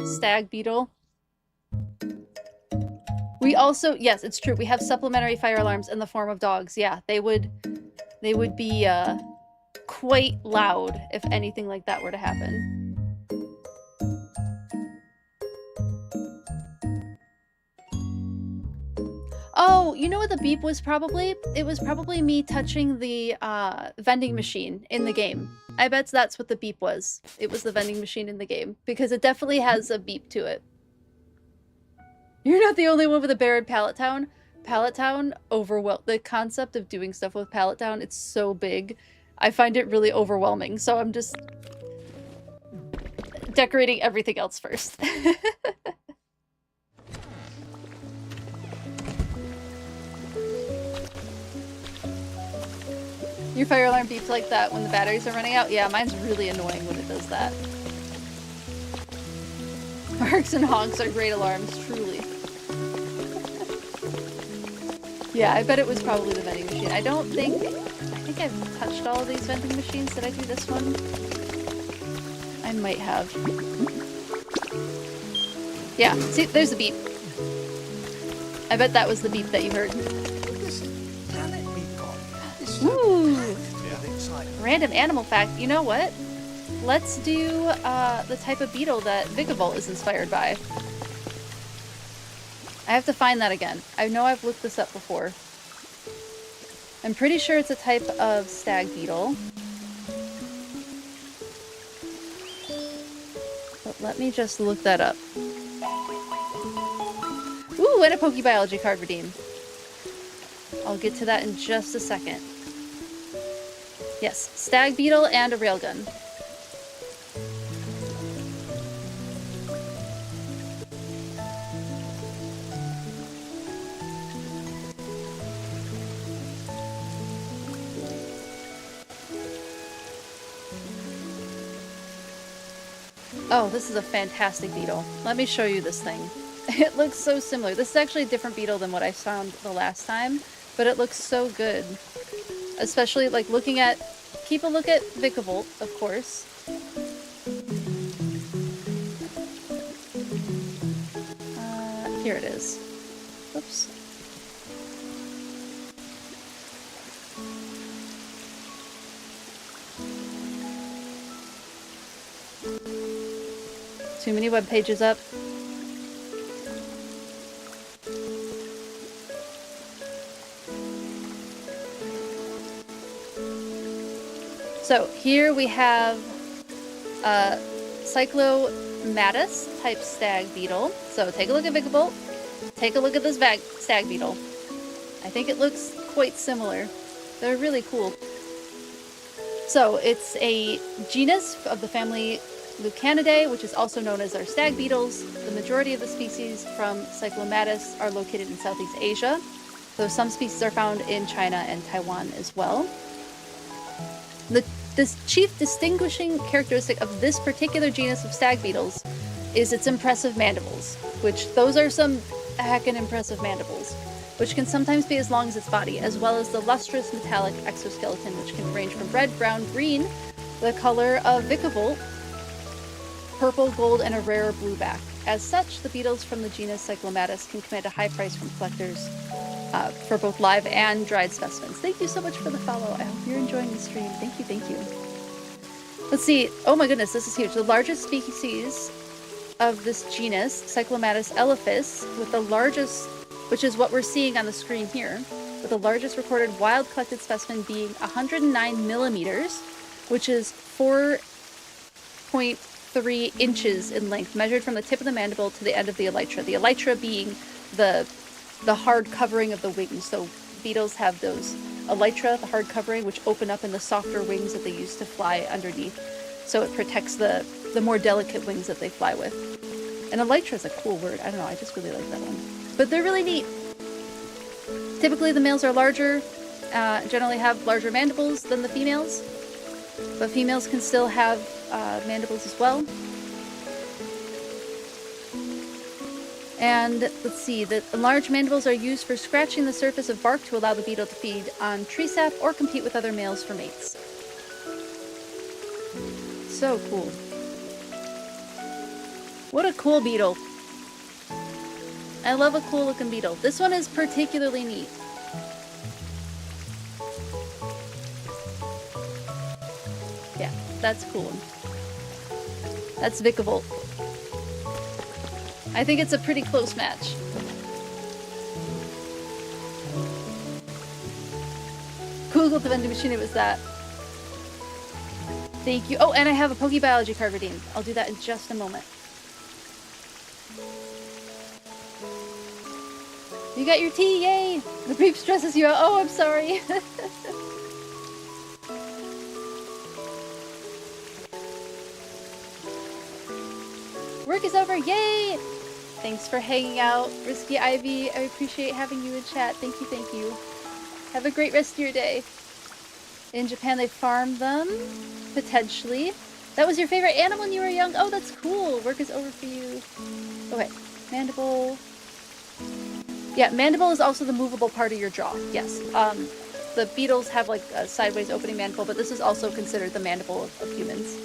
stag beetle. We also, yes, it's true. We have supplementary fire alarms in the form of dogs. Yeah, they would be quite loud if anything like that were to happen. Oh, you know what the beep was probably? It was probably me touching the vending machine in the game. I bet that's what the beep was. It was the vending machine in the game, because it definitely has a beep to it. You're not the only one with a bear in Pallet Town. Pallet Town, the concept of doing stuff with Pallet Town, it's so big. I find it really overwhelming, so I'm just decorating everything else first. Your fire alarm beeps like that when the batteries are running out? Yeah, mine's really annoying when it does that. Barks and honks are great alarms, truly. Yeah, I bet it was probably the vending machine. I think I've touched all of these vending machines. Did I do this one? I might have. Yeah, see, there's the beep. I bet that was the beep that you heard. Ooh! Random animal fact. You know what? Let's do the type of beetle that Vikavolt is inspired by. I have to find that again. I know I've looked this up before. I'm pretty sure it's a type of stag beetle. But let me just look that up. Ooh, and a PokeBiology card redeem. I'll get to that in just a second. Yes, stag beetle and a railgun. Oh, this is a fantastic beetle. Let me show you this thing. It looks so similar. This is actually a different beetle than what I found the last time, but it looks so good. Especially, like, looking at... Keep a look at Vikavolt, of course. Here it is. Oops. Too many web pages up. So here we have Cyclomatus type stag beetle. So take a look at Vikavolt. Take a look at this stag beetle. I think it looks quite similar. They're really cool. So it's a genus of the family Lucanidae, which is also known as our stag beetles. The majority of the species from Cyclomatus are located in Southeast Asia, though some species are found in China and Taiwan as well. This chief distinguishing characteristic of this particular genus of stag beetles is its impressive mandibles, which those are some heckin' impressive mandibles, which can sometimes be as long as its body, as well as the lustrous metallic exoskeleton, which can range from red, brown, green, the color of Vikavolt, purple, gold, and a rarer blue back. As such, the beetles from the genus Cyclomatus can command a high price from collectors. for both live and dried specimens. Thank you so much for the follow. I hope you're enjoying the stream. Thank you, thank you. Let's see. Oh my goodness, this is huge. The largest species of this genus, Cyclomatus elephas, with the largest, which is what we're seeing on the screen here, with the largest recorded wild collected specimen being 109 millimeters, which is 4.3 inches in length, measured from the tip of the mandible to the end of the elytra. The elytra being the hard covering of the wings. So beetles have those elytra, the hard covering, which open up in the softer wings that they use to fly underneath. So it protects the more delicate wings that they fly with. And elytra is a cool word. I don't know, I just really like that one. But they're really neat. Typically the males are larger, generally have larger mandibles than the females. But females can still have mandibles as well. And let's see, the large mandibles are used for scratching the surface of bark to allow the beetle to feed on tree sap or compete with other males for mates. So cool. What a cool beetle. I love a cool looking beetle. This one is particularly neat. Yeah, that's cool. That's Vicavolt. I think it's a pretty close match. Google the vending machine, it was that. Thank you. Oh, and I have a PokeBiology card redeemed. I'll do that in just a moment. You got your tea, yay! The beep stresses you out. Oh, I'm sorry. Work is over, yay! Thanks for hanging out, Risky Ivy. I appreciate having you in chat. Thank you, thank you. Have a great rest of your day. In Japan, they farm them, potentially. That was your favorite animal when you were young? Oh, that's cool. Work is over for you. Okay, mandible. Yeah, mandible is also the movable part of your jaw. Yes. The beetles have like a sideways opening mandible, but this is also considered the mandible of humans.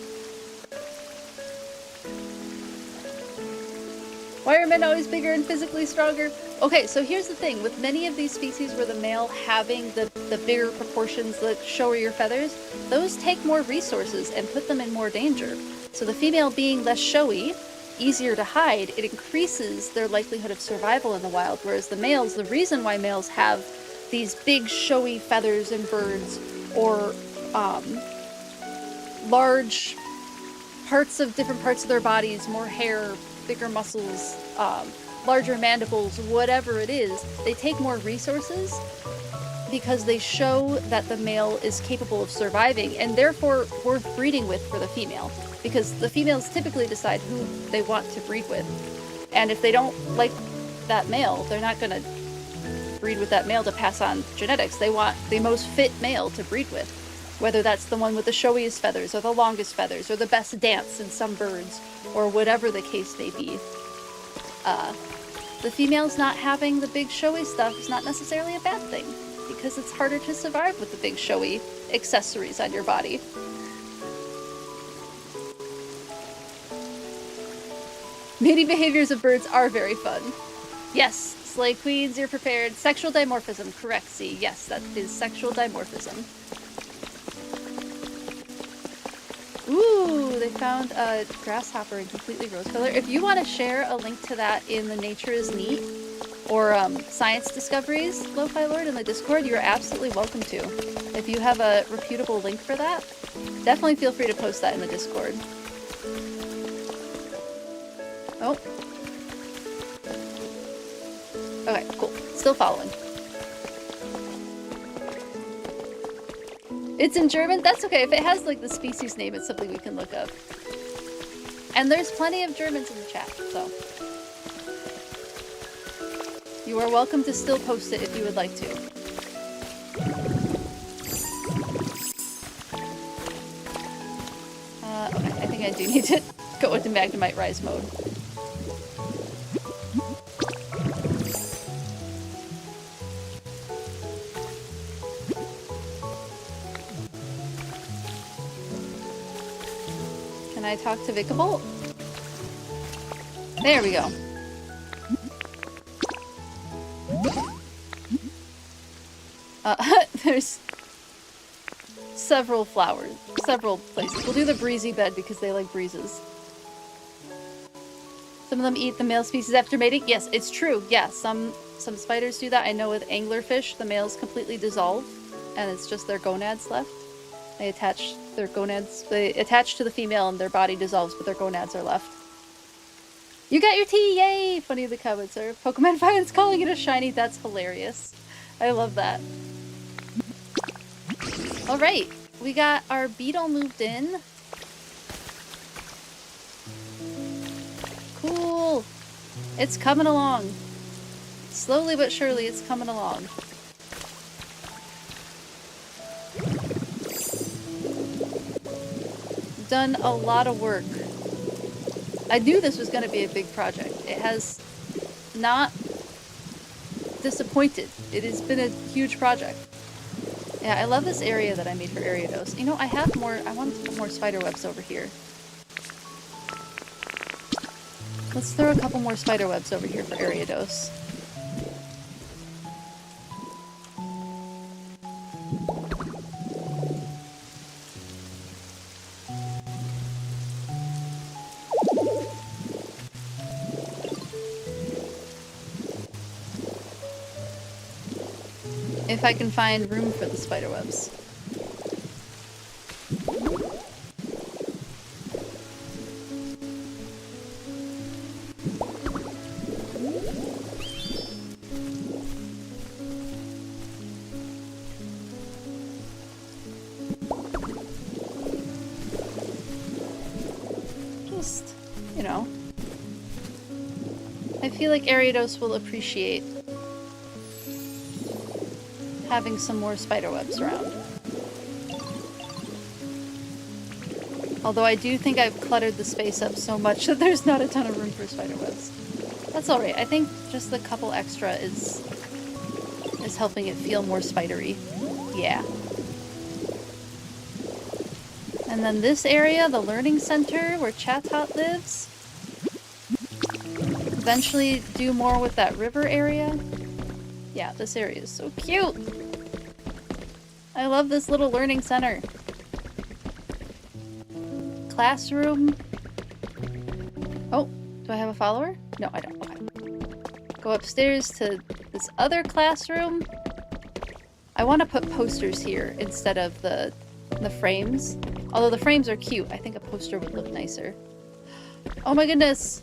Why are men always bigger and physically stronger? Okay, so here's the thing. With many of these species where the male having the bigger proportions, the showier feathers, those take more resources and put them in more danger. So the female being less showy, easier to hide, it increases their likelihood of survival in the wild. Whereas the males, the reason why males have these big showy feathers in birds or large parts of different parts of their bodies, more hair, bigger muscles, larger mandibles, whatever it is, they take more resources because they show that the male is capable of surviving and therefore worth breeding with for the female. Because the females typically decide who they want to breed with. And if they don't like that male, they're not going to breed with that male to pass on genetics. They want the most fit male to breed with. Whether that's the one with the showiest feathers or the longest feathers or the best dance in some birds or whatever the case may be. The females not having the big showy stuff is not necessarily a bad thing because it's harder to survive with the big showy accessories on your body. Mating behaviors of birds are very fun. Yes, slay queens, you're prepared. Sexual dimorphism, correct, C. Yes, that is sexual dimorphism. Ooh, they found a grasshopper in completely rose color. If you want to share a link to that in the Nature is Neat or Science Discoveries, Lo-Fi Lord, in the Discord, you're absolutely welcome to. If you have a reputable link for that, definitely feel free to post that in the Discord. Oh. Okay, cool. Still following. It's in German? That's okay. If it has like the species name, it's something we can look up. And there's plenty of Germans in the chat, so. You are welcome to still post it if you would like to. Okay, I think I do need to go into Magnemite Rise mode. Can I talk to Vicavolt? There we go. There's several flowers, several places. We'll do the breezy bed because they like breezes. Some of them eat the male species after mating. Yes, it's true. Yeah, some spiders do that. I know with anglerfish, the males completely dissolve, and it's just their gonads left. They attach their gonads. They attach to the female, and their body dissolves, but their gonads are left. You got your tea! Yay! Funny the comments are. Pokemon fans calling it a shiny. That's hilarious. I love that. Alright, we got our beetle moved in. Cool. It's coming along. Slowly but surely, it's coming along. Done a lot of work. I knew this was going to be a big project. It has not disappointed. It has been a huge project. Yeah, I love this area that I made for Ariados. You know, I have more, I wanted to put more spider webs over here. Let's throw a couple more spider webs over here for Ariados. If I can find room for the spider webs. Just, you know. I feel like Ariados will appreciate having some more spider webs around. Although I do think I've cluttered the space up so much that there's not a ton of room for spider webs. That's alright. I think just the couple extra is helping it feel more spidery. Yeah. And then this area, the learning center where Chatot lives. Eventually do more with that river area. Yeah, this area is so cute. I love this little learning center. Classroom. Oh, do I have a follower? No, I don't. Okay. Go upstairs to this other classroom. I want to put posters here instead of the frames. Although the frames are cute, I think a poster would look nicer. Oh my goodness.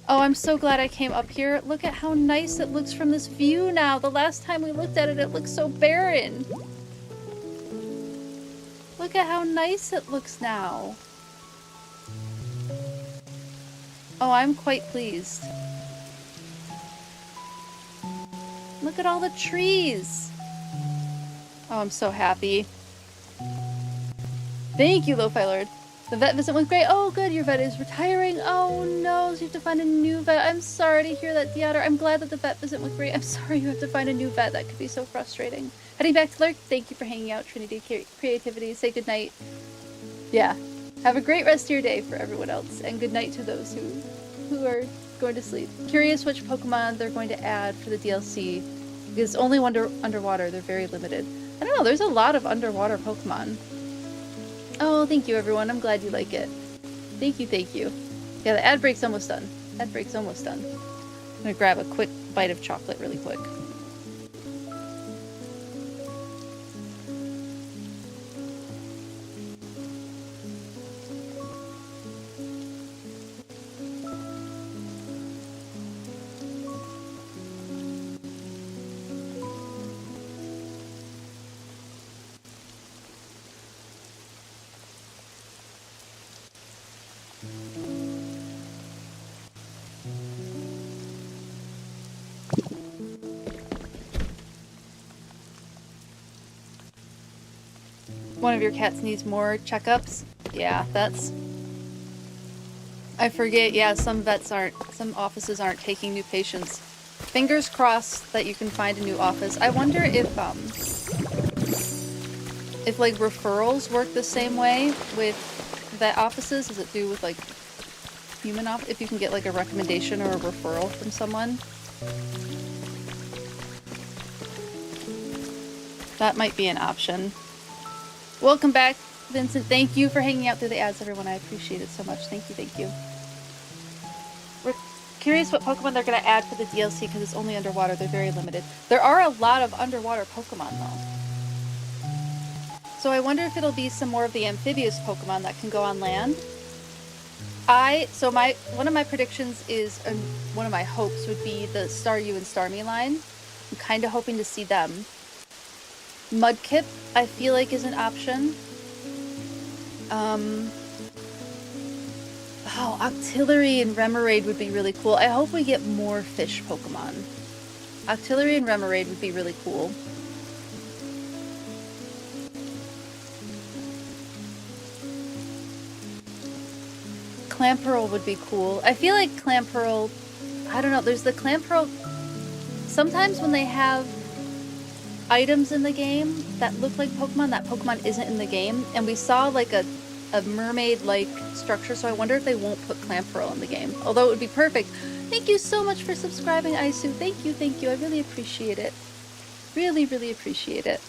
Oh, I'm so glad I came up here. Look at how nice it looks from this view now. The last time we looked at it, it looked so barren. Look at how nice it looks now. Oh, I'm quite pleased. Look at all the trees. Oh, I'm so happy. Thank you, Lo-Fi Lord. The vet visit was great. Oh, good. Your vet is retiring. Oh, no. So you have to find a new vet. I'm sorry to hear that, Deotter. I'm glad that the vet visit was great. I'm sorry you have to find a new vet. That could be so frustrating. Heading back to Lurk. Thank you for hanging out. Trinity Creativity. Say goodnight. Yeah. Have a great rest of your day for everyone else. And good night to those who are going to sleep. Curious which Pokemon they're going to add for the DLC. Because only underwater. They're very limited. I don't know. There's a lot of underwater Pokemon. Oh, thank you, everyone. I'm glad you like it. Thank you, thank you. Yeah, the ad break's almost done. Ad break's almost done. I'm gonna grab a quick bite of chocolate really quick. One of your cats needs more checkups. Yeah, that's... I forget, yeah, some offices aren't taking new patients. Fingers crossed that you can find a new office. I wonder if like referrals work the same way with vet offices as it do with like human if you can get like a recommendation or a referral from someone. That might be an option. Welcome back, Vincent. Thank you for hanging out through the ads, everyone. I appreciate it so much. Thank you, thank you. We're curious what Pokemon they're going to add for the DLC because it's only underwater. They're very limited. There are a lot of underwater Pokemon, though. So I wonder if it'll be some more of the amphibious Pokemon that can go on land. One of my predictions is, one of my hopes would be the Staryu and Starmie line. I'm kind of hoping to see them. Mudkip, I feel like, is an option. Oh, Octillery and Remoraid would be really cool. I hope we get more fish Pokemon. Octillery and Remoraid would be really cool. Clamperl would be cool. I feel like Clamperl, I don't know, there's the Clamperl, sometimes when they have items in the game that look like Pokemon, that Pokemon isn't in the game, and we saw like a mermaid-like structure, so I wonder if they won't put Clamperl in the game, although it would be perfect. Thank you so much for subscribing, Aisu. Thank you, I really appreciate it. Really, really appreciate it.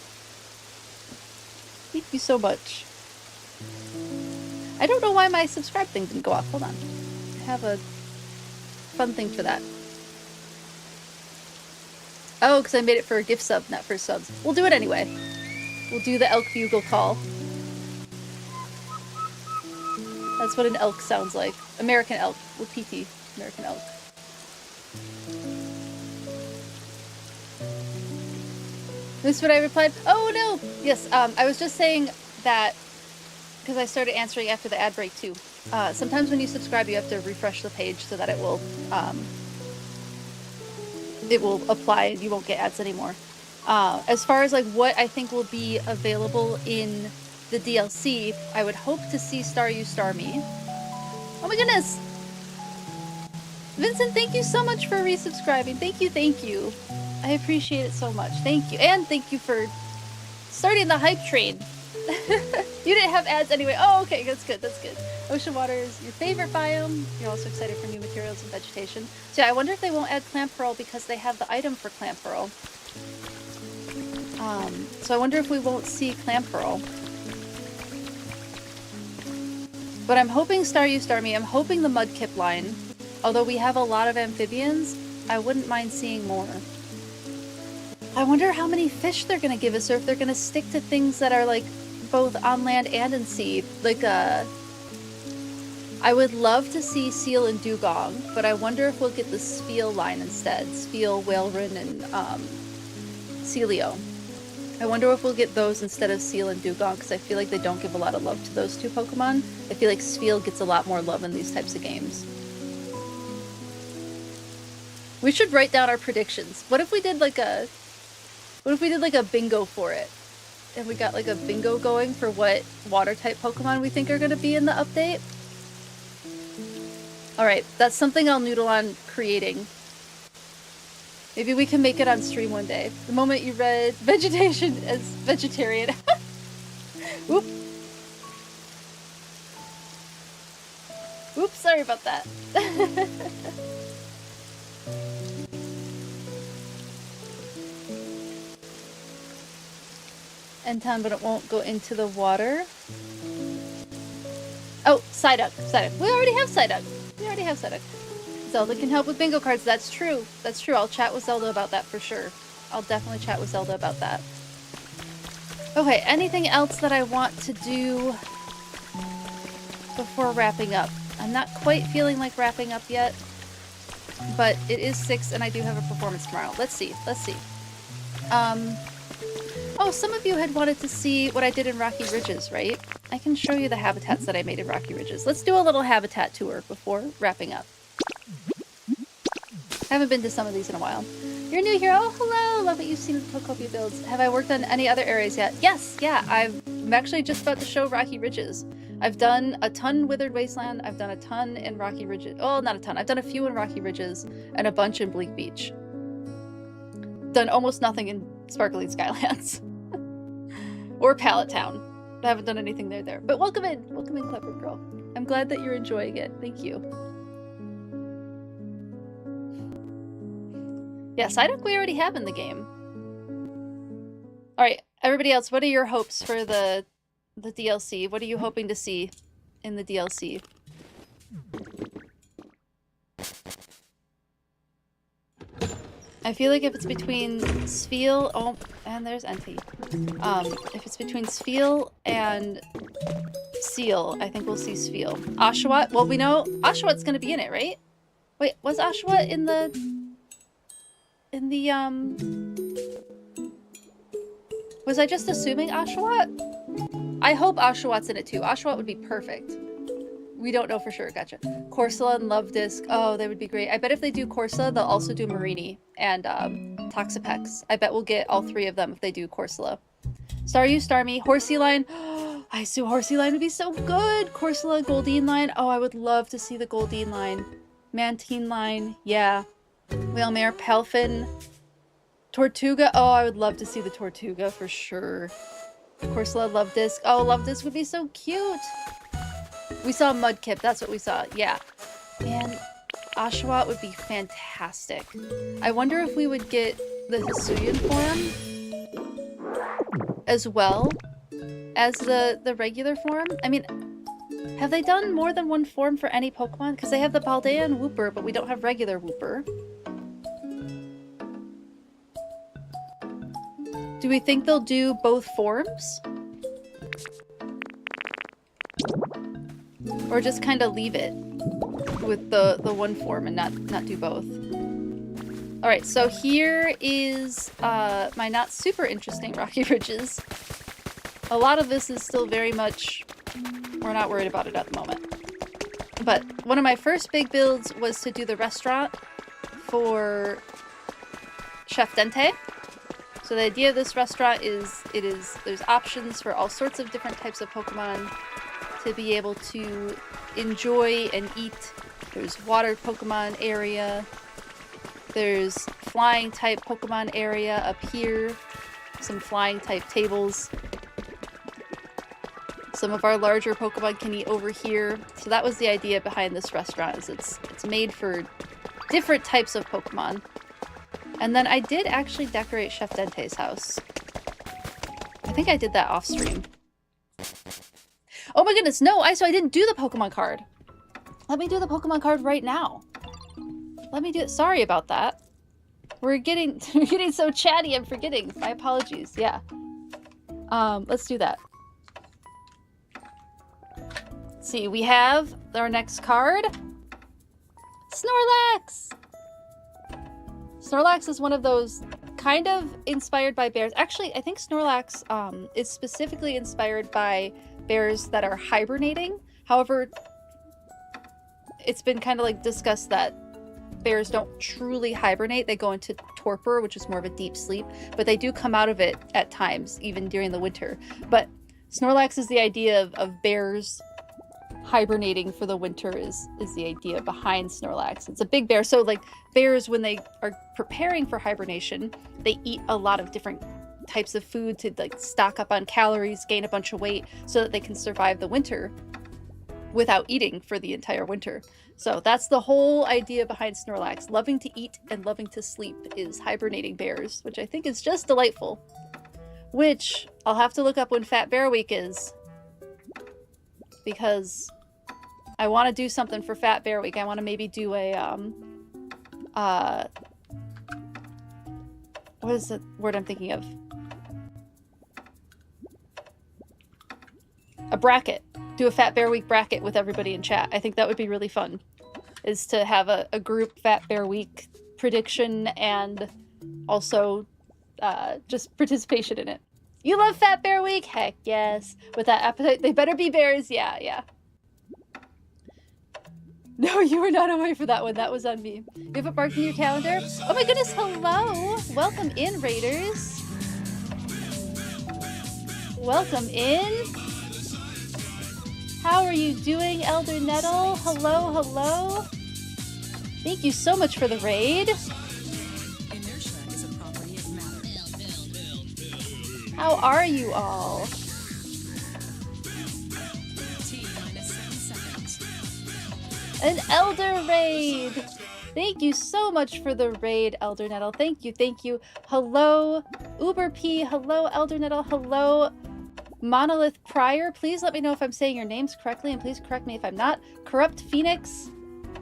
Thank you so much. I don't know why my subscribe thing didn't go off. Hold on. I have a fun thing for that. Oh, because I made it for a gift sub, not for subs. We'll do it anyway. We'll do the elk bugle call. That's what an elk sounds like. American elk. With PT. American elk. This is what I replied. Oh, no! Yes, I was just saying that because I started answering after the ad break too. Sometimes when you subscribe, you have to refresh the page so that it will apply and you won't get ads anymore. As far as like what I think will be available in the DLC, I would hope to see Staryu Starmie. Oh my goodness! Vincent, thank you so much for resubscribing. Thank you. I appreciate it so much. Thank you. And thank you for starting the hype train. You didn't have ads anyway. Oh, okay, that's good. Ocean water is your favorite biome. You're also excited for new materials and vegetation. So yeah, I wonder if they won't add Clamperl because they have the item for Clamperl. So I wonder if we won't see Clamperl. But I'm hoping Staryu Starmie. I'm hoping the Mudkip line. Although we have a lot of amphibians, I wouldn't mind seeing more. I wonder how many fish they're gonna give us, or if they're gonna stick to things that are like both on land and in sea. Like I would love to see seal and dugong, but I wonder if we'll get the Spheal line instead. Spheal, Whaleren, and Celio. I wonder if we'll get those instead of seal and dugong, because I feel like they don't give a lot of love to those two Pokemon. I feel like Spheal gets a lot more love in these types of games. We should write down our predictions. What if we did like a bingo for it? And we got like a bingo going for what water type Pokemon we think are going to be in the update. Alright, that's something I'll noodle on creating. Maybe we can make it on stream one day. The moment you read vegetation as vegetarian. Oop. Oops, sorry about that. Enton, but it won't go into the water. Oh, Psyduck. We already have Psyduck. Zelda can help with bingo cards. That's true. I'll chat with Zelda about that for sure. I'll definitely chat with Zelda about that. Okay, anything else that I want to do before wrapping up? I'm not quite feeling like wrapping up yet, but it is 6 and I do have a performance tomorrow. Let's see. Oh, some of you had wanted to see what I did in Rocky Ridges, right? I can show you the habitats that I made in Rocky Ridges. Let's do a little habitat tour before wrapping up. I haven't been to some of these in a while. You're new here. Oh, hello. Love what you've seen with Pokopia builds. Have I worked on any other areas yet? Yes, yeah. I'm actually just about to show Rocky Ridges. I've done a ton Withered Wasteland. I've done a ton in Rocky Ridges. Oh, not a ton. I've done a few in Rocky Ridges and a bunch in Bleak Beach. Done almost nothing in Sparkling Skylands. Or Pallet Town. I haven't done anything there. But welcome in, clever girl. I'm glad that you're enjoying it. Thank you. Yeah, Psyduck we already have in the game. Alright, Everybody else, what are your hopes for the DLC? What are you hoping to see in the DLC? I feel like if it's between Spheal, oh, and there's Entei. If it's between Spheal and Seal, I think we'll see Spheal. Oshawott, well, we know Oshawott's gonna be in it, right? Wait, was Oshawott in the was I just assuming Oshawott? I hope Oshawott's in it too. Oshawott would be perfect. We don't know for sure. Gotcha. Corsola and Lovedisk. Oh, they would be great. I bet if they do Corsola, they'll also do Marini and Toxapex. I bet we'll get all three of them if they do Corsola. Staryu, Starmie, Horsey line. I assume Horsey line would be so good. Corsola, Goldeen line. Oh, I would love to see the Goldeen line. Mantine line. Yeah. Whalemare, Palfin, Tortuga. Oh, I would love to see the Tortuga for sure. Corsola, Lovedisk. Oh, Lovedisk would be so cute. We saw Mudkip, that's what we saw, yeah. Man, Oshawott would be fantastic. I wonder if we would get the Hisuian form as well as the regular form. I mean, have they done more than one form for any Pokemon? Because they have the Paldean Wooper, but we don't have regular Wooper. Do we think they'll do both forms? Or just kind of leave it with the one form and not do both. Alright, so here is my not super interesting Rocky Ridges. A lot of this is still very much... we're not worried about it at the moment. But one of my first big builds was to do the restaurant for Chef Dente. So the idea of this restaurant is there's options for all sorts of different types of Pokemon to be able to enjoy and eat. There's water Pokemon area. There's flying type Pokemon area up here. Some flying type tables. Some of our larger Pokemon can eat over here. So that was the idea behind this restaurant, is it's made for different types of Pokemon. And then I did actually decorate Chef Dente's house. I think I did that off stream. Oh my goodness, no, so I didn't do the Pokemon card. Let me do the Pokemon card right now. Let me do it. Sorry about that. We're getting so chatty, I'm forgetting. My apologies, yeah. Let's do that. Let's see, we have our next card. Snorlax! Snorlax is one of those kind of inspired by bears. Actually, I think Snorlax is specifically inspired by bears that are hibernating. However, it's been kind of like discussed that bears don't truly hibernate. They go into torpor, which is more of a deep sleep, but they do come out of it at times, even during the winter. But Snorlax is the idea of bears hibernating for the winter is the idea behind Snorlax. It's a big bear. So like bears, when they are preparing for hibernation, they eat a lot of different types of food to like stock up on calories, gain a bunch of weight so that they can survive the winter without eating for the entire winter. So that's the whole idea behind Snorlax. Loving to eat and loving to sleep is hibernating bears, which I think is just delightful. Which I'll have to look up when Fat Bear Week is, because I want to do something for Fat Bear Week. I want to maybe do a what is the word I'm thinking of? A bracket. Do a Fat Bear Week bracket with everybody in chat. I think that would be really fun. Is to have a group Fat Bear Week prediction and also just participation in it. You love Fat Bear Week? Heck yes. With that appetite, they better be bears. Yeah, yeah. No, you were not away for that one. That was on me. You have it marked in your calendar? Oh my goodness, hello! Welcome in, Raiders. Welcome in. How are you doing, Elder Nettle? Hello, hello. Thank you so much for the raid. How are you all? An Elder raid! Thank you so much for the raid, Elder Nettle. Thank you, thank you. Hello, Uber P. Hello, Elder Nettle. Hello, Monolith Pryor. Please let me know if I'm saying your names correctly, and please correct me if I'm not. Corrupt Phoenix,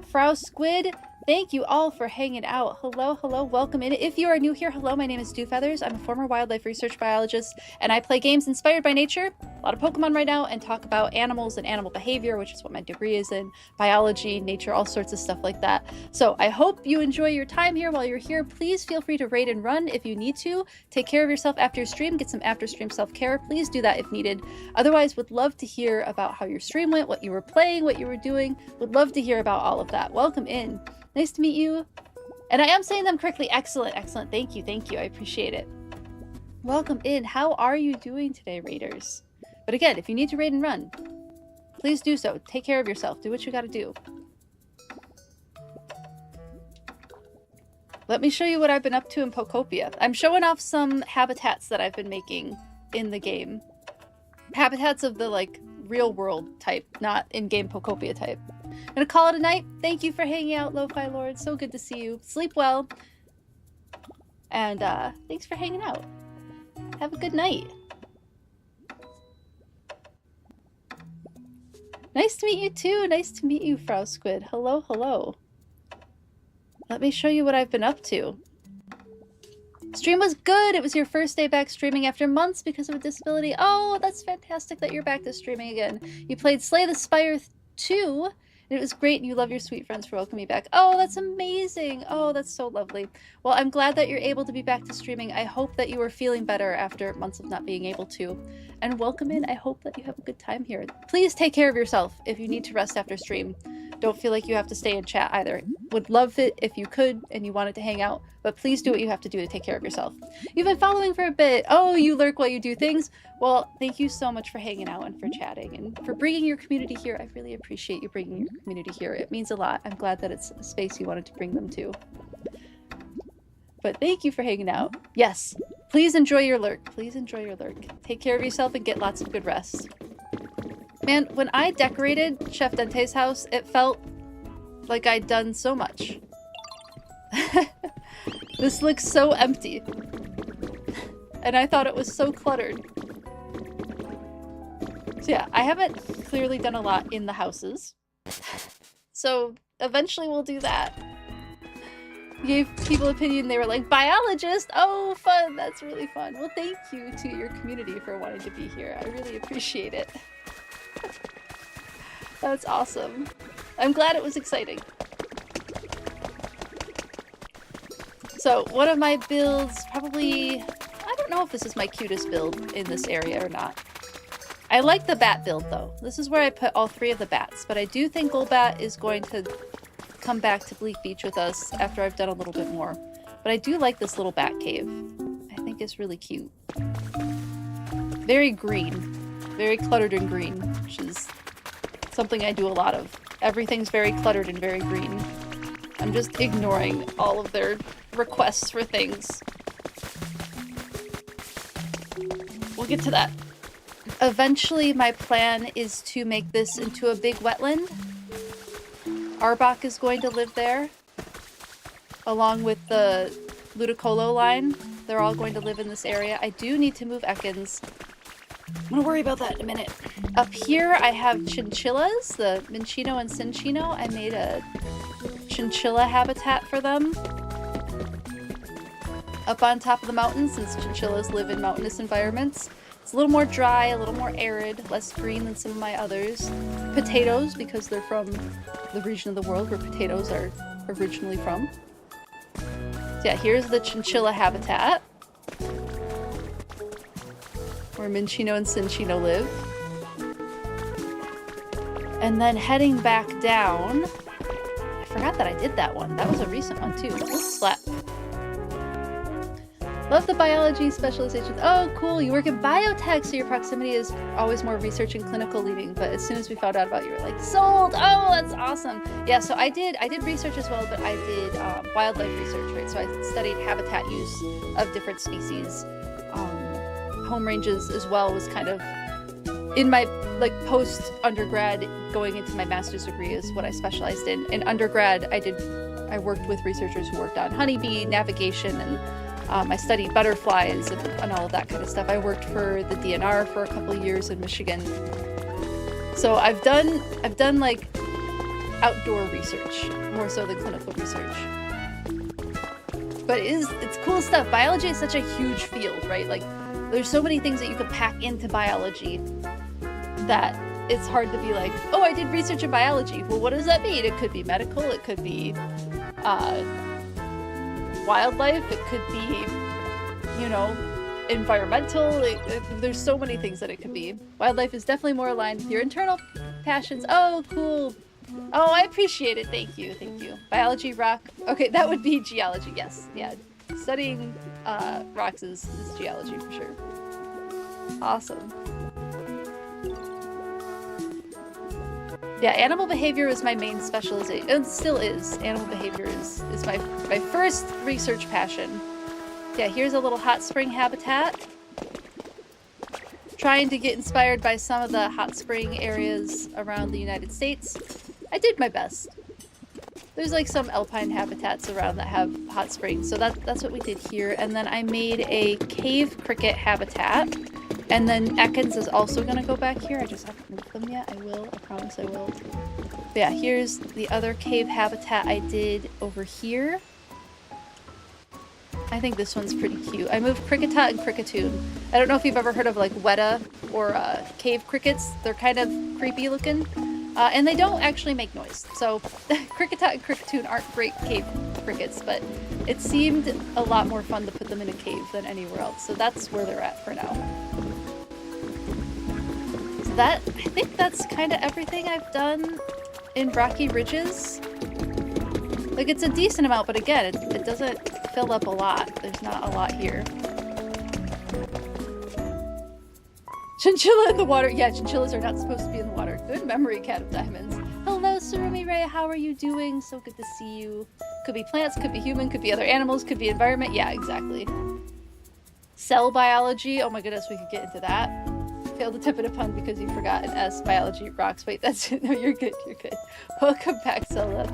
Frau Squid. Thank you all for hanging out. Hello, hello, welcome in. If you are new here, hello, my name is Dewfeathers. I'm a former wildlife research biologist, and I play games inspired by nature, a lot of Pokemon right now, and talk about animals and animal behavior, which is what my degree is in, biology, nature, all sorts of stuff like that. So I hope you enjoy your time here. While you're here, please feel free to raid and run if you need to. Take care of yourself after your stream, get some after stream self-care. Please do that if needed. Otherwise, would love to hear about how your stream went, what you were playing, what you were doing. Would love to hear about all of that. Welcome in. Nice to meet you. And I am saying them correctly. Excellent, excellent. Thank you, thank you. I appreciate it. Welcome in. How are you doing today, raiders? But again, if you need to raid and run, please do so. Take care of yourself. Do what you gotta do. Let me show you what I've been up to in Pokopia. I'm showing off some habitats that I've been making in the game. Habitats of the, like, real world type, not in-game Pokopia type. I'm gonna call it a night. Thank you for hanging out, Lo-Fi Lord. So good to see you. Sleep well. And thanks for hanging out. Have a good night. Nice to meet you too. Nice to meet you, Frau Squid. Hello, hello. Let me show you what I've been up to. Stream was good. It was your first day back streaming after months because of a disability. Oh, that's fantastic that you're back to streaming again. You played Slay the Spire 2. And it was great, and you love your sweet friends for welcoming me back. Oh, that's amazing. Oh, that's so lovely. Well, I'm glad that you're able to be back to streaming. I hope that you are feeling better after months of not being able to. And welcome in. I hope that you have a good time here. Please take care of yourself if you need to rest after stream. Don't feel like you have to stay in chat either. Would love it if you could and you wanted to hang out, but please do what you have to do to take care of yourself. You've been following for a bit. Oh, you lurk while you do things. Well, thank you so much for hanging out and for chatting and for bringing your community here. I really appreciate you bringing your community here. It means a lot. I'm glad that it's a space you wanted to bring them to. But thank you for hanging out. Yes, please enjoy your lurk. Please enjoy your lurk. Take care of yourself and get lots of good rest. Man, when I decorated Chef Dente's house, it felt like I'd done so much. This looks so empty. And I thought it was so cluttered. So yeah, I haven't clearly done a lot in the houses. So eventually we'll do that. Gave people opinion, they were like, biologist! Oh, fun! That's really fun. Well, thank you to your community for wanting to be here. I really appreciate it. That's awesome. I'm glad it was exciting. So, one of my builds, probably... I don't know if this is my cutest build in this area or not. I like the bat build, though. This is where I put all 3 of the bats, but I do think Golbat is going to come back to Bleak Beach with us after I've done a little bit more. But I do like this little bat cave. I think it's really cute. Very green. Very cluttered and green, which is something I do a lot of. Everything's very cluttered and very green. I'm just ignoring all of their requests for things. We'll get to that. Eventually, my plan is to make this into a big wetland. Arbok is going to live there, along with the Ludicolo line. They're all going to live in this area. I do need to move Ekans. I'm gonna worry about that in a minute. Up here, I have chinchillas, the Minchino and Cinchino. I made a chinchilla habitat for them. Up on top of the mountain, since chinchillas live in mountainous environments. It's a little more dry, a little more arid, less green than some of my others. Potatoes, because they're from the region of the world where potatoes are originally from. So yeah, here's the chinchilla habitat, where Minchino and Cinchino live. And then heading back down, I forgot that I did that one. That was a recent one too. Oops, slap. Love the biology specializations. Oh, cool. You work in biotech, so your proximity is always more research and clinical leading. But as soon as we found out about you, we were like, sold! Oh, that's awesome. Yeah, so I did research as well, but I did wildlife research, right? So I studied habitat use of different species. Home ranges as well was kind of in my like post undergrad going into my master's degree is what I specialized in. In undergrad, I did I worked with researchers who worked on honeybee navigation, and I studied butterflies and all of that kind of stuff. I worked for the DNR for a couple of years in Michigan. So I've done like outdoor research more so than clinical research. But it's cool stuff. Biology is such a huge field, right? Like there's so many things that you can pack into biology that it's hard to be like, oh, I did research in biology. Well, what does that mean? It could be medical, it could be wildlife, it could be, you know, environmental. There's so many things that it could be. Wildlife is definitely more aligned with your internal passions. Oh, cool. Oh, I appreciate it. Thank you. Thank you. Biology, rock. Okay, that would be geology. Yes. Yeah. Studying rocks is geology for sure. Awesome. Yeah, animal behavior was my main specialization. It still is. Animal behavior is my first research passion. Yeah, here's a little hot spring habitat. Trying to get inspired by some of the hot spring areas around the United States. I did my best. There's like some alpine habitats around that have hot springs, so that's what we did here. And then I made a cave cricket habitat. And then Ekans is also gonna go back here. I just haven't moved them yet. I will. I promise I will. But yeah, here's the other cave habitat I did over here. I think this one's pretty cute. I moved Cricketot and Cricketoon. I don't know if you've ever heard of like Weta or cave crickets. They're kind of creepy looking. And they don't actually make noise. So Cricketot and Cricketoon aren't great cave crickets, but it seemed a lot more fun to put them in a cave than anywhere else. So that's where they're at for now. So I think that's kind of everything I've done in Rocky Ridges. Like, it's a decent amount, but again, it doesn't fill up a lot. There's not a lot here. Chinchilla in the water. Yeah, chinchillas are not supposed to be in the water. Good memory, Cat of Diamonds. Hello, Surumi Ray. How are you doing? So good to see you. Could be plants, could be human, could be other animals, could be environment. Yeah, exactly. Cell biology. Oh my goodness, we could get into that. Failed to tip it a pun because you forgot an S. Biology rocks. Wait, that's it. No, you're good. You're good. Welcome back, Zelda.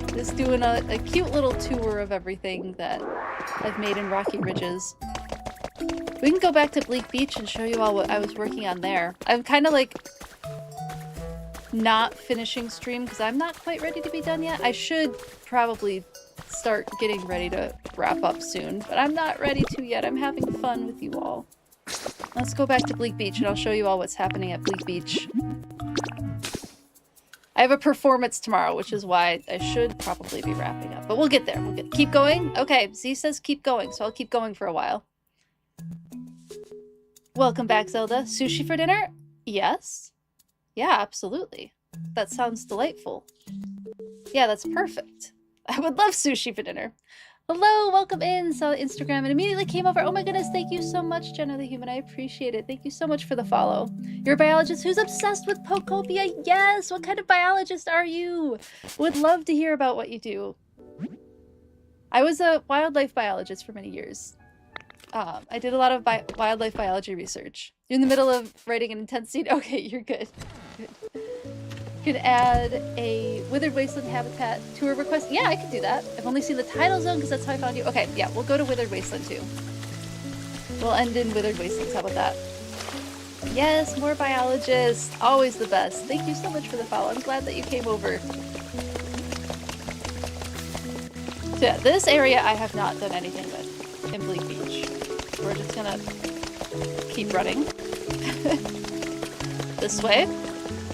Just doing a cute little tour of everything that I've made in Rocky Ridges. We can go back to Bleak Beach and show you all what I was working on there. I'm kind of like not finishing stream because I'm not quite ready to be done yet. I should probably start getting ready to wrap up soon, but I'm not ready to yet. I'm having fun with you all. Let's go back to Bleak Beach and I'll show you all what's happening at Bleak Beach. I have a performance tomorrow, which is why I should probably be wrapping up, but we'll get there. Keep going? Okay, Z says keep going, so I'll keep going for a while. Welcome back, Zelda. Sushi for dinner? Yes. Yeah, absolutely. That sounds delightful. Yeah, that's perfect. I would love sushi for dinner. Hello, welcome in. Saw Instagram and immediately came over. Oh my goodness, thank you so much, Jenna the Human. I appreciate it. Thank you so much for the follow. You're a biologist who's obsessed with Pokopia. Yes, what kind of biologist are you? Would love to hear about what you do. I was a wildlife biologist for many years. I did a lot of wildlife biology research. You're in the middle of writing an intense scene? Okay, you're good. Good. You can add a Withered Wasteland habitat tour request. Yeah, I could do that. I've only seen the title zone because that's how I found you. Okay, yeah, we'll go to Withered Wasteland too. We'll end in Withered Wastelands. How about that? Yes, more biologists. Always the best. Thank you so much for the follow. I'm glad that you came over. So yeah, this area I have not done anything with in Bleak Beach. We're just gonna keep running this way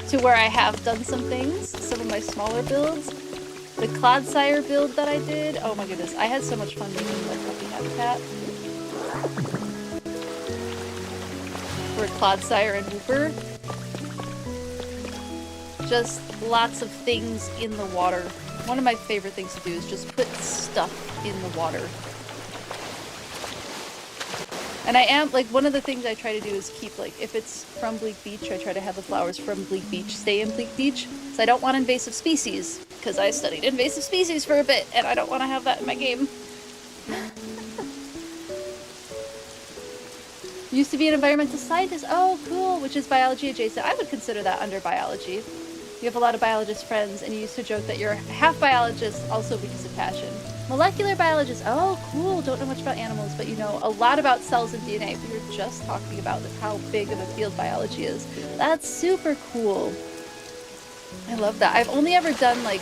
to where I have done some things, some of my smaller builds. The Clodsire build that I did, oh my goodness, I had so much fun making the puppy habitat. For Clodsire and Whooper. Just lots of things in the water. One of my favorite things to do is just put stuff in the water. And I am, like, one of the things I try to do is keep, like, if it's from Bleak Beach, I try to have the flowers from Bleak Beach stay in Bleak Beach. So I don't want invasive species, because I studied invasive species for a bit, and I don't want to have that in my game. Used to be an environmental scientist. Oh, cool, which is biology adjacent. I would consider that under biology. You have a lot of biologist friends, and you used to joke that you're half biologist also because of passion. Molecular biologist, oh cool, don't know much about animals, but you know a lot about cells and DNA. We were just talking about how big of a field biology is. That's super cool. I love that. I've only ever done like,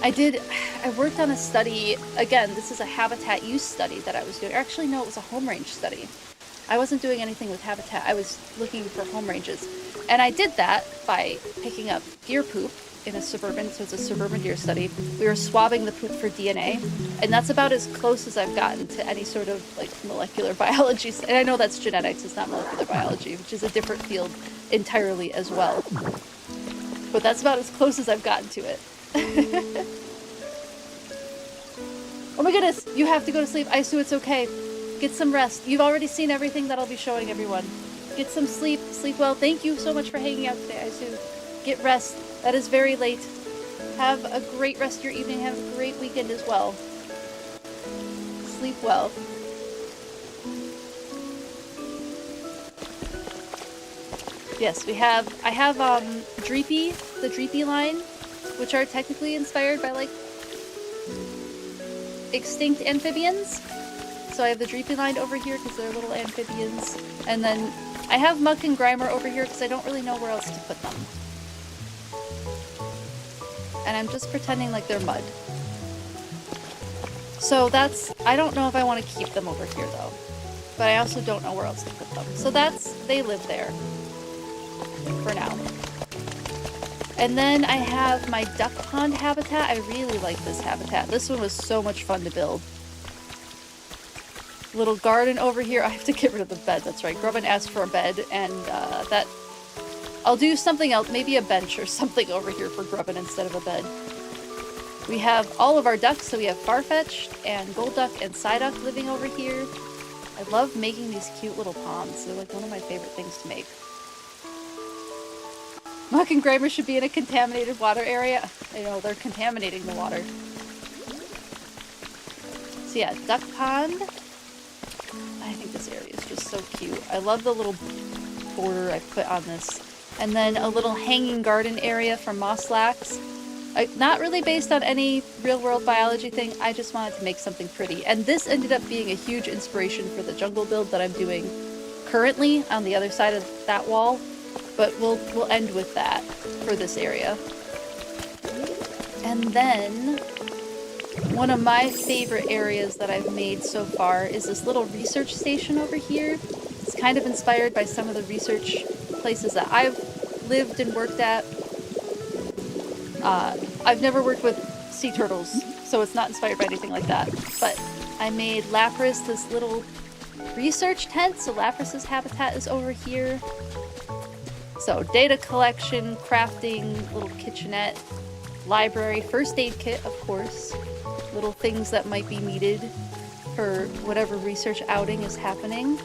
I worked on a study, again, this is a habitat use study that I was doing. Actually, no, it was a home range study. I wasn't doing anything with habitat, I was looking for home ranges. And I did that by picking up deer poop in a suburban, so it's a suburban deer study. We were swabbing the poop for DNA, and that's about as close as I've gotten to any sort of like molecular biology. And I know that's genetics, it's not molecular biology, which is a different field entirely as well. But that's about as close as I've gotten to it. Oh my goodness, you have to go to sleep. Aisu, it's okay. Get some rest. You've already seen everything that I'll be showing everyone. Get some sleep. Sleep well. Thank you so much for hanging out today, Aisu. Get rest. That is very late. Have a great rest of your evening. Have a great weekend as well. Sleep well. Yes, I have Dreepy, the Dreepy line, which are technically inspired by like extinct amphibians. So I have the Dreepy line over here because they're little amphibians. And then I have Muck and Grimer over here because I don't really know where else to put them. And I'm just pretending like they're mud. So I don't know if I want to keep them over here though. But I also don't know where else to put them. So they live there. For now. And then I have my duck pond habitat. I really like this habitat. This one was so much fun to build. Little garden over here. I have to get rid of the bed, that's right. Grubbin asked for a bed, and I'll do something else, maybe a bench or something over here for Grubbin instead of a bed. We have all of our ducks, so we have Farfetch'd and Golduck and Psyduck living over here. I love making these cute little ponds. They're like one of my favorite things to make. Muck and Grimer should be in a contaminated water area. I know, they're contaminating the water. So yeah, duck pond. I think this area is just so cute. I love the little border I put on this. And then a little hanging garden area for Mosslax. Not really based on any real-world biology thing, I just wanted to make something pretty. And this ended up being a huge inspiration for the jungle build that I'm doing currently on the other side of that wall. But we'll end with that for this area. And then one of my favorite areas that I've made so far is this little research station over here. It's kind of inspired by some of the research places that I've lived and worked at. I've never worked with sea turtles, so it's not inspired by anything like that. But I made Lapras this little research tent, so Lapras's habitat is over here. So data collection, crafting, little kitchenette, library, first aid kit, of course. Little things that might be needed for whatever research outing is happening.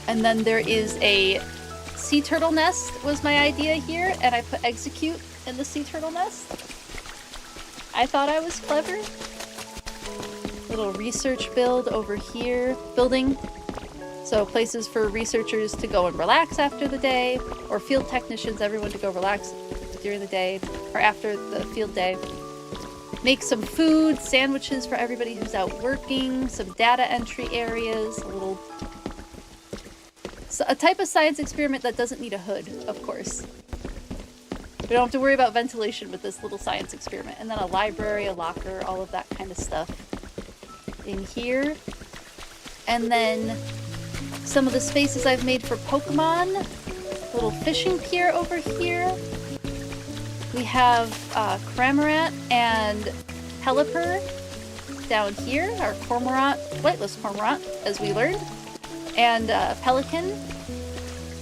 And then there is a sea turtle nest was my idea here, and I put execute in the sea turtle nest. I thought I was clever. Little research build over here, building. So places for researchers to go and relax after the day, or field technicians, everyone to go relax during the day, or after the field day. Make some food, sandwiches for everybody who's out working, some data entry areas, a type of science experiment that doesn't need a hood, of course. We don't have to worry about ventilation with this little science experiment. And then a library, a locker, all of that kind of stuff in here. And then some of the spaces I've made for Pokemon. Little fishing pier over here. We have Cramorant and Pelipper down here, our cormorant, flightless cormorant, as we learned. And Pelican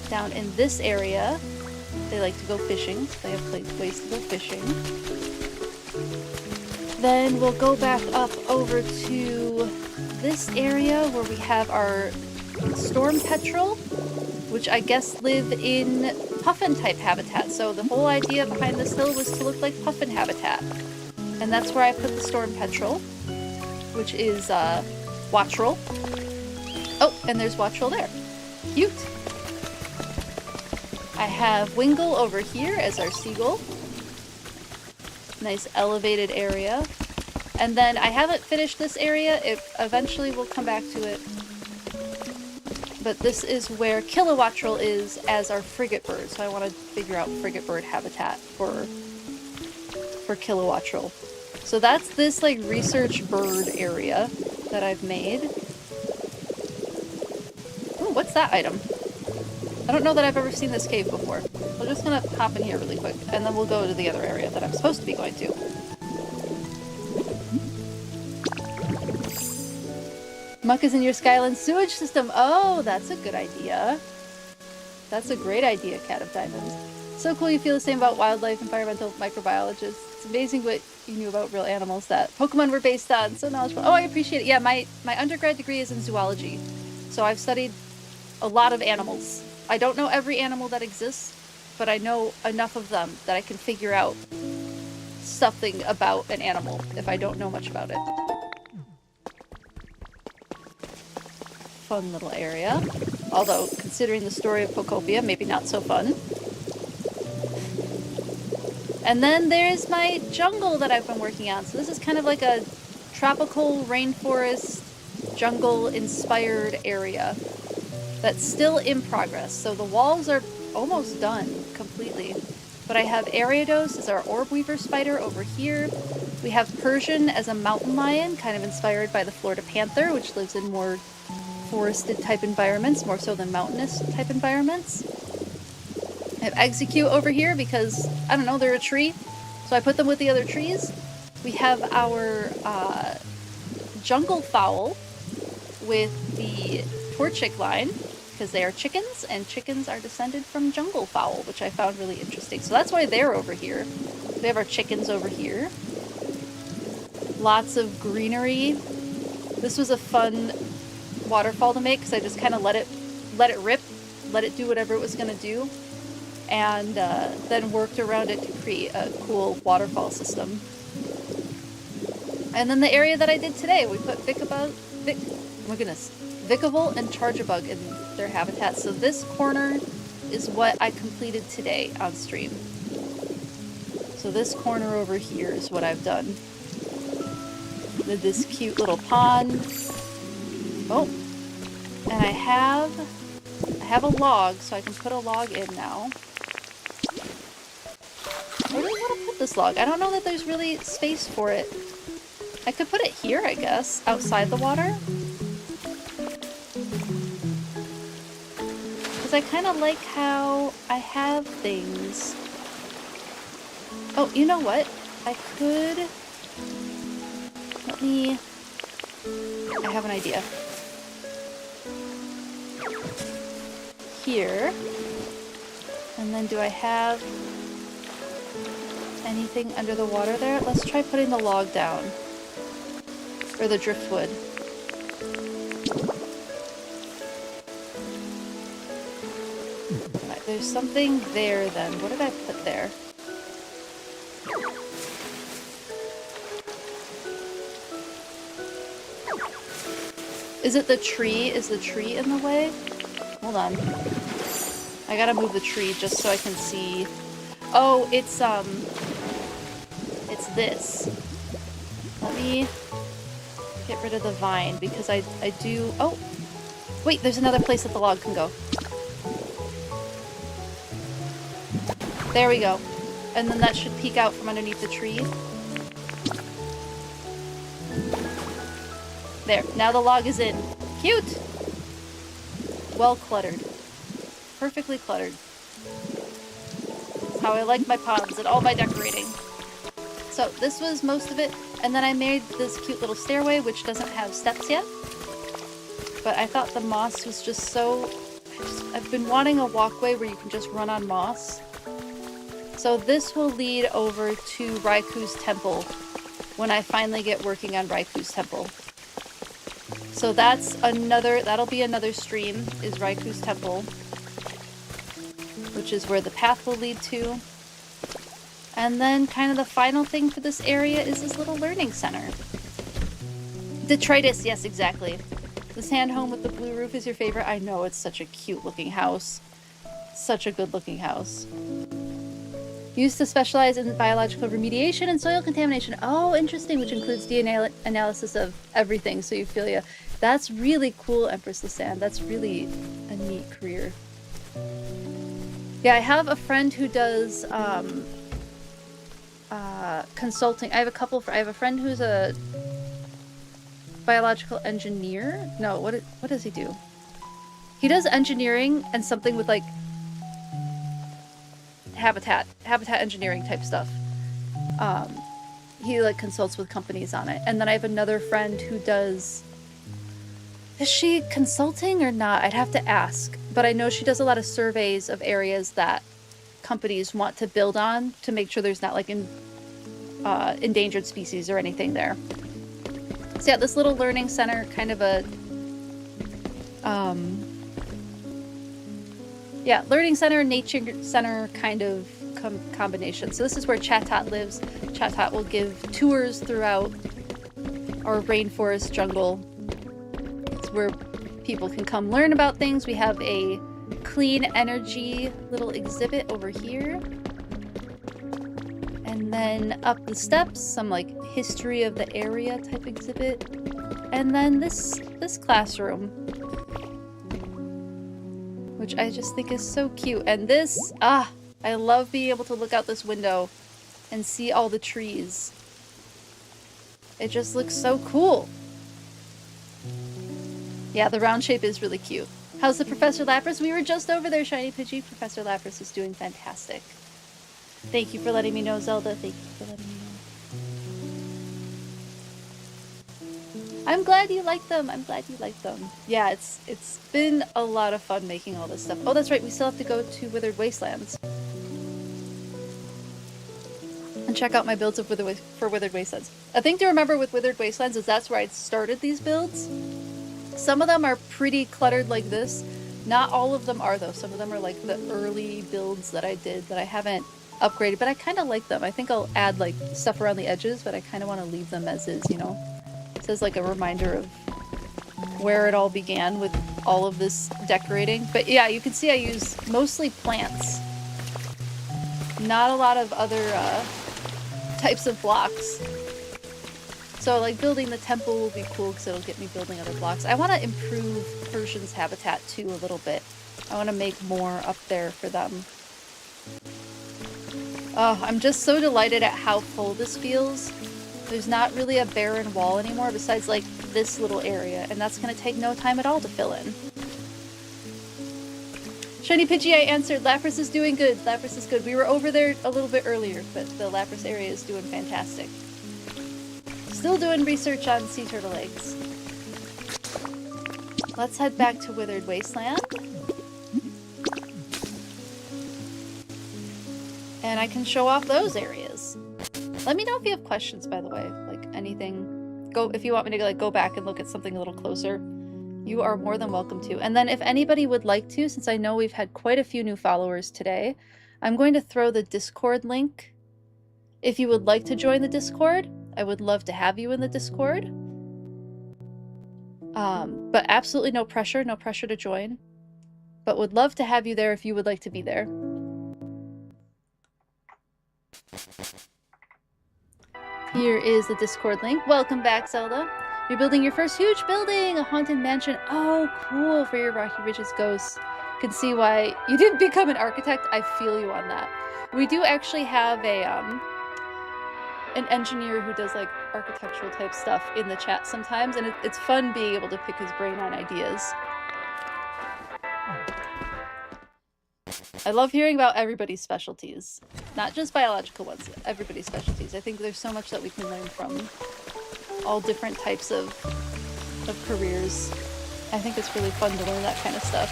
down in this area. They like to go fishing, so they have ways to go fishing. Then we'll go back up over to this area where we have our storm petrel, which I guess live in puffin type habitat. So the whole idea behind this hill was to look like puffin habitat. And that's where I put the storm petrel, which is Wattrel. Oh, and there's Wattrel there. Cute. I have Wingle over here as our seagull. Nice elevated area. And then I haven't finished this area. It eventually will come back to it. But this is where Kilowattrel is as our frigate bird. So I want to figure out frigate bird habitat for Kilowattrel. So that's this like research bird area that I've made. Oh, what's that item? I don't know that I've ever seen this cave before. We're just gonna hop in here really quick, and then we'll go to the other area that I'm supposed to be going to. Muck is in your Skyland sewage system. Oh, that's a good idea. That's a great idea, Cat of Diamonds. So cool you feel the same about wildlife, environmental microbiologists. It's amazing what you knew about real animals that Pokemon were based on. So knowledgeable. Oh, I appreciate it. Yeah, my undergrad degree is in zoology. So I've studied a lot of animals. I don't know every animal that exists, but I know enough of them that I can figure out something about an animal if I don't know much about it. Fun little area. Although, considering the story of Pokopia, maybe not so fun. And then there's my jungle that I've been working on. So this is kind of like a tropical rainforest jungle-inspired area that's still in progress. So the walls are almost done completely. But I have Ariados as our orb weaver spider over here. We have Persian as a mountain lion, kind of inspired by the Florida panther, which lives in more forested type environments, more so than mountainous type environments. I have Execute over here because, I don't know, they're a tree, so I put them with the other trees. We have our jungle fowl with the Torchic line, because they are chickens, and chickens are descended from jungle fowl, which I found really interesting. So that's why they're over here. We have our chickens over here. Lots of greenery. This was a fun waterfall to make because I just kind of let it rip, let it do whatever it was going to do, and then worked around it to create a cool waterfall system. And then the area that I did today, we put Vicavole and Charjabug in their habitat. So this corner is what I completed today on stream. So this corner over here is what I've done. With this cute little pond. Oh, and I have a log, so I can put a log in now. Where do I want to put this log? I don't know that there's really space for it. I could put it here, I guess, outside the water. Because I kind of like how I have things. Oh, you know what? I could... I have an idea. Here. And then do I have anything under the water there? Let's try putting the log down. Or the driftwood. Right, there's something there then. What did I put there? Is it the tree? Is the tree in the way? Hold on. I gotta move the tree just so I can see. Oh, it's this. Let me get rid of the vine because I do... Oh! Wait, there's another place that the log can go. There we go. And then that should peek out from underneath the tree. There, now the log is in. Cute! Well cluttered. Perfectly cluttered. That's how I like my ponds and all my decorating. So this was most of it, and then I made this cute little stairway which doesn't have steps yet. But I thought the moss was just so... I've been wanting a walkway where you can just run on moss. So this will lead over to Raiku's temple when I finally get working on Raiku's temple. So that'll be another stream, is Raiku's temple, which is where the path will lead to. And then kind of the final thing for this area is this little learning center. Detritus, yes, exactly. The sand home with the blue roof is your favorite. I know, it's such a cute looking house. Such a good looking house. Used to specialize in biological remediation and soil contamination. Oh, interesting, which includes DNA analysis of everything, so Euphilia. That's really cool, Empress Lisanne. That's really a neat career. Yeah, I have a friend who does consulting. I have a friend who's a biological engineer. No, what does he do? He does engineering and something with like habitat engineering type stuff. He like consults with companies on it. And then I have another friend who does, is she consulting or not? I'd have to ask, but I know she does a lot of surveys of areas that companies want to build on to make sure there's not like endangered species or anything there. So yeah, this little learning center, kind of a yeah, learning center, nature center kind of combination. So this is where Chatot lives. Chatot will give tours throughout our rainforest jungle. It's where people can come learn about things. We have a clean energy little exhibit over here. And then up the steps, some like history of the area type exhibit. And then this classroom, which I just think is so cute. And this, I love being able to look out this window and see all the trees. It just looks so cool. Yeah, the round shape is really cute. How's the Professor Lapras? We were just over there, Shiny Pidgey. Professor Lapras is doing fantastic. Thank you for letting me know, Zelda. Thank you for letting me know. I'm glad you like them. I'm glad you like them. Yeah, it's been a lot of fun making all this stuff. Oh, that's right. We still have to go to Withered Wastelands and check out my builds of Withered Wastelands. A thing to remember with Withered Wastelands is that's where I started these builds. Some of them are pretty cluttered like this. Not all of them are, though. Some of them are like the early builds that I did that I haven't upgraded, but I kind of like them. I think I'll add like stuff around the edges, but I kind of want to leave them as is, you know? It says like a reminder of where it all began with all of this decorating. But yeah, you can see I use mostly plants. Not a lot of other types of blocks. So like building the temple will be cool because it'll get me building other blocks. I want to improve Persian's habitat too a little bit. I want to make more up there for them. Oh, I'm just so delighted at how full this feels. There's not really a barren wall anymore besides like this little area, and that's going to take no time at all to fill in. Shiny Pidgey, I answered. Lapras is doing good. Lapras is good. We were over there a little bit earlier, but the Lapras area is doing fantastic. Still doing research on sea turtle eggs. Let's head back to Withered Wasteland. And I can show off those areas. Let me know if you have questions, by the way. Like anything. If you want me to like go back and look at something a little closer, you are more than welcome to. And then if anybody would like to, since I know we've had quite a few new followers today, I'm going to throw the Discord link. If you would like to join the Discord, I would love to have you in the Discord. But absolutely no pressure to join. But would love to have you there if you would like to be there. Here is the Discord link. Welcome back, Zelda. You're building your first huge building, a haunted mansion. Oh, cool, for your Rocky Ridges ghosts. Can see why you didn't become an architect. I feel you on that. We do actually have a an engineer who does like architectural type stuff in the chat sometimes, and it's fun being able to pick his brain on ideas. I love hearing about everybody's specialties. Not just biological ones, everybody's specialties. I think there's so much that we can learn from all different types of careers. I think it's really fun to learn that kind of stuff.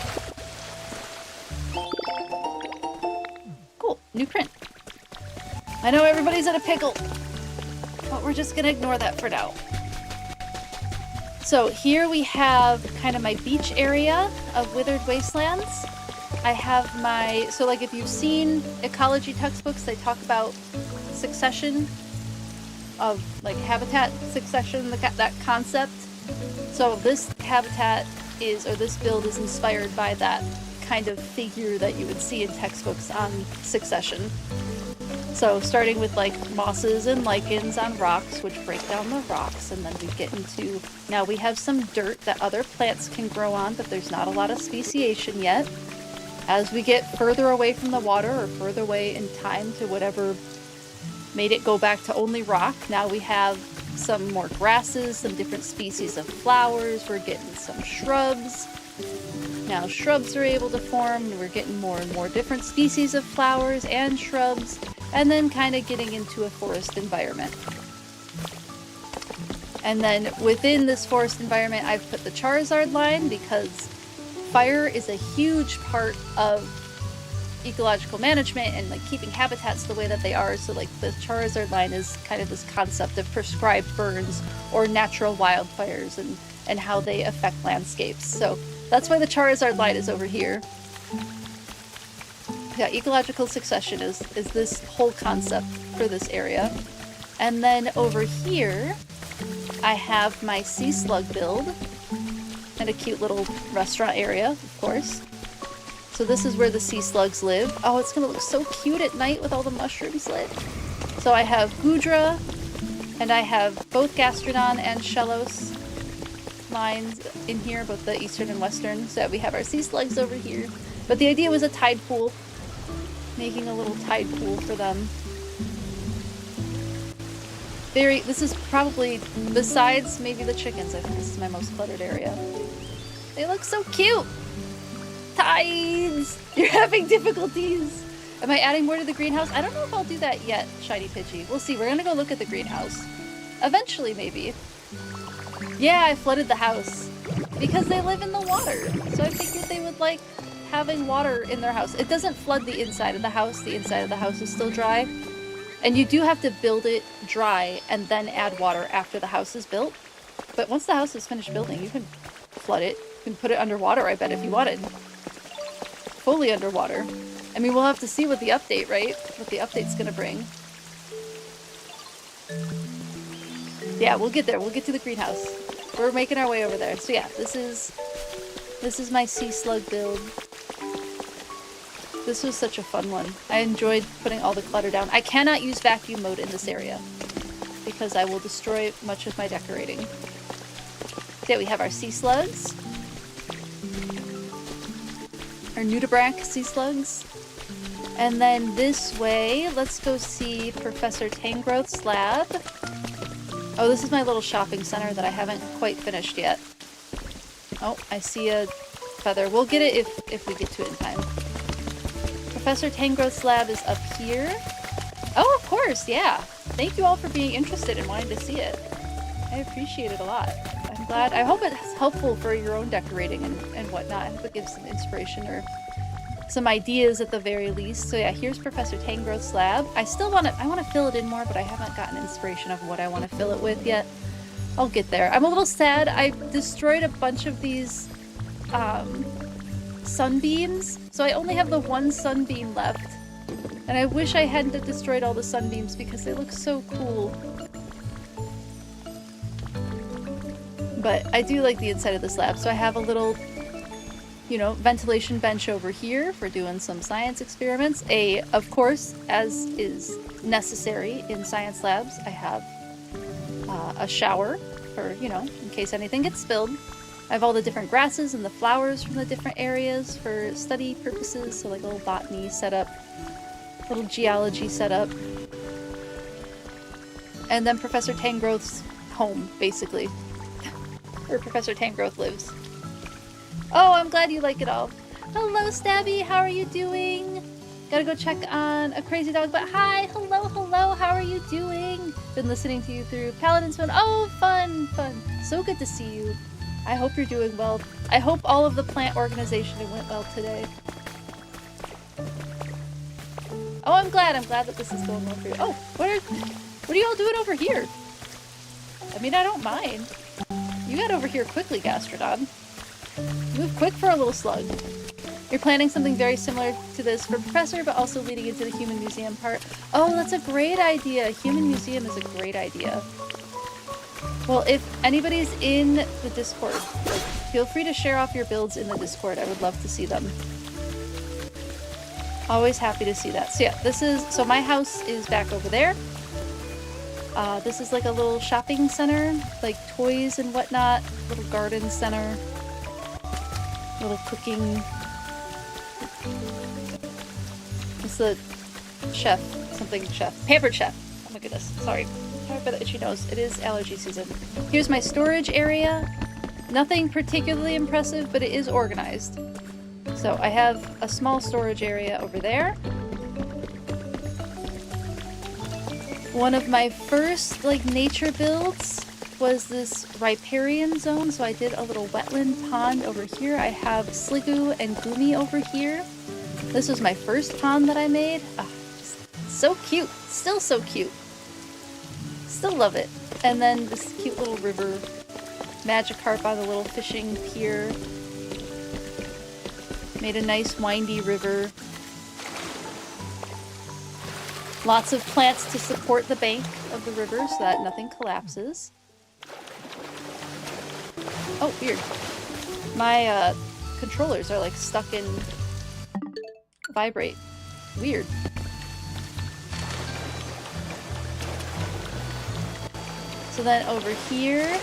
Cool, new print. I know everybody's in a pickle, but we're just gonna ignore that for now. So here we have kind of my beach area of Withered Wastelands. I have my, so like if you've seen ecology textbooks, they talk about succession of like habitat succession, that concept. So this habitat is, or this build is inspired by that kind of figure that you would see in textbooks on succession. So starting with like mosses and lichens on rocks, which break down the rocks, and then we get into, now we have some dirt that other plants can grow on, but there's not a lot of speciation yet. As we get further away from the water, or further away in time to whatever made it go back to only rock, now we have some more grasses, some different species of flowers, we're getting some shrubs. Now shrubs are able to form, we're getting more and more different species of flowers and shrubs, and then kind of getting into a forest environment. And then within this forest environment, I've put the Charizard line because fire is a huge part of ecological management and like keeping habitats the way that they are. So like the Charizard line is kind of this concept of prescribed burns or natural wildfires and how they affect landscapes. So that's why the Charizard line is over here. Yeah, ecological succession is this whole concept for this area. And then over here, I have my sea slug build and a cute little restaurant area, of course. So this is where the sea slugs live. Oh, it's gonna look so cute at night with all the mushrooms lit. So I have Goodra, and I have both Gastrodon and Shellos lines in here, both the eastern and western. So we have our sea slugs over here. But the idea was a tide pool, making a little tide pool for them. This is probably, besides maybe the chickens, I think this is my most cluttered area. They look so cute! Tides! You're having difficulties! Am I adding more to the greenhouse? I don't know if I'll do that yet, Shiny Pidgey. We'll see. We're gonna go look at the greenhouse. Eventually, maybe. Yeah, I flooded the house. Because they live in the water. So I figured they would like having water in their house. It doesn't flood the inside of the house. The inside of the house is still dry. And you do have to build it dry and then add water after the house is built. But once the house is finished building, you can flood it. You can put it underwater, I bet, if you wanted. Fully underwater. I mean, we'll have to see what the update, right? What the update's gonna bring. Yeah, we'll get there. We'll get to the greenhouse. We're making our way over there. So yeah, this is my sea slug build. This was such a fun one. I enjoyed putting all the clutter down. I cannot use vacuum mode in this area because I will destroy much of my decorating. So yeah, we have our sea slugs. Our nudibranch sea slugs. And then this way, let's go see Professor Tangrowth's lab. Oh, this is my little shopping center that I haven't quite finished yet. Oh, I see a feather. We'll get it if we get to it in time. Professor Tangrowth's lab is up here. Oh, of course, yeah. Thank you all for being interested and wanting to see it. I appreciate it a lot. I'm glad. I hope it's helpful for your own decorating and whatnot. I hope it gives some inspiration or some ideas at the very least. So yeah, here's Professor Tangrowth's lab. I want to fill it in more, but I haven't gotten inspiration of what I want to fill it with yet. I'll get there. I'm a little sad. I destroyed a bunch of these sunbeams, so I only have the one sunbeam left. And I wish I hadn't destroyed all the sunbeams because they look so cool. But I do like the inside of this lab, so I have a little, you know, ventilation bench over here for doing some science experiments. Of course, as is necessary in science labs, I have a shower for, you know, in case anything gets spilled. I have all the different grasses and the flowers from the different areas for study purposes, so like a little botany setup, little geology setup. And then Professor Tangrowth's home, basically. Where Professor Tangrowth lives. Oh, I'm glad you like it all. Hello, Stabby, how are you doing? Gotta go check on a crazy dog, but hi, hello, how are you doing? Been listening to you through Paladin's phone. Oh, fun. So good to see you. I hope you're doing well. I hope all of the plant organization went well today. Oh, I'm glad that this is going well for you. Oh, what are you all doing over here? I mean, I don't mind. You got over here quickly, Gastrodon. Move quick for a little slug. You're planning something very similar to this for Professor, but also leading into the Human Museum part. Oh, that's a great idea. Human Museum is a great idea. Well, if anybody's in the Discord, like, feel free to share off your builds in the Discord. I would love to see them. Always happy to see that. So yeah, so my house is back over there. This is like a little shopping center, like toys and whatnot, little garden center, little cooking. It's the chef, something chef, pampered chef. Oh my goodness, sorry by the itchy nose. It is allergy season. Here's my storage area. Nothing particularly impressive, but it is organized. So I have a small storage area over there. One of my first like nature builds was this riparian zone, so I did a little wetland pond over here. I have Sliggoo and Goomy over here. This was my first pond that I made. Oh, just so cute. Still so cute. Still love it. And then this cute little river. Magikarp on the little fishing pier. Made a nice windy river. Lots of plants to support the bank of the river so that nothing collapses. Oh, weird. My controllers are like stuck in vibrate. Weird. So then over here,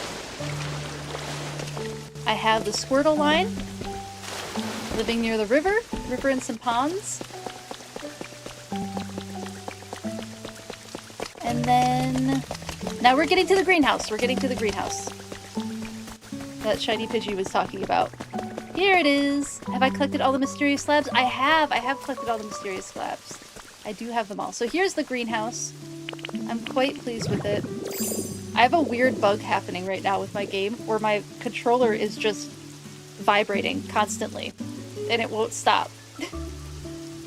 I have the Squirtle line. Living near the river and some ponds. And then, now we're getting to the greenhouse. We're getting to the greenhouse that Shiny Pidgey was talking about. Here it is. Have I collected all the mysterious slabs? I have collected all the mysterious slabs. I do have them all. So here's the greenhouse. I'm quite pleased with it. I have a weird bug happening right now with my game where my controller is just vibrating constantly. And it won't stop.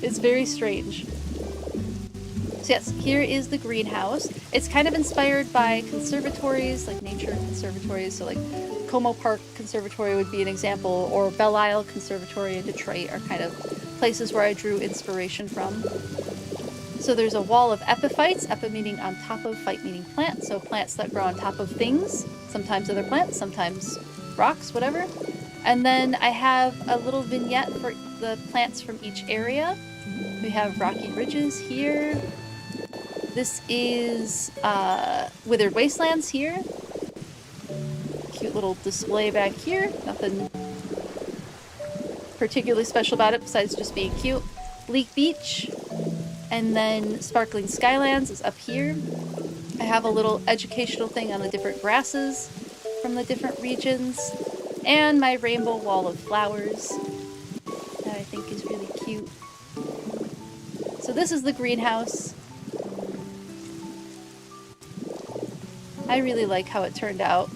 It's very strange. So yes, here is the greenhouse. It's kind of inspired by conservatories, like nature conservatories. So like Como Park Conservatory would be an example, or Belle Isle Conservatory in Detroit are kind of places where I drew inspiration from. So there's a wall of epiphytes, epi meaning on top of, phyte meaning plant, so plants that grow on top of things, sometimes other plants, sometimes rocks, whatever. And then I have a little vignette for the plants from each area. We have rocky ridges here. This is withered wastelands here. Cute little display back here. Nothing particularly special about it besides just being cute. Leak Beach. And then Sparkling Skylands is up here. I have a little educational thing on the different grasses from the different regions. And my rainbow wall of flowers that I think is really cute. So this is the greenhouse. I really like how it turned out.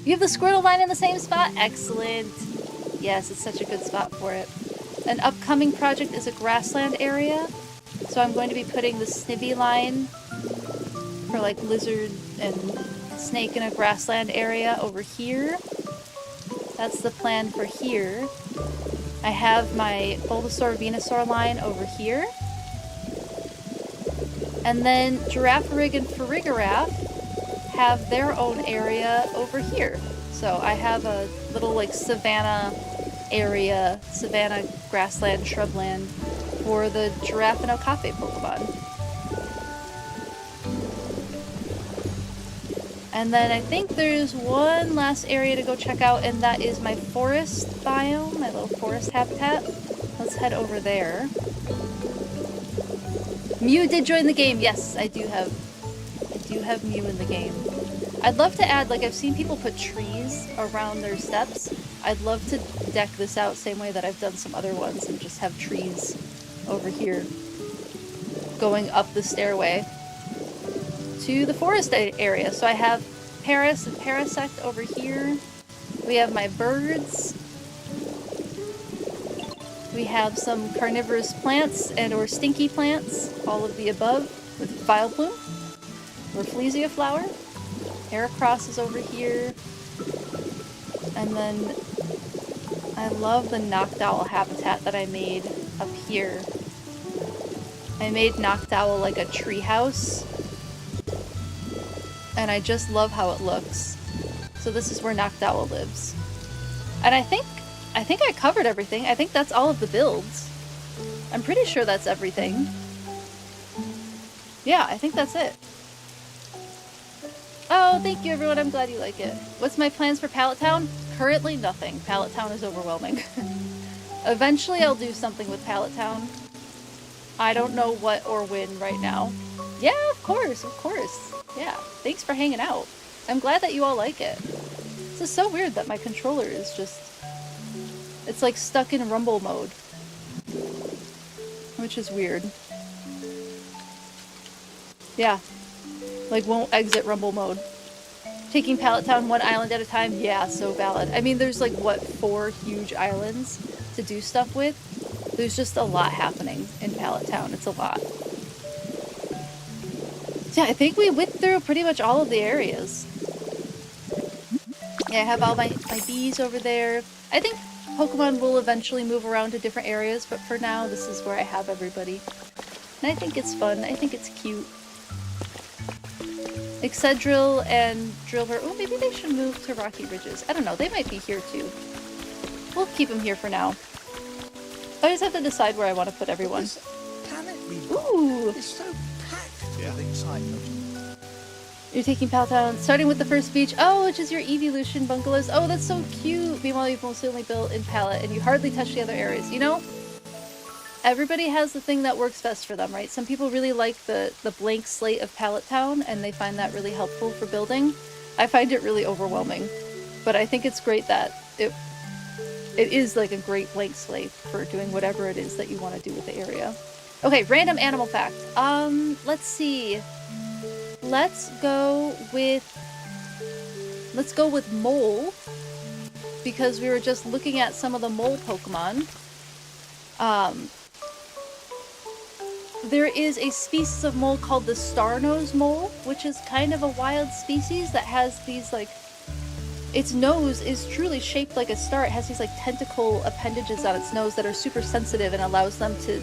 You have the Squirtle line in the same spot? Excellent. Yes, it's such a good spot for it. An upcoming project is a grassland area. So I'm going to be putting the Snivy line for like lizard and snake in a grassland area over here. That's the plan for here. I have my Bulbasaur Venusaur line over here. And then Girafarig and Farigiraf have their own area over here. So I have a little like savanna area, savanna grassland, shrubland for the Giraffe and Okafe Pokemon. And then I think there's one last area to go check out, and that is my forest biome, my little forest habitat. Let's head over there. Mew did join the game. Yes, I do have Mew in the game. I'd love to add, like I've seen people put trees around their steps. I'd love to deck this out same way that I've done some other ones and just have trees over here going up the stairway to the forest area. So I have Paris and Parasect over here. We have my birds. We have some carnivorous plants and or stinky plants, all of the above, with Vileplume, Rafflesia flower. Heracross is over here. And then I love the Noctowl habitat that I made up here. I made Noctowl like a treehouse. And I just love how it looks. So this is where Noctowl lives. And I think I covered everything. I think that's all of the builds. I'm pretty sure that's everything. Yeah, I think that's it. Oh, thank you everyone, I'm glad you like it. What's my plans for Pallet Town? Currently nothing. Pallet Town is overwhelming. Eventually I'll do something with Pallet Town. I don't know what or when right now. Yeah, of course, of course. Yeah, thanks for hanging out. I'm glad that you all like it. This is so weird that my controller is just... It's like stuck in rumble mode. Which is weird. Yeah. Like, won't exit rumble mode. Taking Pallet Town one island at a time? Yeah, so valid. I mean, there's like, what, 4 huge islands to do stuff with? There's just a lot happening in Pallet Town. It's a lot. So yeah, I think we went through pretty much all of the areas. Yeah, I have all my bees over there. I think Pokemon will eventually move around to different areas, but for now, this is where I have everybody. And I think it's fun. I think it's cute. Excedril and Drillbur. Oh, maybe they should move to Rocky Ridges. I don't know. They might be here too. We'll keep them here for now. I just have to decide where I want to put everyone. This planet we've Ooh! got is so packed with excitement. You're taking Pallet Town, starting with the first beach. Oh, which is your evolution bungalows. Oh, that's so cute. Meanwhile, you've mostly only built in Pallet, and you hardly touch the other areas. You know, everybody has the thing that works best for them, right? Some people really like the blank slate of Pallet Town, and they find that really helpful for building. I find it really overwhelming, but I think it's great that it is like a great blank slate for doing whatever it is that you want to do with the area. Okay, random animal fact. Let's see. Let's go with mole, because we were just looking at some of the mole Pokemon. There is a species of mole called the star-nosed mole, which is kind of a wild species that has these, like, its nose is truly shaped like a star. It has these, like, tentacle appendages on its nose that are super sensitive and allows them to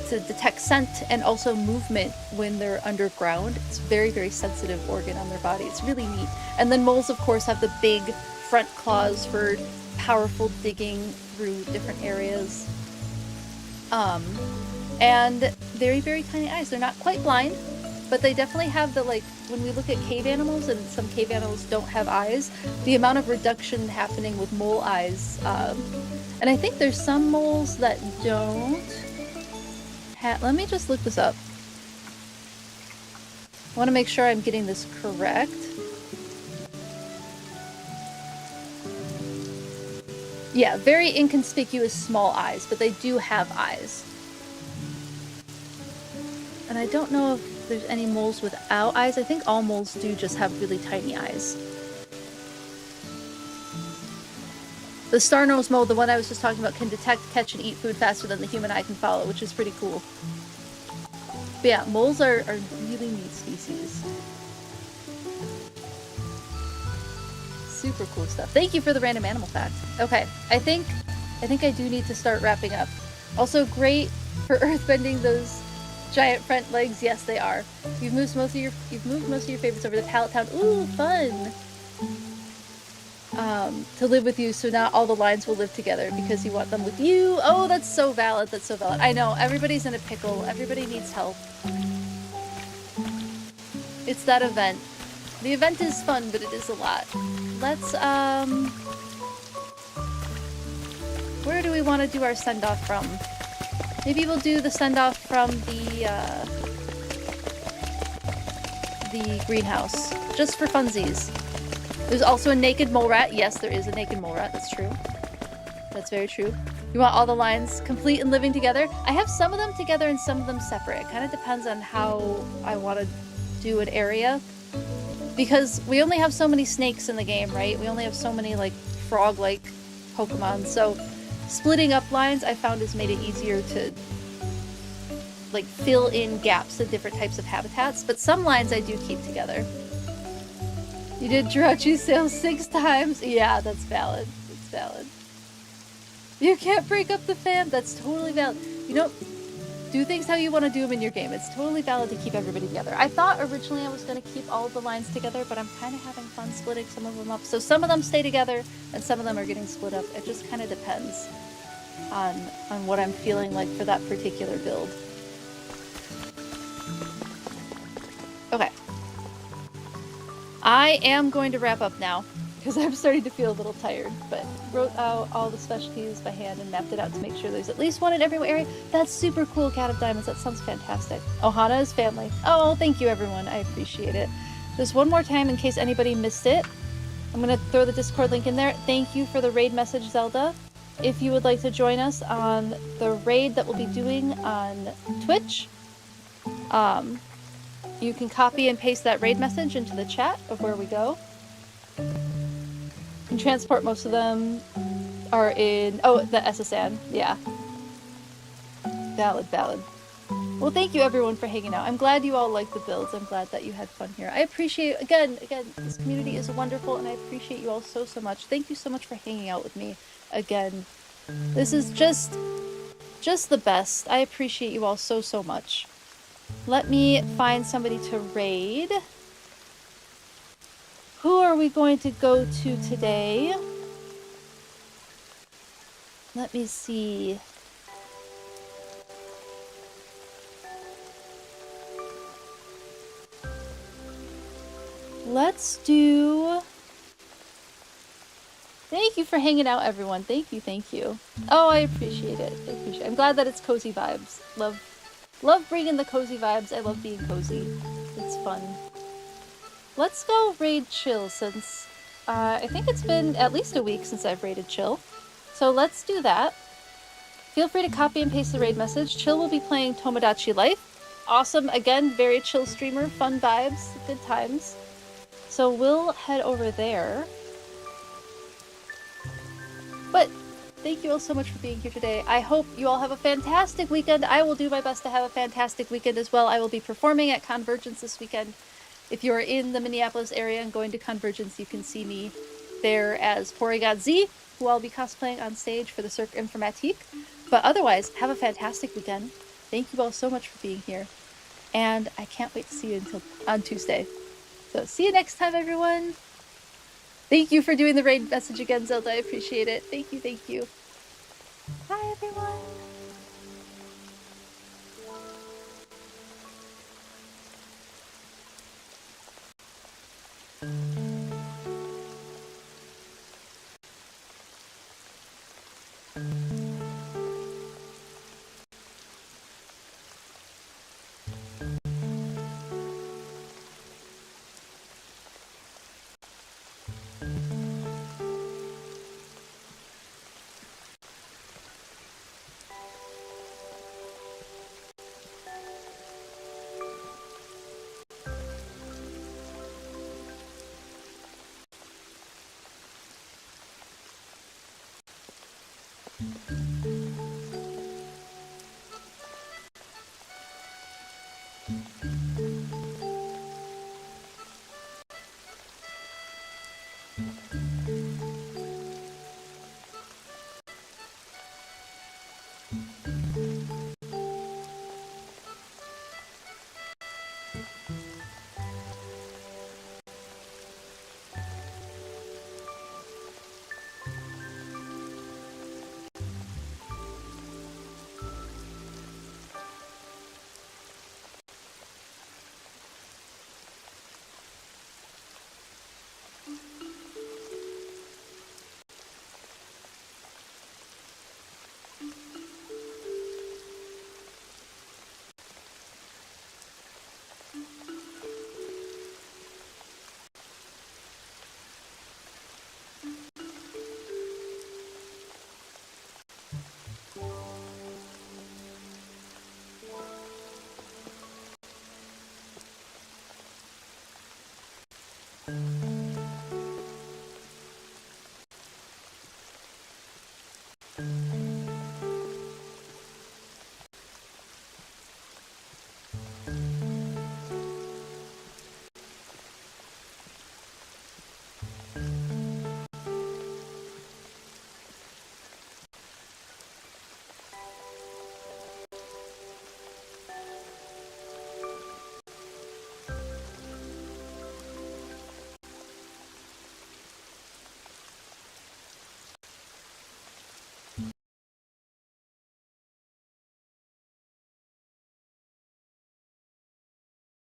detect scent and also movement when they're underground. It's a very, very sensitive organ on their body. It's really neat. And then moles, of course, have the big front claws for powerful digging through different areas. And very, very tiny eyes. They're not quite blind, but they definitely have the, like, when we look at cave animals, and some cave animals don't have eyes, the amount of reduction happening with mole eyes. And I think there's some moles that don't. Let me just look this up. I want to make sure I'm getting this correct. Yeah, very inconspicuous small eyes, but they do have eyes. And I don't know if there's any moles without eyes. I think all moles do just have really tiny eyes. The star-nosed mole, the one I was just talking about, can detect, catch, and eat food faster than the human eye can follow, which is pretty cool. But yeah, moles are really neat species. Super cool stuff. Thank you for the random animal fact. Okay, I think I do need to start wrapping up. Also great for earthbending, those giant front legs. Yes, they are. You've moved most of your favorites over to Pallet Town. Ooh, fun! To live with you, so not all the lines will live together because you want them with you. Oh, that's so valid. That's so valid. I know, everybody's in a pickle. Everybody needs help. It's that event. The event is fun, but it is a lot. Let's, where do we want to do our send-off from? Maybe we'll do the send-off from the greenhouse. Just for funsies. There's also a naked mole rat. Yes, there is a naked mole rat. That's true. That's very true. You want all the lines complete and living together? I have some of them together and some of them separate. It kind of depends on how I want to do an area. Because we only have so many snakes in the game, right? We only have so many, like, frog-like Pokemon. So splitting up lines, I found, has made it easier to, like, fill in gaps in different types of habitats. But some lines I do keep together. You did Jirachi sales 6 times? Yeah, that's valid. It's valid. You can't break up the fam. That's totally valid. You know, do things how you want to do them in your game. It's totally valid to keep everybody together. I thought originally I was going to keep all of the lines together, but I'm kind of having fun splitting some of them up. So some of them stay together, and some of them are getting split up. It just kind of depends. on what I'm feeling like for that particular build. Okay. I am going to wrap up now because I'm starting to feel a little tired, but wrote out all the specialties by hand and mapped it out to make sure there's at least one in every area. That's super cool, Cat of Diamonds. That sounds fantastic. Ohana is family. Oh, thank you, everyone. I appreciate it. Just one more time in case anybody missed it. I'm going to throw the Discord link in there. Thank you for the raid message, Zelda. If you would like to join us on the raid that we'll be doing on Twitch, you can copy and paste that raid message into the chat of where we go. And transport, most of them are in... Oh, the SSN. Yeah. Valid. Well, thank you everyone for hanging out. I'm glad you all liked the builds. I'm glad that you had fun here. I appreciate... Again, this community is wonderful, and I appreciate you all so much. Thank you so much for hanging out with me again. This is just the best. I appreciate you all so much. Let me find somebody to raid. Who are we going to go to today? Let me see. Let's do... Thank you for hanging out, everyone. Thank you. Oh, I appreciate it. I'm glad that it's cozy vibes. Love bringing the cozy vibes. I love being cozy. It's fun. Let's go raid Chill since I think it's been at least a week since I've raided Chill. So let's do that. Feel free to copy and paste the raid message. Chill will be playing Tomodachi Life. Awesome. Again, very chill streamer. Fun vibes. Good times. So we'll head over there. But thank you all so much for being here today. I hope you all have a fantastic weekend. I will do my best to have a fantastic weekend as well. I will be performing at Convergence this weekend. If you are in the Minneapolis area and going to Convergence, you can see me there as Porygon Z, who I'll be cosplaying on stage for the Cirque Informatique. But otherwise, have a fantastic weekend. Thank you all so much for being here. And I can't wait to see you on Tuesday. So see you next time, everyone. Thank you for doing the raid message again, Zelda. I appreciate it. Thank you. Bye, everyone.